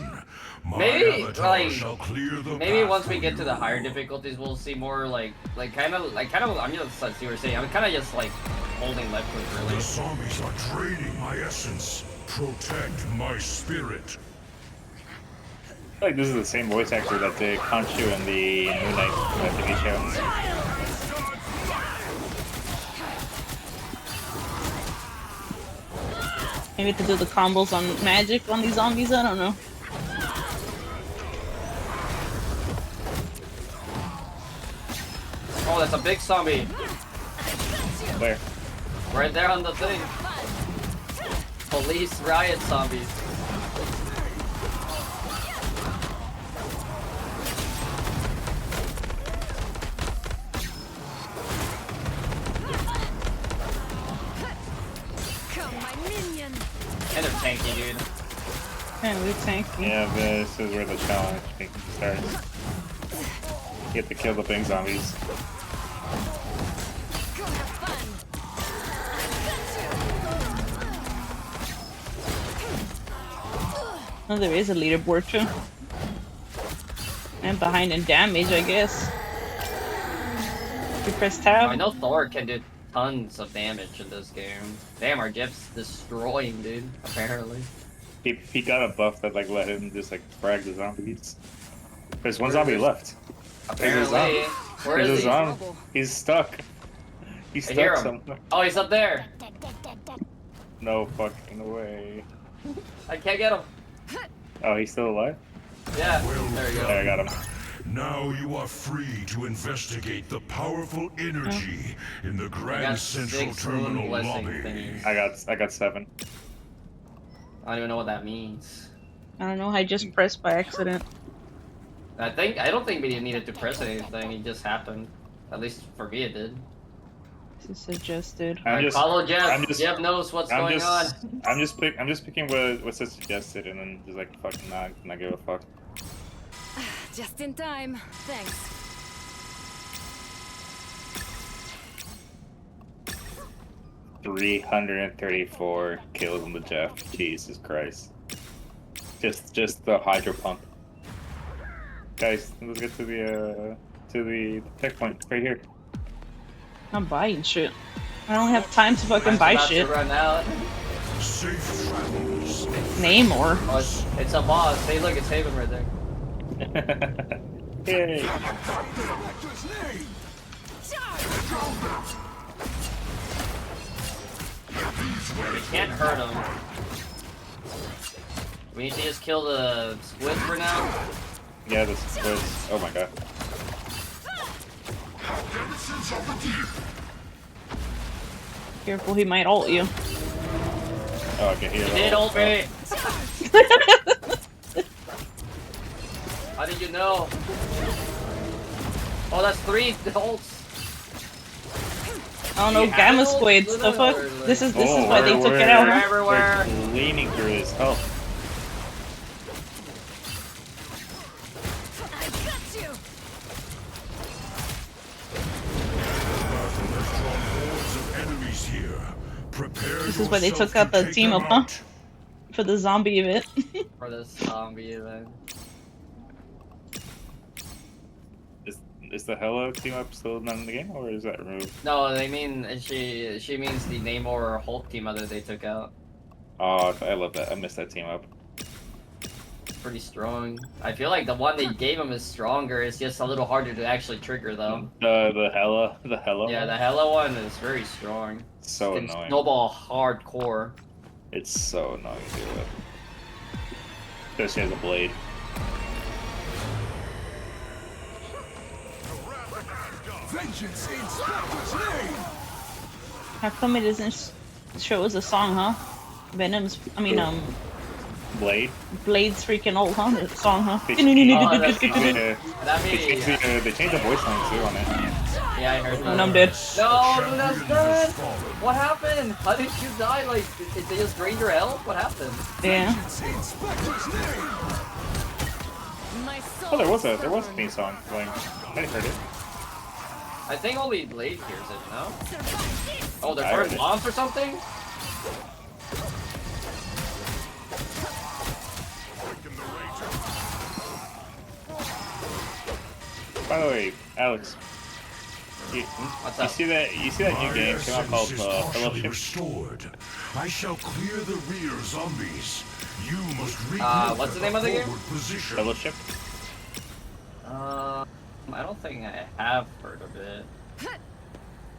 My Maybe, avatar like, shall clear the maybe path once we for get to you. the higher difficulties, we'll see more kind of. I'm just see what you're saying. I'm kind of just like holding left click The really. zombies are draining my essence. Protect my spirit. I feel like this is the same voice actor that did Khonshu in the Moon Knight TV show. Maybe to do the combos on magic on these zombies, I don't know. Oh, that's a big zombie. Where? Right there on the thing. Police riot zombies. And they're tanky, dude. Man, we're tanky. Yeah, this is where the challenge starts. You get to kill the big zombies. Oh, there is a leaderboard too. And behind in damage, I guess. You press I tab. know Thor can do tons of damage in this game. Damn, our Jeff's destroying, dude. Apparently. He got a buff that like let him just like frag the zombies. There's one zombie left. Apparently. Where is he? He's stuck. He's I hear stuck him. somewhere. Oh, he's up there. No fucking way. I can't get him. Oh, he's still alive? Yeah, there you There, I go. got him. Now you are free to investigate the powerful energy in the I Grand got Central 6 moon Terminal blessing lobby. thingies. I got 7. I don't even know what that means. I don't know, I just pressed by accident. I don't think we needed to press anything. It just happened. At least for me, it did. This is suggested. Alright, follow Jeff. I'm just- Jeff knows what's going on. I'm just picking what's suggested and then just like fucking not give a fuck. Just in time. Thanks. $334 kills on the Jeff. Jesus Christ. Just the hydro pump. Guys, let's get to the checkpoint right here. I'm buying shit. I don't have time to fucking buy About shit. to run out. Safe travels. Namor. Oh, it's a boss. Hey, look, it's Haven right there. Yay! We can't hurt him. We need to just kill the squid for now. Yeah, this was. Oh my god. Careful, he might ult you. Oh, okay, here. He did ult me! How did you know? Oh, that's 3 ults. I don't know, gamma squids. The fuck? This is why they took it out. They're Huh? everywhere. We're leaning through his health. I got you. Hordes of enemies here. Prepare This is why they yourself took out to the take team them up, huh? out. For the zombie event. For this zombie event. Is the Hello team up still not in the game, or is that removed? No, they mean she means the Namor or Hulk team other they took out. Oh, I love that. I missed that team up. Pretty strong. I feel like the one they gave him is stronger. It's just a little harder to actually trigger though. The Hello. Yeah, one? the Hella one is very strong. So Can annoying. snowball hardcore. It's so annoying to do it. Especially as a blade. Vengeance in Spectre's name. How come it doesn't show us a song, huh? Venom's, Blade? Blade's freaking old, huh? The song, huh? They That means, they changed the voice line too on it. yeah, I heard that. And I'm dead. No, Luna's dead! What happened? How did you die? Like, did they just drain your health? What happened? Yeah. Vengeance in Spectre's name. My soul Oh, there was a theme song playing. I heard it. I think only Blade hears it, no? Oh, they're I heard throwing it. bombs or something? By the way, Alex, you What's up? see that new game came out called Fellowship? Restored. I shall clear the rear zombies. You must what's the name of the game? position. Fellowship? I don't think I have heard of it.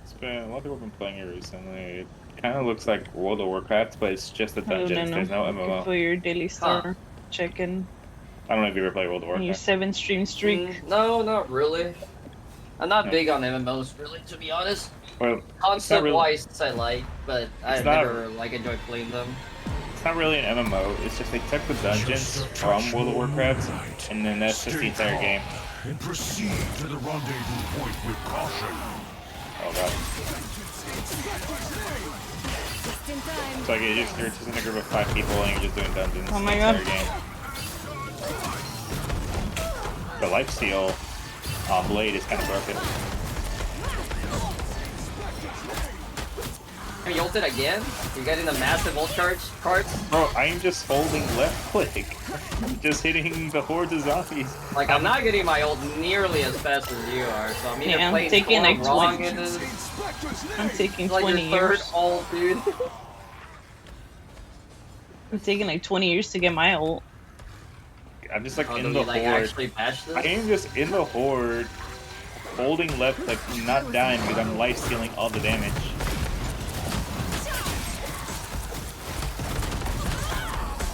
It's been a lot of people have been playing it recently. It kind of looks like World of Warcraft, but it's just the dungeons. There's no Looking MMO. for your daily star. Check-in. I don't know if you ever played World of And your Warcraft. 7-stream streak. No, not really. I'm not No. big on MMOs, really, to be honest. Well, Concept-wise, I like, but I've not- never enjoyed playing them. it's not really an MMO. It's just they took the dungeons from World of Warcraft, and then that's just the entire game. And proceed to the rendezvous point with caution. Oh god. just in time. It's like you're just in a group of 5 people and you're just doing dungeons Oh my the God. entire game. The lifesteal blade is kind of broken. You ulted again? You're getting the massive ult charge cards? Bro, I'm just holding left click. just hitting the hordes of zombies. Like, I'm not getting my ult nearly as fast as you are, so I'm either Yeah, I'm playing taking, Storm like, wrong 20. in this. I'm taking It's like 20 your third years. ult, dude. I'm taking like 20 years to get my ult. I'm just like Oh, in do the we, like, horde. actually patch this? I am just in the horde, holding left, like not dying because I'm life stealing all the damage.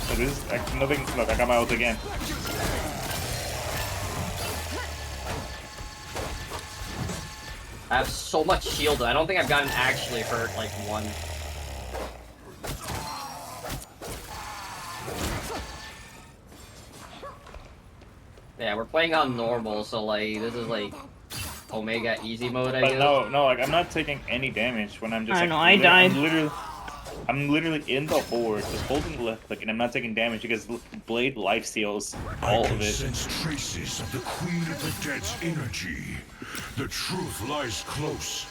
So this is like, nothing. Look, I got my ult again. I have so much shield. I don't think I've gotten actually hurt like one. Yeah, we're playing on normal, so like this is like Omega easy mode, I But guess. no, like I'm not taking any damage when I'm just. I like, know, I died. I'm literally in the horde, just holding left click, and I'm not taking damage because Blade life steals all I can of it. sense traces of the Queen of the Dead's energy. The truth lies close,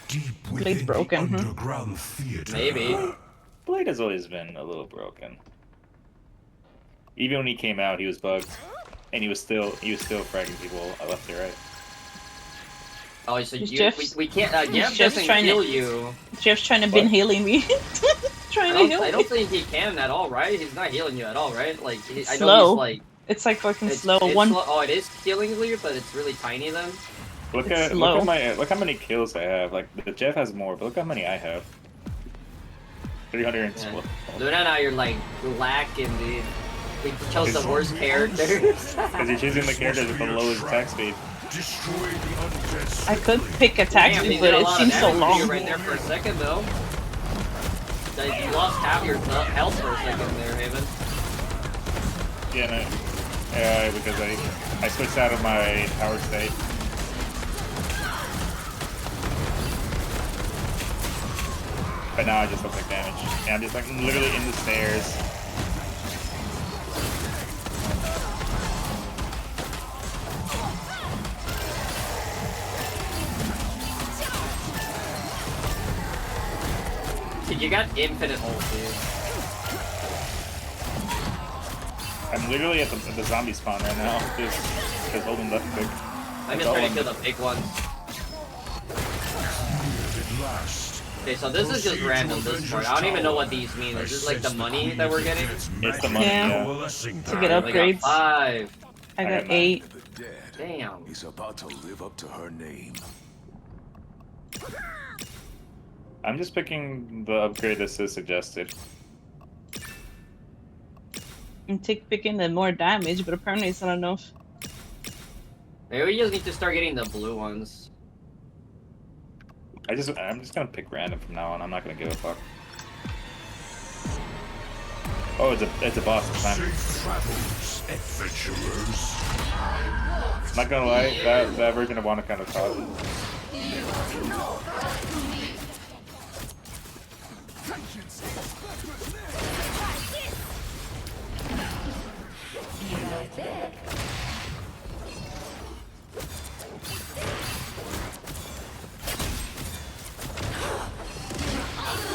deep within broken, the huh? underground theater. Maybe. Blade has always been a little broken. Even when he came out, he was bugged, and he was still fragging people left and right. Oh, so Is you, Jeff's- we can't. is Jeff Jeff's doesn't trying to- kill you. Jeff's trying to bin healing me. Trying to heal I me. don't think he can at all, right? He's not healing you at all, right? Like I know Slow. he's like It's like fucking it's slow. it's One. slow. Oh, it is healing you, but it's really tiny then. Look It's at slow. look how many kills I have. Like the Jeff has more, but look how many I have. 300 Yeah. Luna and I are like lacking, dude. We chose the It's- worst characters. Because you're choosing the characters with the lowest attack speed. Destroy the undead I could pick attack Damn, speed, you but did a it lot seems of so damage to you long. right there for a second, though. Like, you lost half your health for a second there, Haven. Yeah, no, yeah, because I switched out of my power state. But now I just don't take damage. And I'm just like literally in the stairs. Dude, you got infinite ult, dude. I'm literally at the zombie spawn right now. Just holding left click. I'm just trying to kill the big ones. at last. Okay, so this is just random, this part. I don't even know what these mean. Is this like the money that we're getting? It's the money, Yeah. yeah. To get I got upgrades. 5. I I got got 8. The dead Damn. is about to live up to her name. I'm just picking the upgrade that says suggested. I'm picking the more damage, but apparently it's not enough. Maybe we just need to start getting the blue ones. I'm just gonna pick random from now on. I'm not gonna give a fuck. Oh, it's a boss this time. Safe travels, adventurers. Not gonna lie, that version of Wanda kind of tough.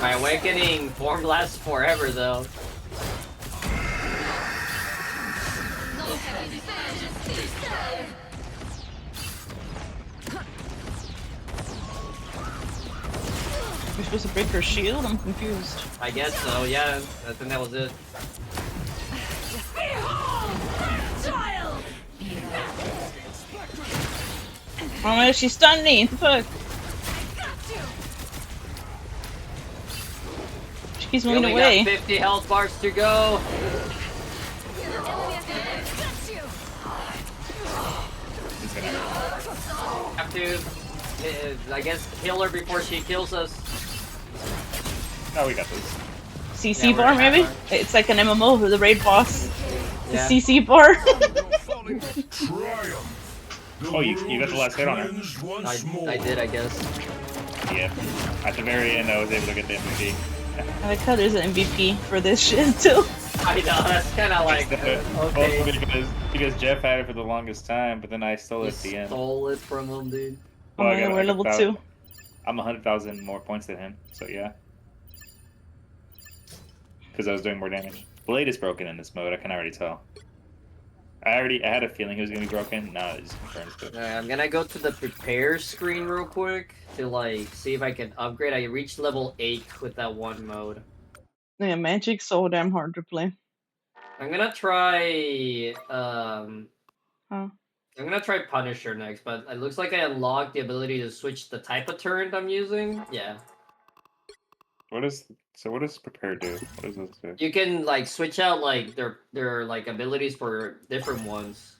My awakening form lasts forever, though. We're supposed to break her shield? I'm confused. I guess so, yeah. I think that was it. Oh my god, she stunned me! Fuck! She keeps We moving only away. got 50 health bars to go. It's gonna hurt. Have to, I guess, kill her before she kills us. No, we got this. CC Yeah, bar, we're maybe? at It's like an MMO with the raid boss. Yeah. The CC bar. Triumph. Oh, you got the last hit on her. I did, I guess. Yeah. At the very end, I was able to get the MVP. I like how there's an MVP for this shit too. I know, that's kind of like, okay. Well, because Jeff had it for the longest time, but then I stole it at the You end. stole it from him, dude. Oh Well, my god, we're I got level about- 2. I'm 100,000 more points than him, so yeah. Because I was doing more damage. Blade is broken in this mode, I can already tell. I had a feeling he was gonna be broken. Now it just confirms it. Alright, I'm gonna go to the prepare screen real quick to like see if I can upgrade. I reached level 8 with that one mode. Yeah, Magic's so damn hard to play. I'm gonna try Huh. I'm gonna try Punisher next, but it looks like I unlocked the ability to switch the type of turret I'm using. Yeah. What does prepare do? What does this do? You can like switch out like their like abilities for different ones.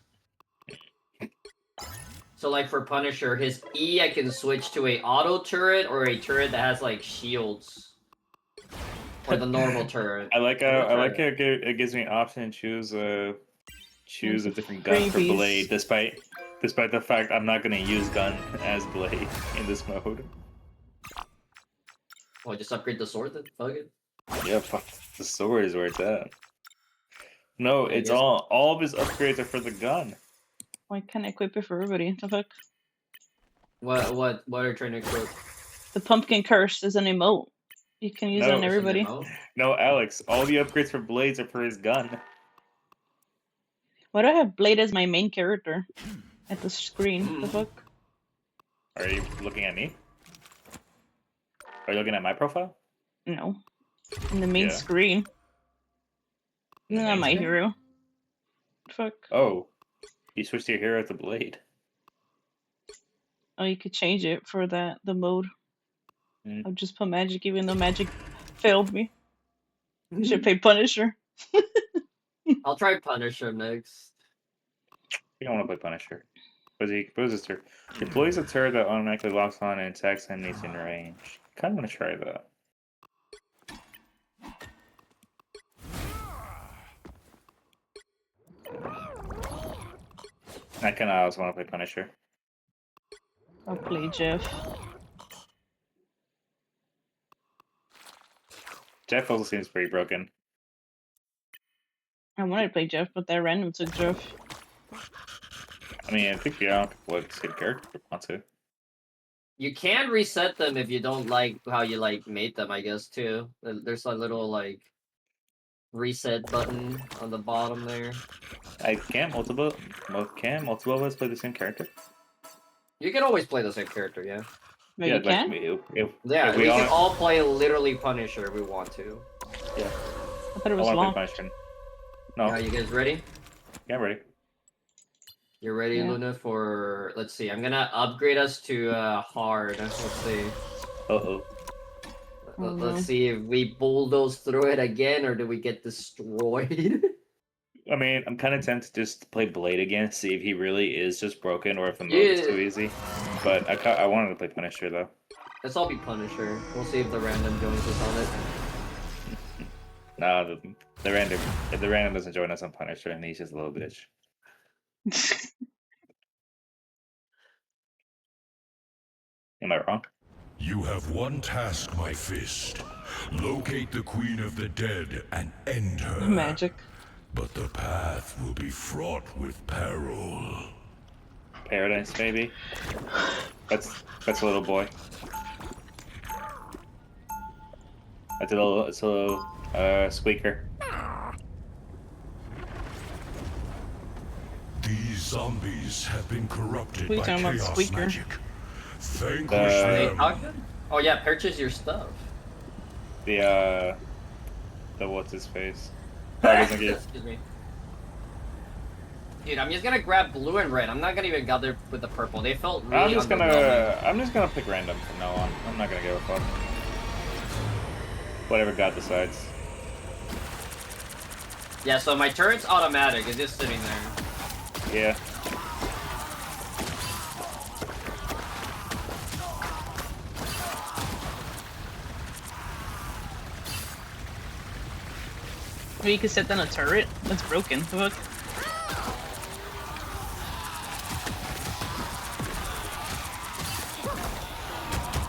So like for Punisher, his E I can switch to a auto turret or a turret that has like shields. Or the normal turret. I like how it gives me an option to choose a different gun for Freebies. Blade, despite the fact I'm not gonna use gun as Blade in this mode. Oh, just upgrade the sword then? Fuck it. Yeah, fuck, the sword is where it's at. No, I it's guess- all of his upgrades are for the gun. Why can't I equip it for everybody? The fuck? What are you trying to equip? The pumpkin curse is an emote. You can use it No, on it's an everybody. No, Alex, all the upgrades for Blades are for his gun. Why do I have Blade as my main character at the screen? The fuck? Are you looking at me? Are you looking at my profile? No. In the main Yeah. screen. In the Not main my screen? hero. Fuck. Oh, you switched to your hero at the blade. Oh, you could change it for the mode. Mm. I'll just put magic, even though magic failed me. You should play Punisher. I'll try Punisher next. You don't want to play Punisher. But he poses turret. Deploys a turret that automatically locks on and attacks enemies in range. Kind of want to try that. I kind of also want to play Punisher. I'll play Jeff. Jeff also seems pretty broken. I wanted to play Jeff, but that random took Jeff. I mean, I think people would see the character if they want to. You can reset them if you don't like how you like made them, I guess too. There's a little like reset button on the bottom there. Can't multiple of us play the same character? You can always play the same character, yeah. But Yeah, you can? Yeah, we can all play literally Punisher if we want to. Yeah. I thought it I was want to long. play Punisher. No. Are you guys ready? Yeah, I'm ready. You're ready, Yeah. Luna, for... Let's see, I'm gonna upgrade us to hard. Let's see. Uh-oh. Oh, no. Let's see if we bulldoze through it again, or do we get destroyed? I mean, I'm kind of tempted to just play Blade again, see if he really is just broken or if the mode is too easy. But I wanted to play Punisher, though. Let's all be Punisher. We'll see if the random joins us on it. No, the random. If the random doesn't join us on Punisher, and he's just a little bitch. Am I wrong? You have one task, my fist. Locate the Queen of the Dead and end her. Magic. But the path will be fraught with peril. Paradise, baby. That's a little boy. It's a little squeaker. These zombies have been corrupted What are you by talking about, chaos squeaker? magic. Vanquish Hey, them. talking? Oh yeah, purchase your stuff. The what's his face? That doesn't get. Excuse me. Dude, I'm just gonna grab blue and red. I'm not gonna even go there with the purple. They felt really I'm just underwhelming. gonna pick random from now on. I'm not gonna give a fuck. Whatever God decides. Yeah, so my turret's automatic. It's just sitting there. Yeah. Maybe you could set down a turret that's broken. Look.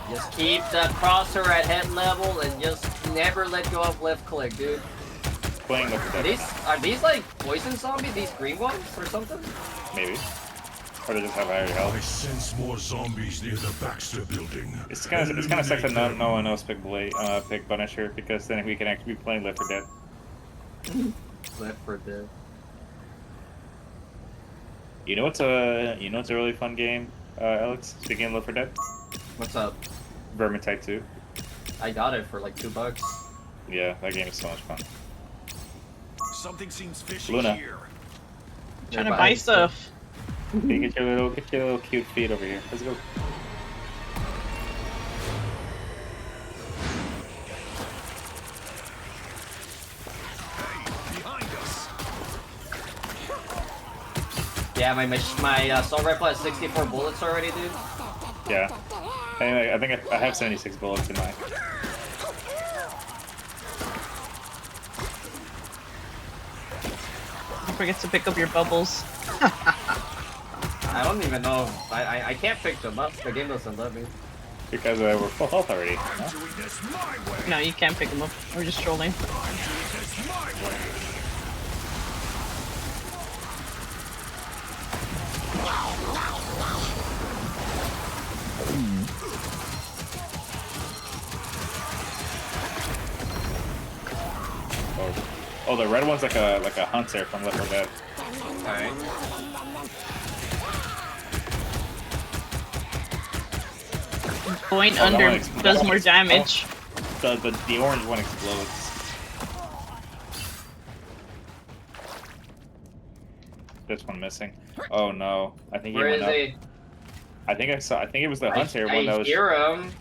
Just keep the crosshair at head level and just never let go of left click, dude. Playing with the Are these like poison zombies? These green ones or something? maybe. Or they just have higher I health. sense more zombies near the Baxter building. It's kind of sucks that Eliminate no one else picked pick Punisher because then we can actually be playing Left 4 Dead. Left 4 Dead. You know what's a really fun game, Alex? Speaking of Left 4 Dead, What's up? Vermintide 2. I got it for like $2. Yeah, that game is so much fun. Something seems fishy Luna. here. Trying to buy stuff. You get your little cute feet over here. Let's go. Behind us. Yeah, my assault rifle has 64 bullets already, dude. Yeah. Anyway, I think I have 76 bullets in mine. Don't forget to pick up your bubbles. I don't even know. I can't pick them up. The game doesn't let me. Because we're full health already. Huh? Doing this my way. No, you can't pick them up. We're just trolling. I'm doing this my way. Oh, the red one's like a hunter from Left 4 Dead. Alright. Going Oh, under that one does more damage. the orange one explodes. This one missing. Oh no! I think Where he is went up. he? I think I saw. I think it was the hunter one that I was. hear him.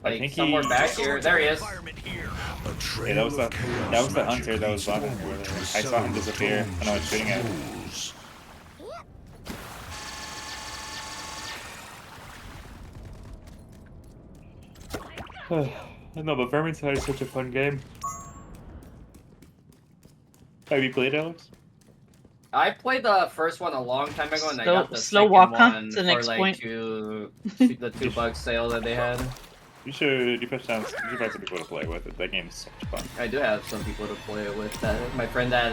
I Like think somewhere he. back here. There he is. Yeah, that was the hunter that was on it. I saw him disappear when I was shooting at him. No, but Vermintide is such a fun game. Have you played, Alex? I played the first one a long time ago, and I Slow, got the slow second walk, huh? one To the for next like point. the $2 sale that they had. You should. You should find some people to play with it. That game is so much fun. I do have some people to play it with. My friend that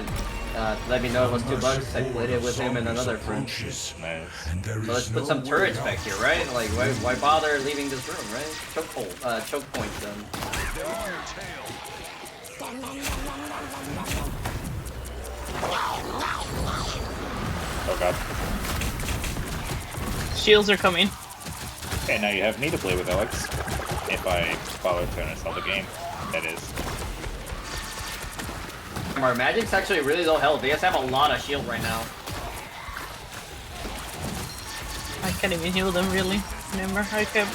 let me know it was $2. I played it with him and another friend. Nice. So let's put some turrets back here, right? Like, why bother leaving this room, right? Choke points them. Oh god. Shields are coming. Okay, now you have me to play with, Alex. If I follow to install the game, that is. Our magic's actually really low health. They just have a lot of shield right now. I can't even heal them really. Remember, I kept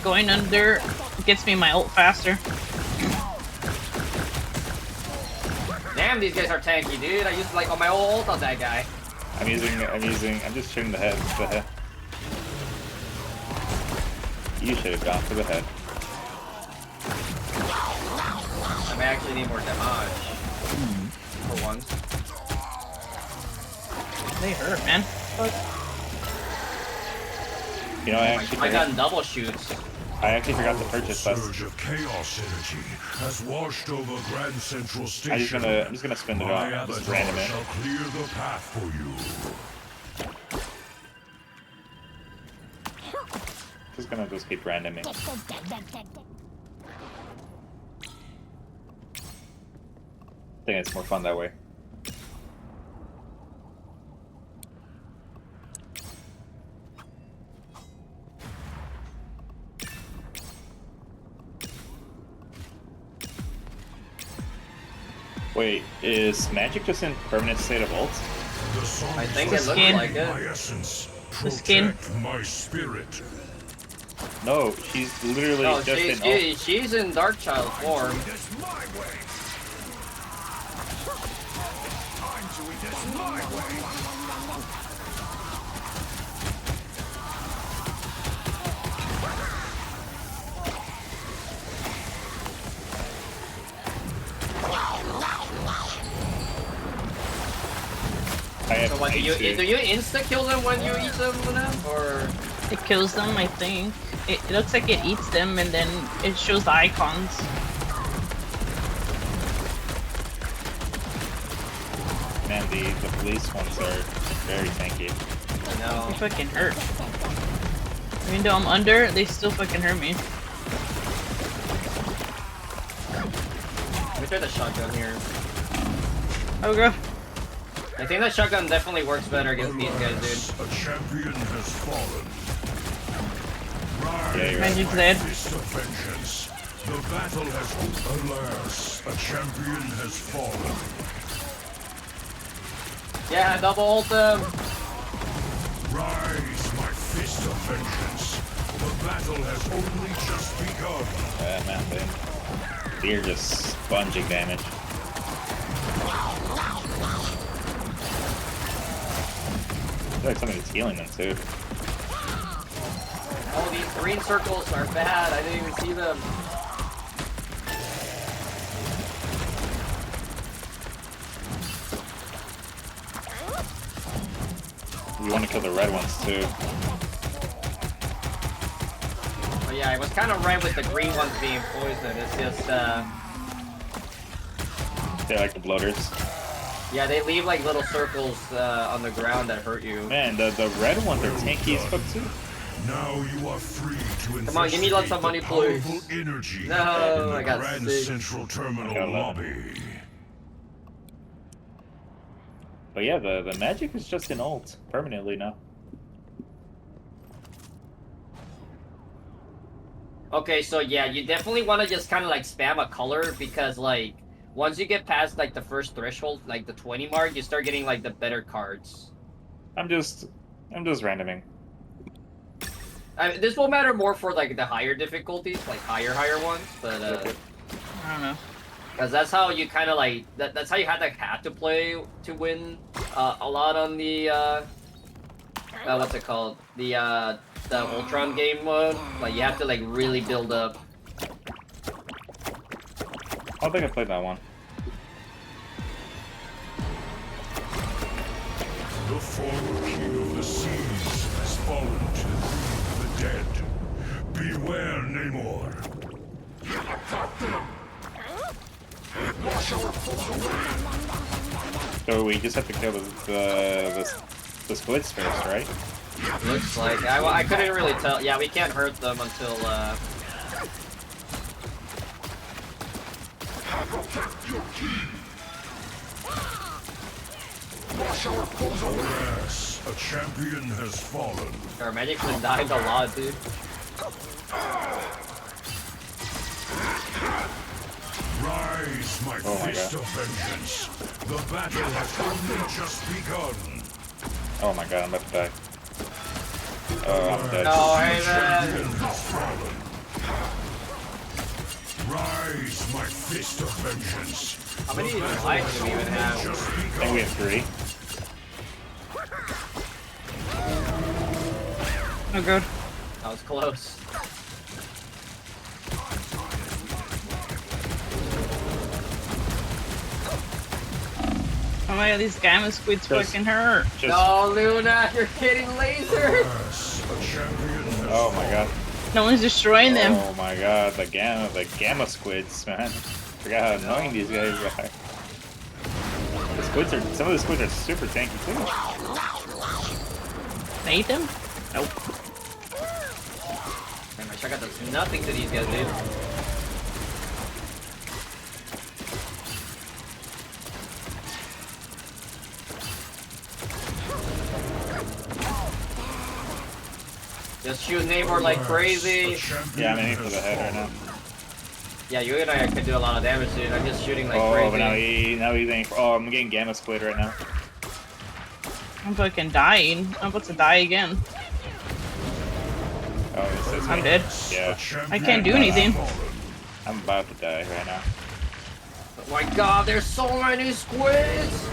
going under gets me my ult faster. Damn, these guys are tanky, dude. I used like on my ult on that guy. I'm just shooting the head. You should have gone for the head. I may actually need more damage. For once. They hurt, man. Fuck. You know, I got double shoots. I actually forgot to purchase this. Surge of chaos energy has washed over Grand Central Station. I'm just gonna spin it My on. Just avatar random it. shall clear the path for you. Just gonna keep randoming. I think it's more fun that way. Wait, is magic just in permanent state of ult? I think it looks skin. like it. My essence, The skin. protect my spirit. No, she's literally No, just in ult. she's in Dark Child form. This my way. I'm doing this my way. I have So what, do you insta kill them when you eat them, or? It kills them, I think. It looks like it eats them and then it shows the icons. Man, the police ones are very tanky. I know. They fucking hurt. Even though I'm under, they still fucking hurt me. Let me try the shotgun here. Oh, girl. I think that shotgun definitely works better against these guys, dude. A champion has fallen. Yeah, you're right. Magic's dead. Fist of vengeance. The battle has. Alas, a champion has fallen. Yeah, double ult them. Rise, my fist of vengeance. The battle has only just begun. Man, they're just sponging damage. I feel like somebody's healing them too. Oh, these green circles are bad. I didn't even see them. We want to kill the red ones too. Oh yeah, I was kind of right with the green ones being poisoned. It's just, They're like the bloaters. yeah, they leave like little circles on the ground that hurt you. Man, the red ones are tanky as fuck too. Now you are free to Come on, give me lots of money, investigate the please. powerful energy No, in the I got Grand sick. Central Terminal I got 11. lobby. But yeah, the magic is just in ult permanently now. Okay, so yeah, you definitely want to just kind of like spam a color because like once you get past like the first threshold, like the 20 mark, you start getting like the better cards. I'm just randoming. I mean, this will matter more for like the higher difficulties, like higher ones, but I don't know. because that's how you kind of like that's how you have to play to win a lot on the what's it called, the Ultron game mode. Like you have to like really build up. I don't think I played that one. The former king of the seas has fallen to the queen of the dead. Beware, Namor. So we just have to kill the squids first, right? Looks like I couldn't really tell. Yeah, we can't hurt them until Alas, a champion has fallen. our magic's died a lot, dude. Rise, my Oh my fist God. of vengeance. The battle has only just begun. Oh my god, I'm about to die. Oh, I'm dead. No, hey Champion man. has fallen. Rise, my fist of vengeance. How many lives do we even have? Just I think begun. we have 3. Oh god. That was close. Oh my god, these gamma squids Just- fucking hurt. Just No, Luna, you're getting lasered. Yes, a champion has oh my god. No one's destroying them. Oh my god, the gamma squids, man. Forgot how annoying these guys are. The squids are some of the squids are super tanky too. Made them? Nope. Man, my shotgun does nothing to these guys, dude. Just shoot Namor like crazy. Yeah, I'm aiming for the head right now. Yeah, you and I could do a lot of damage, dude. I'm just shooting like Oh, crazy. but now he's aiming for. Oh, I'm getting gamma squid right now. I'm fucking dying. I'm about to die again. Oh, it says I'm me. dead. Yeah, I can't do anything. I'm about to die right now. Oh my god, there's so many squids!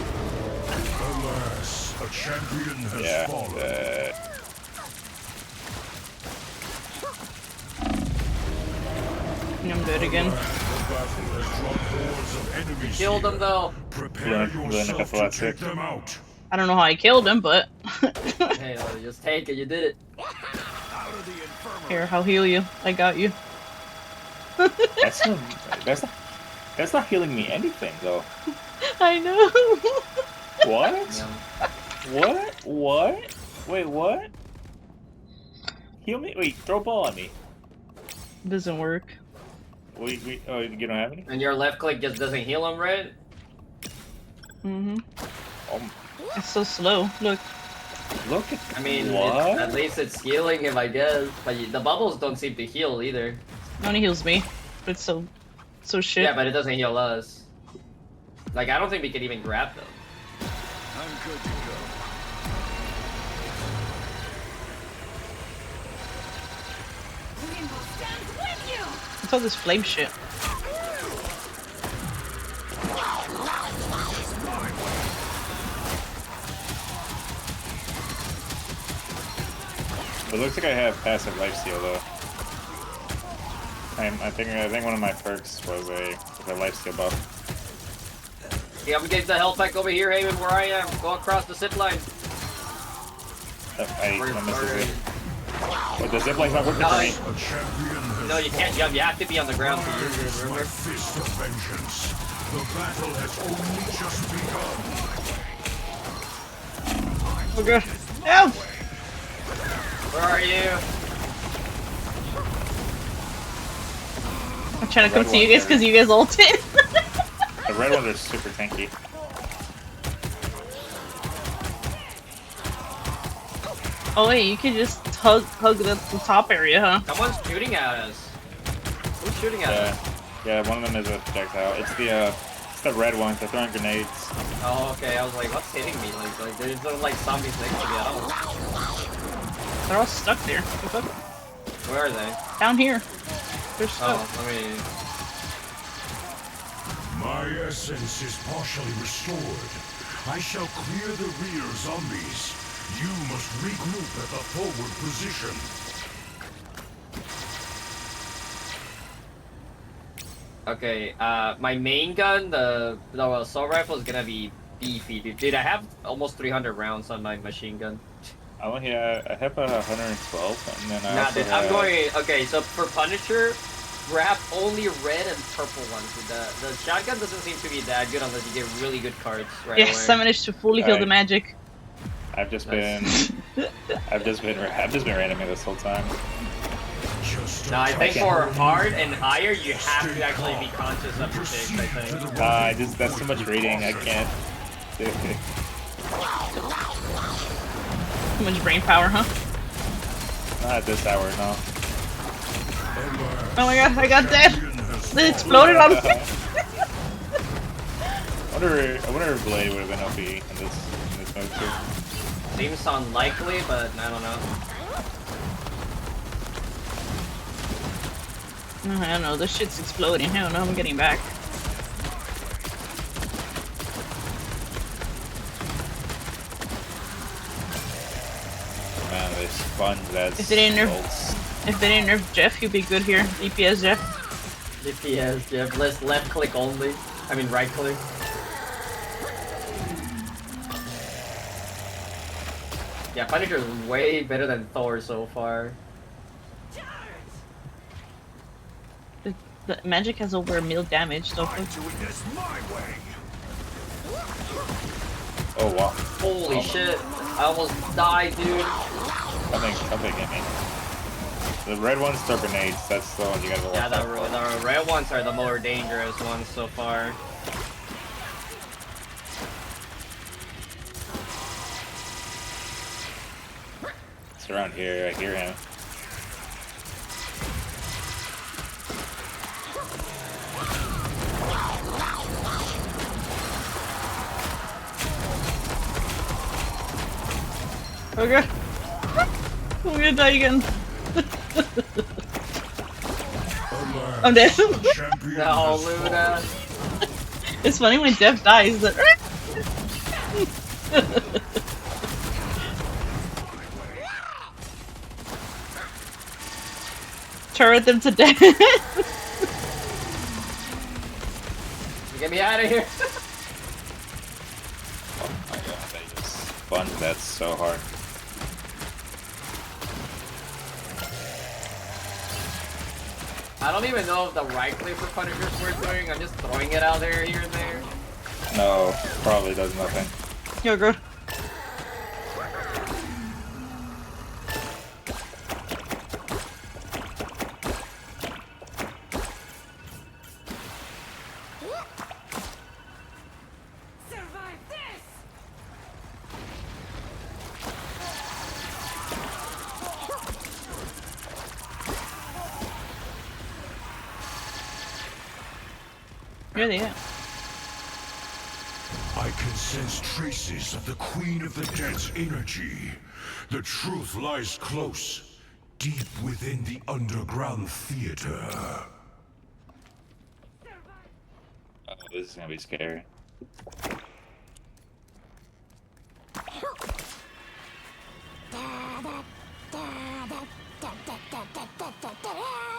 Alas, a champion has Yeah. fallen. I'm dead again. The battle has drawn hordes of enemies Killed here. them though. Prepare Learn a yourself couple to of take tricks. them out. I don't know how I killed him, but Hey, just take it. You did it. here, I'll heal you. I got you. That's not, that's not that's not healing me anything though. I know. What? Yeah. What? What? Wait, what? Heal me? Wait, throw a ball at me. Doesn't work. Wait, oh, you don't have any? And your left click just doesn't heal them, right? Mm-hmm. Oh, It's so slow. Look. look at I mean, what? at least it's healing him, I guess. But the bubbles don't seem to heal either. It only heals me. But it's so shit. Yeah, but it doesn't heal us. Like, I don't think we can even grab them. I'm good to go. What's all this flame shit? It looks like I have passive lifesteal though. I think one of my perks was a lifesteal buff. Yeah, I'm getting the health pack over here, Haven, where I am. Go across the zip line. I missed it. But the zip line's not working No, for me. A champion has No, you can't jump. You have to be on the ground to use it, fallen. My remember? fist of vengeance. The battle has only just begun. Oh god. Help! Where are you? I'm trying to come Red to you one guys because you guys ulted. The red ones are super tanky. Oh wait, you can just hug the top area, huh? Someone's shooting at us. shooting at them? Yeah, one of them is a projectile. It's the red ones. They're throwing grenades. Oh, okay. I was like, what's hitting me? Like there's no like zombies next to me at all. They're all stuck there. Where are they? Down here. They're stuck. Oh, let me. My essence is partially restored. I shall clear the rear zombies. You must regroup at the forward position. Okay, my main gun, the assault rifle is gonna be beefy. Dude, I have almost 300 rounds on my machine gun. I have about 112, and then I Nah, also dude, have... I'm going. Okay, so for Punisher, grab only red and purple ones. The shotgun doesn't seem to be that good unless you get really good cards right Yes, away. I managed to fully kill the magic. I've just Nice. been randoming this whole time. No, I think for hard and higher, you have to actually be conscious of your picks, I think. That's too much reading. I can't do it. Too much brain power, huh? Not at this hour, no. Oh my god, I got dead! It exploded on me! I wonder if Blade would have been OP in this mode too. Seems unlikely, but I don't know. I don't know, this shit's exploding. Hell no, I'm getting back. Man, this sponge that's... If they didn't nerf Jeff, he'd be good here. DPS Jeff. DPS, Jeff. Let's left click only. I mean right click. Yeah, Punisher is way better than Thor so far. The magic has over 1 million damage, so Oh wow. Holy shit. I almost died, dude. Something hit me. The red ones throw grenades, that's the one you gotta watch. Yeah, the red ones are the more dangerous ones so far. It's around here, I hear him. okay. I'm gonna die again. I'm dead. No, Luna. It's funny when Jeff dies. That turret them to death. Get me out of here. Oh my god, they just sponged that so hard. I don't even know if the right click for Punishers worth doing. I'm just throwing it out there here and there. No, probably does nothing. You're good. Here they are. I can sense traces of the Queen of the Dead's energy. The truth lies close, deep within the underground theater. Oh, this is gonna be scary.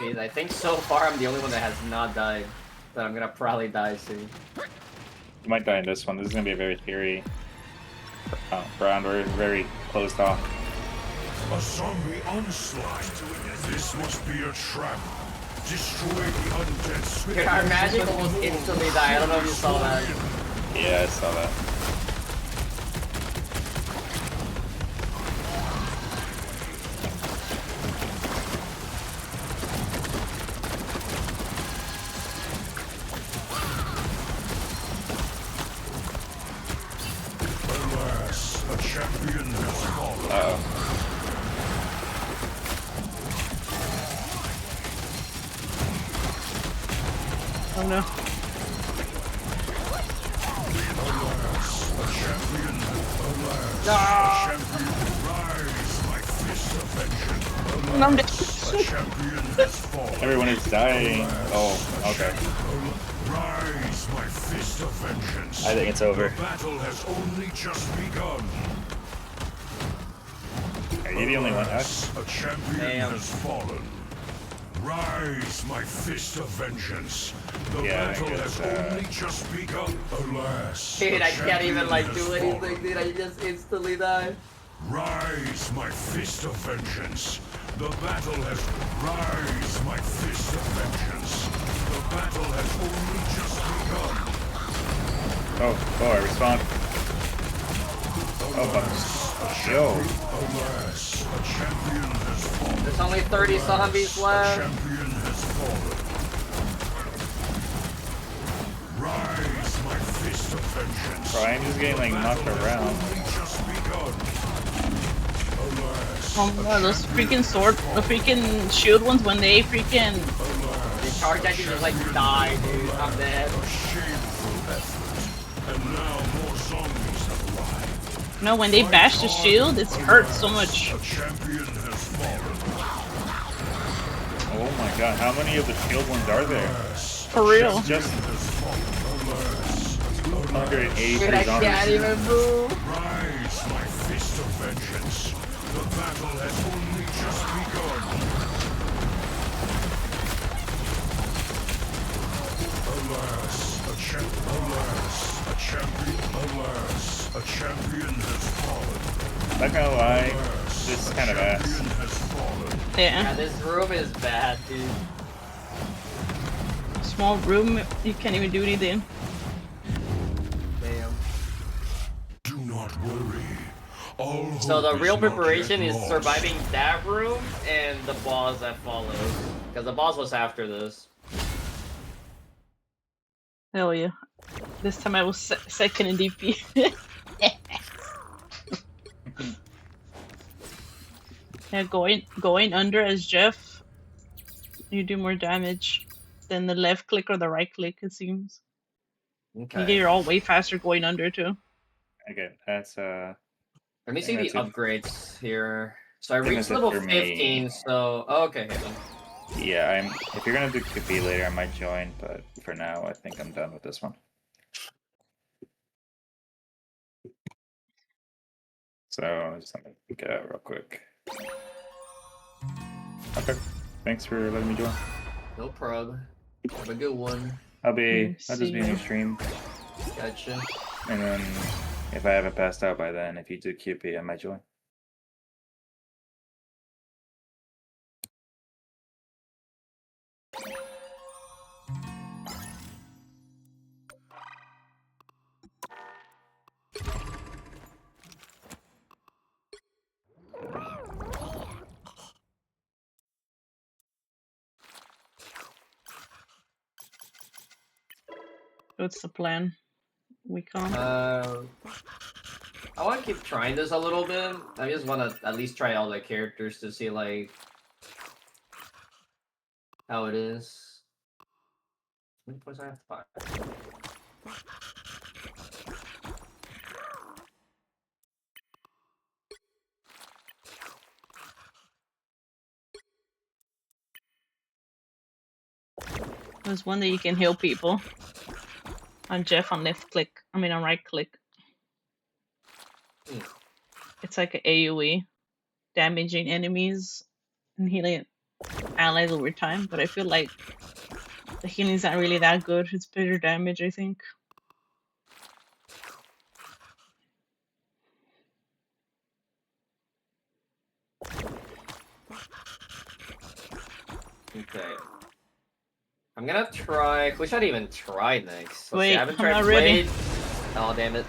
Dude, I think so far I'm the only one that has not died. That I'm gonna probably die soon. You might die in this one. This is gonna be a very scary round. We're very closed off. A zombie onslaught. This must be a trap. Destroy the undead Dude, our magic almost instantly died. I don't know if you saw that. Yeah, I saw that. Alas, a champion has fallen. Uh-oh. Oh no. No, I'm dead. Everyone is dying. Oh, okay. Rise, my fist of vengeance. I think it's over. The battle has only just begun. Are you the only one? A champion Damn. has fallen. Rise, my fist of vengeance. The Yeah, I battle think has it's, only just begun. Alas, Dude, a I can't even champion like has do fallen. anything, dude. I just instantly die. Rise, my fist of vengeance. The battle has... Rise, my fist of vengeance. The battle has only just begun. Oh, I respawned. Oh, yo. Alas, a champion has fallen. There's only 30 zombies A left. champion has fallen. Rise, my fist of vengeance. Bro, I'm just getting like knocked around. Only just begun. Alas, Oh my god, those freaking the freaking shield ones when they freaking... The charge engine just like die, dude. I'm dead. a shameful effort. And now more zombies have arrived. No, when they bash the shield, it hurts so much. A champion has fallen. Oh my god, how many of the shield ones are there? For real. Just 283 Dude, I zombies. can't even move. Rise, my fist of vengeance. The battle has only just begun. Alas, a champion has fallen. Not gonna lie, this is kind of ass. Champion has fallen. Yeah, Yeah. this room is bad, dude. Small room, you can't even do anything. Damn. Do not worry. All So the hope real is not preparation yet is lost. surviving that room and the boss that follows. Because the boss was after this. Hell yeah. This time I was second in DP. Yeah, going under as Jeff, you do more damage than the left click or the right click, it seems. You get Okay. your all way faster going under too. Okay, that's Let me I see think the that's it. upgrades here. So I think reached that's it level for me. 15, so... Oh, okay, hit them. yeah. If you're gonna do QP later, I might join, but for now, I think I'm done with this one. So just let me get out real quick. Okay, thanks for letting me join. No prob. Have a good one. I'll just be in your you. stream, Gotcha. and then if I haven't passed out by then, if you do QP, I might join. What's the plan? We can't. I want to keep trying this a little bit. I just want to at least try all the characters to see, like, how it is. How many points I have? 5. There's one that you can heal people. On Jeff on left click. I mean on right click. It's like an AoE. Damaging enemies and healing allies over time, but I feel like the healing's not really that good. It's better damage, I think. Okay. I'm gonna try. Who should I even try next? Let's see, Wait, I haven't I'm tried not ready. Blade. Oh, damn it.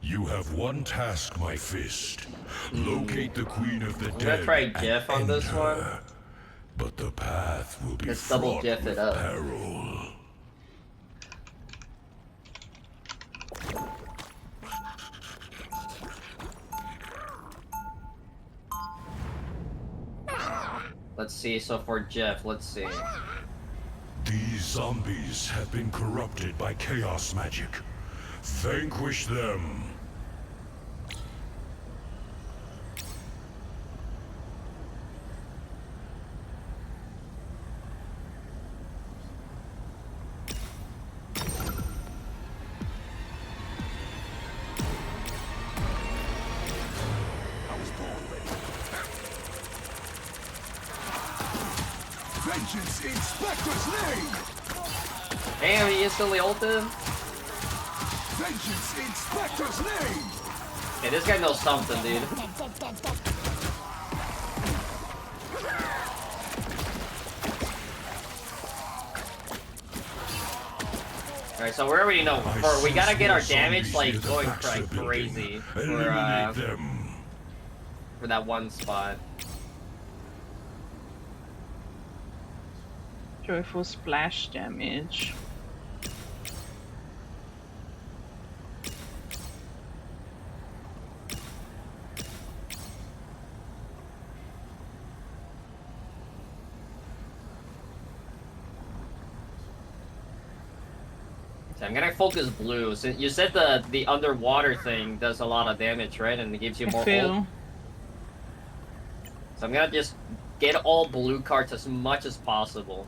You have one task, my fist. Locate the Queen of the I'm Dead. gonna try and Jeff on end this one. her. But the path will be Let's double fraught Jeff it with up. peril. Let's see. So for Jeff, let's see. These zombies have been corrupted by chaos magic. Vanquish them. Vengeance in Spectre's name! Damn, he instantly ulted. Vengeance in Spectre's name! Okay, this guy knows something, dude. Alright, so we already know. We gotta get our damage like going like crazy for that one spot. Joyful splash damage. So I'm gonna focus blue. So you said the underwater thing does a lot of damage, right? And it gives you more ult. So I'm gonna just get all blue cards as much as possible.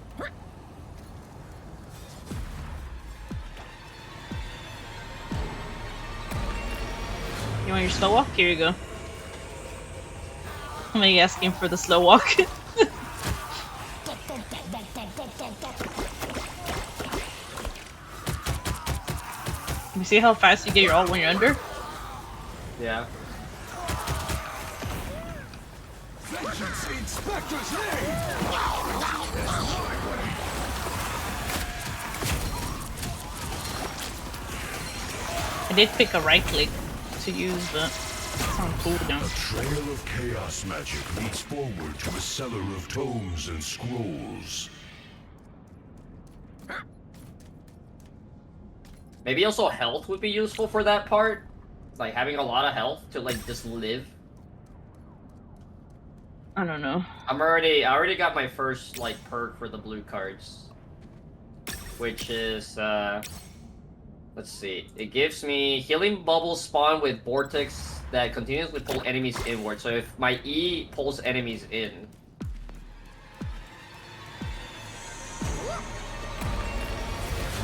You want your slow walk? Here you go. I'm gonna asking for the slow walk. You see how fast you get your ult when you're under? Yeah. Vengeance in Spectre's name! I did pick a right click to use, but it's on cooldown. A trail of chaos magic leads forward to a cellar of tomes and scrolls. Maybe also health would be useful for that part. Like having a lot of health to like just live. I don't know. I already got my first like perk for the blue cards. Which is let's see. It gives me healing bubbles spawn with vortex that continuously pull enemies inward. So if my E pulls enemies in.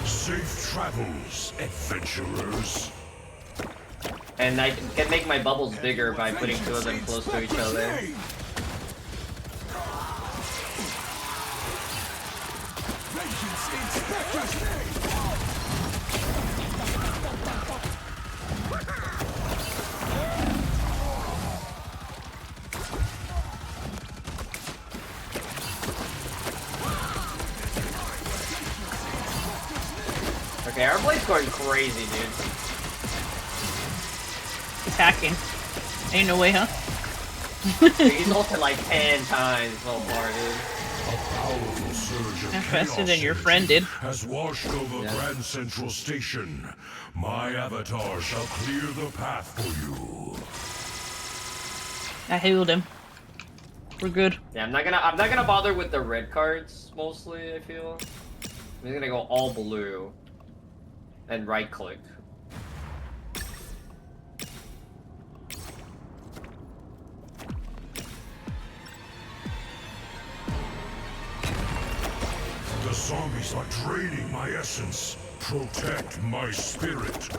Safe travels, adventurers. And I can make my bubbles bigger by putting two of them close to each other. Okay, our blade's going crazy, dude. He's hacking. Ain't no way, huh? He's ulted like 10 times so far, dude. A powerful surge of faster than your chaos friend did. has washed over Grand Central Station. My avatar shall clear the path for you. I healed him. We're good. Yeah, I'm not gonna bother with the red cards mostly, I feel. I'm just gonna go all blue. And right click. The zombies are draining my essence. Protect my spirit.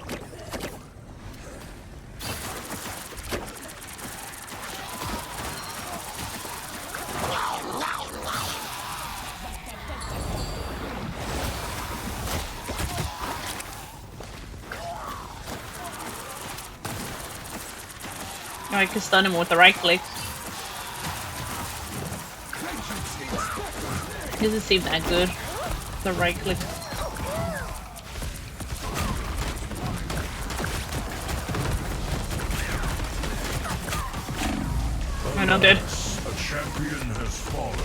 Oh, I can stun him with the right click. Doesn't seem that good. The right click. I'm not dead. A champion has fallen.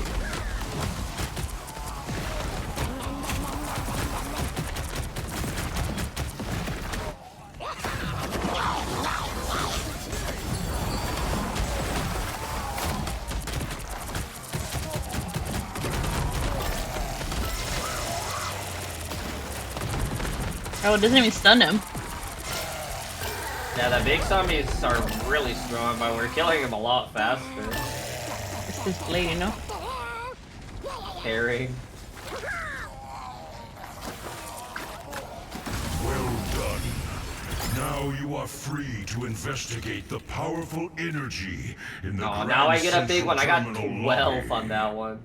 Oh, it doesn't even stun him. Yeah, the big zombies are really strong, but we're killing them a lot faster. It's this blade, you know? Parrying. Well done. Now you are free to investigate the powerful energy in the Oh, Grand now I get a big Central one. I got Terminal 12 lobby. on that one.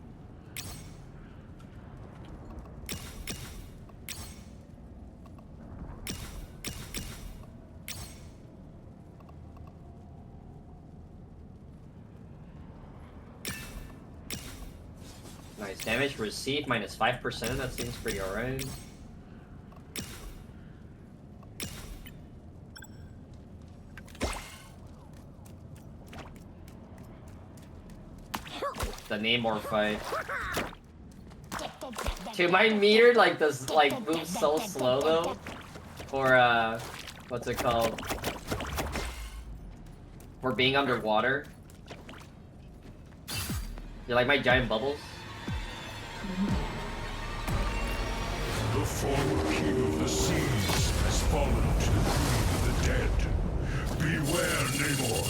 Nice. Damage received minus 5%. That seems pretty alright. The Namor fight. Dude, my meter like does like moves so slow though. For what's it called? For being underwater. You like my giant bubbles? The former king of the seas has fallen to the queen of the dead. Beware, Namor.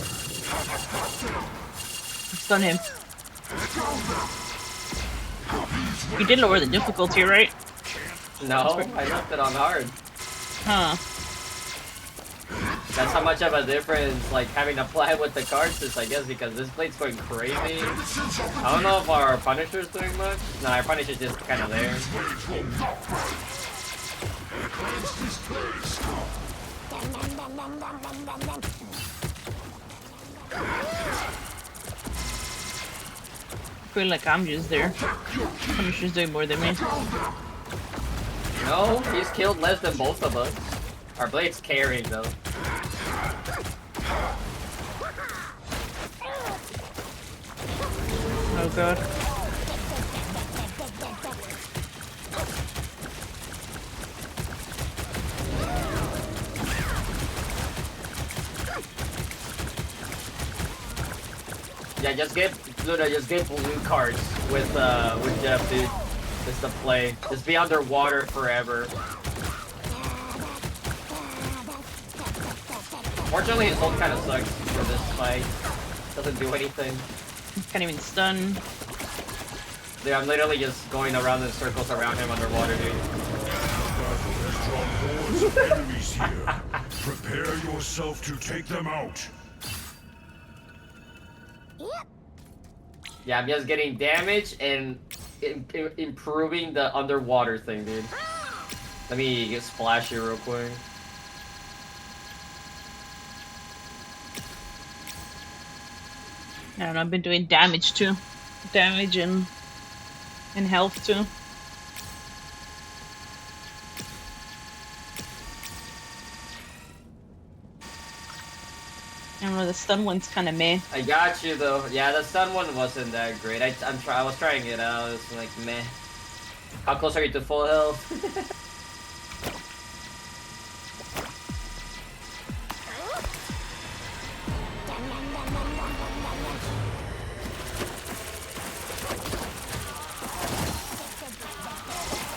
Stun him. You did lower the difficulty, right? No, I left it on hard. Huh. That's how much of a difference like having to play with the cards is, I guess, because this blade's going crazy. I don't know if our Punisher's doing much. No, our Punisher's just kind of there. I feel like I'm just there. Punisher's doing more than me. No, he's killed less than both of us. Our blade's carrying though. Oh god. Yeah, just get Luna, just get blue cards with Jeff, dude. Just the play. Just be underwater forever. Fortunately, his ult kind of sucks for this fight. Doesn't do anything. Can't even stun. Dude, I'm literally just going around in circles around him underwater, dude. Hordes of enemies here. Prepare yourself to take them out. Yeah, I'm just getting damage and improving the underwater thing, dude. Let me get splashy real quick. I don't know, I've been doing damage too. Damage and health too. I don't know, the stun one's kind of meh. I got you though. Yeah, the stun one wasn't that great. I was trying it out. It's like meh. How close are you to full health?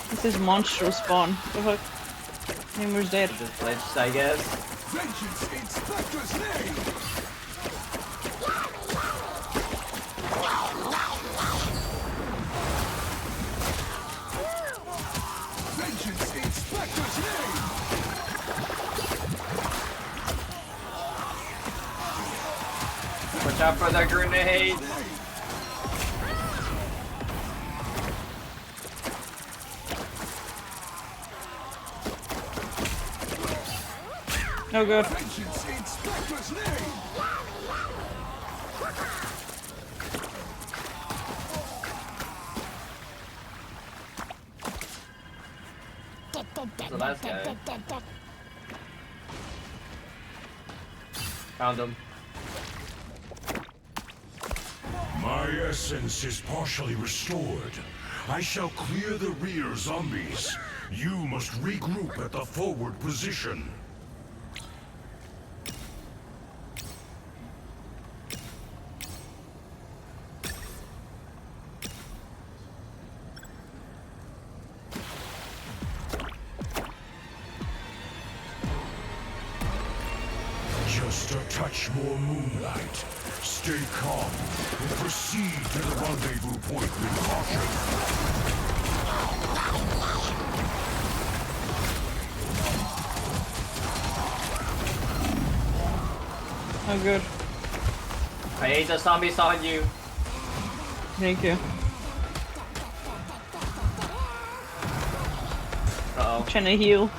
This is monstral spawn. What the fuck? Namor's dead. Just glitched, I guess. Vengeance in Spectre's name! Vengeance in Spectre's name! Watch out for the grenades. Oh god. Vengeance in Spectre's name! The last guy. Found him. My essence is partially restored. I shall clear the rear zombies. You must regroup at the forward position. touch more moonlight. Stay calm and proceed to the rendezvous point with caution. Oh, good. I hate the zombies on you. Thank you. Uh-oh. I'm trying to heal.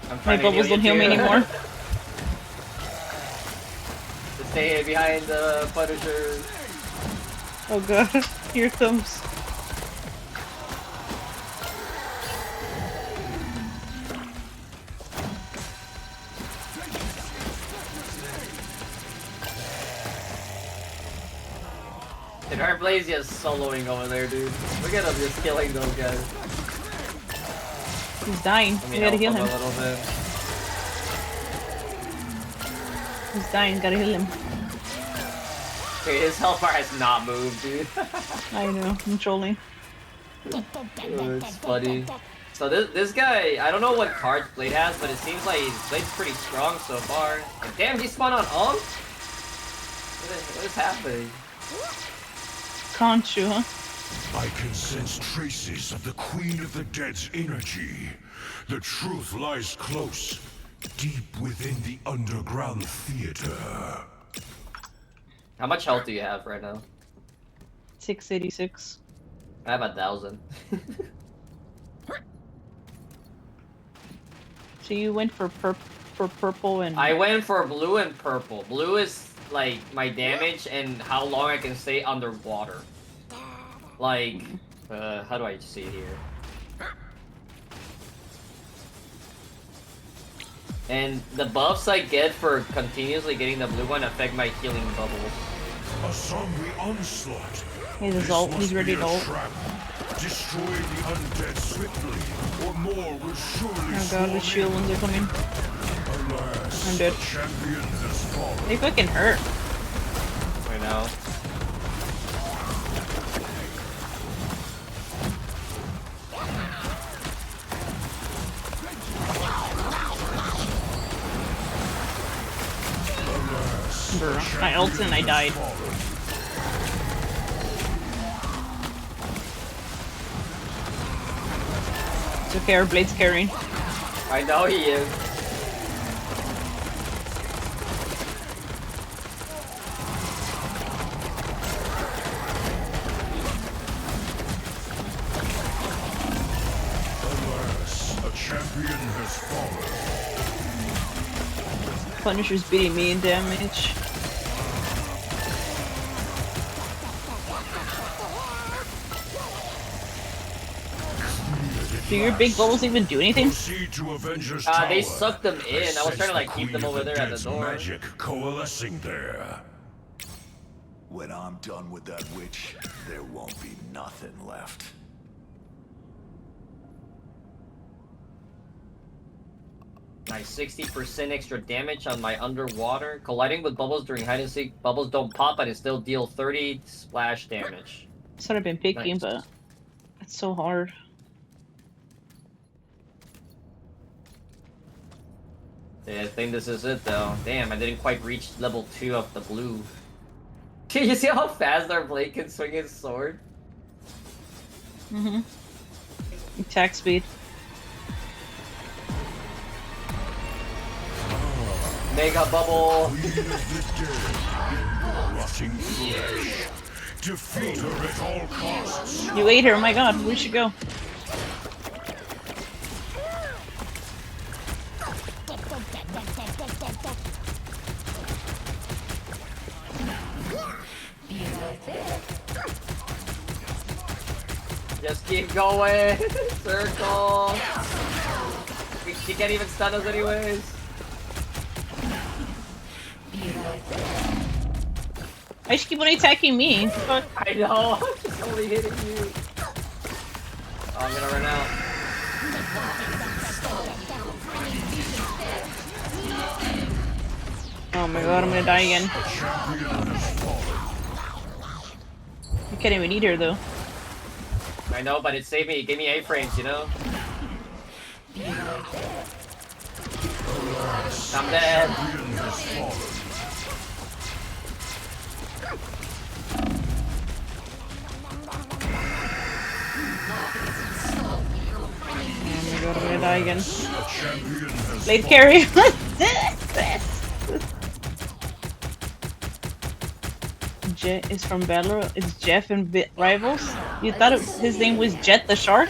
I'm My trying to bubbles don't heal me too. anymore. Just stay behind the Punisher. Oh god, here it comes. Dude, our Blazia is soloing over there, dude. Look at him just killing those guys. He's dying. Let me We gotta help heal him. a little bit. He's dying, gotta heal him. Wait, his health bar has not moved, dude. I know, I'm trolling. Oh, it's funny. So this guy, I don't know what cards Blade has, but it seems like Blade's pretty strong so far. Like, damn, he spawned on Unk? What is happening? Can't you, huh? I can sense traces of the Queen of the Dead's energy. The truth lies close, deep within the underground theater. How much health do you have right now? 686. I have 1,000. So you went for purple and... I went for blue and purple. Blue is like my damage and how long I can stay underwater. Like, how do I see it here? And the buffs I get for continuously getting the blue one affect my healing bubbles. A zombie onslaught. He's ult. He's ready to ult. Destroy the undead swiftly, or more will surely Oh god, the shield ones are coming. Alas, I'm dead. the champion has fallen. They fucking hurt. I know. Bruh. I ulted and I died. It's okay, our Blade's carrying. I know he is. Alas, a champion has fallen. Punisher's beating me in damage. Do your big bubbles even do anything? Proceed to Avenger's They Tower. sucked them in. I was sense trying to like the keep them Queen of over the there at the Dead's door. Magic coalescing there. When I'm done with that witch, there won't be nothing left. Nice, 60% extra damage on my underwater. Colliding with bubbles during hide and seek. Bubbles don't pop, but it still deal 30 splash damage. Sort of been picky, Nice. but it's so hard. Yeah, I think this is it though. Damn, I didn't quite reach level 2 of the blue. You see how fast our blade can swing his sword? Mm-hmm. Attack speed. Mega bubble! Queen of the Dead, rotting flesh. Defeat her at all costs. You ate her, oh my god, where'd she go? Just keep going! Circle! She can't even stun us anyways! Why she keep on attacking me? Fuck. I know! She's only hitting you! Oh, I'm gonna run out. Oh my god, I'm gonna die again. You can't even eat her though. I know, but it saved me. It gave me A-frames, you know? I'm dead. try again. A champion has Late fallen. carry. Jet is from Valor. It's Jeff and Rivals. You thought his name was Jet the Shark?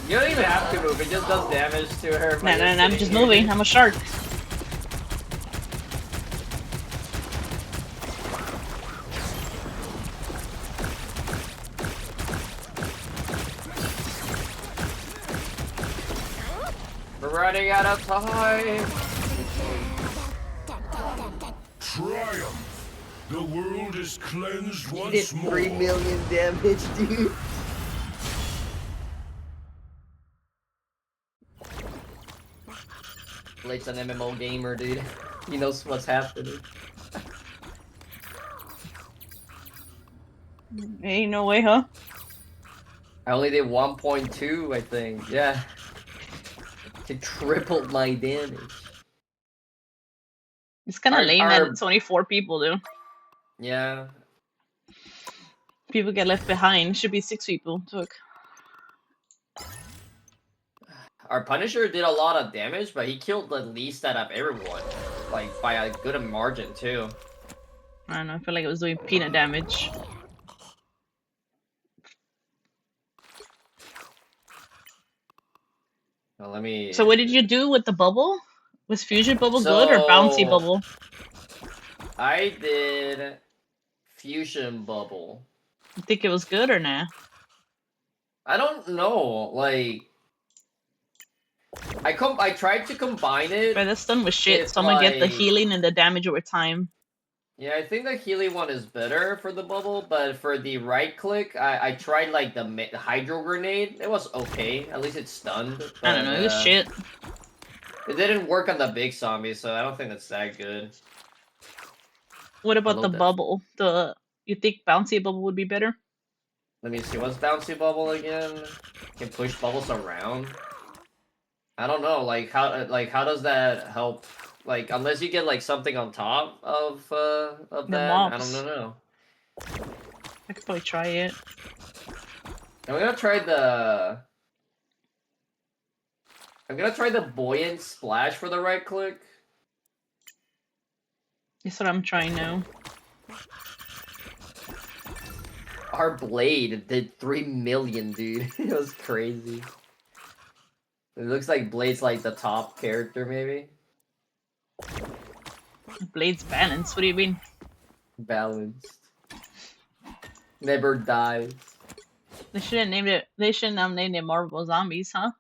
You don't even have to move, it just does damage to her. No, I'm just moving. I'm a shark. We're running out of time. Triumph! The world is cleansed He did once more. 3 million damage, dude. Blake's an MMO gamer, dude. He knows what's happening. Ain't no way, huh? I only did 1.2, I think. Yeah. It tripled my damage. It's kind of lame that it's only 4 people, though. Yeah. People get left behind. Should be 6 people. Took. Our Punisher did a lot of damage, but he killed the least out of everyone. Like, by a good margin, too. I don't know. I feel like it was doing peanut damage. Well, let me... So what did you do with the bubble? Was Fusion Bubble good or Bouncy Bubble? I did Fusion Bubble. You think it was good or nah? I don't know, like... I tried to combine it. But that stun was shit, so I'm gonna get the healing and the damage over time. Yeah, I think the healing one is better for the bubble, but for the right click, I tried like the hydro grenade. It was okay. At least it stunned. But, I don't know, it was shit. It didn't work on the big zombie, so I don't think that's that good. What about the bubble? You think Bouncy Bubble would be better? Let me see, what's Bouncy Bubble again? Can push bubbles around? I don't know, like how does that help? Like, unless you get like something on top of that, mobs. I don't know. I could probably try it. I'm gonna try the buoyant splash for the right click. That's what I'm trying now. Our Blade did 3 million, dude. It was crazy. It looks like Blade's like the top character, maybe. Blade's balanced. What do you mean? Balanced. Never dies. They should have named it. They shouldn't have named it Marvel Zombies, huh?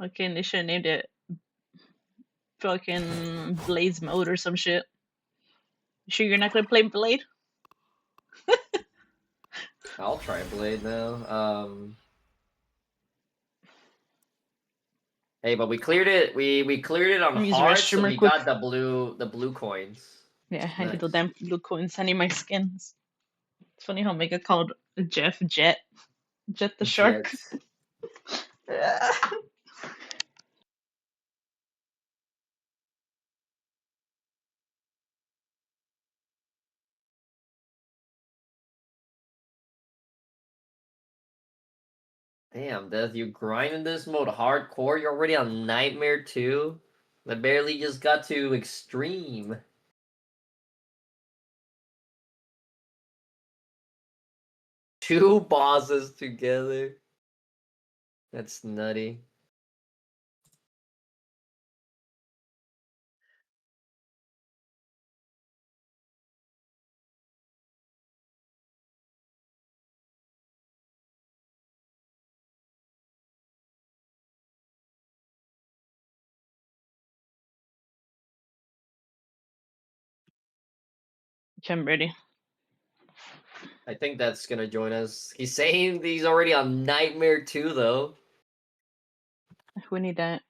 Okay, they should have named it fucking Blade's Mode or some shit. You sure you're not gonna play Blade? I'll try Blade now. Hey, but we cleared it. We cleared it on hard, so we got the blue coins. Yeah, I need the damn blue coins. I need my skins. It's funny how Mega called Jeff Jet the Shark. Damn, Death, you grind in this mode hardcore? You're already on Nightmare 2? I barely just got to Extreme. Two bosses together. That's nutty. I'm ready. I think that's gonna join us. He's saying he's already on Nightmare 2, though. We need that.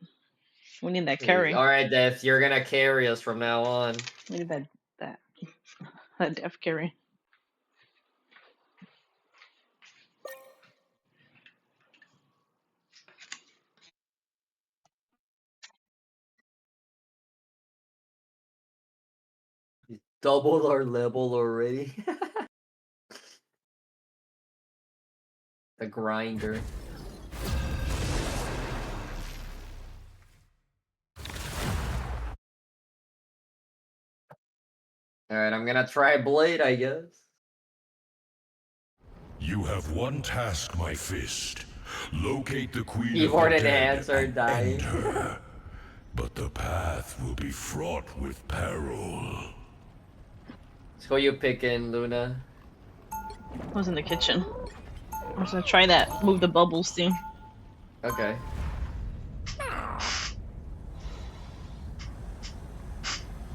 We need that carry. Alright, Death, you're gonna carry us from now on. We need that Death carry. Doubled our level already. The grinder. Alright, I'm gonna try Blade, I guess. You have one task, my fist. Locate the Queen Keyboard of the and Dead hands are and dying. end her. But the path will be fraught with peril. So you picking, Luna? I was in the kitchen. I was gonna try that. Move the bubbles thing. Okay.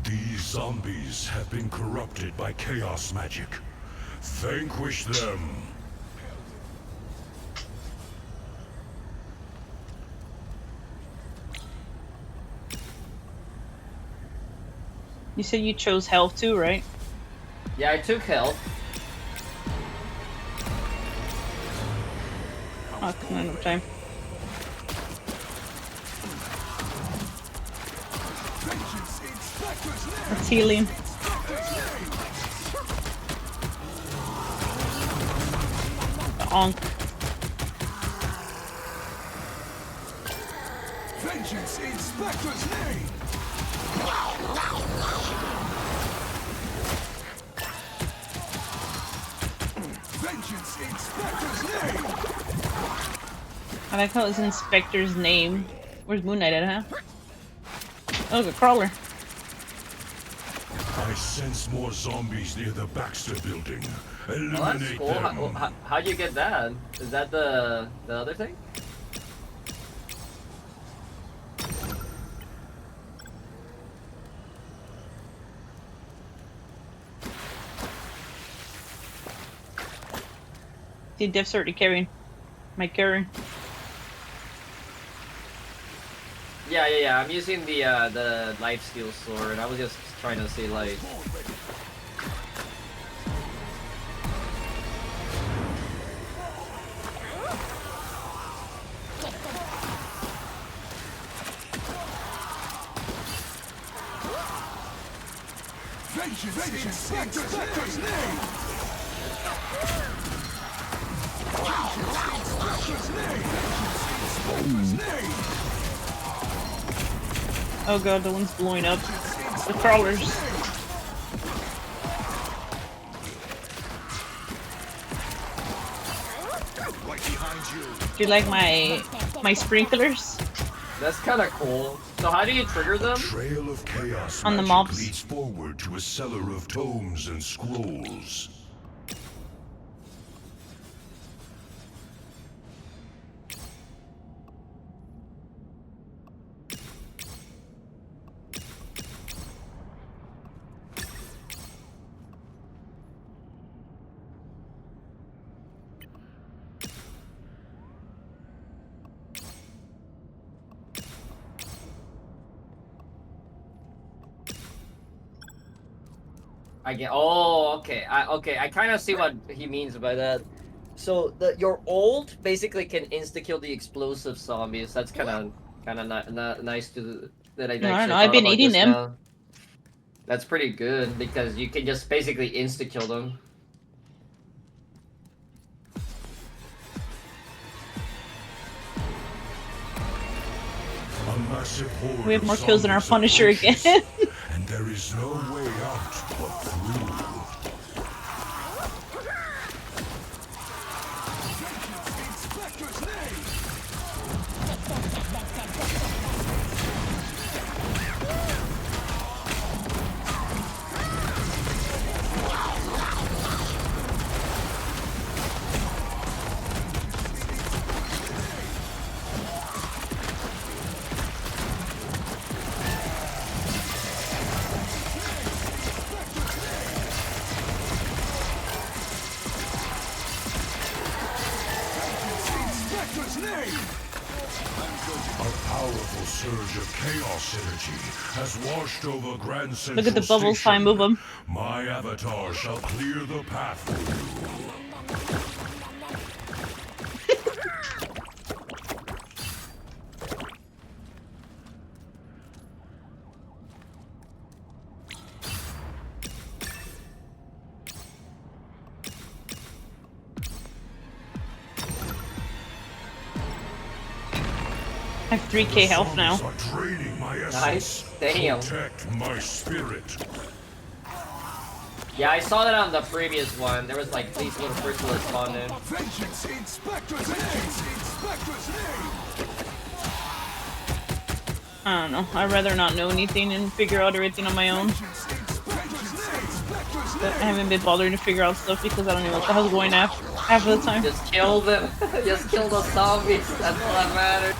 These zombies have been corrupted by chaos magic. Vanquish them. You said you chose health too, right? Yeah, I took health. Oh, come on, no time. It's healing. Onk. Vengeance in Spectre's name! Vengeance in Spectre's name! I like how it's Inspector's name. Where's Moon Knight at, huh? Oh, look, a crawler. I sense more zombies near the Baxter building. Oh, that's Eliminate cool. them. How'd you get that? Is that the other thing? See, Dev's already carrying. My carrying. Yeah. I'm using the lifesteal sword. I was just trying to see like. Vengeance in Spectre's name! Oh god, the one's blowing up. The crawlers. Do you like my sprinklers? That's kind of cool. So how do you trigger them? Trail of chaos On the magic mobs. leads forward to a cellar of tomes and scrolls. I get. Oh, okay. I kind of see what he means by that. So your ult basically can insta kill the explosive zombies. That's kind of nice to that I I don't actually know, I've thought been about eating just them. now. That's pretty good because you can just basically insta kill them. A massive horde We have of more kills than our zombies Punisher approaches, again. and there is no way out but through. A powerful surge of chaos energy has washed over Grand Central Look at the bubbles, how I Station. move them. My avatar shall clear the path for you. I have 3k health now. Are draining my Nice. Damn. Protect my spirit. Yeah, I saw that on the previous one. There was like these little crystals that spawned in. Vengeance in Spectre's name! Spectre's name! I don't know. I'd rather not know anything and figure out everything on my own. But I haven't been bothering to figure out stuff because I don't know what the hell's going after half of the time. Just kill them. Just kill the zombies. That's all that matters.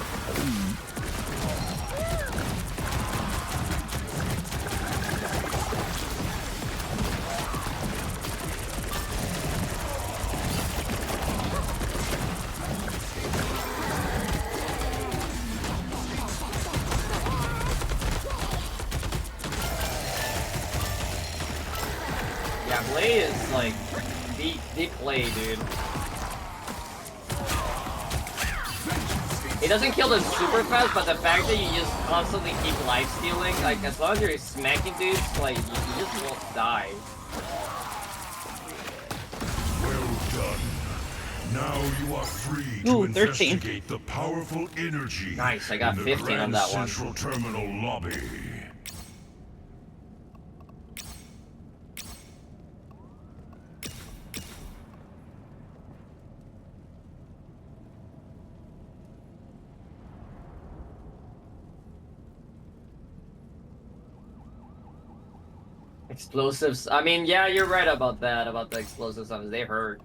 Yeah, Blade is like the play, dude. He doesn't kill them super fast, but the fact that you just constantly keep life stealing, like as long as you're smacking dudes, like you just won't die. Well done. Now you are free Ooh, to 13. investigate the powerful energy. Nice, I got in the 15 on Grand that one. Central Terminal lobby. Explosives. I mean, yeah, you're right about that, about the explosives. They hurt.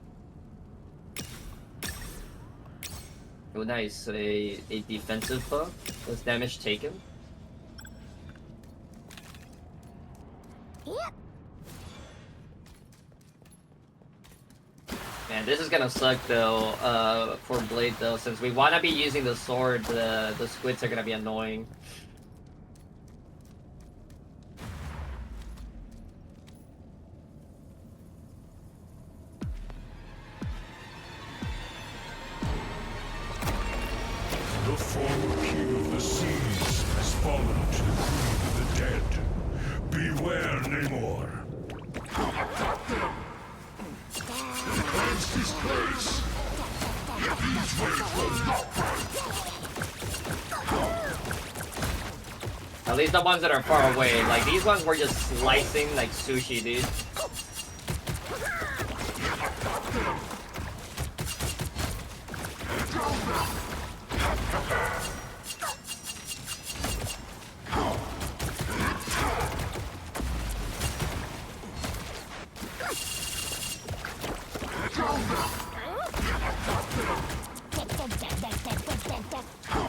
Oh, nice. A defensive buff. Less damage taken. Man, this is gonna suck though, for Blade though, since we wanna be using the sword, the squids are gonna be annoying. The former king of the seas has fallen to the queen of the dead. Beware, Namor. Cleanse this place. These waves will not break. At least the ones that are far away. Like, these ones were just slicing like sushi, dude.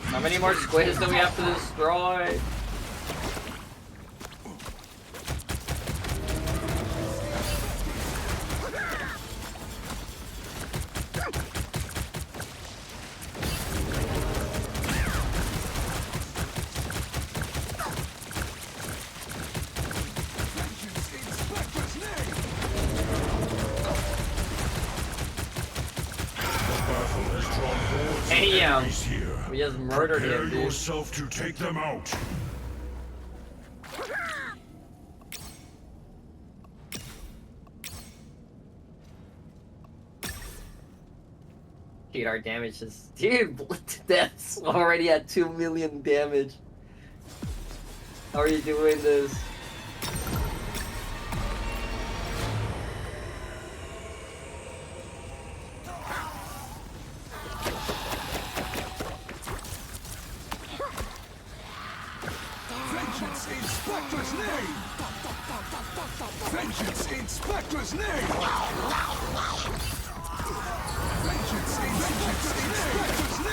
How many more squids do we have to destroy? Damn! We just murdered Prepare him, dude. yourself to take them out. Dude, our damage is... Dude, that's already at 2 million damage. How are you doing this? Vengeance in Spectre's name! Vengeance in Spectre's name! Vengeance in Spectre's name!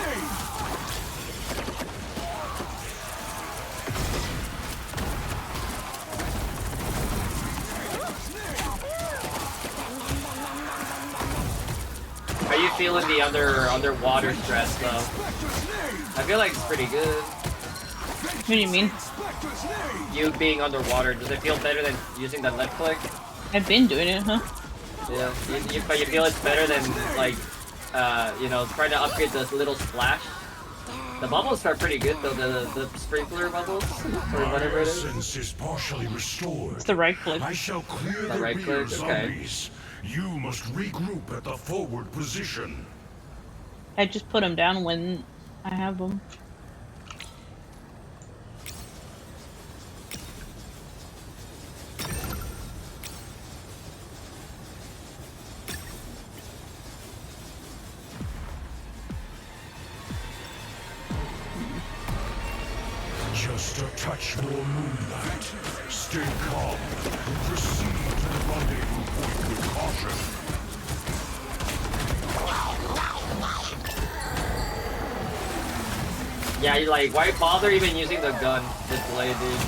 How you feeling the underwater stress though? I feel like it's pretty good. What do you mean? You being underwater, does it feel better than using the left click? I've been doing it, huh? Yeah, but you feel it's better than like, you know, trying to upgrade this little splash. The bubbles are pretty good though, the sprinkler bubbles or whatever it is. Essence is partially restored. It's the right click. I shall clear The the right rear click, okay. zombies. You must regroup at the forward position. I just put them down when I have them. Just a touch more moonlight. Stay calm and proceed to the rendezvous point with caution. Yeah, you like, why bother even using the gun with blade, dude?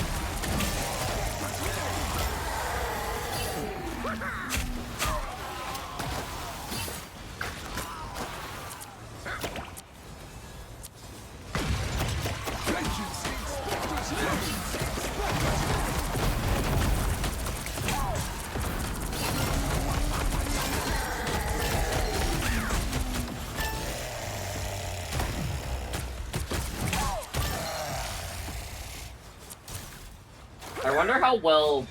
I wonder how well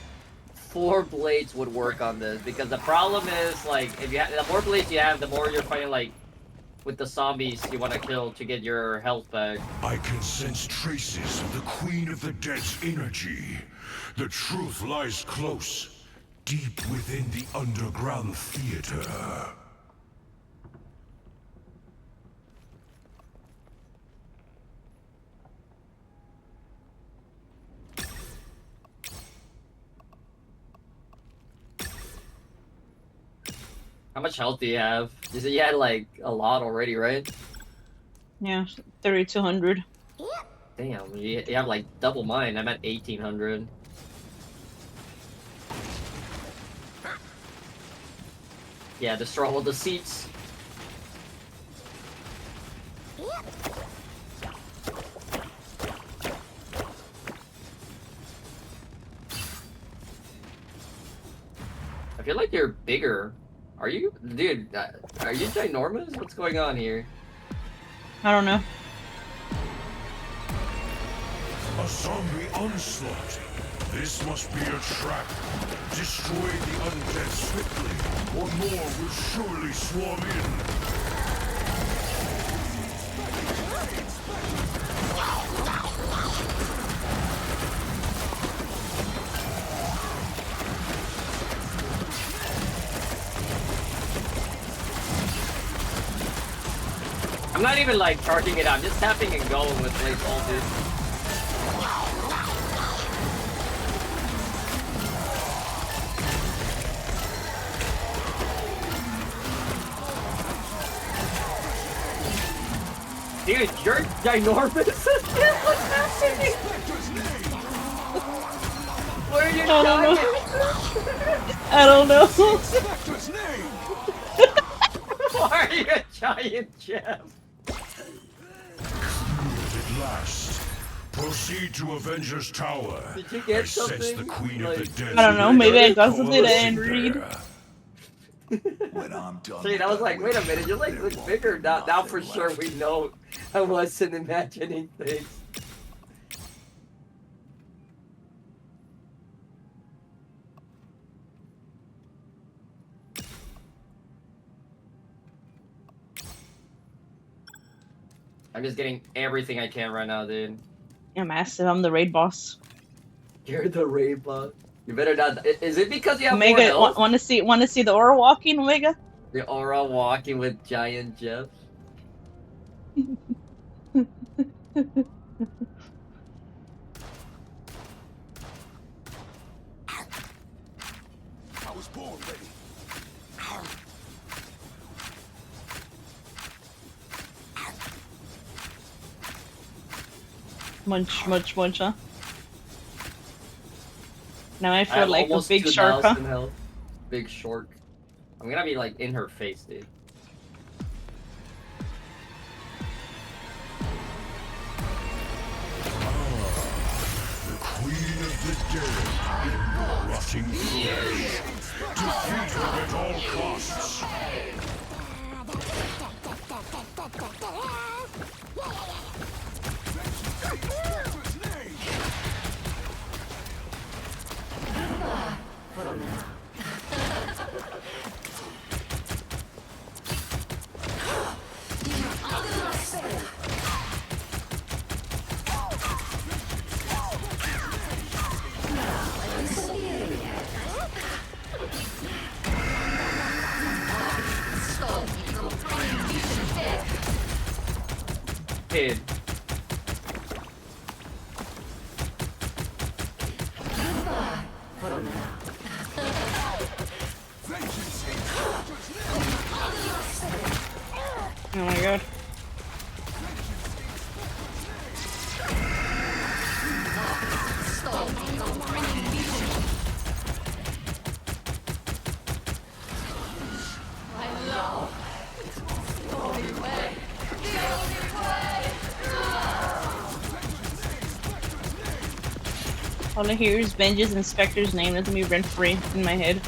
4 blades would work on this, because the problem is, like, if you the more blades you have, the more you're fighting, like, with the zombies you want to kill to get your health back. I can sense traces of the Queen of the Dead's energy. The truth lies close, deep within the underground theater. How much health do you have? You said you had, like, a lot already, right? Yeah, 3,200. Damn, you have, like, double mine. I'm at 1,800. Yeah, destroy all the seats. I feel like you're bigger. Are you? Dude, are you ginormous? What's going on here? I don't know. A zombie onslaught. This must be a trap. Destroy the undead swiftly, or more will surely swarm in. I'm not even like charging it, I'm just tapping and going with Blaze Ult, dude. Dude, you're ginormous. What's happening? Where are you going? I don't know. Why are you a giant Jeff? At last, proceed to Avengers Tower. Did you get I sense something? the Queen of the Dead. I don't know, maybe I got something to end read. When I'm done See, I was like, wait a minute, you're like look bigger now. Now for sure we know I wasn't imagining things. I'm just getting everything I can right now, dude. Yeah, massive. I'm the raid boss. You're the raid boss. You better not. Is it because you have more Omega, health? want to see the aura walking, Omega? The aura walking with giant Jeff. I was born ready. Munch, munch, munch, huh? Now I I feel have like a almost big shark, huh? 2,000 health. Big shark. I'm gonna be like in her face, dude. The Queen of the Dead in the rotting flesh. Defeat her at all costs. Dude. Oh my god. All I hear is Benji's Inspector's name. That's gonna be rent free in my head.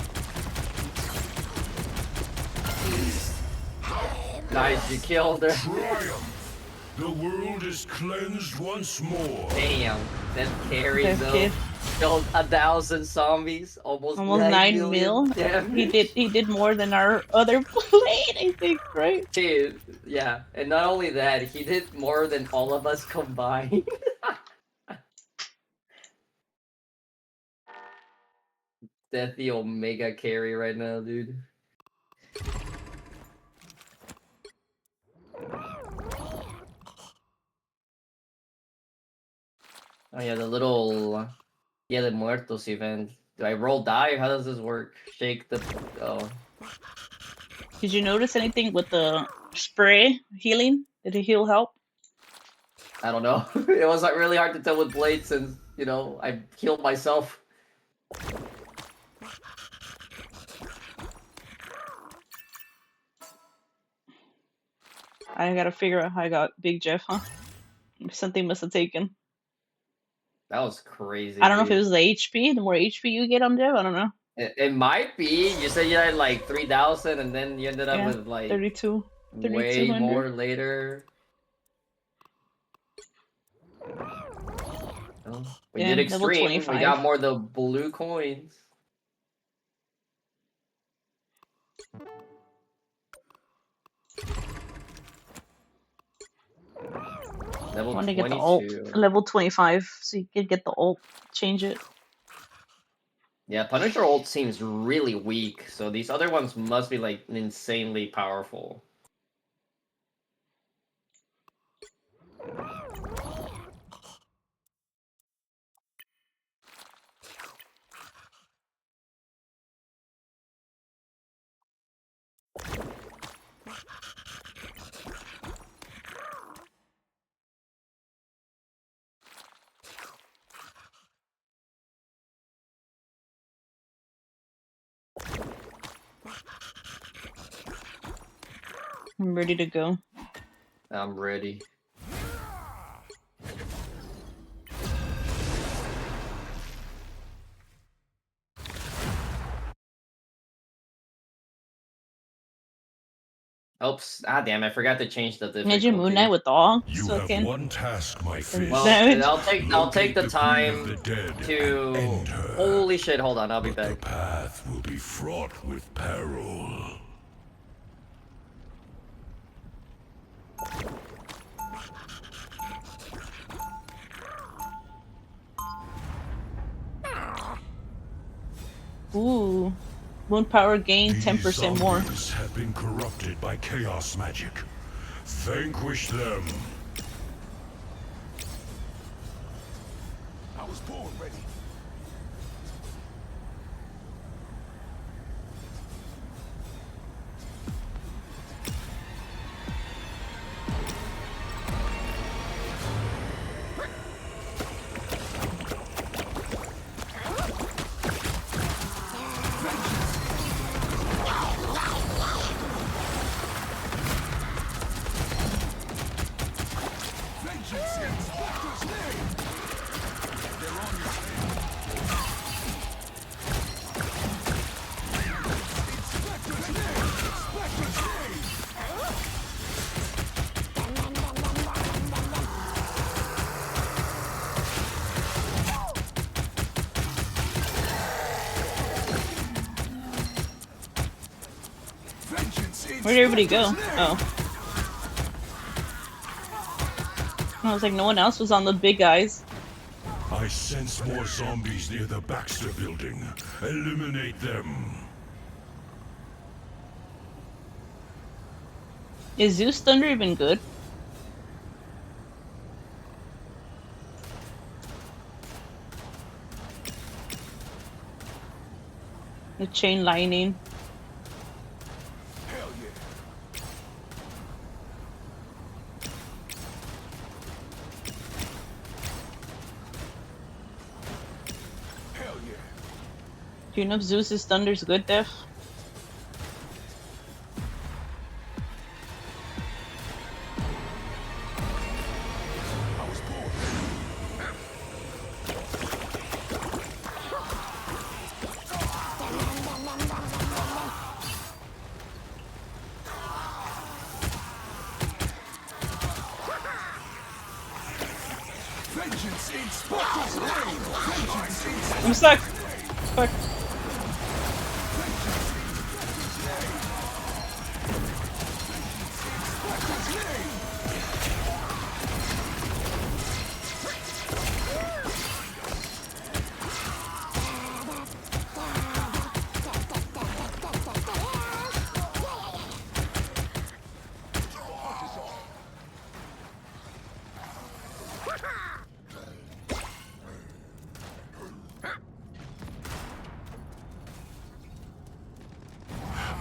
Nice, you killed her. Triumph! The world is cleansed once more. Damn, that carry That though. kid. Killed 1,000 zombies, almost 9 million mil. damage. He did more than our other plane, I think, right? Dude, yeah, and not only that, he did more than all of us combined. That's the Omega carry right now, dude. Oh yeah, the little Dia de Muertos event. Do I roll die or how does this work? Shake the... oh. Did you notice anything with the spray healing? Did it heal help? I don't know. It was like really hard to tell with blades since, you know, I killed myself. I gotta figure out how I got Big Jeff, huh? Something must have taken. That was crazy, I don't know if it dude. was the HP. The more HP you get on Jeff, I don't know. It might be. You said you had like 3,000 and then you ended up Yeah, with like 32. way 3,200. more later. Oh, we Yeah, did level extreme. 25. We got more of the blue coins. I Level want to get the ult. 22. Level 25, so you can get the ult. Change it. Yeah, Punisher ult seems really weak, so these other ones must be like insanely powerful. I'm ready to go. I'm ready. Oops. Ah, damn, I forgot to change the Imagine Moon difficulty. Knight with all You have fucking one task, my fist. Well, damage. I'll take the Locate time Queen of the Dead to... and end her. Holy shit, hold on, I'll be But the back. path will be fraught with peril. Ooh. Moon power gain These 10% more. zombies have been corrupted by chaos magic. Vanquish them. I was born ready. Where'd everybody go? Oh. I was like, no one else was on the big guys. I sense more zombies near the Baxter building. Eliminate them. Is Zeus Thunder even good? The chain lightning. Hell Do you know if Zeus's thunder's good, Def? I'm stuck. Fuck.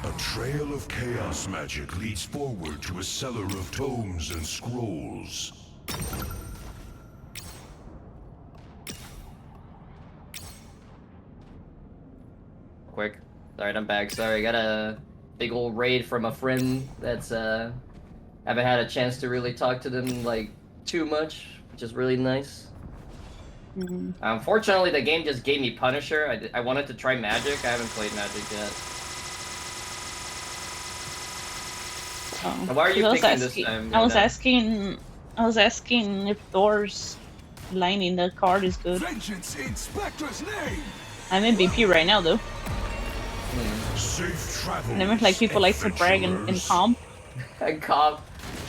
A trail of chaos magic leads forward to a cellar of tomes and scrolls. Quick. Alright, I'm back. Sorry, I got a big old raid from a friend that's haven't had a chance to really talk to them like too much, which is really nice. Unfortunately, the game just gave me Punisher. I wanted to try Magic. I haven't played Magic yet. Why are you picking this time? I was asking if Thor's line in the card is good. Vengeance in Spectre's name. I'm MVP right now though. Safe travel. Never like people like to brag in comp. And comp.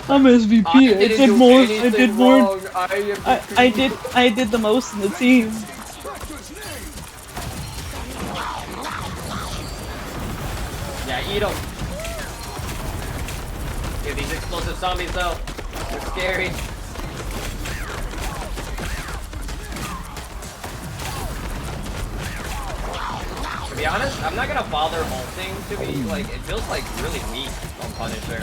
I'm MVP. I did more. I did more. I I did the most in the team. Yeah, eat them. Dude, these explosive zombies though, they're scary. To be honest, I'm not gonna bother ulting to be like, it feels like really weak on Punisher.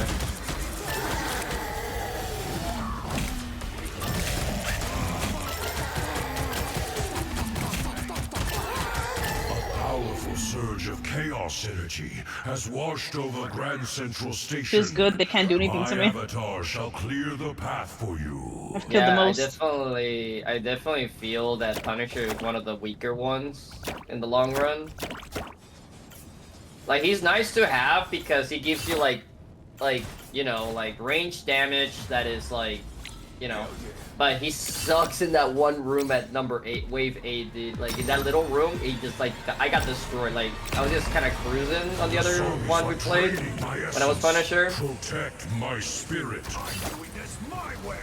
Surge of chaos energy has washed over Grand Central Station. Feels good. They can't do anything to me. My avatar shall clear the path for you. I've killed the most. I definitely feel that Punisher is one of the weaker ones in the long run. Like, he's nice to have because he gives you like you know, like range damage that is like, you know. But he sucks in that one room at number 8, wave 8, dude. Like, in that little room, he just, like, I got destroyed. Like, I was just kind of cruising on the other one we played when I was Punisher. Protect my spirit. I'm doing this my way.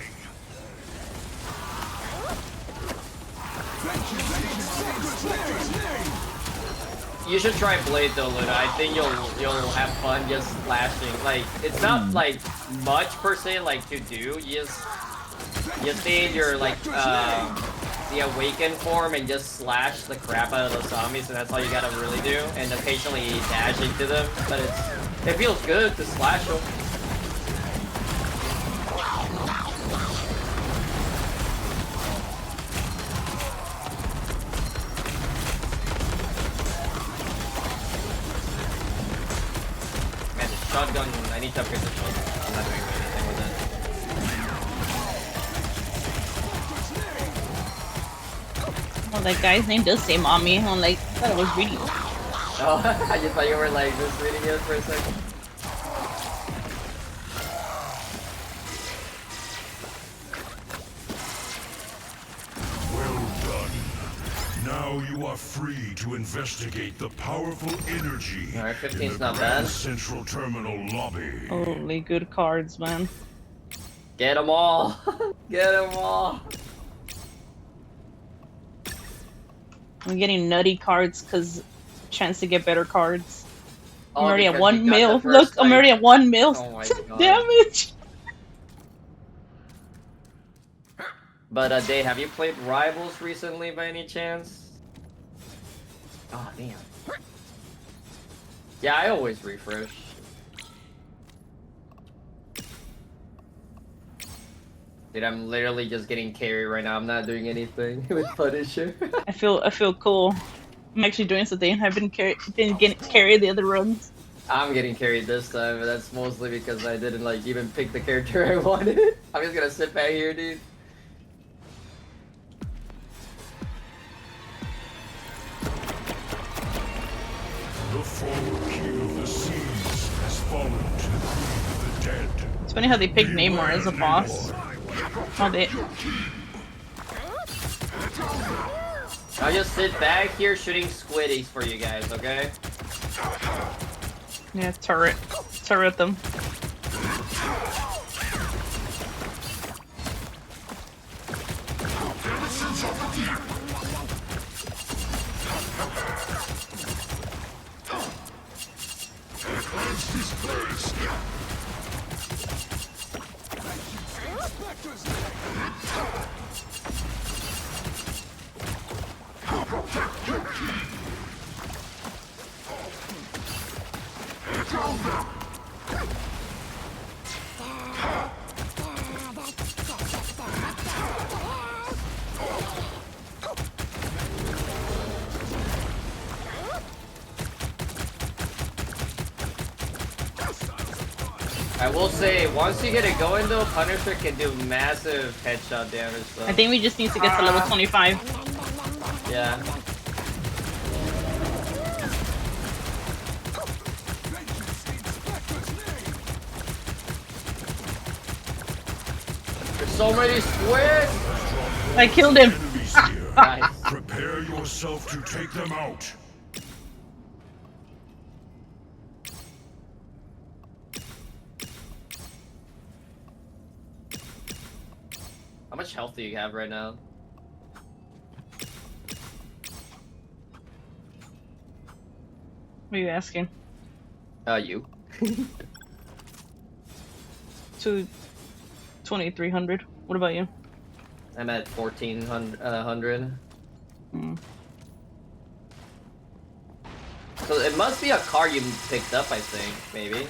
You should try Blade though, Luna. I think you'll have fun just slashing. Like, it's not, like, much per se, like, to do. You stay in your, like, the awakened form and just slash the crap out of those zombies, and that's all you gotta really do. And occasionally dash into them, but it feels good to slash them. Man, the shotgun, I need to upgrade the shotgun. I'm not doing anything with it. Well, that guy's name does say mommy. I'm like, I thought I was reading. Oh, I just thought you were like just reading it for a second. Well done. Now you are free to investigate the powerful energy Alright, in 15's the not Grand bad. Central Terminal lobby. Holy good cards, man. Get them all. Get them all. I'm getting nutty cards because chance to get better cards. I'm Oh, already at because 1 you got the mil. first, Look, I'm like- already at 1 mil Oh my God. damage. But Day, have you played Rivals recently by any chance? Oh damn. Yeah, I always refresh. Dude, I'm literally just getting carry right now. I'm not doing anything with Punisher. I feel cool. I'm actually doing something. I've been getting carried the other runs. I'm getting carried this time, but that's mostly because I didn't like even pick the character I wanted. I'm just gonna sit back here, dude. The forward king of the seas has fallen to the queen of the dead. It's funny how they picked Namor as a boss. Oh, they. I'll just sit back here shooting squiddies for you guys, okay? Yeah, turret them. I will say, once you get it going though, Punisher can do massive headshot damage though. I think we just need to get to level 25. Yeah. There's so many squids! I killed him! Nice. Prepare yourself to take them out. How much health do you have right now? What are you asking? You. To 2300. What about you? I'm at 1400. Mm. So it must be a car you picked up, I think, maybe.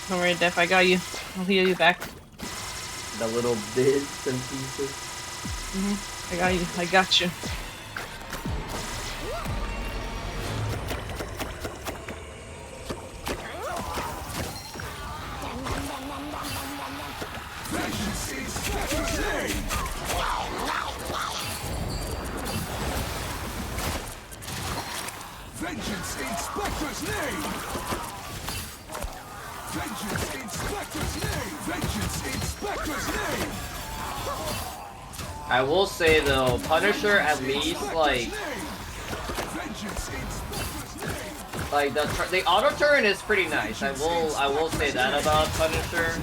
Don't worry, Def, I got you. I'll heal you back. The little bits and pieces. I got you. I got you. Vengeance in Spectre's name! Vengeance in Spectre's name! Vengeance in Spectre's name! I will say though, Punisher at least like the auto turn is pretty nice. I will say that about Punisher.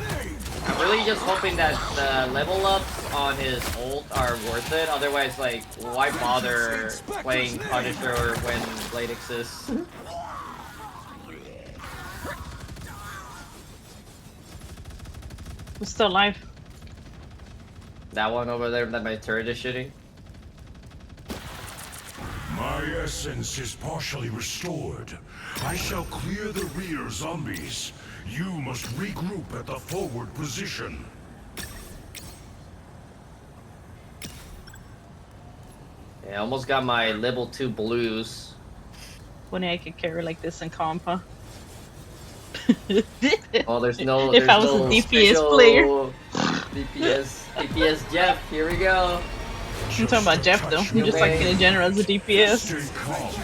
I'm really just hoping that the level ups on his ult are worth it. Otherwise, like, why bother playing Punisher when Blade exists? Who's still alive? That one over there that my turret is shooting. My essence is partially restored. I shall clear the rear zombies. You must regroup at the forward position. Yeah, I almost got my level 2 blues. Funny I could carry like this in compa. Oh, there's no. If I was a DPS player. DPS Jeff, here we go. I'm talking about Jeff though. I'm just like in general as a DPS. Stay calm.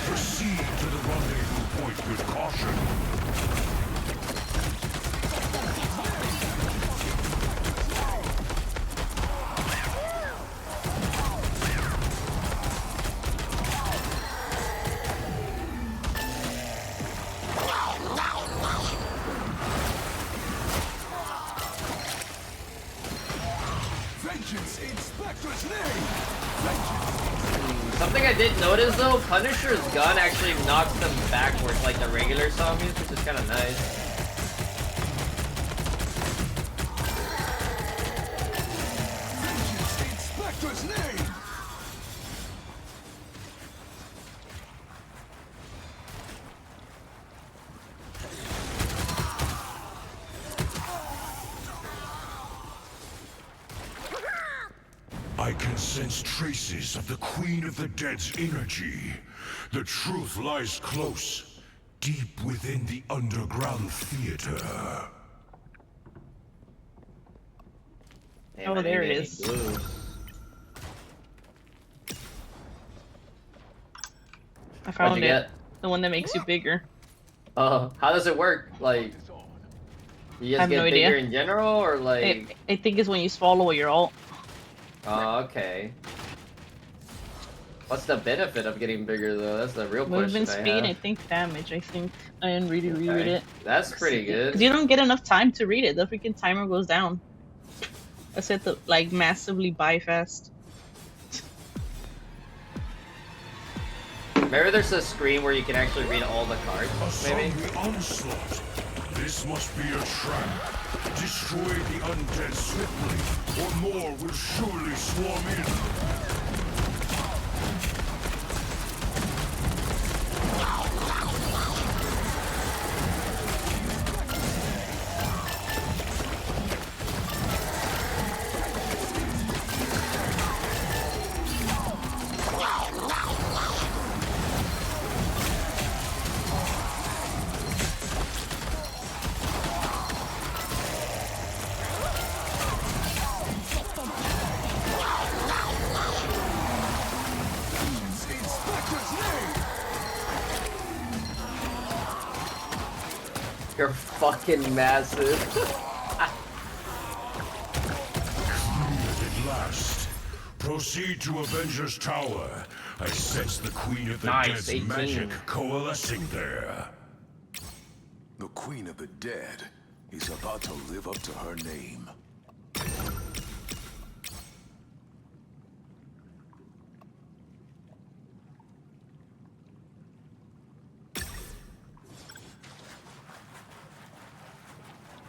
Proceed to the rendezvous point with caution. Vengeance in Spectre's name! Something I did notice though, Punisher's gun actually knocks them backwards like the regular zombies, which is kind of nice. Vengeance in Spectre's name! I can sense traces of the Queen of the Dead's energy. The truth lies close, deep within the underground theater. Damn, Oh, I there didn't it get any is. blues. I What'd you found it. get? The one that makes you bigger. Oh, how does it work? Like, you I just have no get bigger idea. in general, or like? I think it's when you swallow your ult. Oh, okay. What's the benefit of getting bigger though? That's the real question Movement I speed, I have. think damage, I think. I didn't really reread Okay, it. that's pretty Because good. you don't get enough time to read it. The freaking timer goes down. I said to like massively buy fast. Maybe there's a screen where you can actually read all the cards. Maybe. The onslaught. This must be a trap. Destroy the undead swiftly, or more will surely swarm in. You're fucking massive. At last. Proceed to Avenger's Tower. I sense the Queen of the Nice, Dead's 18. magic coalescing there. The Queen of the Dead is about to live up to her name.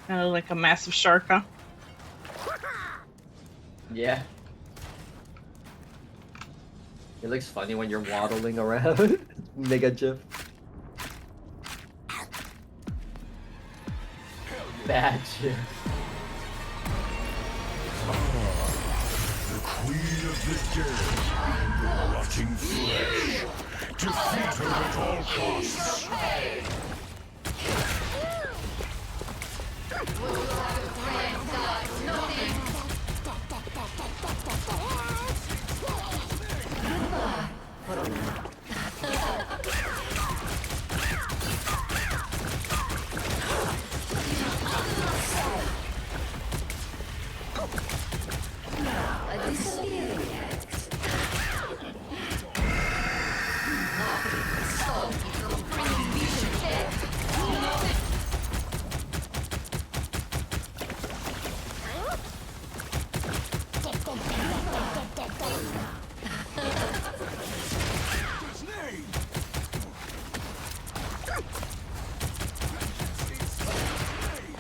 Kind of like a massive shark, huh? Yeah. It looks funny when you're waddling around. Mega GIF. Bad GIF. The Queen of the Dead. Rotting flesh. Defeat her at all costs.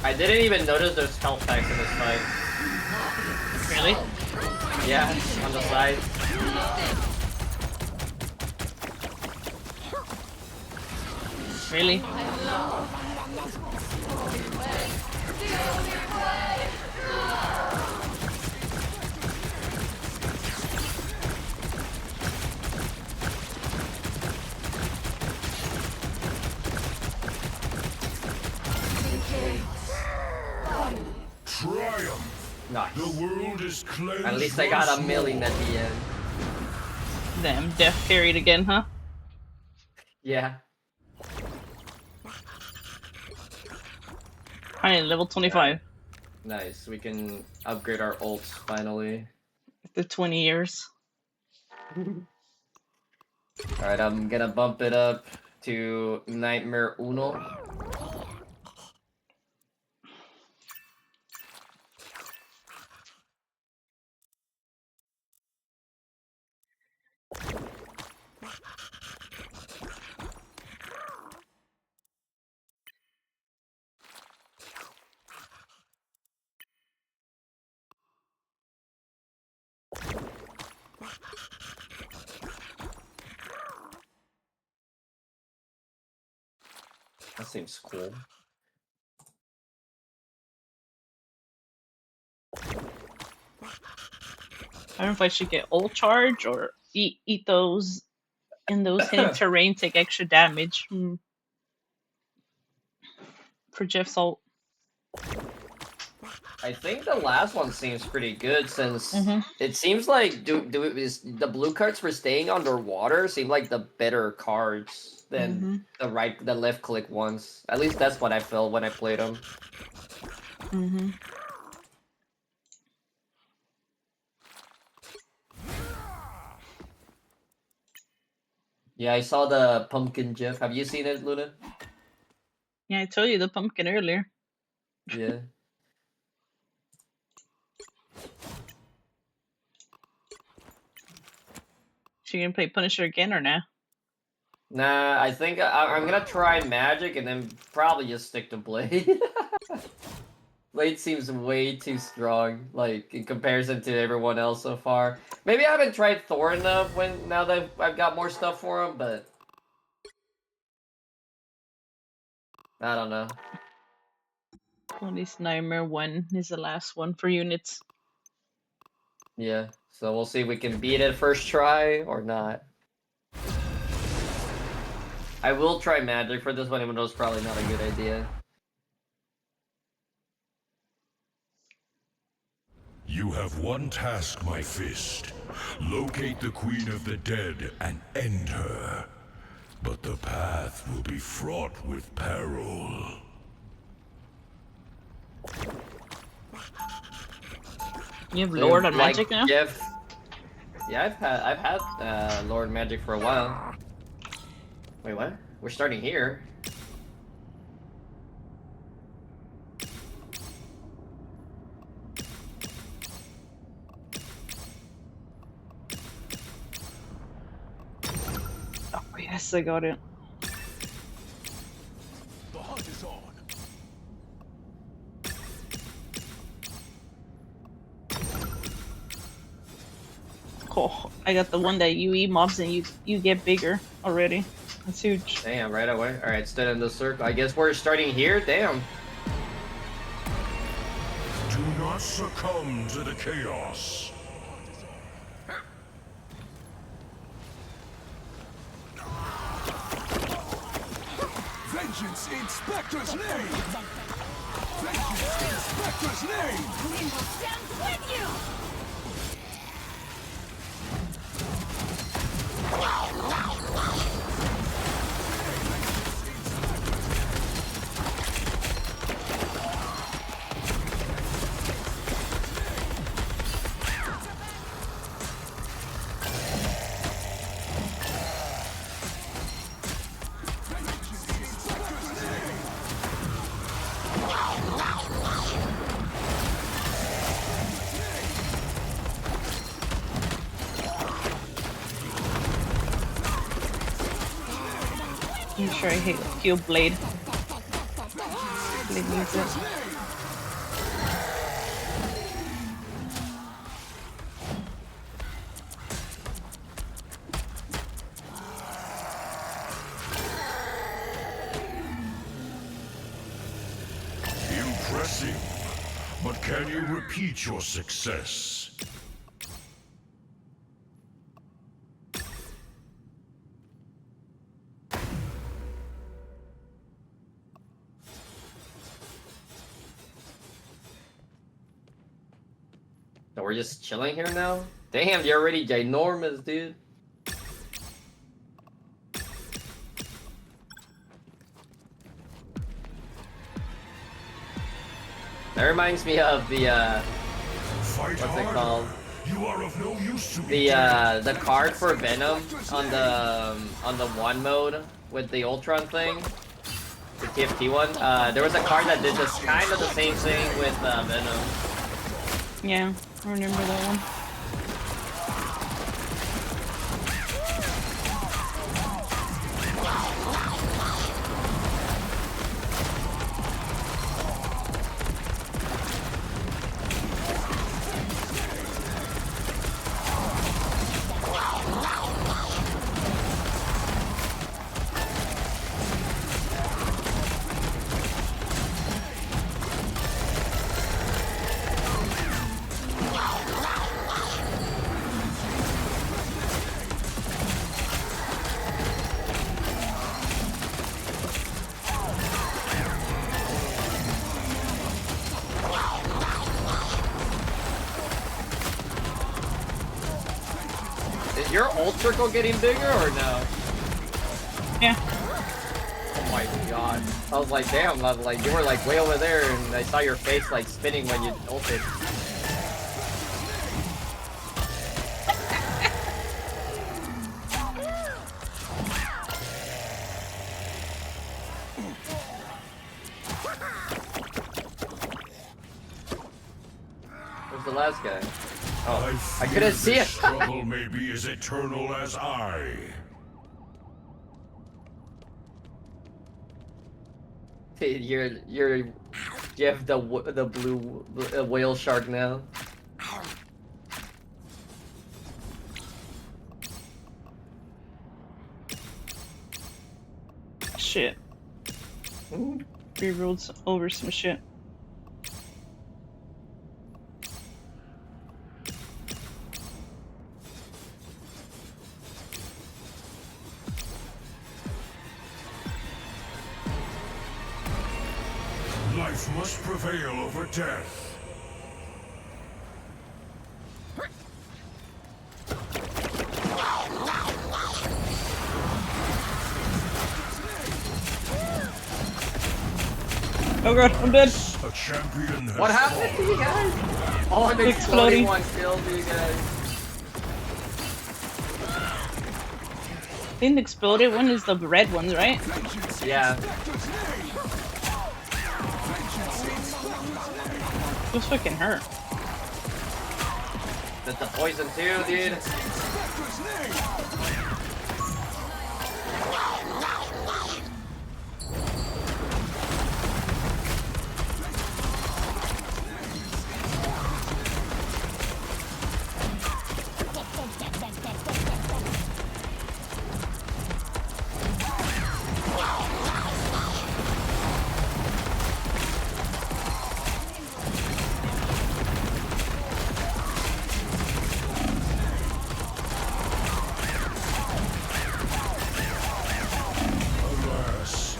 I didn't even notice there's health packs in this fight. Really? Yeah, on the side. Really? Triumph. Nice. The world is cleansed. At least I got a once million more. at the end. Damn, death carried again, huh? Yeah. Alright, level 25. Nice. We can upgrade our ults finally. After 20 years. Alright, I'm gonna bump it up to Nightmare Uno. That seems cool. I don't know if I should get ult charge or eat those in those hitting terrain, take extra damage. For Jeff's ult. I think the last one seems pretty good since Mm-hmm. it seems like is the blue cards for staying underwater seem like the better cards than the left click ones. At least that's what I felt when I played them. Mm-hmm. Yeah, I saw the pumpkin GIF. Have you seen it, Luna? Yeah, I told you the pumpkin earlier. Yeah. She gonna play Punisher again or nah? Nah, I think I'm gonna try magic and then probably just stick to Blade. Blade seems way too strong, like in comparison to everyone else so far. Maybe I haven't tried Thor enough now that I've got more stuff for him, but I don't know. At least Nightmare 1 is the last one for units. Yeah, so we'll see if we can beat it first try or not. I will try magic for this one, even though it's probably not a good idea. You have one task, my fist. Locate the Queen of the Dead and end her. But the path will be fraught with peril. You have Lord on Like magic now? Jeff. Yeah, I've had Lord Magic for a while. Wait, what? We're starting here. Oh yes, I got it. The hunt is on. Cool. I got the one that you eat mobs and you get bigger already. That's huge. Damn, right away. Alright, stood in the circle. I guess we're starting here? Damn. Do not succumb to the chaos. Vengeance in Spectre's name! Vengeance in Spectre's name! We will stand with you! I'm sure I hate kill Blade. Blade needs it. Impressive. But can you repeat your success? So we're just chilling here now? Damn, you're already ginormous, dude. That reminds me of the what's it called? You are of no use to me. The card for Venom on the one mode with the Ultron thing, the TFT one. There was a card that did this kind of the same thing with Venom. Yeah, I remember that one. Is your ult circle getting bigger or no? Yeah. Oh my god. I was like, damn, like you were like way over there and I saw your face like spinning when you ulted. Where's the last guy? Oh, I couldn't see it. Struggle may be as eternal as I. You're Jeff the blue whale shark now. Shit. Rerolled over some shit. Life must prevail over death. Oh god, I'm dead. A champion has What happened to you guys? Oh, the exploding one killed you guys. I think the exploded one is the red ones, right? Yeah. Those fucking hurt. That's the poison too, dude.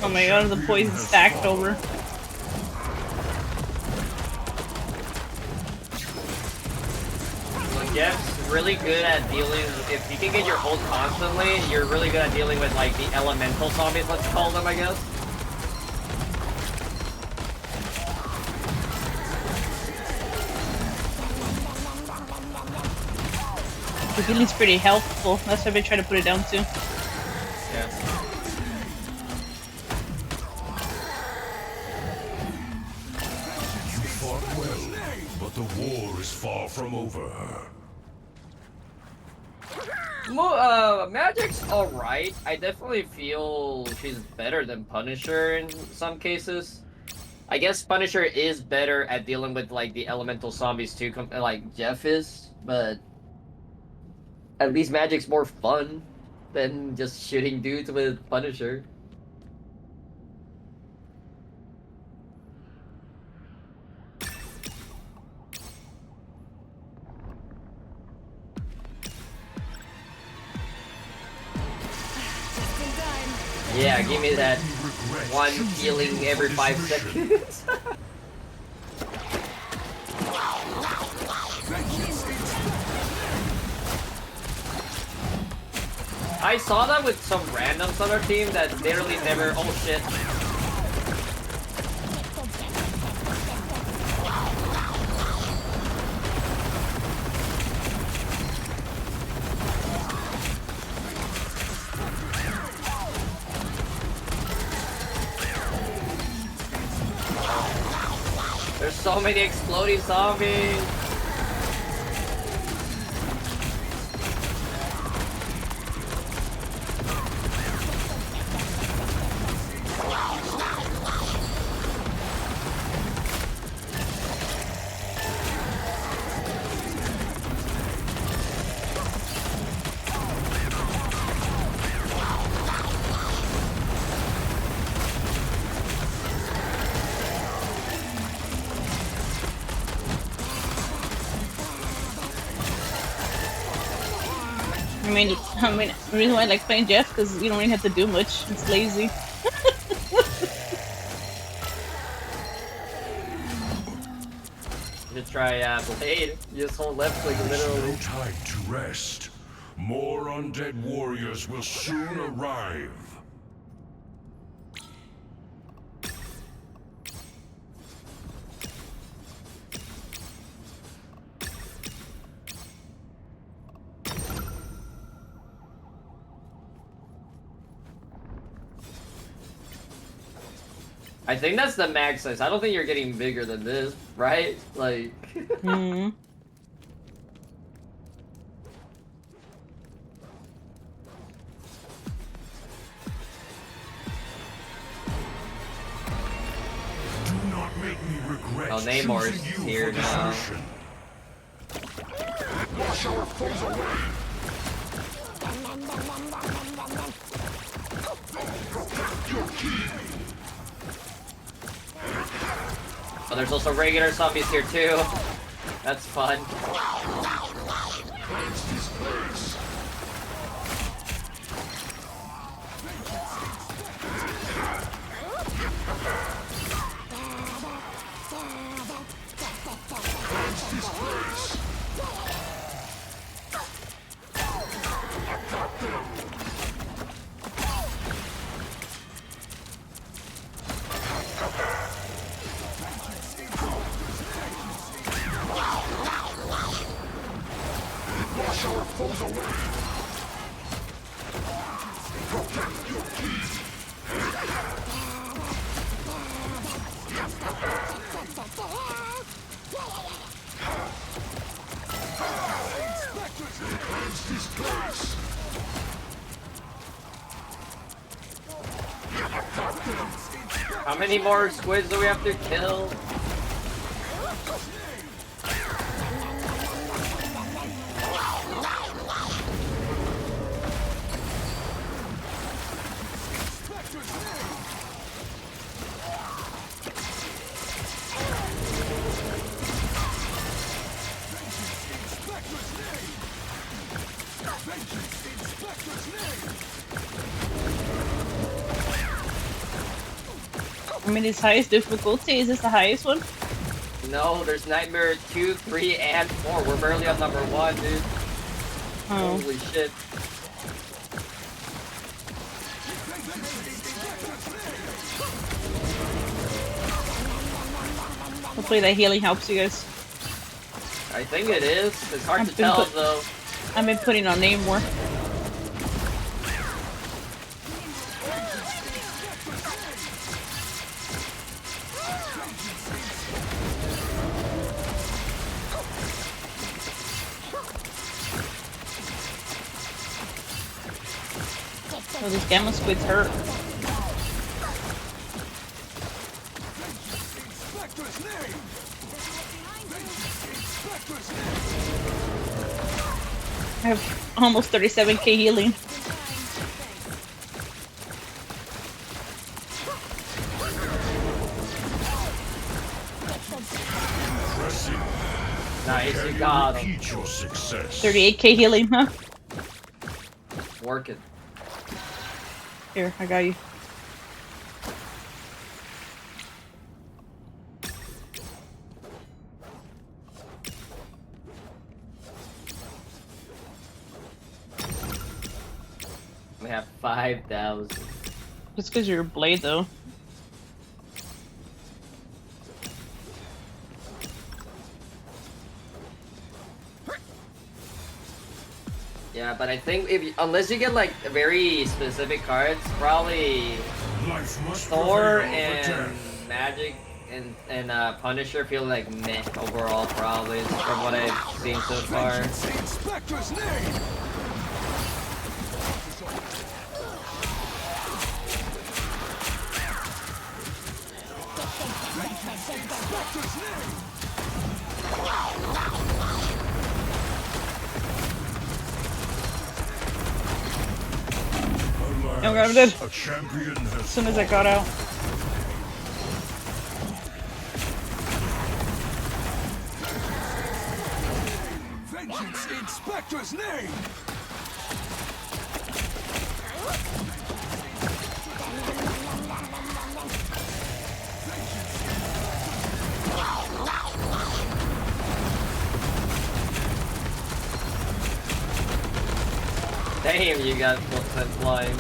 Oh my god, the poison stacked over. Well, Jeff's really good at dealing. If you can get your ult constantly, you're really good at dealing with like the elemental zombies. Let's call them, I guess. The healing's pretty helpful. That's why I try to put it down too. Yeah. You fought well, but the war is far from over. Magic's alright. I definitely feel she's better than Punisher in some cases. I guess Punisher is better at dealing with like the elemental zombies too, like Jeff is, but at least Magic's more fun than just shooting dudes with Punisher. Yeah, give me that one healing every 5 seconds. I saw that with some randoms on our team that literally never. Oh shit. There's so many exploding zombies. The reason why I like playing Jeff because you don't really have to do much. It's lazy. You try Blade. You just hold left click literally. There's no time to rest. More undead warriors will soon arrive. I think that's the max size. I don't think you're getting bigger than this, right? Like. Hmm. Do not make me regret Oh, Namor's choosing you here for this now. mission. Wash our foes away. Oh, there's also regular zombies here too. That's fun. Wash our foes away. Protect your keys. Cleanse this place. How many more squids do we have to kill? I mean, it's highest difficulty. Is this the highest one? No, there's Nightmare 2, 3, and 4. We're barely on number 1, dude. Oh. Holy shit. Hopefully that healing helps you guys. I think it is. It's hard to I've been tell, put- though. I've been putting on name more. Oh, these gamma squids hurt. I have almost 37k healing. Nice, you got him. Repeat your success. 38k healing, huh? Working. Here, I got you. We have 5,000. Just because you're a blade, though. Yeah, but I think if you, unless you get like very specific cards, probably Life must Thor prevail over and death. Magic and Punisher feel like meh overall, probably from what I've seen so far. Inspector's name. Oh god, I'm dead. A champion has As soon as I got out. vengeance in Spectre's name. Damn, you got sent flying.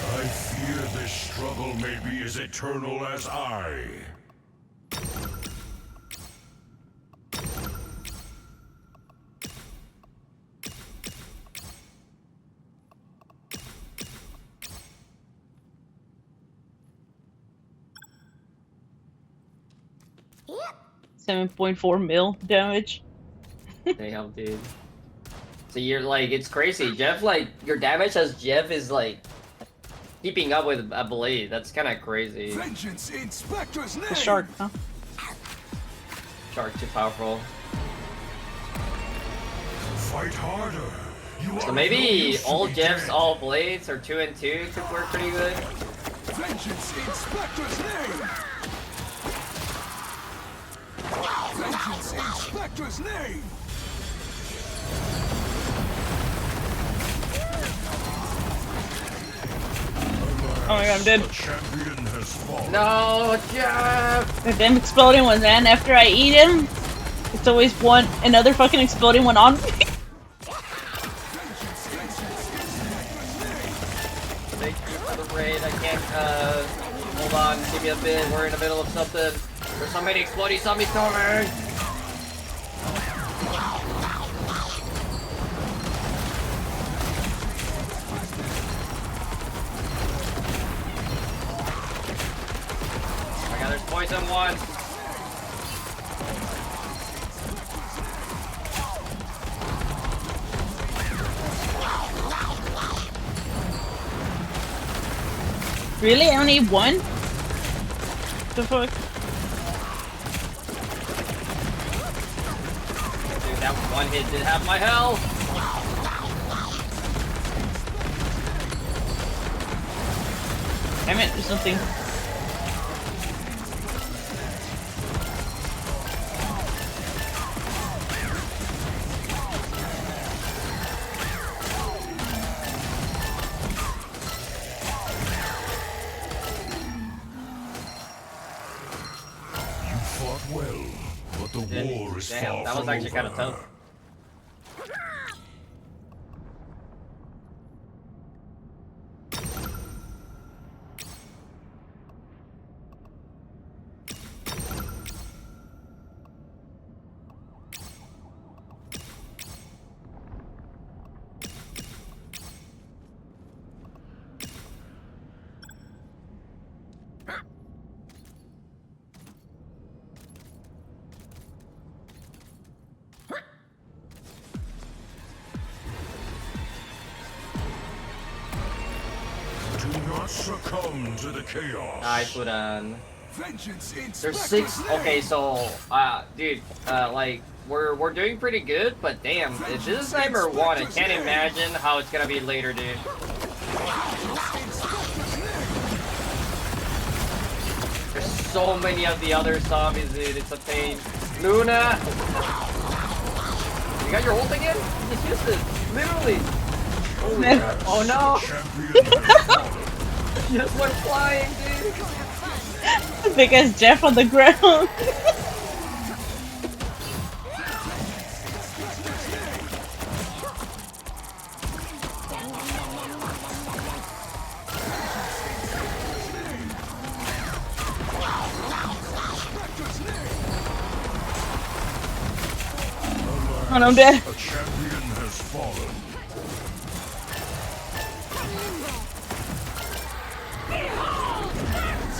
I fear this struggle may be as eternal as I. 7.4 mil damage. Damn, dude. So you're like, it's crazy. Jeff, like, your damage as Jeff is like keeping up with a blade. That's kind of crazy. Vengeance in Spectre's name. The shark, huh? Shark too powerful. Fight harder. You So are maybe those to all be Jeff's dead. all blades or 2 and 2 could work pretty good. Vengeance in Spectre's name. Vengeance in Spectre's name. Oh my god, I'm dead. The champion has fallen. No, Jeff! The damn exploding one, man. After I eat him, it's always another fucking exploding one on me. Thank you for the raid. I can't, hold on, give me a bit. We're in the middle of something. There's so many exploding zombies coming! Oh my god, there's poison one! Really? I only need one? The fuck? Dude, that one hit did have my health! Damn it, there's nothing. You fought well, but the war is Damn, far that was from actually kind of over. tough. Do not succumb to the chaos. Nice, Budan. Vengeance in There's Spectre's 6. name. Okay, so, dude, like, we're doing pretty good, but damn, if this is Nightmare 1, I can't imagine how it's gonna be later, dude. There's so many of the other zombies, dude, it's a pain. Luna! You got your ult again? Just use it, literally. Holy crap. Oh no! Champion has fallen. Just went flying, dude! Big as Jeff on the ground. Oh, no, I'm dead. A champion has fallen.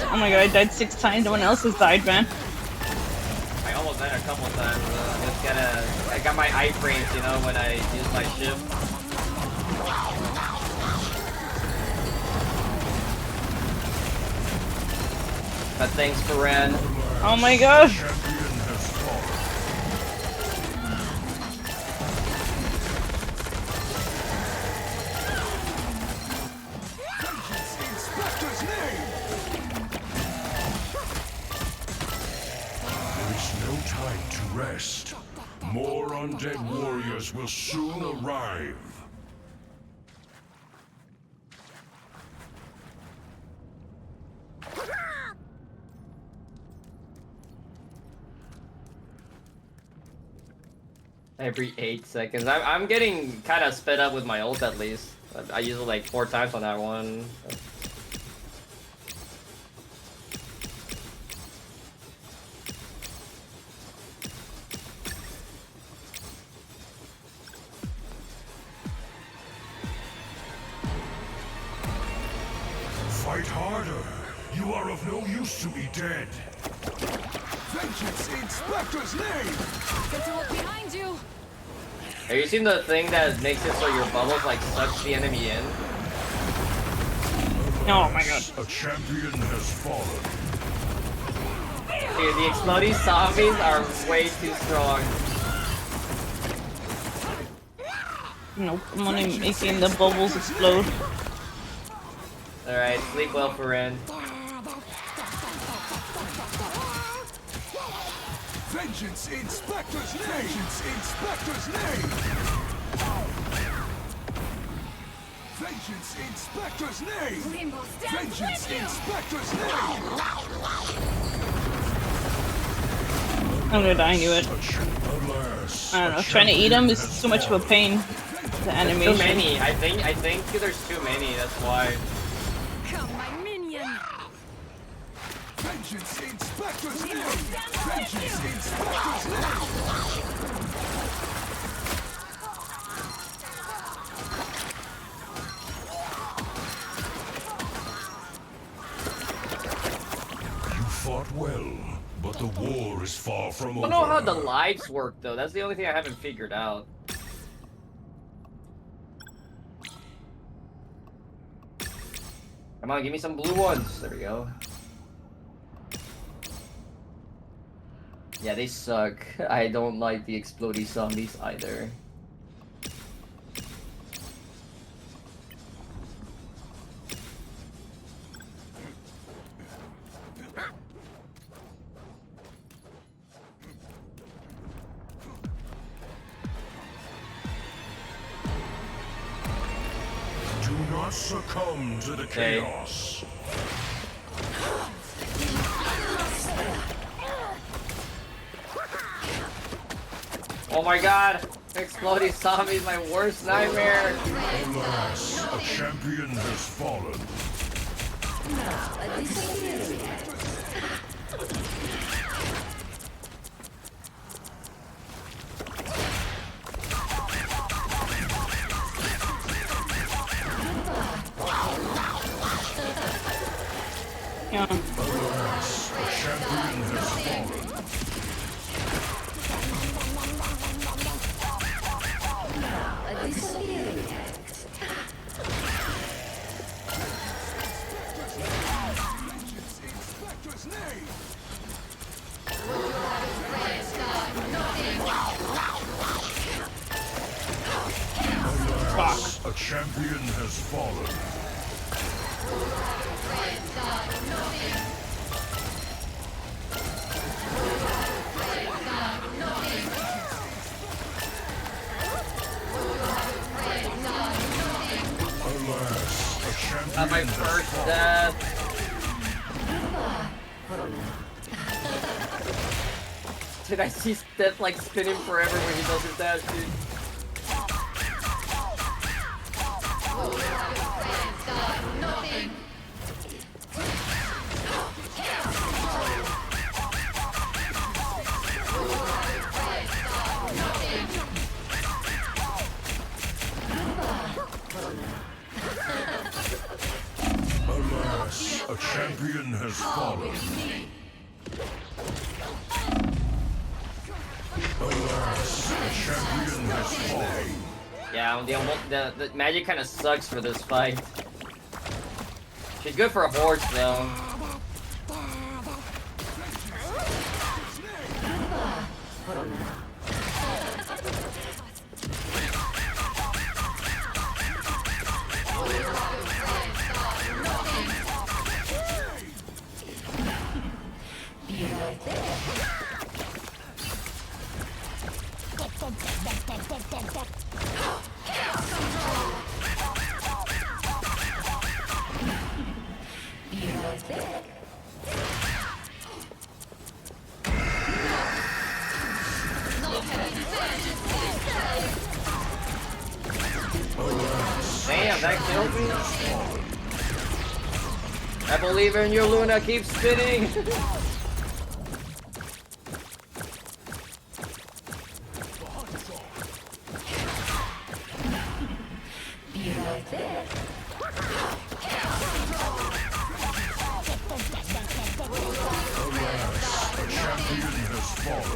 Oh my god, I died 6 times. No one else has died, man. I almost died a couple times. Just I got my iframes, you know, when I use my shift. But thanks for Ren. Oh my gosh. Champion has fallen. rest. More undead warriors will soon arrive. Every 8 seconds. I'm getting kind of sped up with my ult at least. I use it like 4 times on that one. Fight harder. You are of no use to me dead. Vengeance in Spectre's name! Get to look behind you. Have you seen the thing that makes it so your bubbles like sucks the enemy in? Oh my god. A champion has fallen. Dude, the exploding zombies are way too strong. Nope, I'm only making the bubbles explode. Alright, sleep well, Feren. Vengeance in Spectre's name! Vengeance in Spectre's name! Vengeance in Spectre's name! Rainbow stands Vengeance with in you. Spectre's name! I'm gonna die, I knew it. Alas, I don't know, trying to eat them is too much of a pain. The animation. Too many. I think there's too many, that's why. Come, my minion. Vengeance in Spectre's name! Rainbow stands with Vengeance you. in Spectre's name! You fought well, but the war is far from I over. don't know how the lives work though. That's the only thing I haven't figured out. Come on, give me some blue ones. There we go. Yeah, they suck. I don't like the exploding zombies either. Do not succumb to the Okay. chaos. Oh my god! Exploding zombies, my worst nightmare! Alas, a champion has fallen. Yeah. Alas, a champion has fallen. Vengeance in Spectre's name! Alas, a champion has fallen. Alas, a champion Not my has first fallen. death. Dude, I see Steph like spinning forever when he does his dash, dude. Alas, a champion has fallen. Alas, a champion has fallen. Yeah, the magic kind of sucks for this fight. She's good for a horse though. Damn, that killed me. I believe in you, Luna. Keep spinning.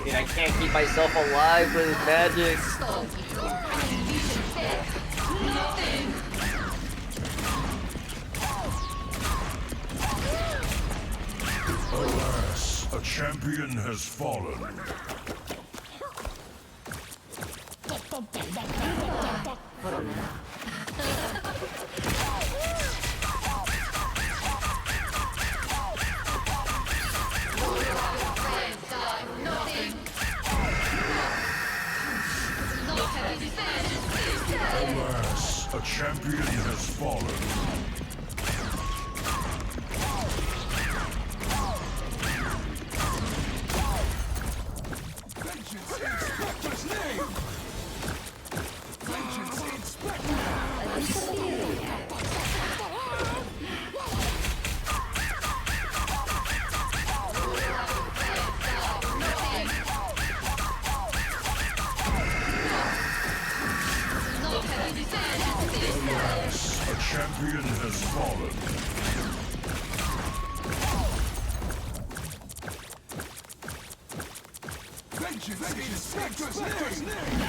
Dude, I can't keep myself alive with magic. Alas, a champion has fallen. Alas, a champion has fallen. Alas, a champion has fallen. Vengeance in Spectre's name!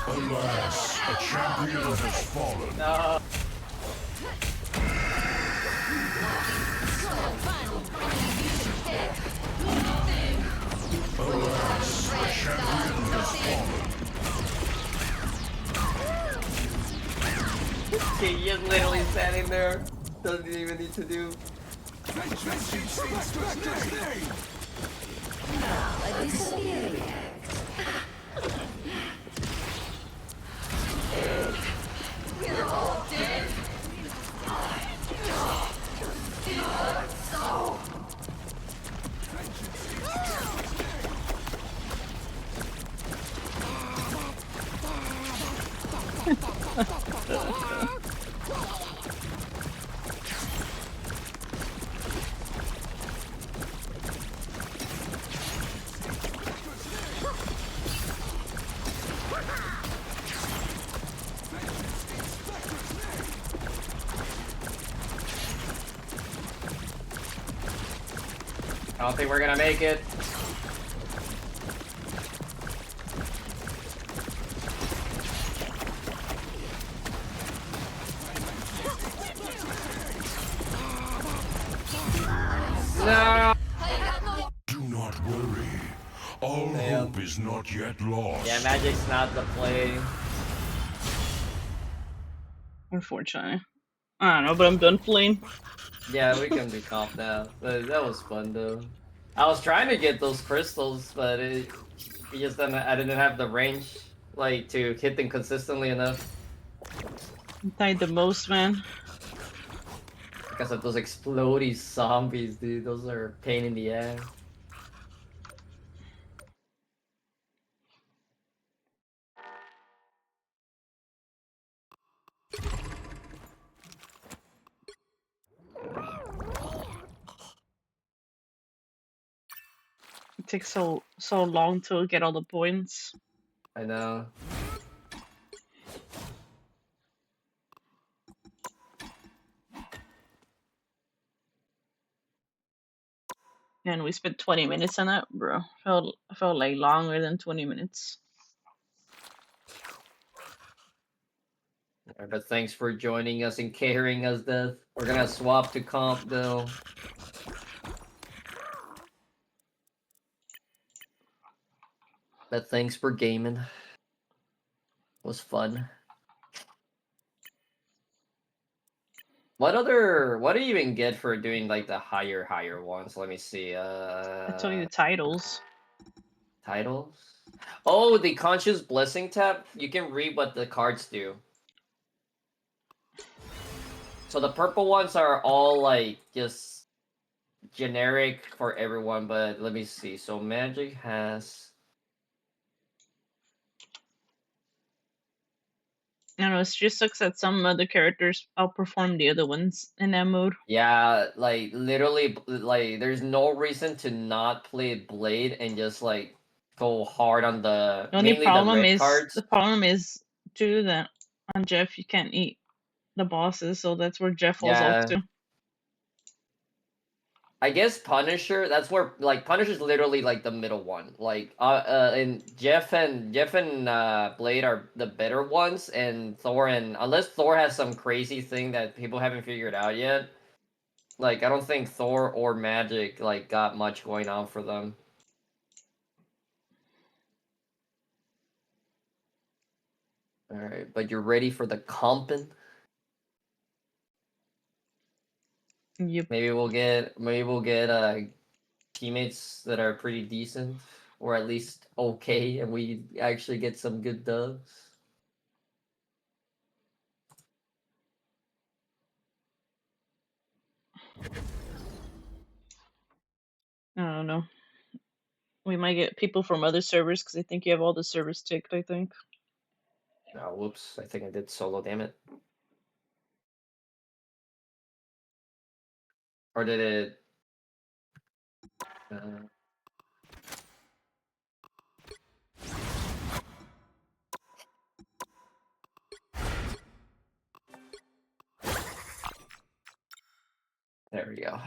Alas, a champion has fallen. No. Alas, a champion has fallen. Okay, he is literally standing there. Doesn't even need to do. Vengeance in Spectre's name! I don't think we're gonna make it. No. Do not worry. All hope is not yet lost. Yeah, magic's not the play. Unfortunately. I don't know, but I'm done playing. Yeah, we can be comp now. That was fun though. I was trying to get those crystals, but I didn't have the range like to hit them consistently enough I died the most, man. because of those explodey zombies, dude. Those are a pain in the ass. It takes so long to get all the points. I know. And we spent 20 minutes on that, bro. Felt like longer than 20 minutes. But thanks for joining us and carrying us, Death. We're gonna swap to comp though. But thanks for gaming. Was fun. What do you even get for doing like the higher ones? Let me see. I told you the titles. Titles? Oh, the Conscious Blessing tab. You can read what the cards do. So the purple ones are all like just generic for everyone, but let me see. So Magic has. I don't know, it just sucks that some other characters outperform the other ones in that mode. Yeah, like literally, like there's no reason to not play Blade and just like go hard on the The only mainly the problem red is cards. too that on Jeff you can't eat the bosses, so that's where Jeff falls off Yeah, too. I guess Punisher. That's where like Punisher's literally like the middle one. Like and Jeff and Blade are the better ones, and Thor and unless Thor has some crazy thing that people haven't figured out yet. Like I don't think Thor or Magic like got much going on for them. All right, but you're ready for the comping? Yep. Maybe we'll get teammates that are pretty decent or at least okay, and we actually get some good dubs. I don't know. We might get people from other servers because I think you have all the servers ticked, I think. Oh, whoops! I think I did solo. Damn it! Or did it? There we go.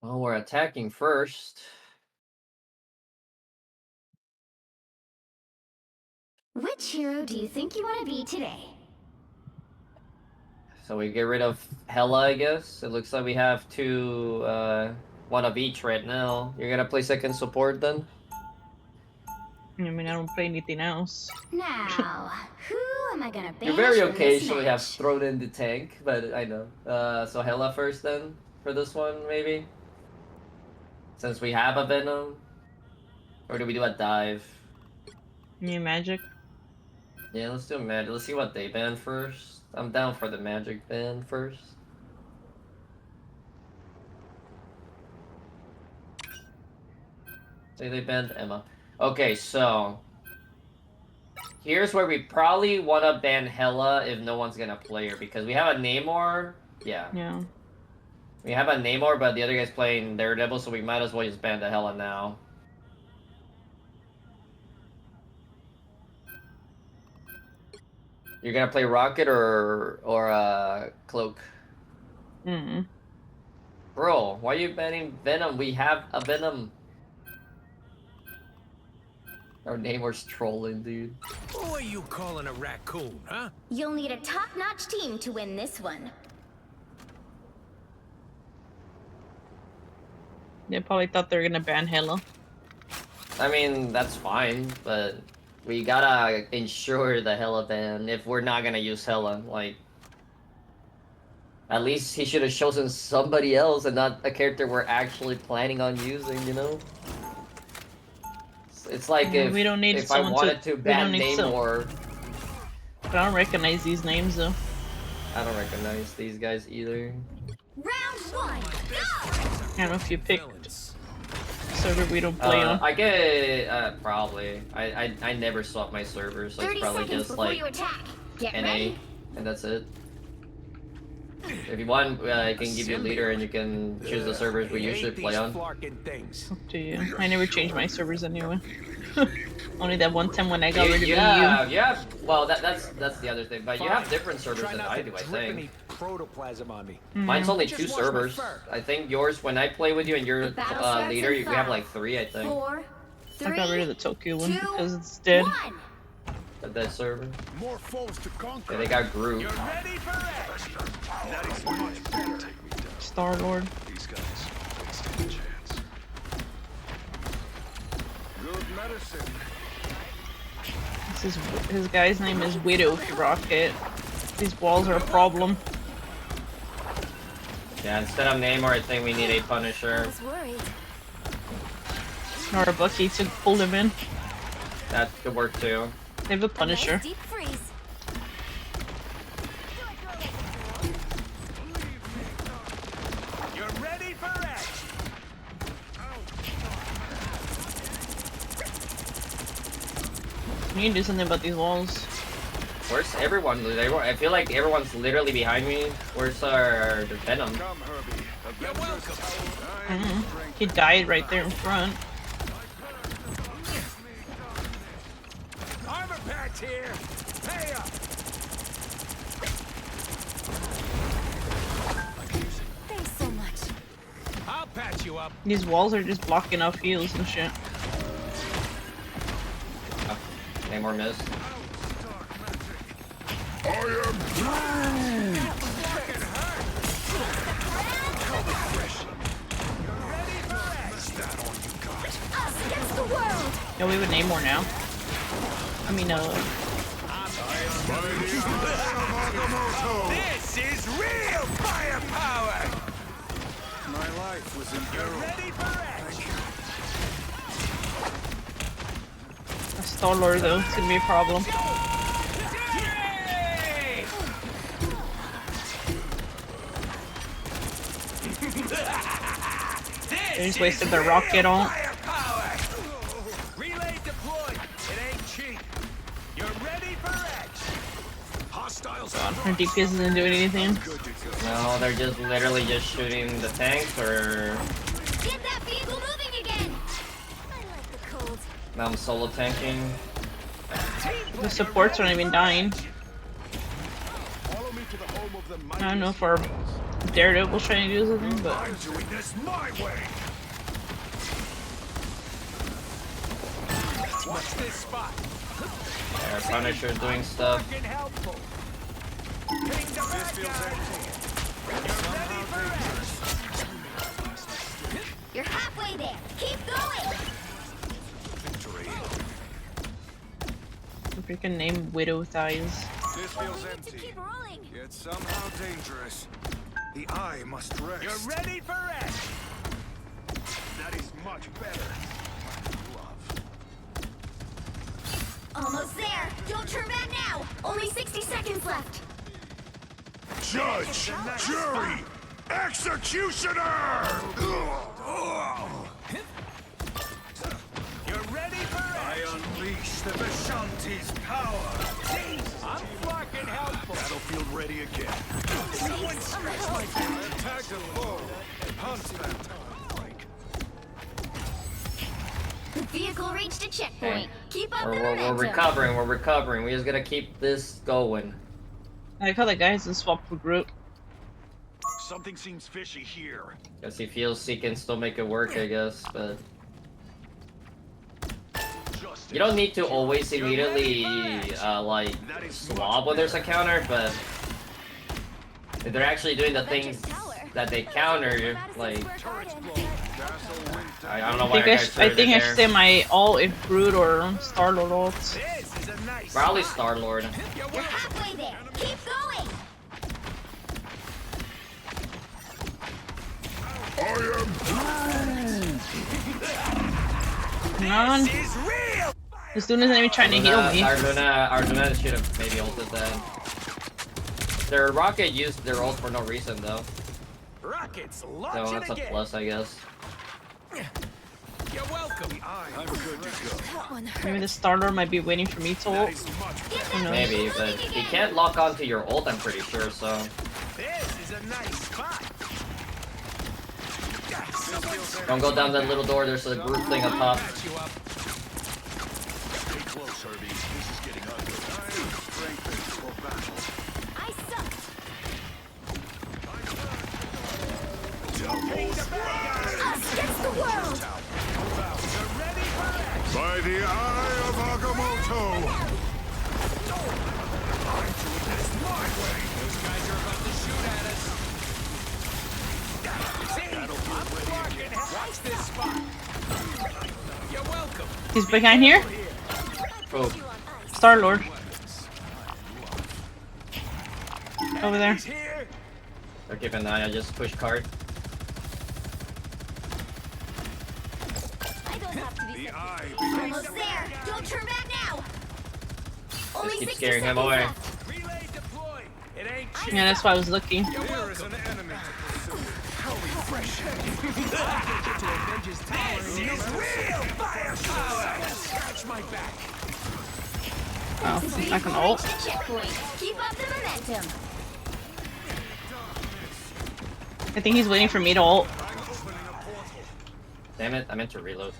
Well, we're attacking first. Which hero do you think you want to be today? So we get rid of Hela, I guess. It looks like we have two, one of each right now. You're gonna play second support then? I mean, I don't play anything else. Now, who am I gonna You banish very from this occasionally have match? thrown in the tank, but I know. So Hela first then for this one, maybe? Since we have a Venom? Or do we do a dive? New Magic. Yeah, let's do a Magic. Let's see what they ban first. I'm down for the Magic ban first. Say they banned Emma. Okay, so here's where we probably want to ban Hela if no one's gonna play her, because we have a Namor. Yeah. Yeah. We have a Namor, but the other guy's playing Daredevil, so we might as well just ban the Hela now. You're gonna play Rocket or Cloak? Bro, why are you banning Venom? We have a Venom. Our Namor's trolling, dude. Who are you calling a raccoon, huh? You'll need a top-notch team to win this one. They probably thought they were gonna ban Hela. I mean, that's fine, but we gotta ensure the Hela ban if we're not gonna use Hela. Like, at least he should have chosen somebody else and not a character we're actually planning on using, you know? It's like if we don't need if I wanted to ban Namor. I don't recognize these names though. I don't recognize these guys either. Round one, go! I don't know if you picked server we don't play on. I get probably. I never swap my server, so it's probably just like NA, ready. and that's it. If you want, I can give you a leader, and you can choose the servers we usually play on. Up to you. I never change my servers anyway. Only that one time when I got rid of EU. Yeah. Well, that's the other thing. But you have different servers than I do, I think. protoplasm on me. Mine's only Just 2 wash my servers. fur. I think yours, when I play with you and you're The battle starts leader, in we have 5, like 3, I think. 4, I got rid of 3, the Tokyo one 2, because it's dead. 1. The dead server. More foes to conquer. Yeah, they got Groot. You're ready for action. That is much better. Star Lord. These guys don't stand a chance. Good medicine. His guy's name is Widow if you rock it. These walls are a problem. Yeah, instead of Namor, I think we need a I Punisher. was worried. Or a Bucky to pull him in. That could work too. They have a Punisher. Nice deep freeze. You're ready for action. You need to do something about these walls. Where's everyone? I feel like everyone's literally behind me. Where's our Venom? Come, Herbie. You're welcome. He died right there in front. Armor patch here. Pay up. Thanks so much. I'll patch you up. These walls are just blocking off heals and shit. Oh, Namor missed. I am Us against the world. Yeah, we would name more now. I mean, This is real firepower. My life was in peril. Ready for action. a Star Lord though, it's gonna be a problem. They just wasted their rocket on. Relay deployed. It ain't cheap. You're ready for action. Hostiles. Our DPS isn't doing anything. No, they're just literally just shooting the tanks, or Get that vehicle moving again. I like the cold. now I'm solo tanking. The supports aren't even dying. Follow me to the home of the I don't know if our Daredevil's trying to do something, but I'm doing this my way. Watch this spot. Our Punisher doing stuff. Fucking helpful. Ping the bad guy. You're ready for action. You're halfway there. Keep going. if we can name Widow Thighs. This We feels need to empty, keep rolling. yet somehow dangerous. The eye must rest. You're ready for action. That is much better. Love. Almost there. Don't turn back now. Only 60 seconds left. Judge, jury, executioner! You're ready for I action. unleash the Vishanti's power. I'm fucking helpful. Battlefield ready again. Attack the foe. Hunt that break. The vehicle reached a checkpoint. Keep up the We're momentum. recovering, we're recovering. We just gotta keep this going. I like how that guy has a swap for Groot. Something seems fishy here. Guess he feels he can still make it work, I guess, but you don't need to always immediately like swap when there's a counter, but if they're actually doing the things that they counter, like I don't know why I think I should say my ult if Groot or Star Lord ults. This is a nice probably Star Lord. You're halfway there. Keep going. I am Come on. This is real. This dude isn't even trying to heal me. Arjuna should have maybe ulted that. Their rocket used their ult for no reason though, Rockets so launching that's a again. plus, I guess. You're welcome. I'm good to go. That one hurt. Maybe the Star Lord might be waiting for me to ult. Who knows? Maybe, but he can't lock onto your ult, I'm pretty sure, so This is a nice spot. don't go down that little door, there's a group thing up top. Patch you up. Stay close, Herbie. This is getting ugly. I am strengthened for battle. I suck. Us against the world! By the eye of Agamotto! I'm doing this my way! Those guys are about to shoot at us! See? I'm blocking! Watch this spot! You're welcome! He's behind here? Oh, Star-Lord. Over there. they're keeping an eye. I just push card. I don't have to be The eye almost there! Don't turn back now! Only Just keep 60 scaring him seconds away. left. relay deployed! It ain't cheap! Yeah, that's why I was looking. There is an enemy to pursue. How refreshing! This is real firepower! Scratch my back! Oh, he's not gonna ult. Reach the checkpoint. Keep up the momentum. I think he's waiting for me to ult. Damn it, I meant to reload.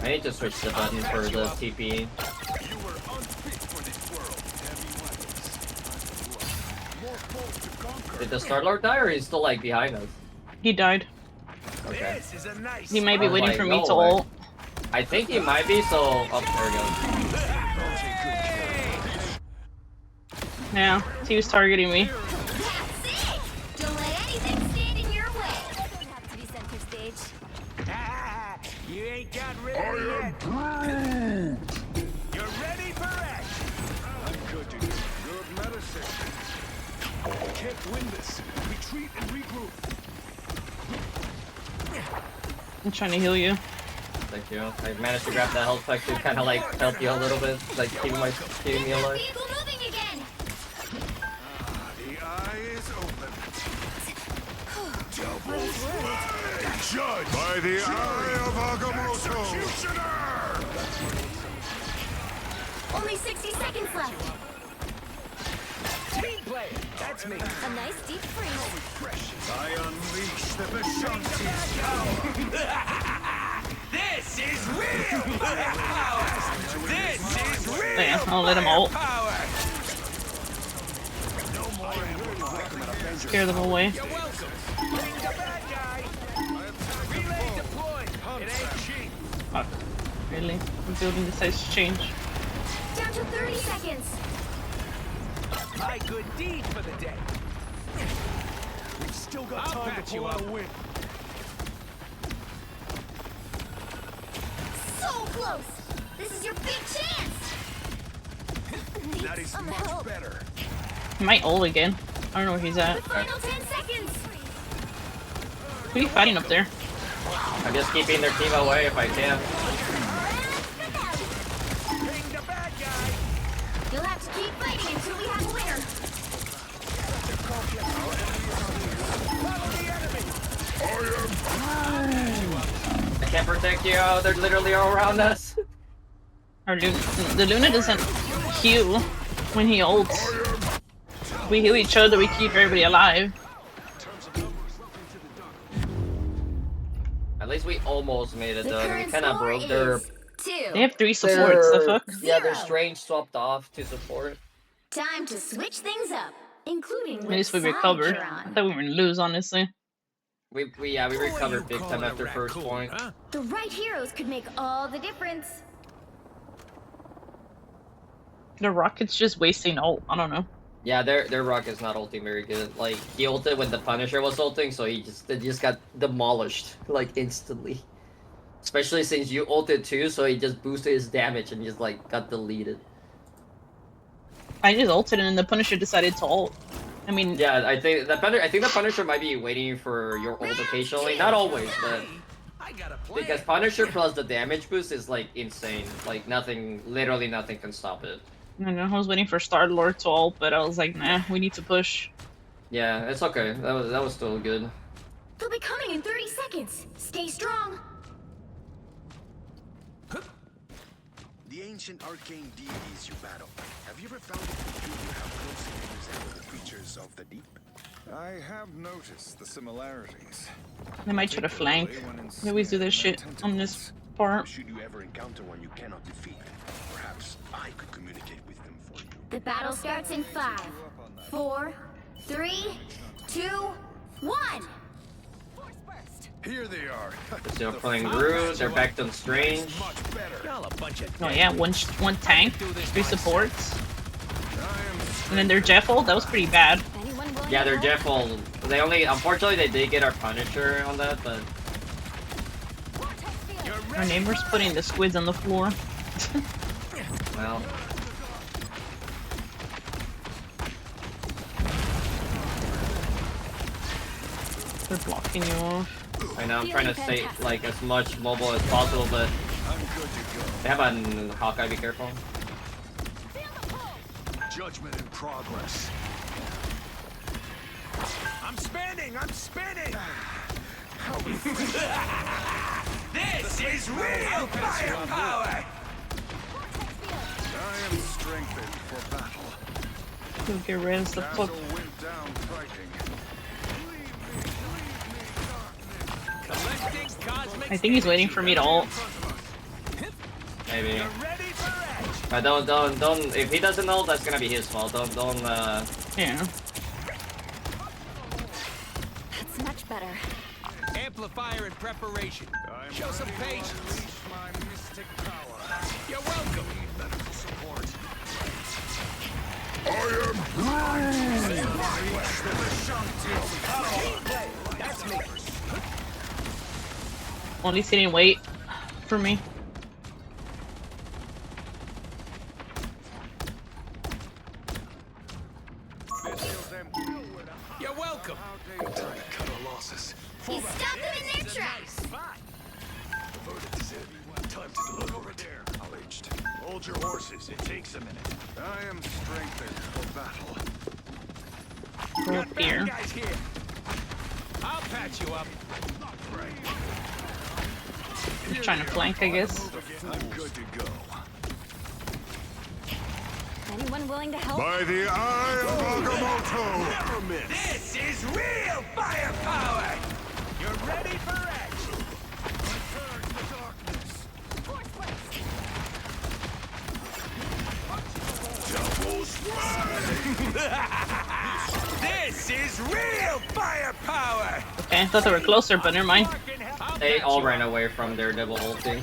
I need to switch the button for the TP. You were unfit for this world. Heavy weapons. More foes to conquer. Did the Star-Lord die, or he's still like behind us? He died. Okay. This is a nice. He might be I was waiting like, for me no to way. ult. I think he might be, so... Oh, there we go. Yeah, he was targeting me. That's it! Don't let anything stand in your way. I don't have to be center stage. You ain't got ready yet. You're ready for action. I'm cooking. Good medicine. Can't win this. Retreat and regroup. I'm trying to heal you. Thank you. I managed to grab that health pack to kind of like help you a little bit, like keeping me alive. Vehicle moving again! The eye is open. Judged by the eye of Agamotto! Only 60 seconds left. Team play. That's me. A nice deep freeze. I unleash the Vishanti. This is real power. This is real. Yeah, I'll let him ult. Power. Scare them away. You're welcome. Bring the bad guy. Relay deployed. It ain't cheap. Fuck. Really? The building decides to change. Down to 30 seconds. My good deed for the day. We've still got time to pull out a win. So close! This is your big chance! That is Some much help. better. He might ult again. I don't know where he's at. The final 10 seconds! Who are you fighting up there? I'm just keeping their team away if I can. Bring the bad guy. You'll have to keep fighting until we have a winner. Follow the enemy. I can't protect you. They're literally all around us. The Luna doesn't heal when he ults. We heal each other, we keep everybody alive. At least we almost made it The though. We current kind of score broke their... is 2. They have 3 supports, the fuck? Yeah, their Zero. strange swapped off to support. Time to switch things up, including At least we which side recovered. you're I on. thought we were gonna lose, honestly. We recovered big time after first point. Huh? The right heroes could make all the difference. The Rocket's just wasting ult. I don't know. Yeah, their rock is not ulting very good. Like he ulted when the Punisher was ulting, so it just got demolished like instantly. Especially since you ulted too, so he just boosted his damage and just like got deleted. I just ulted and then the Punisher decided to ult. I mean, Yeah, I think the Punisher might be waiting for your ult occasionally. Not always, but I got a plan. because Punisher plus the damage boost is like insane. Like nothing, literally nothing can stop it. I don't know, I was waiting for Star-Lord to ult, but I was like, nah, we need to push. Yeah, it's okay. That was still good. They'll be coming in 30 seconds. Stay strong. The ancient arcane deities you battle. Have you ever found it peculiar how closely they resemble the creatures of the deep? I have noticed the similarities. They might try to flank. They always do this shit on this part. Should you ever encounter one you cannot defeat, perhaps I could communicate with them for you. The battle starts in 5, 4, 3, 2, 1. Here they are. They're still playing Groot. They're back to Strange. Oh yeah, one tank, 3 supports, and then their Jeffel. That was pretty bad. Yeah, their Jeffel. They only, unfortunately, they did get our Punisher on that, but Our neighbor's putting the squids on the floor. well. They're blocking you off. I know, I'm trying to stay like as much mobile as possible, but they have a Hawkeye, be careful. Judgment in progress. I'm spinning! I'm spinning! This is real firepower! I am strengthened for battle. Who get rid of the foot? Went down fighting. I think he's waiting for me to ult. Maybe. Don't. If he doesn't ult, that's gonna be his fault. Don't. Yeah. That's much better. Amplifier in preparation. Show some patience. You're welcome. Medical support. That's me. Well, he's sitting wait for me. You're welcome. Time to cut our losses. He stopped them in their tracks. Devoted to Zib. Time to deliver over there. Acknowledged. Hold your horses. It takes a minute. I am strengthened for battle. Go up here. Guys here. I'll patch you up. He's trying to flank, I guess. I'm good to go. Anyone willing to help? By the eye of Agamotto! Never miss. This is real firepower. You're ready for action. Return to darkness. Double strike! This is real firepower. Okay, I thought they were closer, but never mind. They all ran away from their double ulting.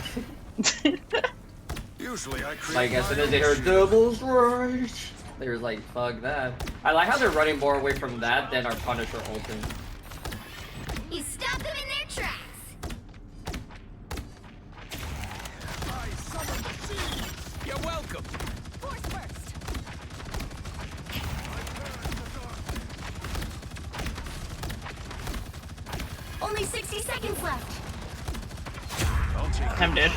Usually I create Like as soon as they heard doubles right, they were like, "Fuck that." I like how they're running more away from that than our Punisher ulting. He stopped them in their tracks. You're welcome. Force burst. Only 60 seconds left. I'm dead.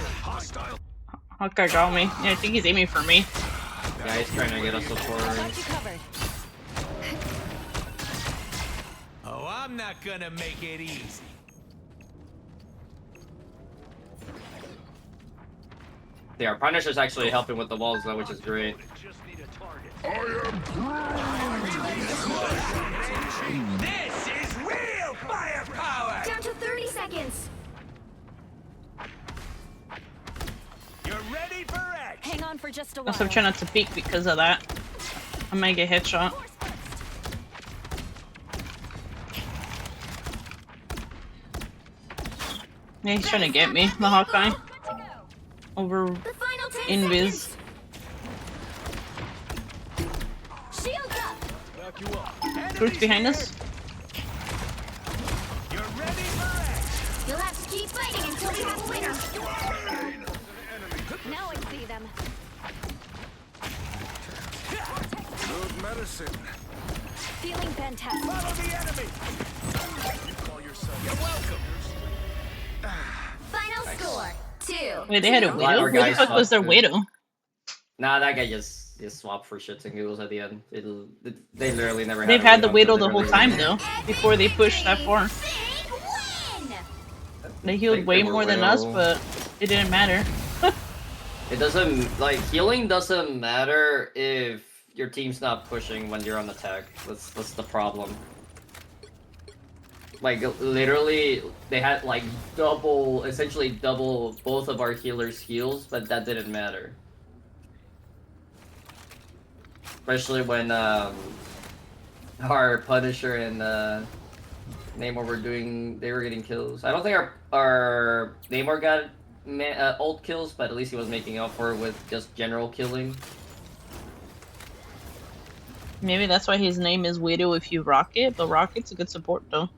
Hawkeye got me. Yeah, I think he's aiming for me. Yeah, he's trying to get us support. Got you covered. Oh, I'm not gonna make it easy. Yeah, our Punisher's actually helping with the walls though, which is great. This is real firepower. Down to 30 seconds. You're ready for action. Hang on for just a while. Also, try not to peek because of that. I might get headshot. Yeah, he's trying to get me, the Hawkeye. Over The final 10 invis. seconds. Shield up. Groot's behind us. You're ready for action. You'll have to keep fighting until we have a winner. Now I see them. Good medicine. Feeling fantastic. Follow the enemy. Call yourself. You're welcome. Final score 2. Wait, they had a Lot Widow? more Who the guys fuck was their left, Widow? Nah, that guy just swapped for shits and giggles at the end. They literally never had They've a had the Widow Widow the whole time though, before they pushed that far. Big win. They healed Like, way they were more than us, Widow. but it didn't matter. It doesn't, like, healing doesn't matter if your team's not pushing when you're on attack. That's the problem. Like, literally, they had, like, essentially double both of our healers' heals, but that didn't matter. Especially when, our Punisher and, Namor they were getting kills. I don't think our Namor got ult kills, but at least he was making up for it with just general killing. Maybe that's why his name is Widow if you Rocket, but Rocket's a good support though.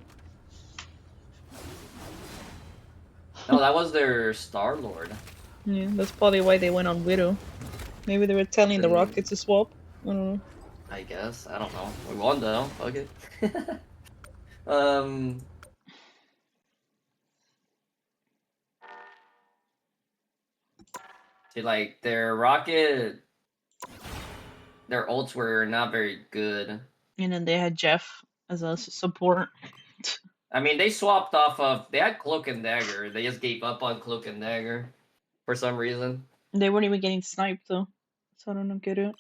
No, that was their Star-Lord. Yeah, that's probably why they went on Widow. Maybe they were telling the Then- Rocket to swap. I don't know. I guess. I don't know. We won though. Okay. See, like their rocket, their ults were not very good. And then they had Jeff as a support. I mean, they swapped off of. They had Cloak and Dagger. They just gave up on Cloak and Dagger for some reason. They weren't even getting sniped though, so I don't get it.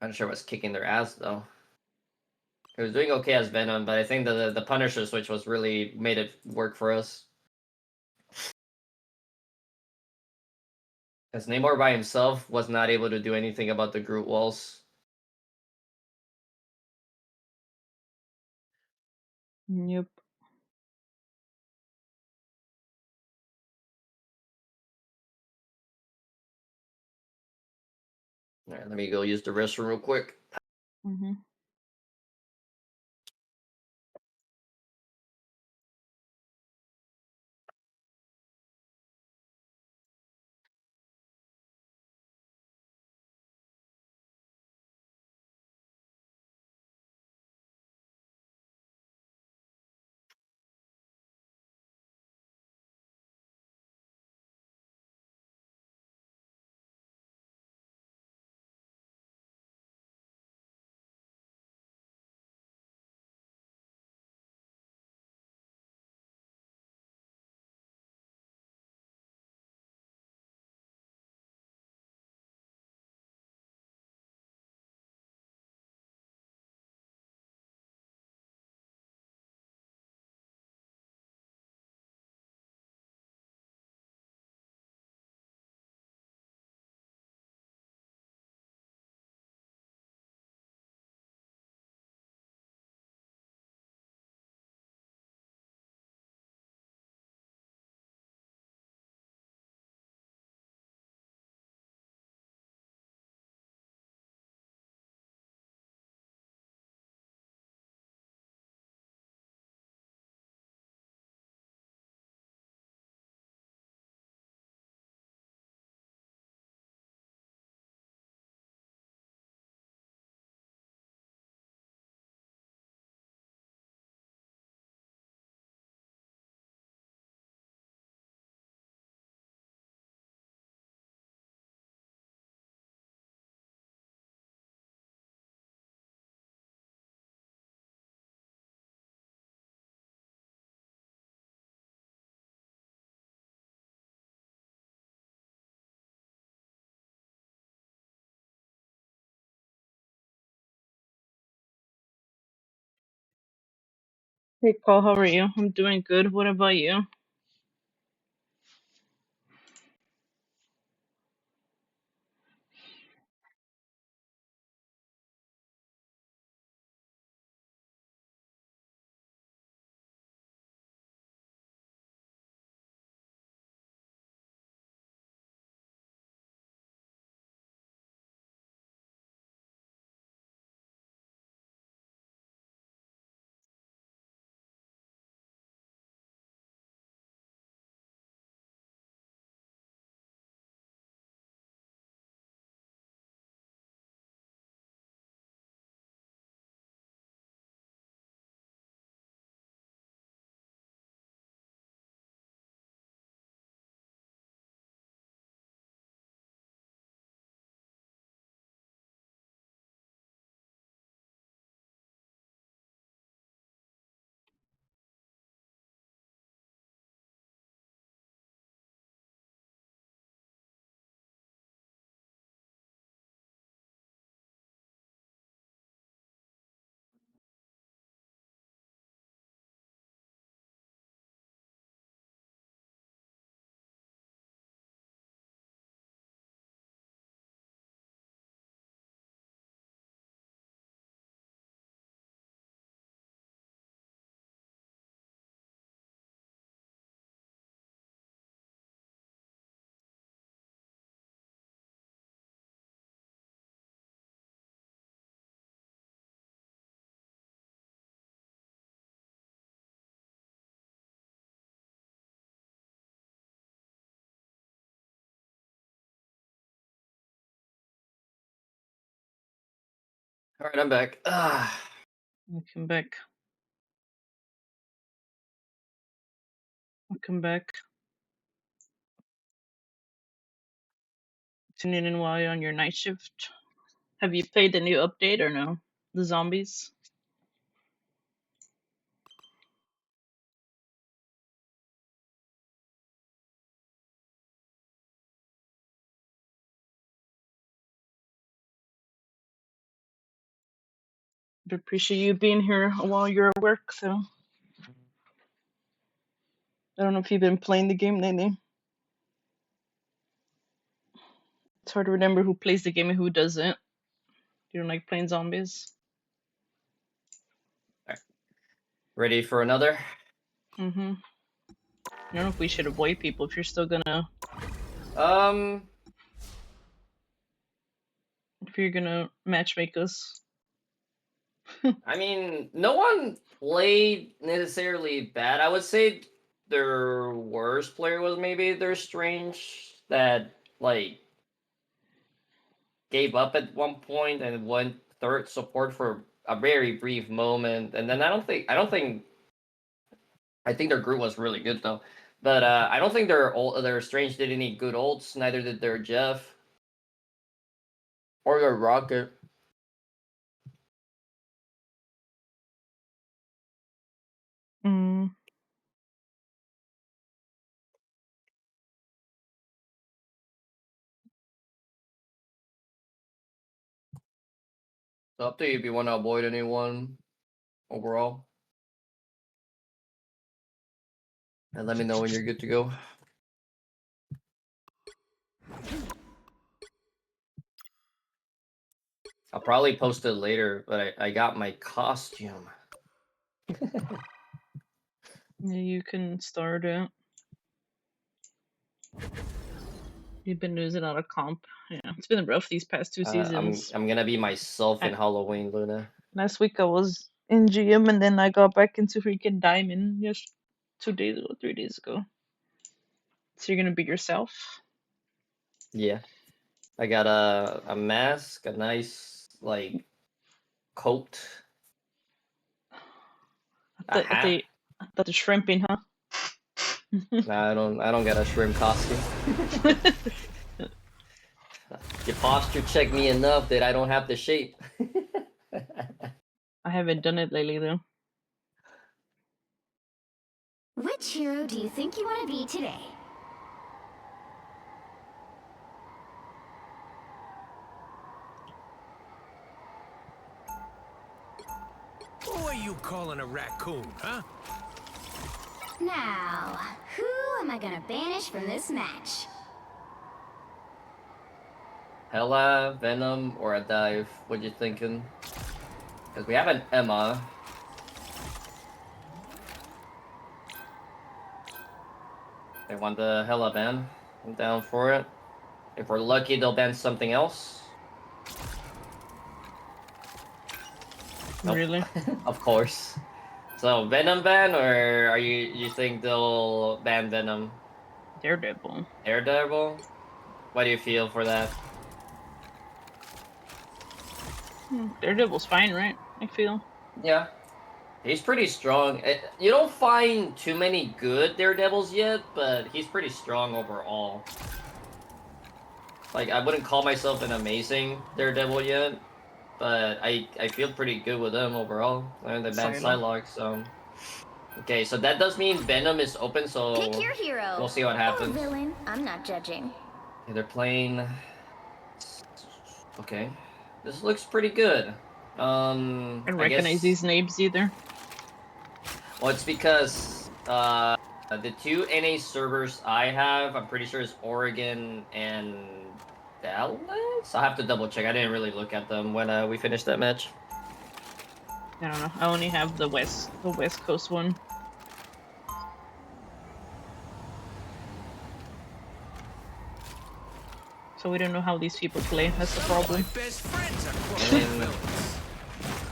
I'm not sure what's kicking their ass though. He was doing okay as Venom, but I think the Punisher switch was really made it work for us. Because Namor by himself was not able to do anything about the Groot walls. Yep. Alright, let me go use the restroom real quick. Mm-hmm. Hey Paul, how are you? I'm doing good. What about you? Alright, I'm back. Welcome back. Welcome back. Tuning in while you're on your night shift. Have you played the new update or no? The zombies? I appreciate you being here while you're at work, so I don't know if you've been playing the game lately. It's hard to remember who plays the game and who doesn't. You don't like playing zombies? Ready for another? Mm-hmm. I don't know if we should avoid people if you're still gonna... If you're gonna matchmake us. I mean, no one played necessarily bad. I would say their worst player was maybe their Strange that like gave up at one point and went third support for a very brief moment, and then I think their group was really good though, but I don't think their Strange did any good ults. Neither did their Jeff or their Rocket. Mm. It's up to you if you want to avoid anyone overall. And let me know when you're good to go. I'll probably post it later, but I got my costume. Yeah, you can start it. You've been losing out of comp. Yeah, it's been rough these past 2 seasons. I'm gonna be myself in Halloween, Luna. Last week I was in GM and then I got back into freaking Diamond just 3 days ago. So you're gonna be yourself? Yeah. I got a mask, a nice like coat. I thought the shrimping, huh? Nah, I don't got a shrimp costume. You posture check me enough that I don't have the shape. I haven't done it lately though. Which hero do you think you want to be today? Who are you calling a raccoon, huh? Now, who am I gonna banish from this match? Hella, Venom, or a dive? What you thinking? Because we have an Emma. They want the Hella ban. I'm down for it. If we're lucky, they'll ban something else. Nope. Really? Of course. So Venom ban, or are you think they'll ban Venom? Daredevil. Daredevil? What do you feel for that? Daredevil's fine, right? I feel. Yeah. He's pretty strong. You don't find too many good Daredevils yet, but he's pretty strong overall. Like, I wouldn't call myself an amazing Daredevil yet, but I feel pretty good with him overall. And they banned Psylocke, so... Okay, so that does mean Venom is open, so... Pick your hero. We'll see what happens. Or villain. I'm not judging. Okay, they're playing... Okay. This looks pretty good. I don't recognize these names either. Well, it's because the 2 NA servers I have, I'm pretty sure is Oregon and Dallas? I'll have to double check. I didn't really look at them when we finished that match. I don't know. I only have the West Coast one. So we don't know how these people play. That's the problem. My best friends are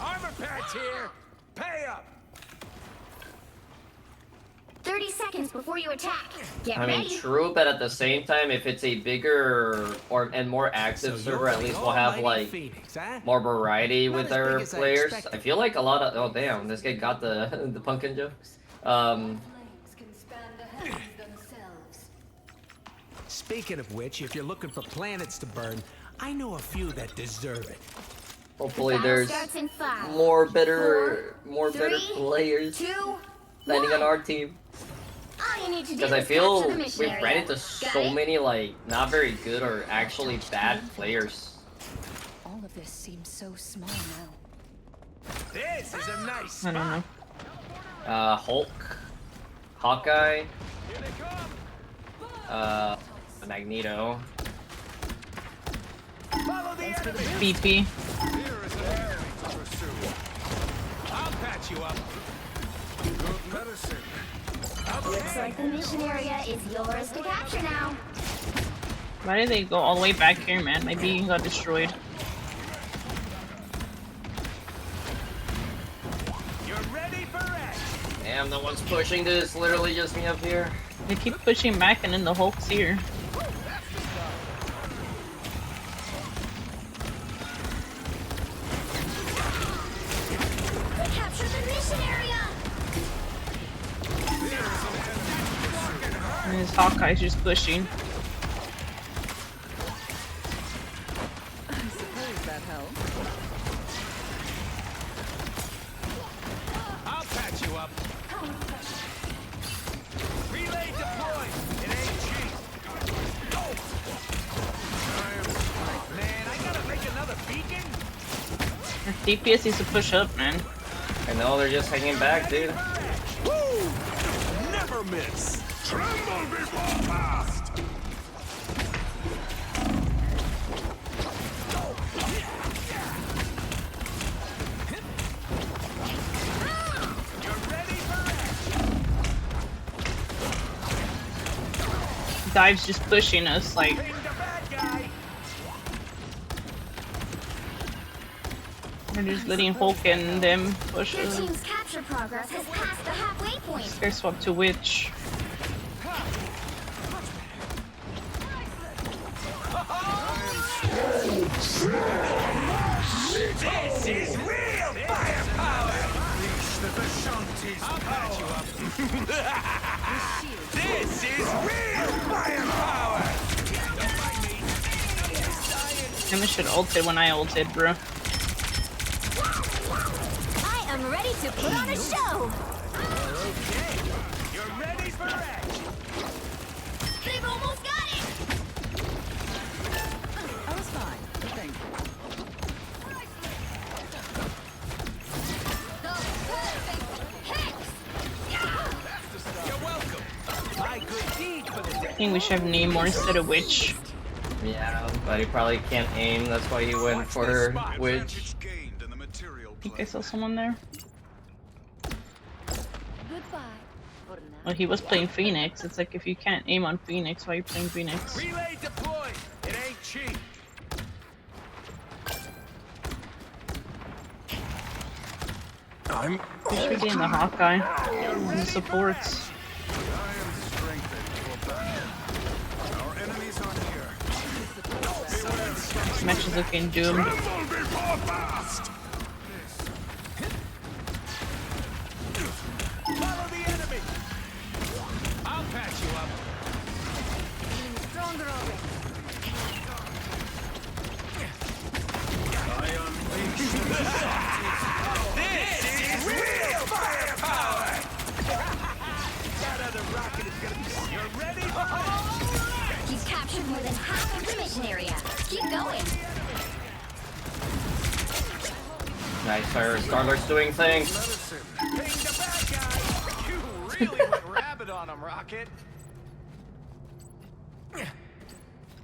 armor patch here. Pay up. 30 seconds seconds before you attack. Get I mean, ready. true, but at the same time, if it's a bigger and more active server, at least we'll have like more variety with our players. I feel like a lot of oh damn, this guy got the the pumpkin joke. Speaking of which, if you're looking for planets to burn, I know a few that deserve it. Hopefully, there's more better players landing on our team. Because I feel we've ran into so many like not very good or actually bad players. All of this seems so small now. This is a nice I don't know. Hulk, Hawkeye, Magneto. BP. I'll patch you up. Good medicine. Looks like the mission area is yours to capture now. Why did they go all the way back here, man? My beacon got destroyed. You're ready for action. Damn, no one's pushing this. Literally just me up here. They keep pushing back, and then the Hulk's here. Capture the mission area. And this Hawkeye's just pushing. I suppose that helps. I'll patch you up. Relay deployed. It ain't cheap. Man, I gotta make another beacon. DPS needs to push up, man. I know they're just hanging back, dude. Woo! Never miss. Tremble before blast. You're ready for action. Dive's just pushing us, like. Ping the bad guy. They're just letting Hulk and them push Your us. team's capture progress has passed the halfway point. Scare swap to Witch. This is real firepower! I'll patch you up. This is real firepower! Don't mind me. Emma should ulted when I ulted, bro. I am ready to put on a show. Okay, you're ready for action. They've almost got it. I was fine. Thank you. The perfect hit. You're welcome. My good deed for the I day. think we should have Namor instead of Witch. Yeah, but he probably can't aim. That's why he went for Witch. Advantage gained in the material I think I plane. saw someone there. Goodbye. For now. Well, he was playing Phoenix. It's like if you can't aim on Phoenix, why are you playing Phoenix? Relay deployed. It ain't cheap. He should be in the Hawkeye. And the supports. I am strengthened for battle. Our enemies are here. This match is looking doomed. Tremble before blast. Follow the enemy. I'll patch you up. Feeling stronger already. This is real firepower! That other rocket is gonna be. You're ready? You've captured more than half of the mission area. Keep going. Nice, sir. Star-Lord's doing things. Ping the bad guy! You really went rabbit on him, Rocket.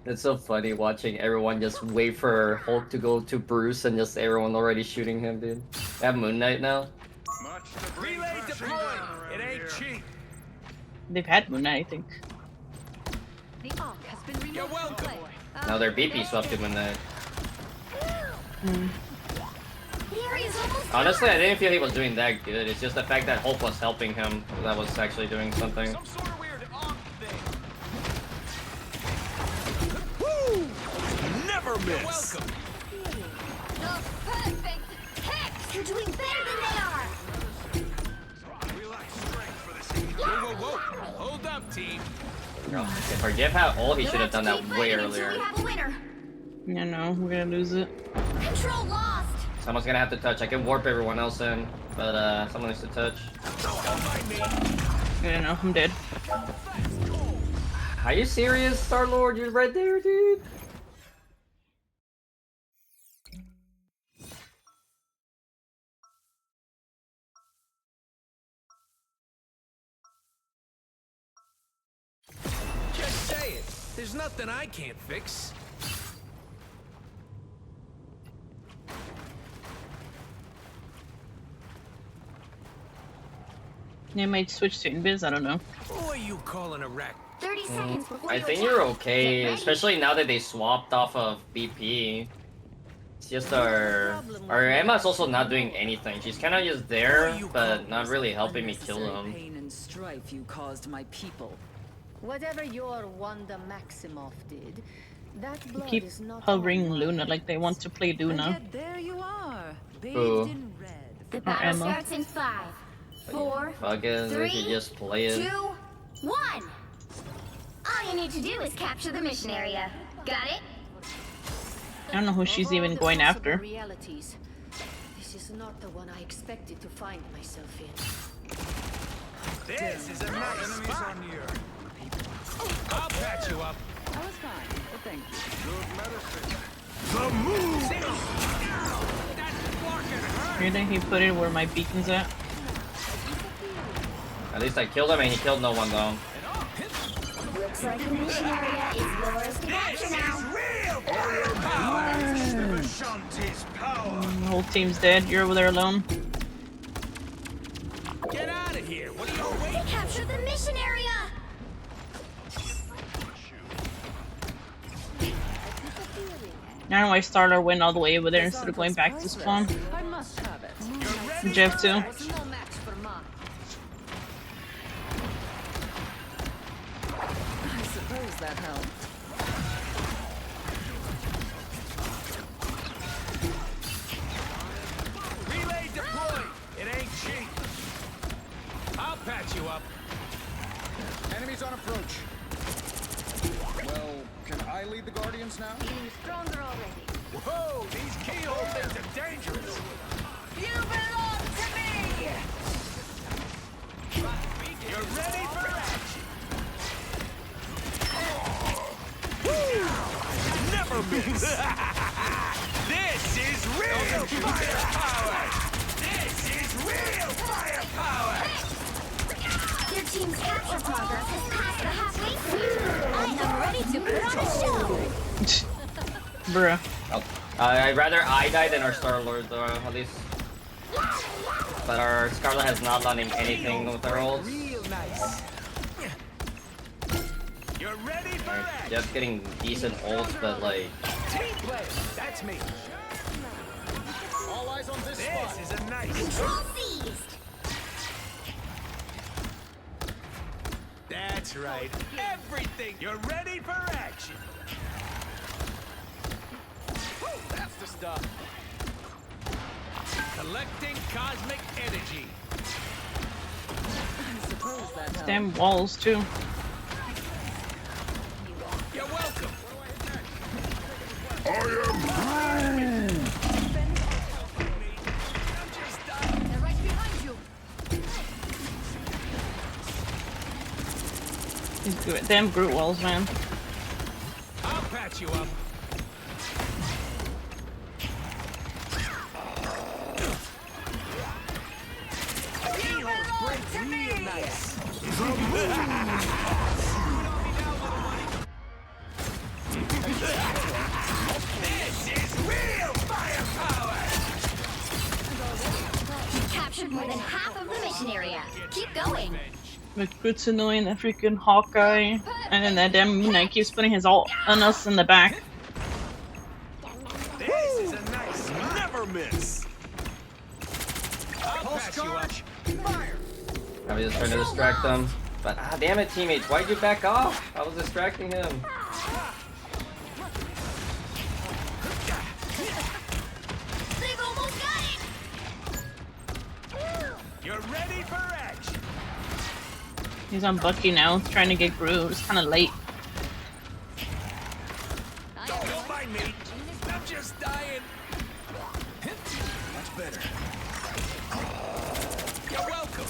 It's so funny watching everyone just wait for Hulk to go to Bruce and just everyone already shooting him, dude. They have Moon Knight now. Much to bring Relay crashing deployed. down It around ain't here. cheap. They've had Moon Knight, I think. The arc has been removed. You're welcome. Now they're BP swapped to Moon Knight. The area's almost Honestly, I didn't feel he was doing that good. It's just the fact that Hulk was helping him that was actually doing something. Some sort of never miss. The perfect hit! You're doing better than they are! Whoa, whoa, whoa! Hold up, team. For Jeff had all, he should have done that way earlier. We have a winner. Yeah, no, we're gonna lose it. Control lost. Someone's gonna have to touch. I can warp everyone else in, but someone needs to touch. Yeah, no, I'm dead. Are you serious, Star-Lord? You're right there, dude. Just say it. There's nothing I can't fix. They might switch to Invis, I don't know. Who are you calling a wreck? 30 seconds before I think you're okay, especially now that they swapped off of BP. It's just our Emma's also not doing anything. She's kind of just there, but not really helping me kill them. Pain and strife you caused my people. Whatever your Wanda Maximoff did, that They blood keep is not hovering Luna like they want to play And Luna. yet there you are, bathed Who? in red. The battle battle Emma. starts in 5, 4, Fuck it, we should just play it. 2, 1. All you need to do is capture the mission area. Got it? I don't know who she's even going after. Realities. This is not the one I expected to find myself in. This is a nice spot. I'll patch you up. I was fine, but thank you. The move. Really? He put it where my beacon's at? At least I killed him and he killed no one though. Looks like the mission area is yours to capture now. The whole team's dead. You're over there alone. Get out of here. What are you waiting? Capture the mission area! I don't know why Starlord went all the way over there instead of going back to spawn. I must have it. Jeff too. No match for mine. I suppose that helped. Relay deployed. It ain't cheap. I'll patch you up. Enemies on approach. Well, can I lead the Guardians now? Feeling stronger already. Whoa, these keyhole things are dangerous. You belong to me! You're ready for action. Never miss. This is real firepower. This is real firepower. Your team's capture progress has passed the halfway point. I am ready to put on a show. Bruh. Oh, I'd rather I die than our Star-Lord though, at least. But our Scarlet has not done anything with her ults. Real nice. You're ready for action. Just getting decent ults, but like... Team play. That's me. All eyes on this spot. This is a nice. Control seized. That's right. Everything. You're ready for action. Woo, that's the stuff. Collecting cosmic energy. I suppose that helped. Damn walls too. You're welcome. They're right behind you. These damn Groot walls, man. I'll patch you up. Real nice. This is real firepower. You captured more than half of the mission area. Keep going. But Groot's annoying that freaking Hawkeye. And then that damn Moon Knight keeps putting his ult on us in the back. This is a nice never miss. I'll patch you up. I was just trying to distract them. But damn it, teammates, why'd you back off? I was distracting him. He's on Bucky now, trying to get Groot. It's kind of late. Don't mind me. I'm just dying. Much better. You're welcome.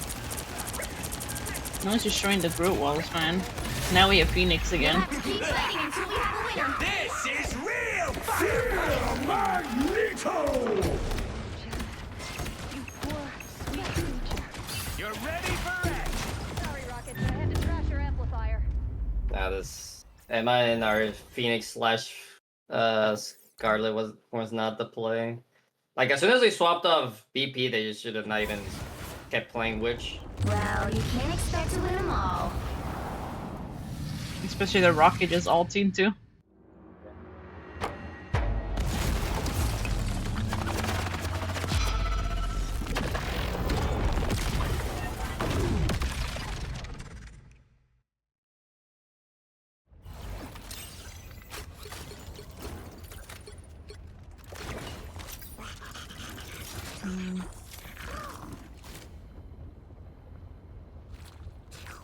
No one's destroying the Groot walls, man. Now we have Phoenix again. This is real fire! Magneto! You're ready for it! Sorry, Rocket, but I had to trash your amplifier. Now this Emma and our Phoenix slash Scarlet was not the play. Like as soon as they swapped off BP, they just should have not even kept playing Witch. Well, you can't expect to win them all. Especially the Rocket just ulting too.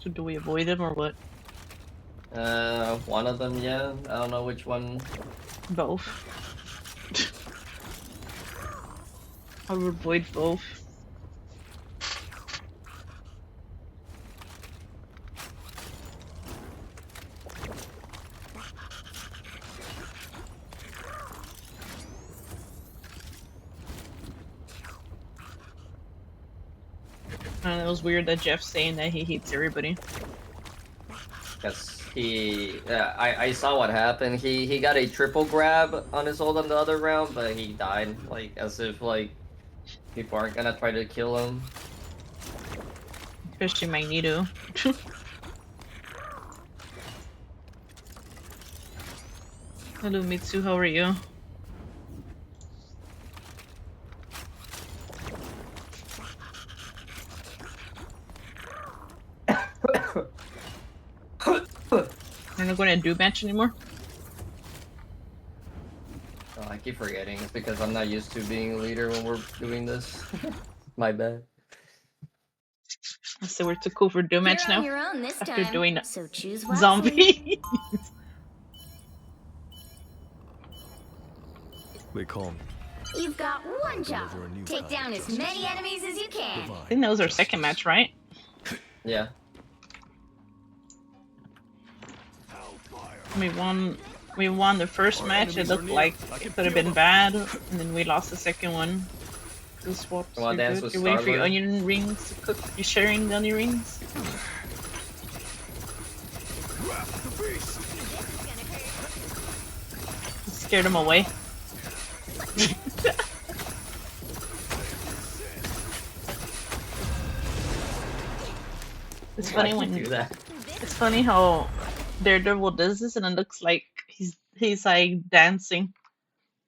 So do we avoid him or what? One of them, yeah. I don't know which one. Both. I would avoid both. It was weird that Jeff's saying that he hates everybody. Because I saw what happened. He got a triple grab on his ult on the other round, but he died. Like as if like people aren't gonna try to kill him. Especially Magneto. Hello Mitsu, how are you? You're not going to do match anymore? Oh, I keep forgetting. It's because I'm not used to being a leader when we're doing this. My bad. So we're too cool for do match now? You're on your own this After time, doing so choose wisely. zombie. They call me. You've got one job. Take down as many enemies as you can. I think that was our second match, right? Yeah. We won the first match. It looked like it could have been bad, and then we lost the second one. The swaps Well, are dance good. with You're waiting for your Star-Lord. onion rings to cook. You're sharing the onion rings. You scared him away. It's funny when do that. It's funny how Daredevil does this, and it looks like he's like dancing.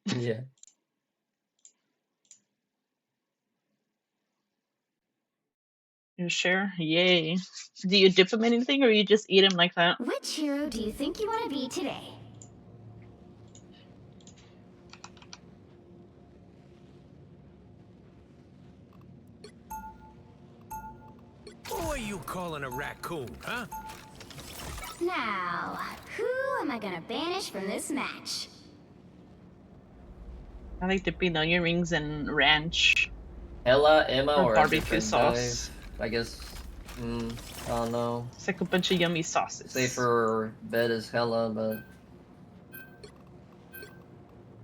Yeah. You sure? Yay! Do you dip him in anything, or you just eat him like that? Which hero do you think you want to be today? Who are you calling a raccoon, huh? Now, who am I gonna banish from this match? I like dipping the onion rings in ranch Ella, Emma, or or a barbecue different sauce. guy. I guess. I don't know. It's like a bunch of yummy sauces. Say for bed is Hella, but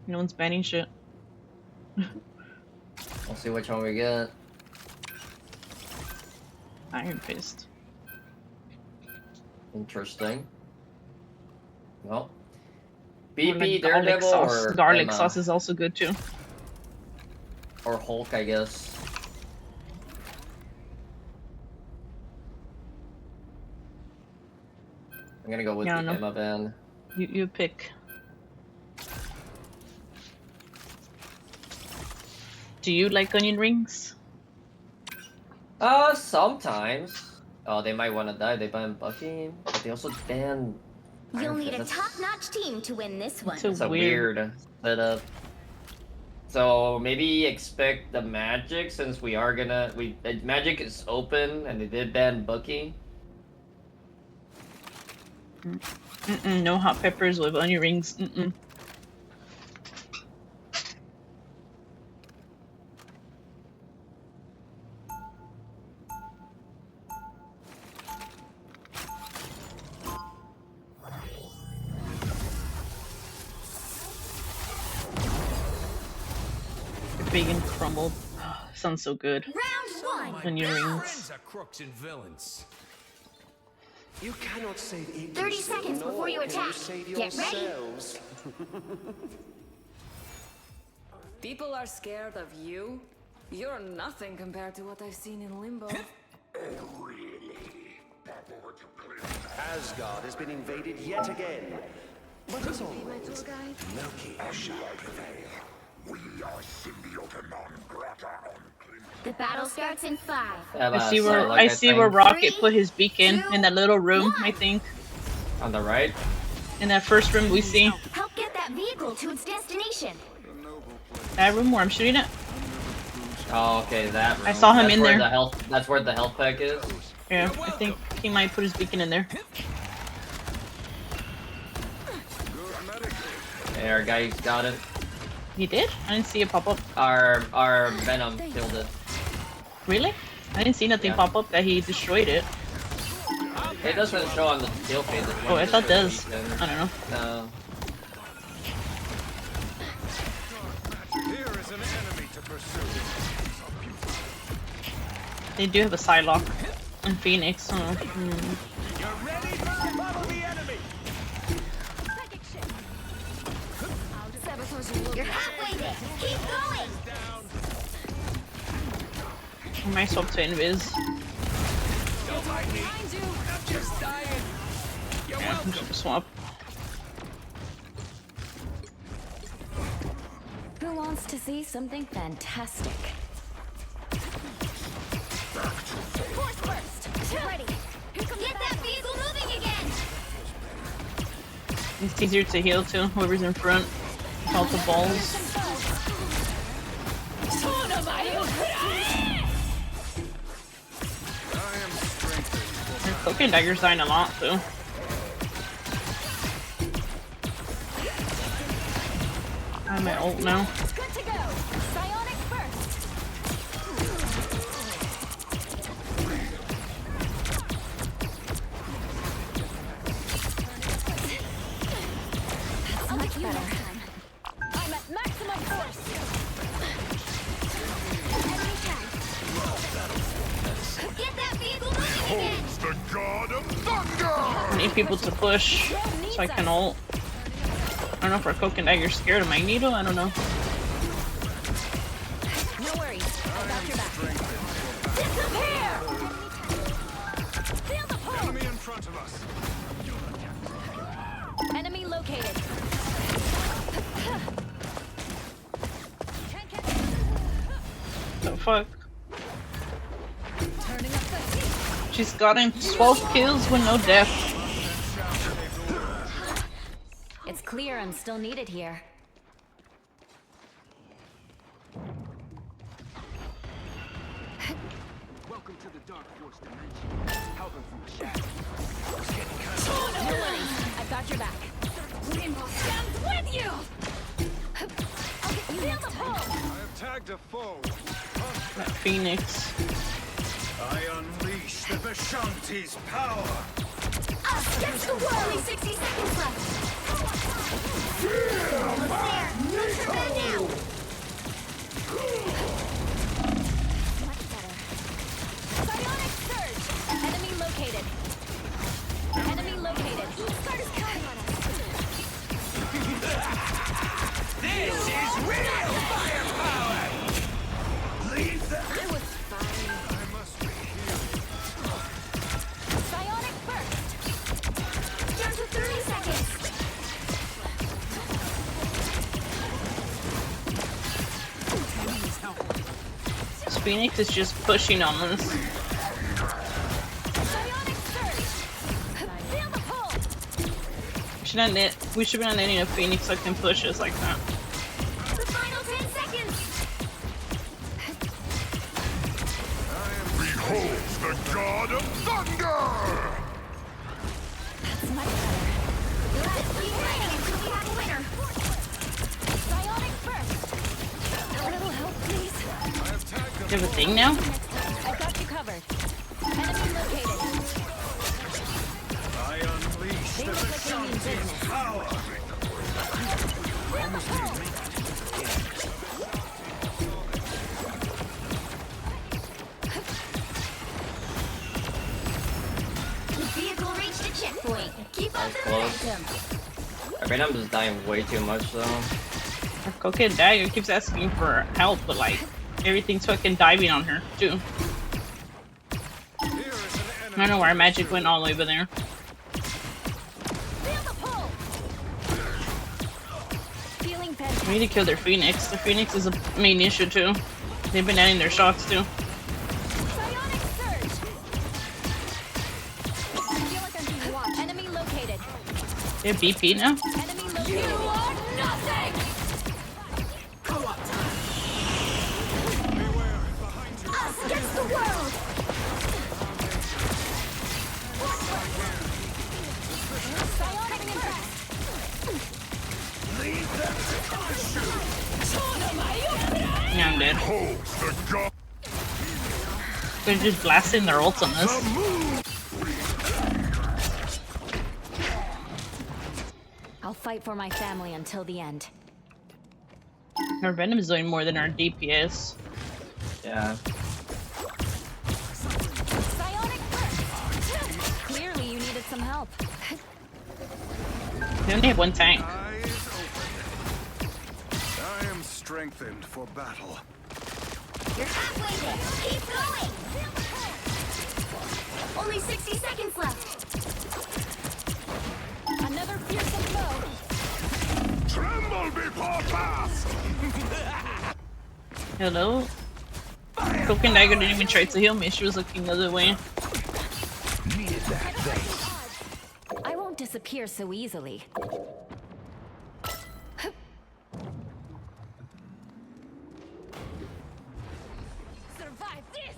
No one's banning shit. we'll see which one we get. Iron Fist. Interesting. Well, Or BP, like garlic Daredevil, sauce. or Garlic Emma? sauce is also good too. Or Hulk, I guess. I'm gonna go with Yeah, the no. Emma van. You pick. Do you like onion rings? Sometimes. Oh, they might want to die. They ban Bucky, but they also ban. You'll Iron need a Fist. top-notch team to win this one. It's a weird setup. So maybe expect the Magic, since we are gonna Magic is open and they did ban Bucky. No hot peppers with onion rings. Bacon crumbled. Oh, sounds so good. Round 1. Onion rings. Are crooks and villains. You cannot save Ignis, 30 seconds nor before you can attack. save Get ready. yourselves. People are scared of you? You're nothing compared to what I've seen in Limbo. Asgard has been invaded yet again. But as always, Loki shall prevail. We are symbiote non grata on The battle starts in 5. I see where Rocket put his beacon in that little room, I think. On the right? In that first room we see. Help get that vehicle to its destination. That room where I'm shooting it? Oh, okay, that room. I saw him That's in where there. That's where the health pack is? Yeah, I think he might put his beacon in there. Hey, our guy got it. He did? I didn't see it pop up. Our Venom killed it. Really? I didn't see nothing pop up that he destroyed it. It doesn't show on the kill page. Oh, I thought it does. I don't know. No. Here is an enemy to pursue. They do have a Psylocke in Phoenix. Oh. You're ready for the bubble the enemy. You're halfway there. Keep going. I might swap to Invis. Don't mind me. I'm just dying. You're welcome. Swap. Who wants to see something fantastic? Force burst. Get ready. Get that vehicle moving again. It's easier to heal too, whoever's in front. All the balls. And Cloak and Dagger's dying a lot too. I'm at ult now. Good to go. Psionic burst. Much better. I'm at maximum force. Enemy tag. Get that vehicle moving again. the god of thunder! I need people to push so I can ult. I don't know if our Cloak and Dagger's scared of Magneto, I don't know. No worries. I got your back. Disappear! Feel the pull! Enemy in front of us. Enemy located. The fuck? She's gotten 12 kills with no death. It's clear I'm still needed here. Welcome to the Dark Force dimension. Helping from the shadows. No worries. I've got your back. Rainbow stands with you! Feel the pull! I have tagged a foe. That Phoenix. I unleash the Vishanti's power. Against the wall! Only 60 seconds left. Almost there. Push her man down. Much better. Psionic surge. Enemy located. Enemy located. Start is coming on us. This is real firepower. Leave them. I was fine. I must be healed. Psionic burst. Down to 30 seconds. This Phoenix is just pushing on us. Psionic surge. Feel the pull. We should be not letting a Phoenix that can push us like that. The final 10 seconds. Behold the god of thunder! That's much better. Let's keep fighting until we have a winner. Psionic first. A little help, please. You have a thing now? I've got you covered. Enemy located. I unleash They look like they mean business. power. The vehicle reached a checkpoint. Keep up the Close. momentum. I mean, I'm just dying way too much though. Our cocaine dagger keeps asking for help, but like everything's fucking diving on her too. I don't know why our magic went all the way over there. Feel the pull. Feeling We fantastic. need to kill their phoenix. The phoenix is a main issue too. They've been adding their shots too. Psionic surge. I feel like I'm being watched. Enemy located. They have BP now? Enemy located. You are nothing. Us against the world. Psionic first. Yeah, I'm dead. They're just blasting their ults on us. I'll fight for my family until the end. Our Venom is doing more than our DPS. Yeah. Psionic first. Clearly, you needed some help. They only have one tank. Eyes open. I am strengthened for battle. You're halfway there. Keep going. Only 60 seconds left. Another fearsome foe. Tremble before fast. Hello? Cocaine dagger didn't even try to heal me. She was looking the other way. Needed that base. I won't disappear so easily. Survive this.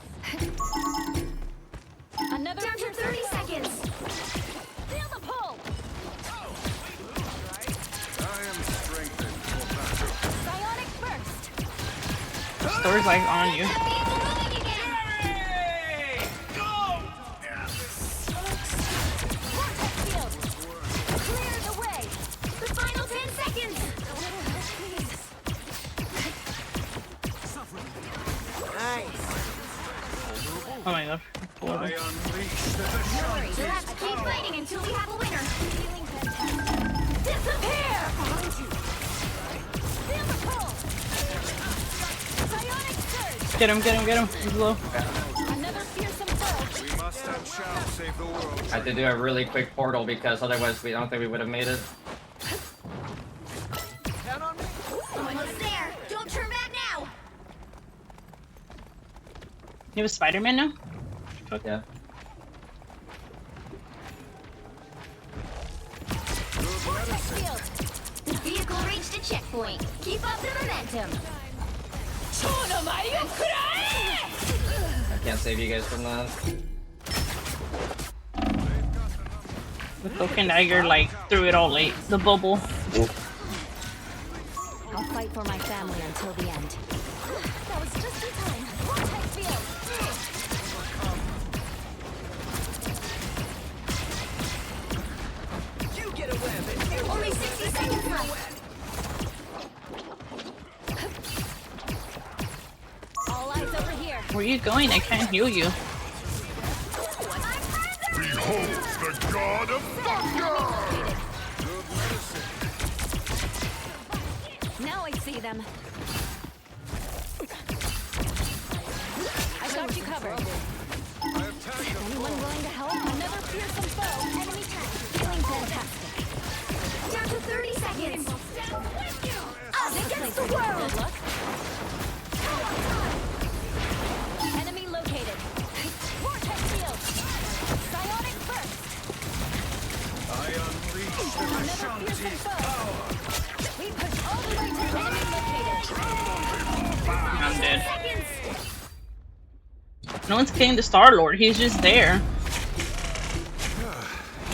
Another down to 30 seconds. Feel the pull. I am strengthened for battle. Psionic first. Store's like on you. Vortex field. Clear the way. The final 10 seconds. Oh my gosh. I unleash the You'll have to keep fighting until we have a winner. Feeling fantastic. Disappear! Feel the pull. Psionic surge. Get him, get him, get him. He's low. Another fearsome foe. We must and shall save the world. I had to do a really quick portal because otherwise I don't think we would have made it. Almost there. Don't turn back now. You have a Spider-Man now? Yeah. Vortex field. The vehicle reached a checkpoint. Keep up the momentum. I can't save you guys from that. The cocaine dagger like threw it all late. The bubble. I'll fight for my family until the end. That was just in time. Vortex field. You get away with it. Only 60 seconds left. All eyes over here. Where are you going? I can't heal you. Behold the god of thunder! Now I see them. I got you covered. Anyone willing to help? Another fearsome foe. Enemy tank. Feeling fantastic. Down to 30 seconds. Us against the world. Good luck. Enemy located. Vortex field. Psionic first. I unleash the Another fearsome foe. We push all the way to enemy located. I'm dead. Seconds. No one's killing the Star-Lord. He's just there.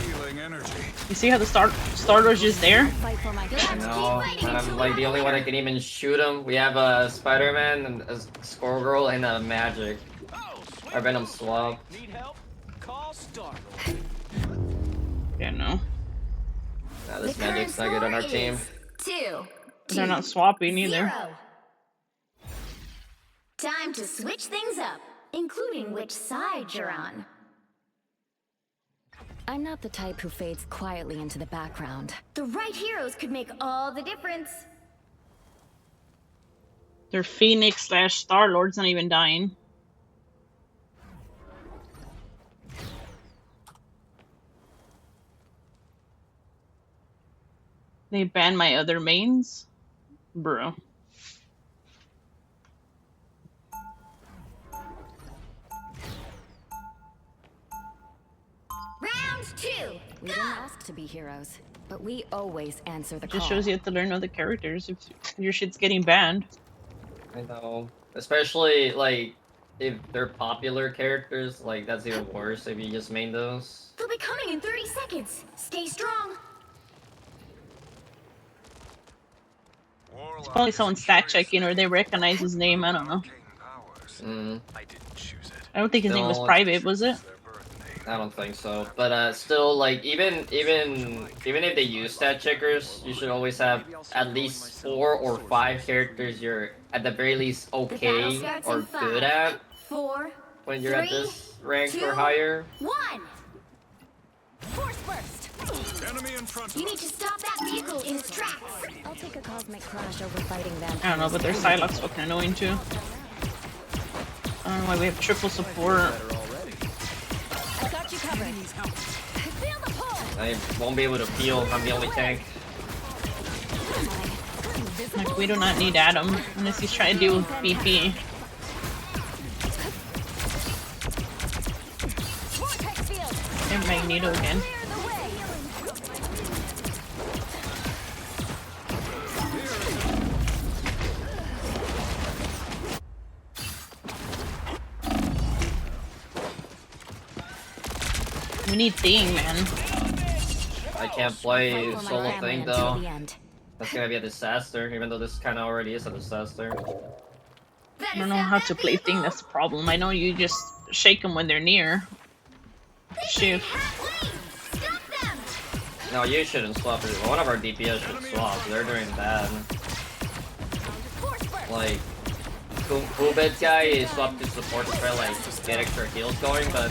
healing energy. You see how the starter's just there? I know, and I'm like the only one that can even shoot him. We have a Spider-Man and a Squirrel Girl and a Magic. Our Venom swap. Need help? Call Star. Yeah, no. Nah, this Magic's not good on our team. 2. They're not swapping either. 0. Time to switch things up, including which side you're on. I'm not the type who fades quietly into the background. The right heroes could make all the difference. Their Phoenix / Star-Lord's not even dying. They banned my other mains? Bro. Round 2. We didn't ask to be heroes, but we always answer the It just call. shows you have to learn other characters if your shit's getting banned. I know. Especially, like, if they're popular characters, like, that's even worse if you just main those. They'll be coming in 30 seconds. Stay strong. It's probably someone stat checking or they recognize his name, I don't know. I don't think his name was private, was it? I don't think so. But still, like, even if they use stat checkers, you should always have at least 4 or 5 characters you're at the very least okay or good at 4, when you're at 3, this rank 2, or higher. 1. Force burst. Enemy in front. You need to stop that vehicle in its tracks. I'll take a cosmic crash over fighting them. I don't know, but their Psylocke's fucking annoying too. I don't know why we have triple support. I got you covered. Feel the pull. I won't be able to peel. I'm the only tank. Like, we do not need Adam unless he's trying to deal with BP. And Magneto again. We need Thing, man. I can't play solo thing though. That's gonna be a disaster, even though this kind of already is a disaster. I don't know how to play Thing, that's the problem. I know you just shake them when they're near. Shoot. No, you shouldn't swap. One of our DPS should swap. They're doing bad. Like, Kubed guy swapped to support to try like get extra heals going, but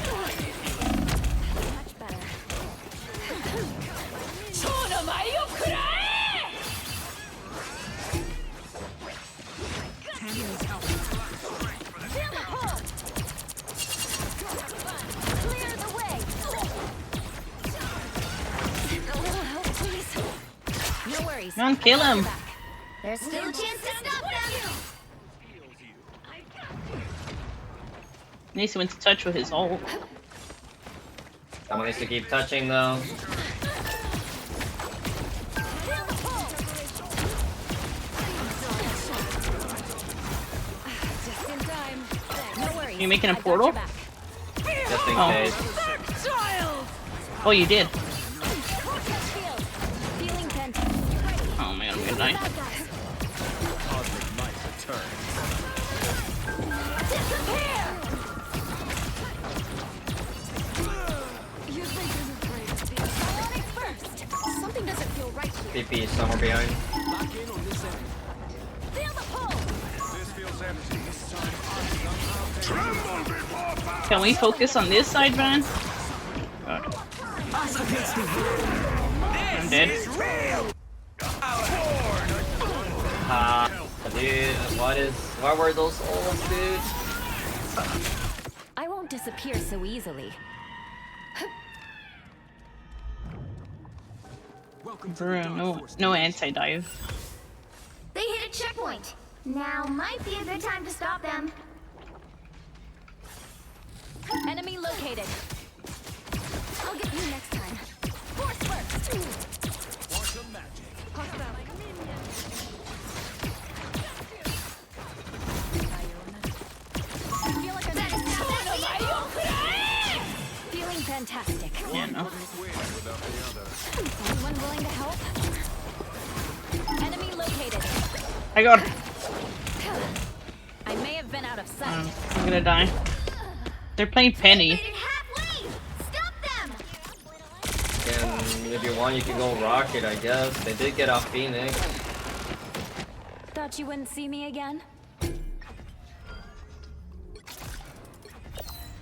Come on, kill him. There's still a chance to stop them. Needs to went to touch with his ult. someone needs to keep touching though. You making a portal? Just in case. Oh, you did. Oh man, I'm gonna die. Something doesn't feel right here. PP is somewhere behind. Can we focus on this side, man? God. I'm dead. Dude, what were those ults, dude? I won't disappear so easily. Bro, no anti-dive. They hit a checkpoint. Now might be a good time to stop them. Enemy located. I'll get you next time. Force burst. Feeling fantastic. Yeah, no. Anyone willing to help? Enemy located. I got her. I may have been out of sight. I'm gonna die. They're playing Penny. And if you want, you can go Rocket, I guess. They did get off Phoenix. Thought you wouldn't see me again?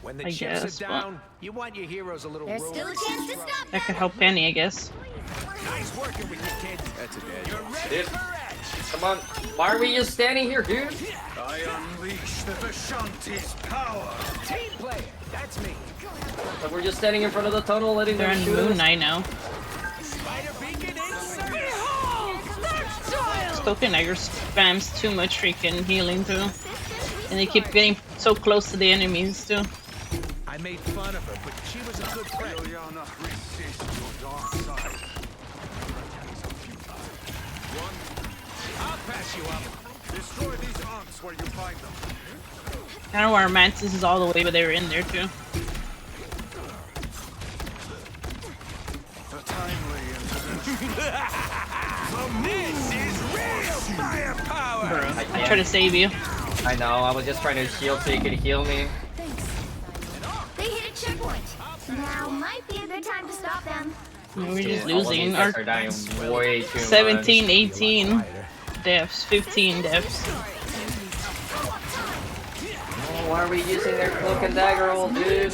When the I chips guess, are down, you want your heroes a little There's still a chance to stop That could help Penny, I guess. Nice working with you, kid. That's a dead. You're ready Dude, for action. come on. Why are we just standing here, dude? I unleash the Vishanti's power. Team player, that's me. Like we're just standing in front of the tunnel, letting They're them in shoot Moon us. Knight now. Spider beacon insert. Stokenegger spams too much freaking healing too. And they keep getting so close to the enemies too. I made fun of her, but she was a good friend. Liliana, resist your dark side. I'll pass you up. Destroy these aunts where you find them. I don't know where Mantis is all the way, but they were in there too. A timely intervention. This is real firepower. Bro, I tried to save you. I know, I was just trying to shield so you could heal me. They hit a checkpoint. Now might be a good time to stop them. We're just Dude, all of losing. these Our guys are dying way too 17, much. 18 deaths, 15 deaths. Oh, why are we using their cloak and dagger ult, dude?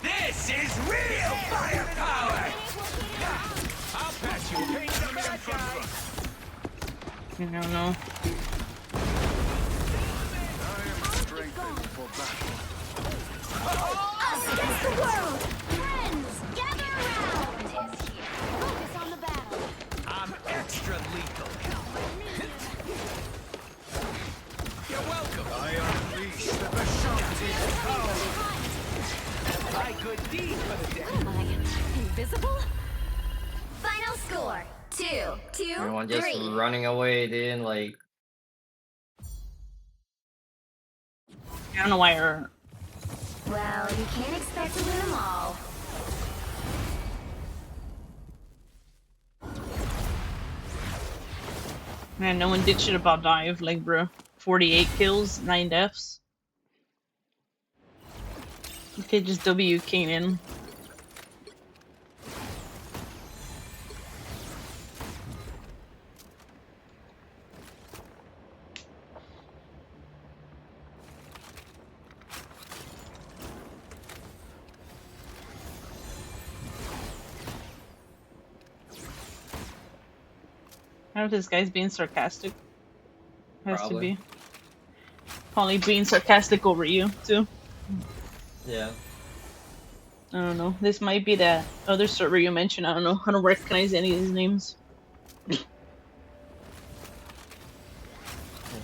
This is real firepower. I'll pass you. Paint them in front. I don't know. Us against the world! Friends, gather around! Focus on the battle. I'm extra lethal. You're welcome. I unleash the Vishanti's power. My good deed for the day. What am I? Invisible? Final score. 2, Everyone just 3. running away, dude, like... I don't know why her. Well, you can't expect to win them all. Man, no one did shit about dive. Like, bro, 48 kills, 9 deaths. You could just W Kanan. I don't know if this guy's being sarcastic. Has Probably. to be. Probably being sarcastic over you, too. Yeah. I don't know. This might be that other server you mentioned. I don't know. I don't recognize any of these names. I'll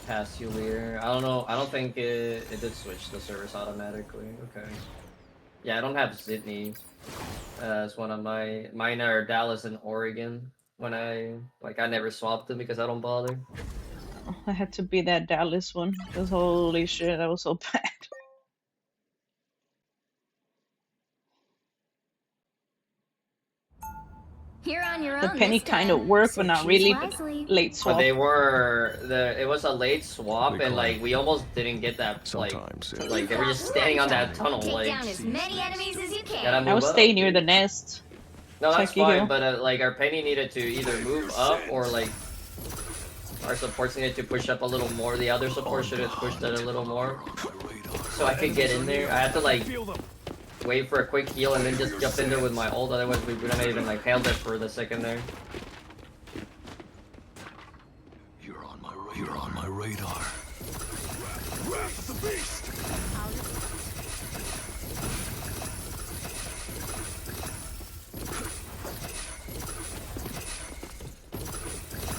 pass you later. I don't know. I don't think it did switch the service automatically. Okay. Yeah, I don't have Sydney as one of mine are Dallas and Oregon. When I never swapped them because I don't bother. I had to be that Dallas one. Because holy shit, that was so bad. You're on your The own penny this kind time, of worked, so but not choose really. wisely. But late swap. But they were it was a late swap and like we almost didn't get that like they were just standing on that tunnel Take like down as many enemies as you can. gotta move I was up, staying near dude. the nest. No, that's Check you fine, here. but like our penny needed to either move up or like our supports needed to push up a little more. The other support should have pushed it a little more. So I could get in there. I had to like wait for a quick heal and then just jump in there with my ult, otherwise we wouldn't have even like held it for the second there. You're on my radar. Wrath of the beast.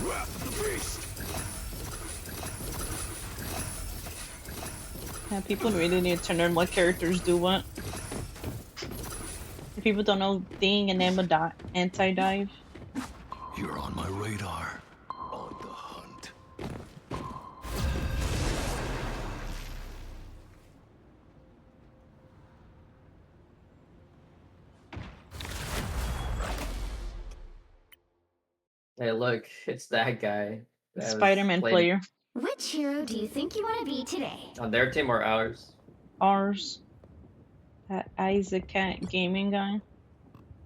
Wrath of the beast. Yeah, people really need to learn what characters do what. If people don't know Ding and Emma anti-dive. You're on my radar. On the hunt. Hey, look, it's that guy. That was Spider-Man played player. Which hero do you think you want to be today? on their team or ours. Ours. That Isaac Cat gaming guy.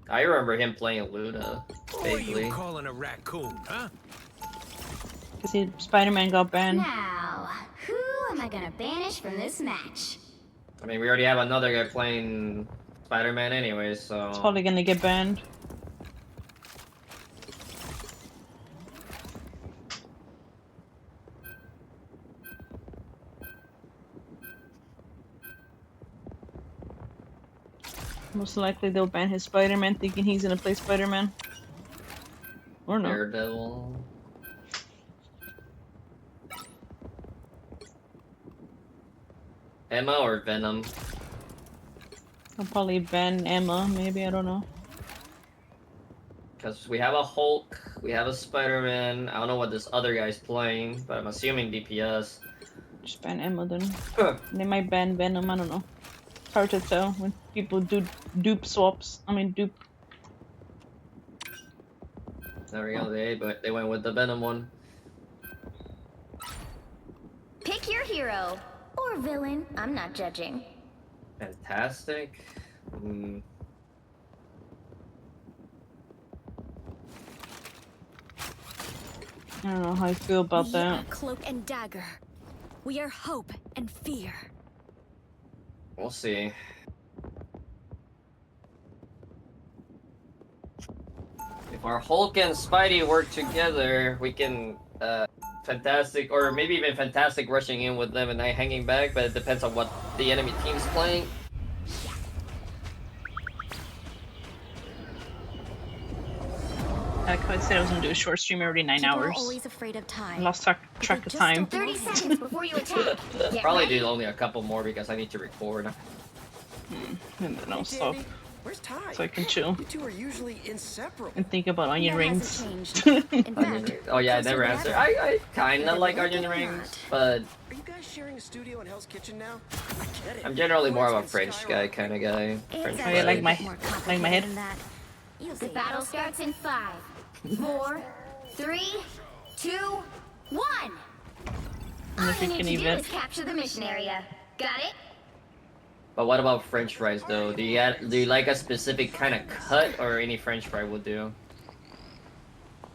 I remember him playing Luna. Who are you Vaguely. calling a raccoon, huh? Because Spider-Man got banned. Now, who am I gonna banish from this match? I mean, we already have another guy playing Spider-Man anyway, so... It's probably gonna get banned. Most likely they'll ban his Spider-Man, thinking he's gonna play Spider-Man. Or no. Daredevil. Emma or Venom? I'll probably ban Emma, maybe, I don't know. Because we have a Hulk, we have a Spider-Man. I don't know what this other guy's playing, but I'm assuming DPS. Just ban Emma then. They might ban Venom, I don't know. It's hard to tell when people do dupe swaps. I mean dupe. There we go, they went with the Venom one. Pick your hero. Or villain. I'm not judging. Fantastic. I don't know how I feel about We that. are cloak and dagger. We are hope and fear. We'll see. If our Hulk and Spidey work together, we can Fantastic, or maybe even Fantastic rushing in with them and I hanging back, but it depends on what the enemy team's playing. Like I said, I was gonna do a short stream already 9 People are hours. always afraid of time. I lost track of time. 30 seconds before you attack. Get Probably ready. do only a couple more because I need to record. And then I'll stop. Where's Ty? So I can chill You two are usually inseparable. and think about onion That rings. hasn't changed. In fact, Oh yeah, I closer never than answered. ever. I kinda like onion rings, but Are you guys sharing a studio in Hell's Kitchen now? I get it. I'm generally more of a French guy kind of guy. It's French Oh, yeah, like fries. my more like my head. complicated than that. You'll The see. battle starts in 5, 4, 3, 2, 1. And All if you you need can to do even. is capture the mission area. Got it? But what about French fries though? Do you like a specific kind of cut, or any French fry will do? I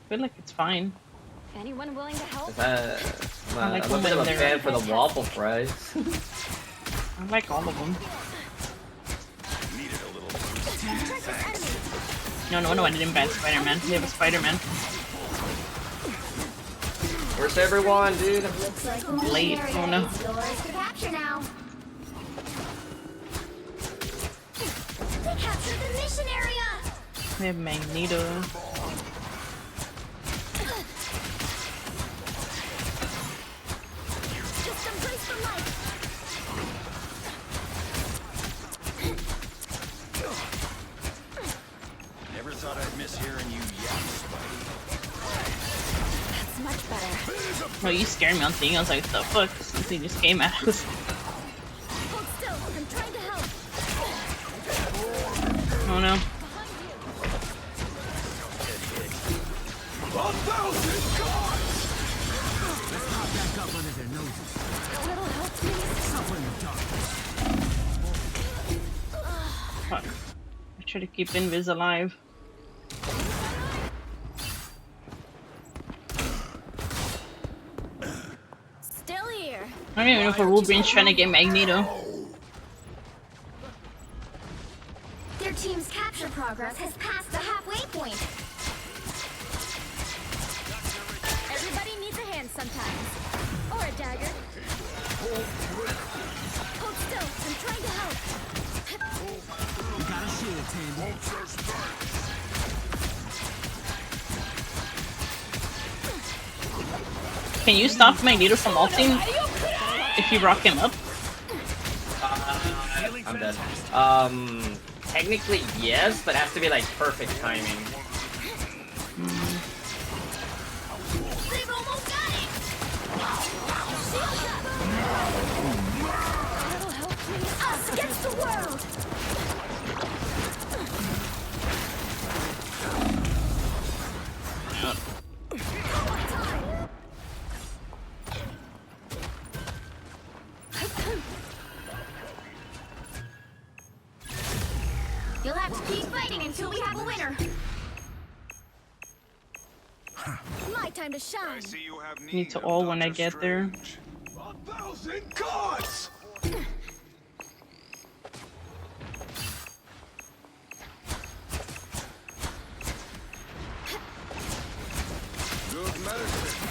feel like it's fine. Anyone willing to help? 'Cause I like I'm a them bit of a when fan they're- for the waffle fries. I like all of them. Needed a little boost. No, I didn't ban Spider-Man. We have a Spider-Man. Where's everyone, dude? Looks like the Late. mission Oh, area no. is yours to capture now. We captured the mission area! We have Magneto. Just some grace for life. Never thought I'd miss hearing you yap, Spidey. That's much better. No, you scared me on thing. I was like, the fuck? Something just came at us. Hold still. I'm trying to help. Oh no. A little help, please. Fuck. I try to keep Invis alive. Still here. I don't even know if a Wolverine's trying to get Magneto. Their team's capture progress has passed the halfway point. Everybody needs a hand sometimes. Or a dagger. Hold still. I'm trying to help. Can you stop Magneto from ulting if you rock him up? I'm dead. Technically yes, but it has to be like perfect timing. They've almost got it! Little help, please. Us against the world! out. You'll have to keep fighting until we have a winner. My time to shine. I see you have Need to all when I get there. 1,000 gods! Good medicine.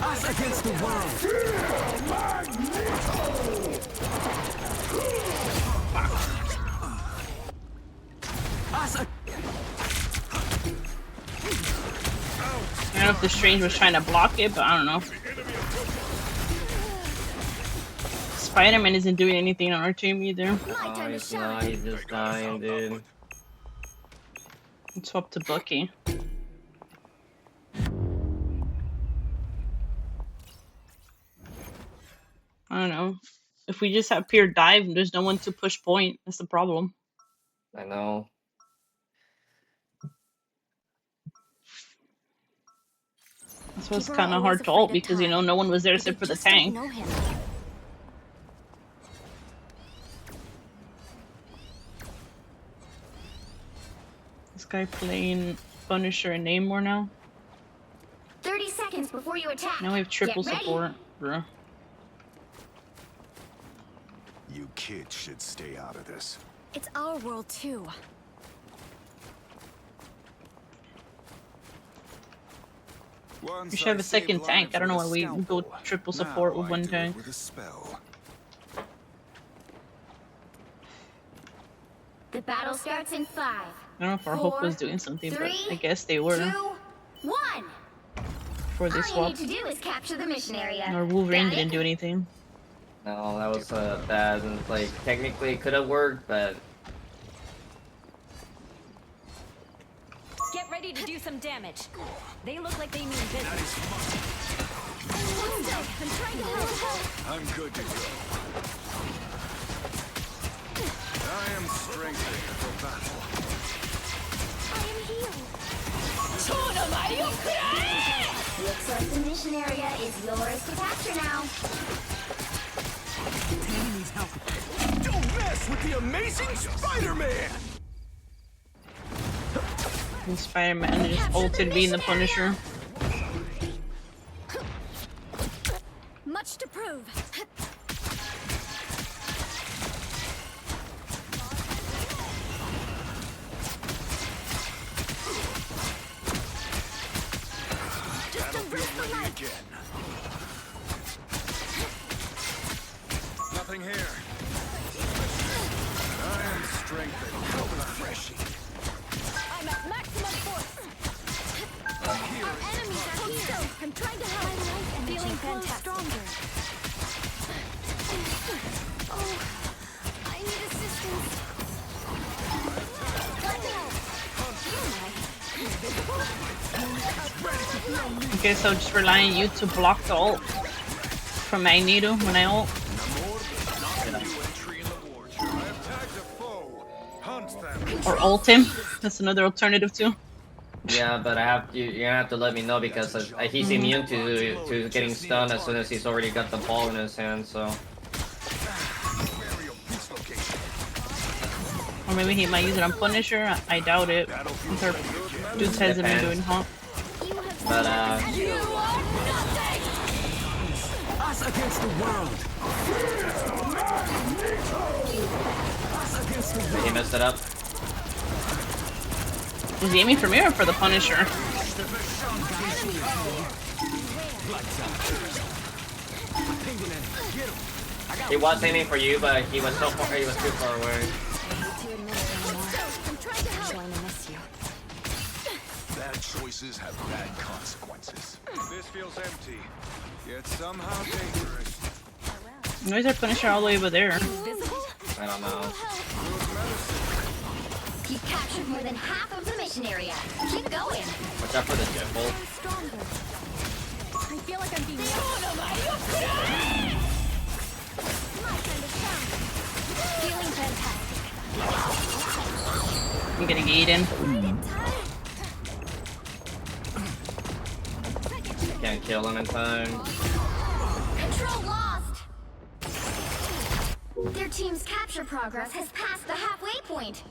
Us against the world. I don't know if the Strange was trying to block it, but I don't know. Spider-Man isn't doing anything on our team either. Oh, he's not. He's just dying, dude. Let's swap to Bucky. I don't know. If we just have pure dive, there's no one to push point. That's the problem. I know. That's what's kind of hard to ult because, you know, no one was there except for the tank. This guy playing Punisher and Namor now. 30 seconds before you attack. Now we have triple Get ready. support, bro. You kids should stay out of this. It's our world too. We should have a second tank. I don't know why we go triple support with one tank. With a spell. The battle starts in 5. I don't know if our Hulk was doing something, but I guess they were. 2, 1. Before they All you swapped. need to do is capture the mission area. Or Wolverine Got it? didn't do anything. No, that was bad. And like technically it could have worked, but Get ready to do some damage. They look like they mean business. I'm trying to help. I'm good to go. I am strengthened for battle. I am healed. Looks like the mission area is yours to capture now. Tanny needs help. Don't mess with the amazing Spider-Man! And Spider-Man just ulted being the Punisher. Much to prove. Battlefield ready again. Nothing here. I am strengthened. How refreshing. I'm at maximum force. Our enemies are here. I'm trying to help. My life and feeling fantastic. Stronger. Oh, I need assistance. Okay, so just rely on you to block the ult from Magneto when I ult. Or ult him. That's another alternative too. yeah, but you're gonna have to let me know because he's immune to getting stunned as soon as he's already got the ball in his hand. So. Or maybe he might use it on Punisher. I doubt it. Since our dude's hasn't been doing hot. But Us against the world. Us against the world. he messed it up. Is he aiming for me or for the Punisher? He was aiming for you, but he was so far. He was too far away. Bad choices have bad consequences. This feels empty, yet somehow dangerous. Why is our Punisher all the way over there? I don't know. You've captured more than half of the mission area. Keep going. Watch out for the jet bolt. I feel like I'm being feeling fantastic. I'm getting eaten. can't kill him in time. Control lost! Their team's capture progress has passed the halfway point.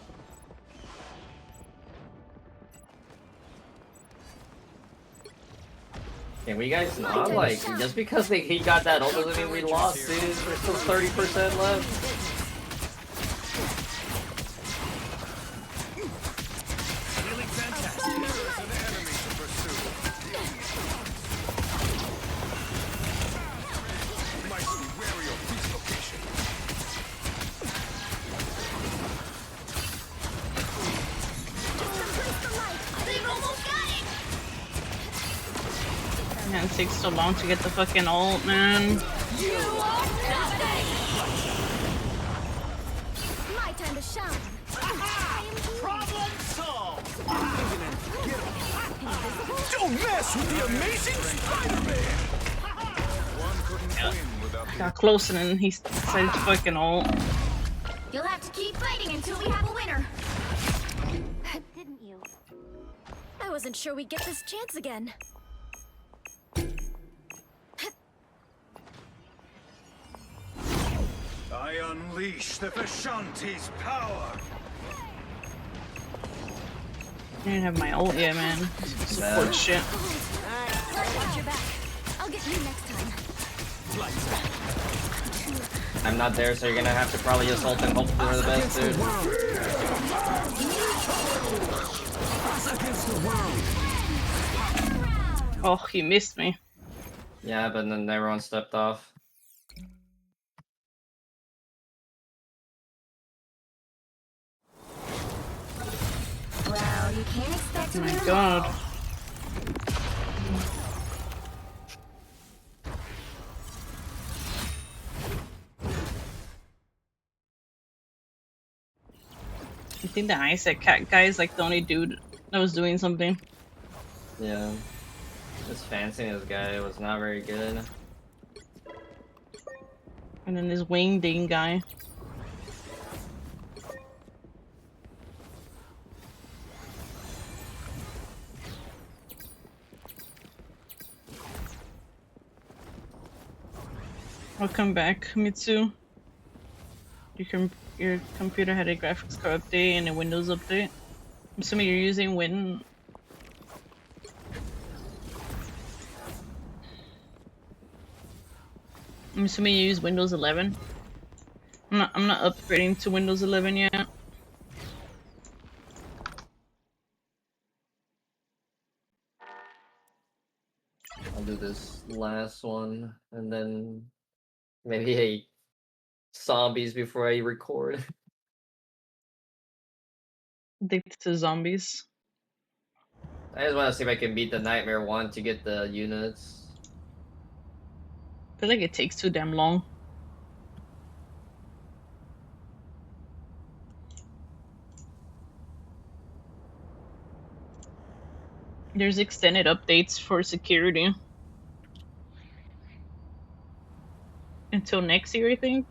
Can we guys not, like, just because he got that ult doesn't mean we lost, dude. There's still 30% left. Feeling fantastic. There is an enemy to pursue. Might be wary of this location. They've almost got it! Man, it takes so long to get the fucking ult, man. You are nothing! My time to shine. Problem solved! Don't mess with the amazing Spider-Man! One couldn't win without Got close and then he decided to fucking ult. You'll have to keep fighting until we have a winner. Didn't you? I wasn't sure we'd get this chance again. I unleash the Vishanti's power! I didn't have my ult yet, man. Support shit. Watch your back. I'll get you next time. I'm not there, so you're gonna have to probably just ult and hope for the best, dude. Oh, he missed me. Yeah, but then everyone stepped off. Well, you can't expect to Oh win my them god. all. I think the Isaac cat guy is like the only dude that was doing something. Yeah. This fancy this guy was not very good. And then this wing ding guy. Welcome back, Mitsu. Your computer had a graphics card update and a Windows update. I'm assuming you're using I'm assuming you use Windows 11. I'm not upgrading to Windows 11 yet. I'll do this last one and then maybe a zombies before I record. Addicted to zombies. I just want to see if I can beat the Nightmare one to get the units. I feel like it takes too damn long. There's extended updates for security. Until next year, I think.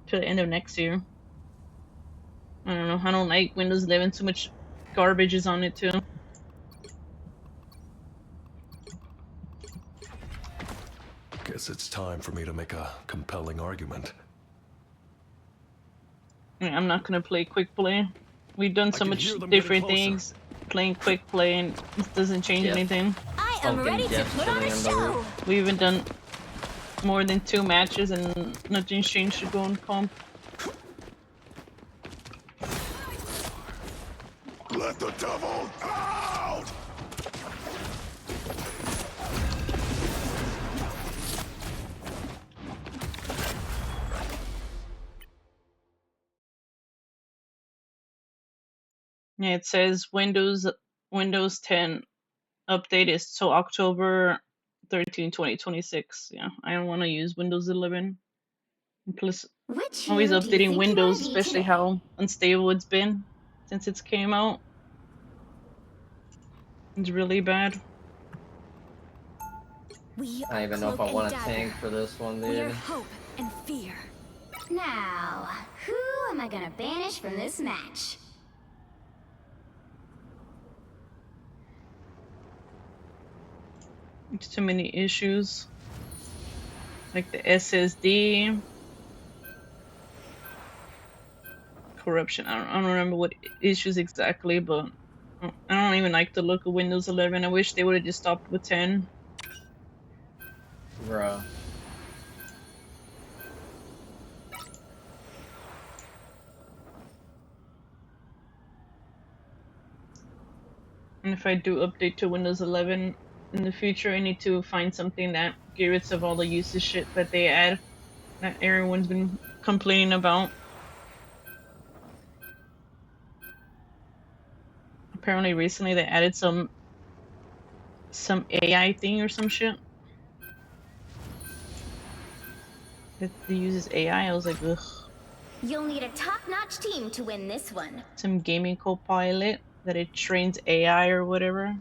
To the end of next year. I don't know. I don't like Windows 11. Too much garbage is on it too. Guess it's time for me to make a compelling argument. I'm not gonna play quick play. We've done so much different things. Playing quick play and it doesn't change anything. I am ready to put on a show. We haven't done more than 2 matches and nothing's changed to go on comp. Let the devil out! Yeah, it says Windows 10 update is till October 13, 2026. Yeah, I don't want to use Windows 11. And plus, Which always hero do you updating think you Windows, wanna be especially today? how unstable it's been since it came out. It's really bad. I don't even know if I want to tank for this one, We are dude. hope and fear. Now, who am I gonna banish from this match? It's too many issues. Like the SSD. Corruption. I don't remember what issues exactly, but I don't even like the look of Windows 11. I wish they would have just stopped with 10. Bruh. And if I do update to Windows 11 in the future, I need to find something that gets rid of all the useless shit that they add that everyone's been complaining about. Apparently recently they added some AI thing or some shit that uses AI. I was like, ugh. You'll need a top-notch team to win this one. Some gaming co-pilot that it trains AI or whatever.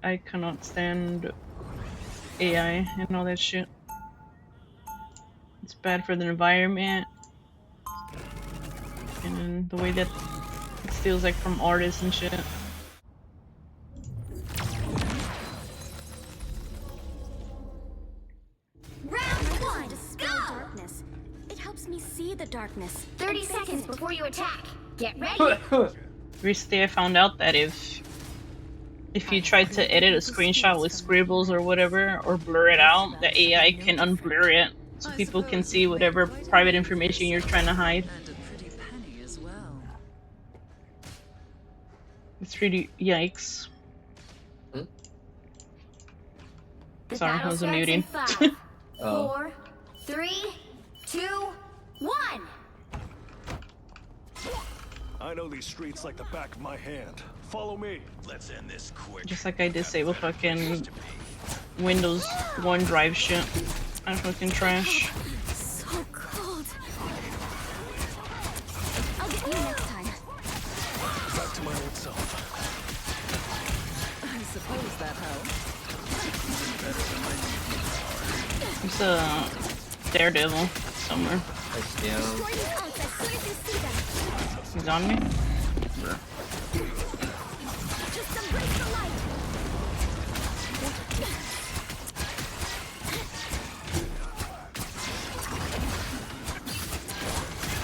I cannot stand AI and all that shit. It's bad for the environment. And then the way that it steals like from artists and shit. Round one, go! Darkness. It helps me see the darkness. 30 seconds before you attack. Get ready. Recently I found out that if you try to edit a screenshot with scribbles or whatever, or blur it out, the AI can unblur it, so people can see whatever private information you're trying to hide. It's really yikes. Sorry, I was muting. 5, 4, 3, 2, 1. I know these streets like the back of my hand. Follow me. Let's end this quick. Just like I disable fucking Windows OneDrive shit. I fucking trash. So cold. I'll get you next time. Back to my old self. I suppose that helps. There's a Daredevil somewhere. He's on me? Yeah.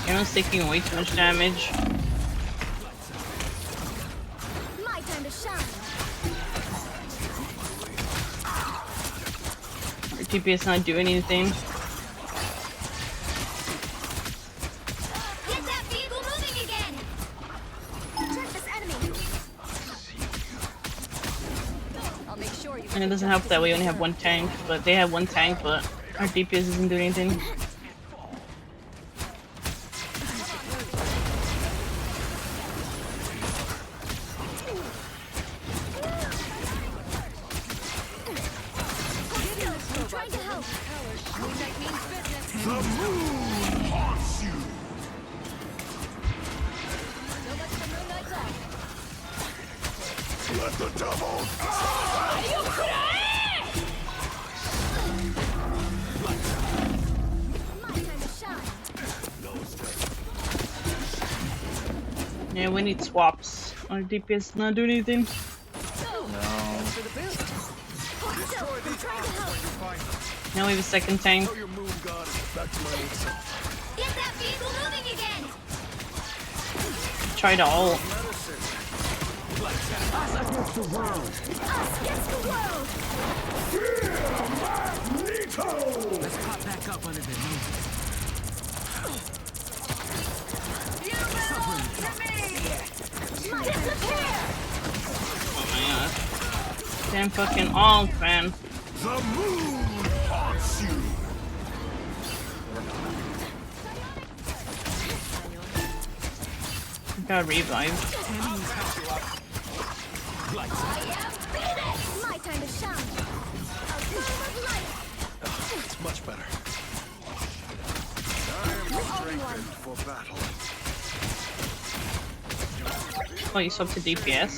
Everyone's taking way too much damage. My time to shine. Our TPS not doing anything. Get that vehicle moving again. Check this enemy. I'll make sure you. And it doesn't help that we only have one tank, but they have one tank, but our DPS isn't doing anything. The moon haunts you. Let the devil Yeah, we need swaps. Our DPS not doing anything. Now we have a second tank. Get that vehicle moving again. Try to ult. Us against the world. Let's pop back up under the music. You belong to me. Disappear. Oh my god. Damn fucking ult, man. The moon haunts you. Got revived. My time to shine. A gleam of light. It's much better. I am strengthened for battle. Oh, you swapped to DPS?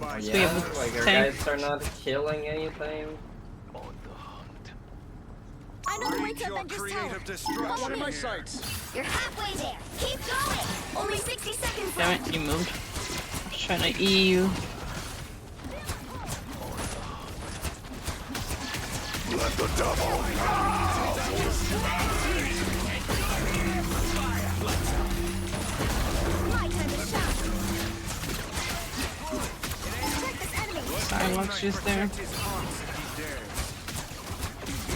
Oh, So we yeah, have like our tank. guys are not killing anything. I know the way to Avengers Tower. Follow One of me. my sights. You're halfway there. Keep going. Only 60 seconds Damn left. it, you moved. I was trying to E you. Let the devil My time to shine. Check this enemy. Silence just there. You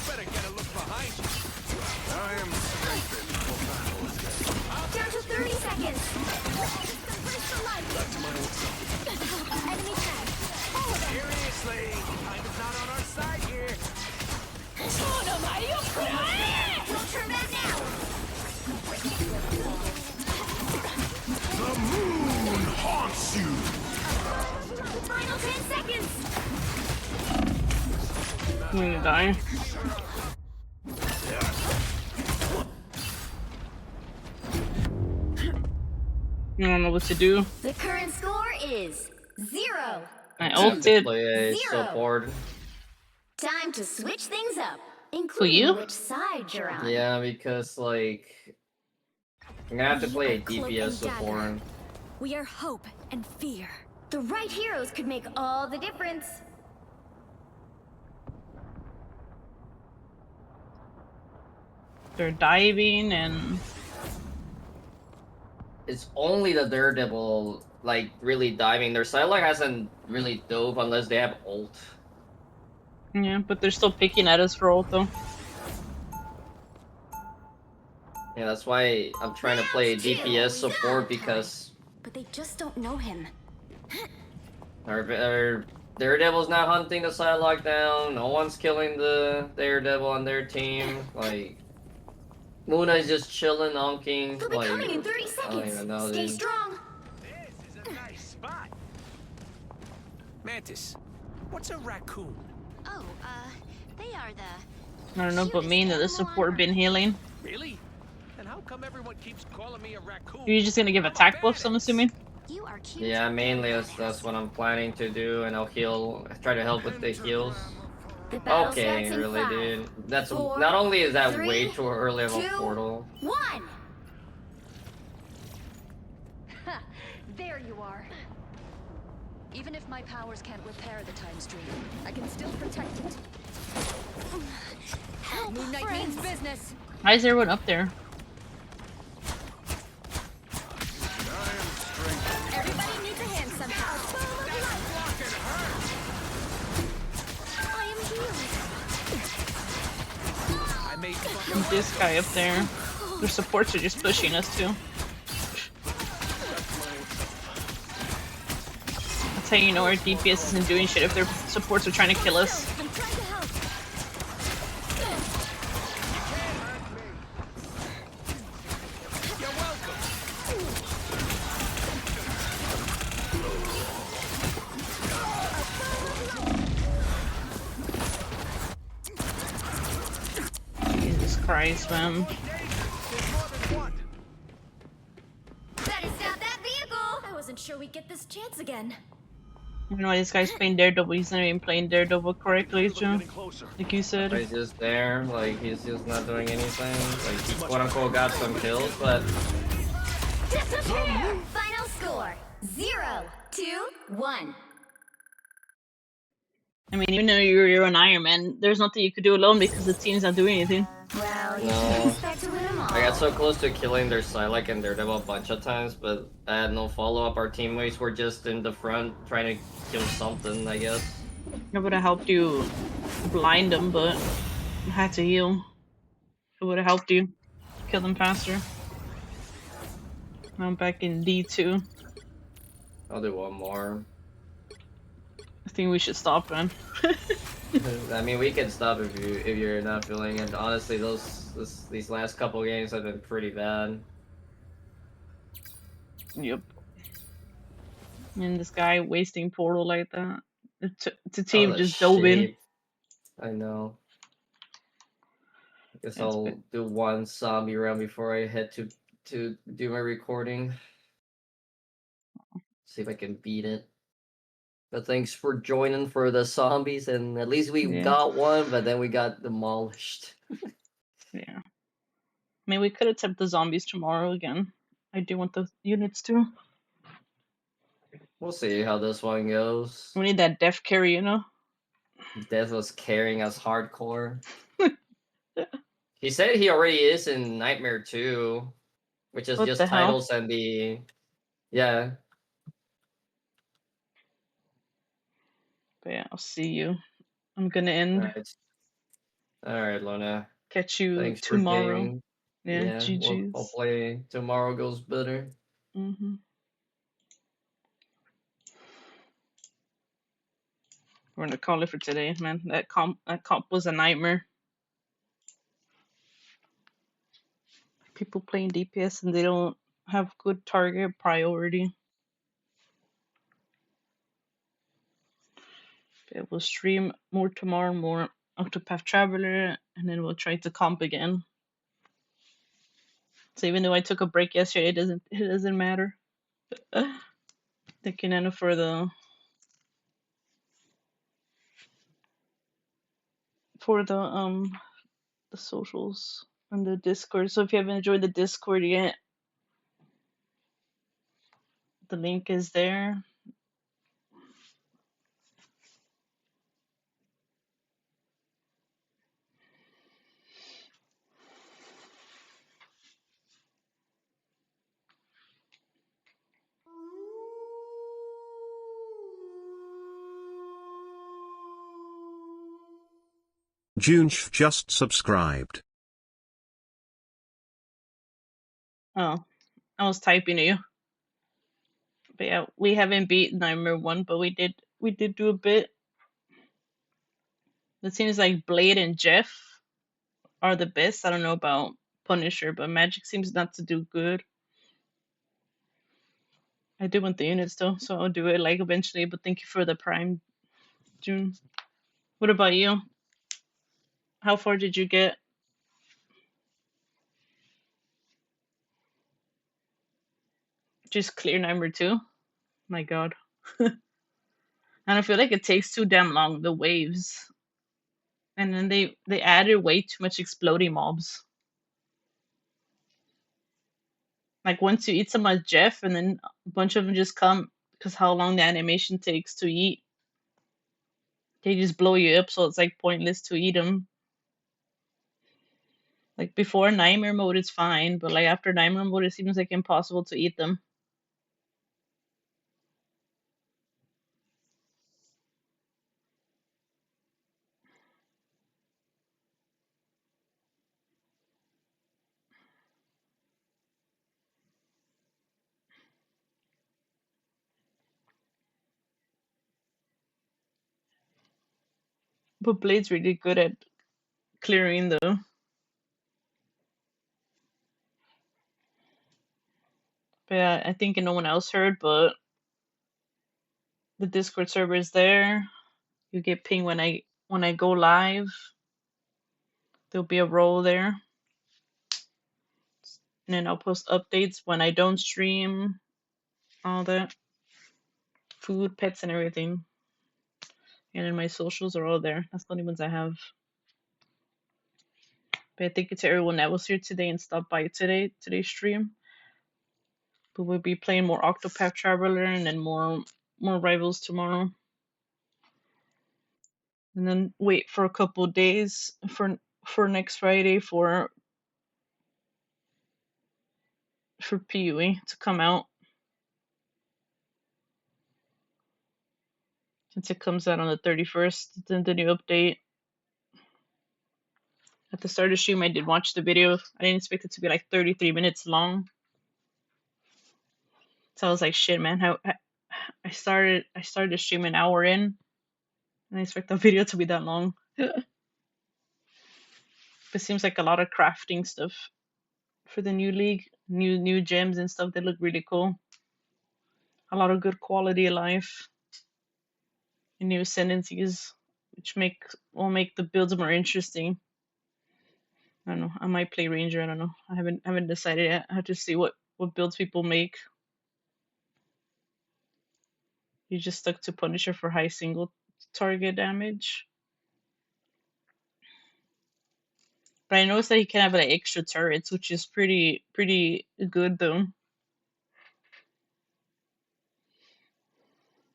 better get a look behind you. I am strengthened for battle. Down to 30 seconds. Embrace the light. Enemy tag. Follow them. Seriously, time is not on our side here. Don't turn back now. The moon haunts you. Final 10 seconds. I'm gonna die. I don't know what to do. The current score is 0. I I have to ulted. play Zero. support. Time to switch things up, you? including which side you're on. Yeah, because like I'm gonna have to You play a are cloak DPS and dagger. support. We are hope and fear. The right heroes could make all the difference. They're diving and It's only the Daredevil like really diving. Their Psylocke hasn't really dove unless they have ult. yeah, but they're still picking at us for ult though. Yeah, that's why I'm trying to play DPS support because But they just don't know him. our Daredevil's not hunting the Psylocke down. No one's killing the Daredevil on their team. Like Muna's just chilling, honking. They'll be Like coming in 30 I don't seconds. even know, Stay dude. strong. This is a nice spot. Mantis, what's a raccoon? Oh, they are the... I don't know, but me and the support been healing. Really? And how come everyone keeps calling me a raccoon? You're just gonna give attack buffs, I'm assuming? You are cute. Yeah, mainly that's what I'm planning to do, and I'll heal. Try to help with the heals. The battle Okay, starts in really, 5, dude. That's 4, not only is that 3, way too early of a 2, portal. 1. There you are. Even if my powers can't repair the time stream, I can still protect it. Help, Moon Knight friends. means business. Why is everyone up there? Everybody needs a hand somehow. I am healed. I made And this guy up there. Their supports are just pushing us too. That's how you know our DPS isn't doing shit if their supports are trying to kill us. I'm trying to help. You're welcome. Jesus Christ, man. Better stop that vehicle. I wasn't sure we'd get this chance again. I don't know why this guy's playing Daredevil. He's not even playing Daredevil correctly, Joe. Like you said. He's just there, like he's just not doing anything. Like he quote unquote got some kills, but Disappear. Final score 0, 2, 1. I mean, even though you're an Iron Man, there's nothing you could do alone because the team's not doing anything. Well, you No. can't expect to win them all. I got so close to killing their Psylocke and Daredevil a bunch of times, but I had no follow-up. Our teammates were just in the front trying to kill something, I guess. I would have helped you blind them, but I had to heal. It would have helped you kill them faster. I'm back in D2. I'll do one more. I think we should stop, man. I mean, we can stop if you're not feeling it. Honestly, these last couple games have been pretty bad. Yep. And this guy wasting portal like that. It's a team Oh, just dove in. shit. I know. Guess It's I'll been- do one zombie round before I head to do my recording. See if I can beat it. But thanks for joining for the zombies, and at least we Yeah. got one, but then we got demolished. Yeah. Maybe we could attempt the zombies tomorrow again. I do want the units too. We'll see how this one goes. We need that death carry, you know? Death was carrying us hardcore. He said he already is in Nightmare 2, which is What just the hell? titles and the... Yeah. But yeah, I'll see you. I'm gonna end. Alright, Luna. Catch you Thanks for tomorrow. gaming. Yeah, Yeah, well, GG's. hopefully tomorrow goes better. Mm-hmm. We're gonna call it for today, man. That comp was a nightmare. People playing DPS and they don't have good target priority. But we'll stream more tomorrow, more Octopath Traveler, and then we'll try to comp again. So even though I took a break yesterday, it doesn't matter. Thank you, Nana, for the socials and the Discord. So if you haven't enjoyed the Discord yet, the link is there. Junch just subscribed. Oh, I was typing to you. But yeah, we haven't beat Nightmare 1, but we did do a bit. It seems like Blade and Jeff are the best. I don't know about Punisher, but Magic seems not to do good. I do want the units though, so I'll do it like eventually, but thank you for the Prime, June. What about you? How far did you get? Just clear number 2? My god. And I feel like it takes too damn long, the waves. And then they added way too much exploding mobs. Like once you eat so much Jeff, and then a bunch of them just come because how long the animation takes to eat. They just blow you up, so it's like pointless to eat them. Like before Nightmare mode, it's fine, but like after Nightmare mode, it seems like impossible to eat them. But Blade's really good at clearing though. But yeah, I think no one else heard, but the Discord server is there. You get pinged when I go live. There'll be a role there. And then I'll post updates when I don't stream. All that. Food, pets, and everything. And then my socials are all there. That's the only ones I have. But thank you to everyone that was here today and stopped by today's stream. But we'll be playing more Octopath Traveler and then more rivals tomorrow. And then wait for a couple days for next Friday for PUE to come out. Since it comes out on the 31st, then the new update. At the start of the stream, I did watch the video. I didn't expect it to be like 33 minutes long. So I was like, shit, man. I started the stream an hour in. And I expect the video to be that long. But it seems like a lot of crafting stuff for the new league. New gems and stuff that look really cool. A lot of good quality of life. And new ascendancies, which will make the builds more interesting. I don't know. I might play Ranger. I don't know. I haven't decided yet. I have to see what builds people make. You just stuck to Punisher for high single target damage. But I noticed that he can have like extra turrets, which is pretty good though.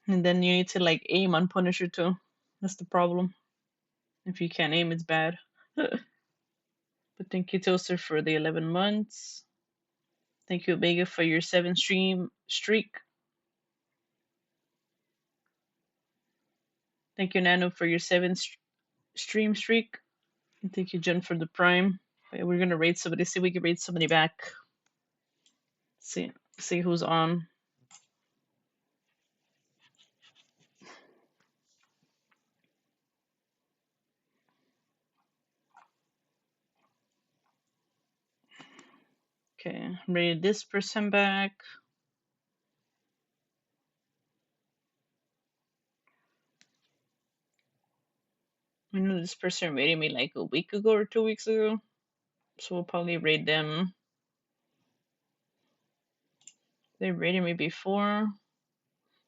And then you need to like aim on Punisher too. That's the problem. If you can't aim, it's bad. But thank you, Toaster, for the 11 months. Thank you, Omega, for your 7 stream streak. Thank you, Nano, for your 7 stream streak. And thank you, Jen, for the Prime. Okay, we're gonna raid somebody. See if we can raid somebody back. See who's on. Okay, raid this person back. I know this person raided me like a week ago or 2 weeks ago. So we'll probably raid them. They raided me before.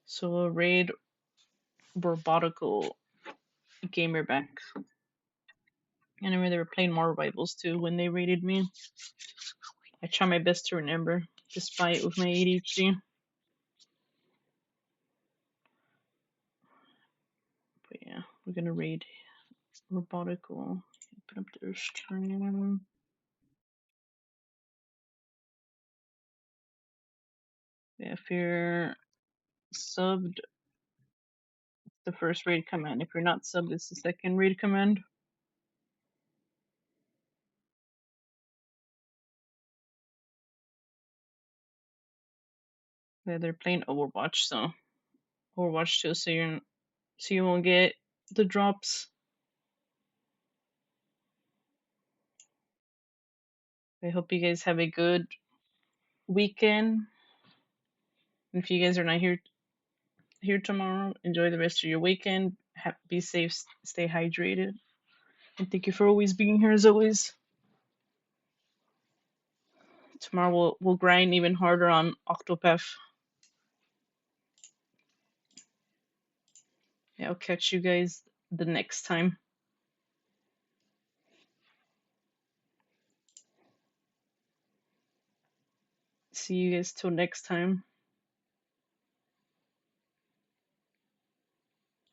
So we'll raid Robotical Gamer back. And I mean, they were playing more rivals too when they raided me. I try my best to remember, despite with my ADHD. But yeah, we're gonna raid Robotical. Put up their stream. Yeah, if you're subbed, it's the first raid command. If you're not subbed, it's the second raid command. Yeah, they're playing Overwatch, so Overwatch 2, so you won't get the drops. I hope you guys have a good weekend. If you guys are not here tomorrow, enjoy the rest of your weekend. Be safe, stay hydrated, and thank you for always being here as always. Tomorrow we'll grind even harder on Octopath. Yeah, I'll catch you guys the next time. See you guys till next time.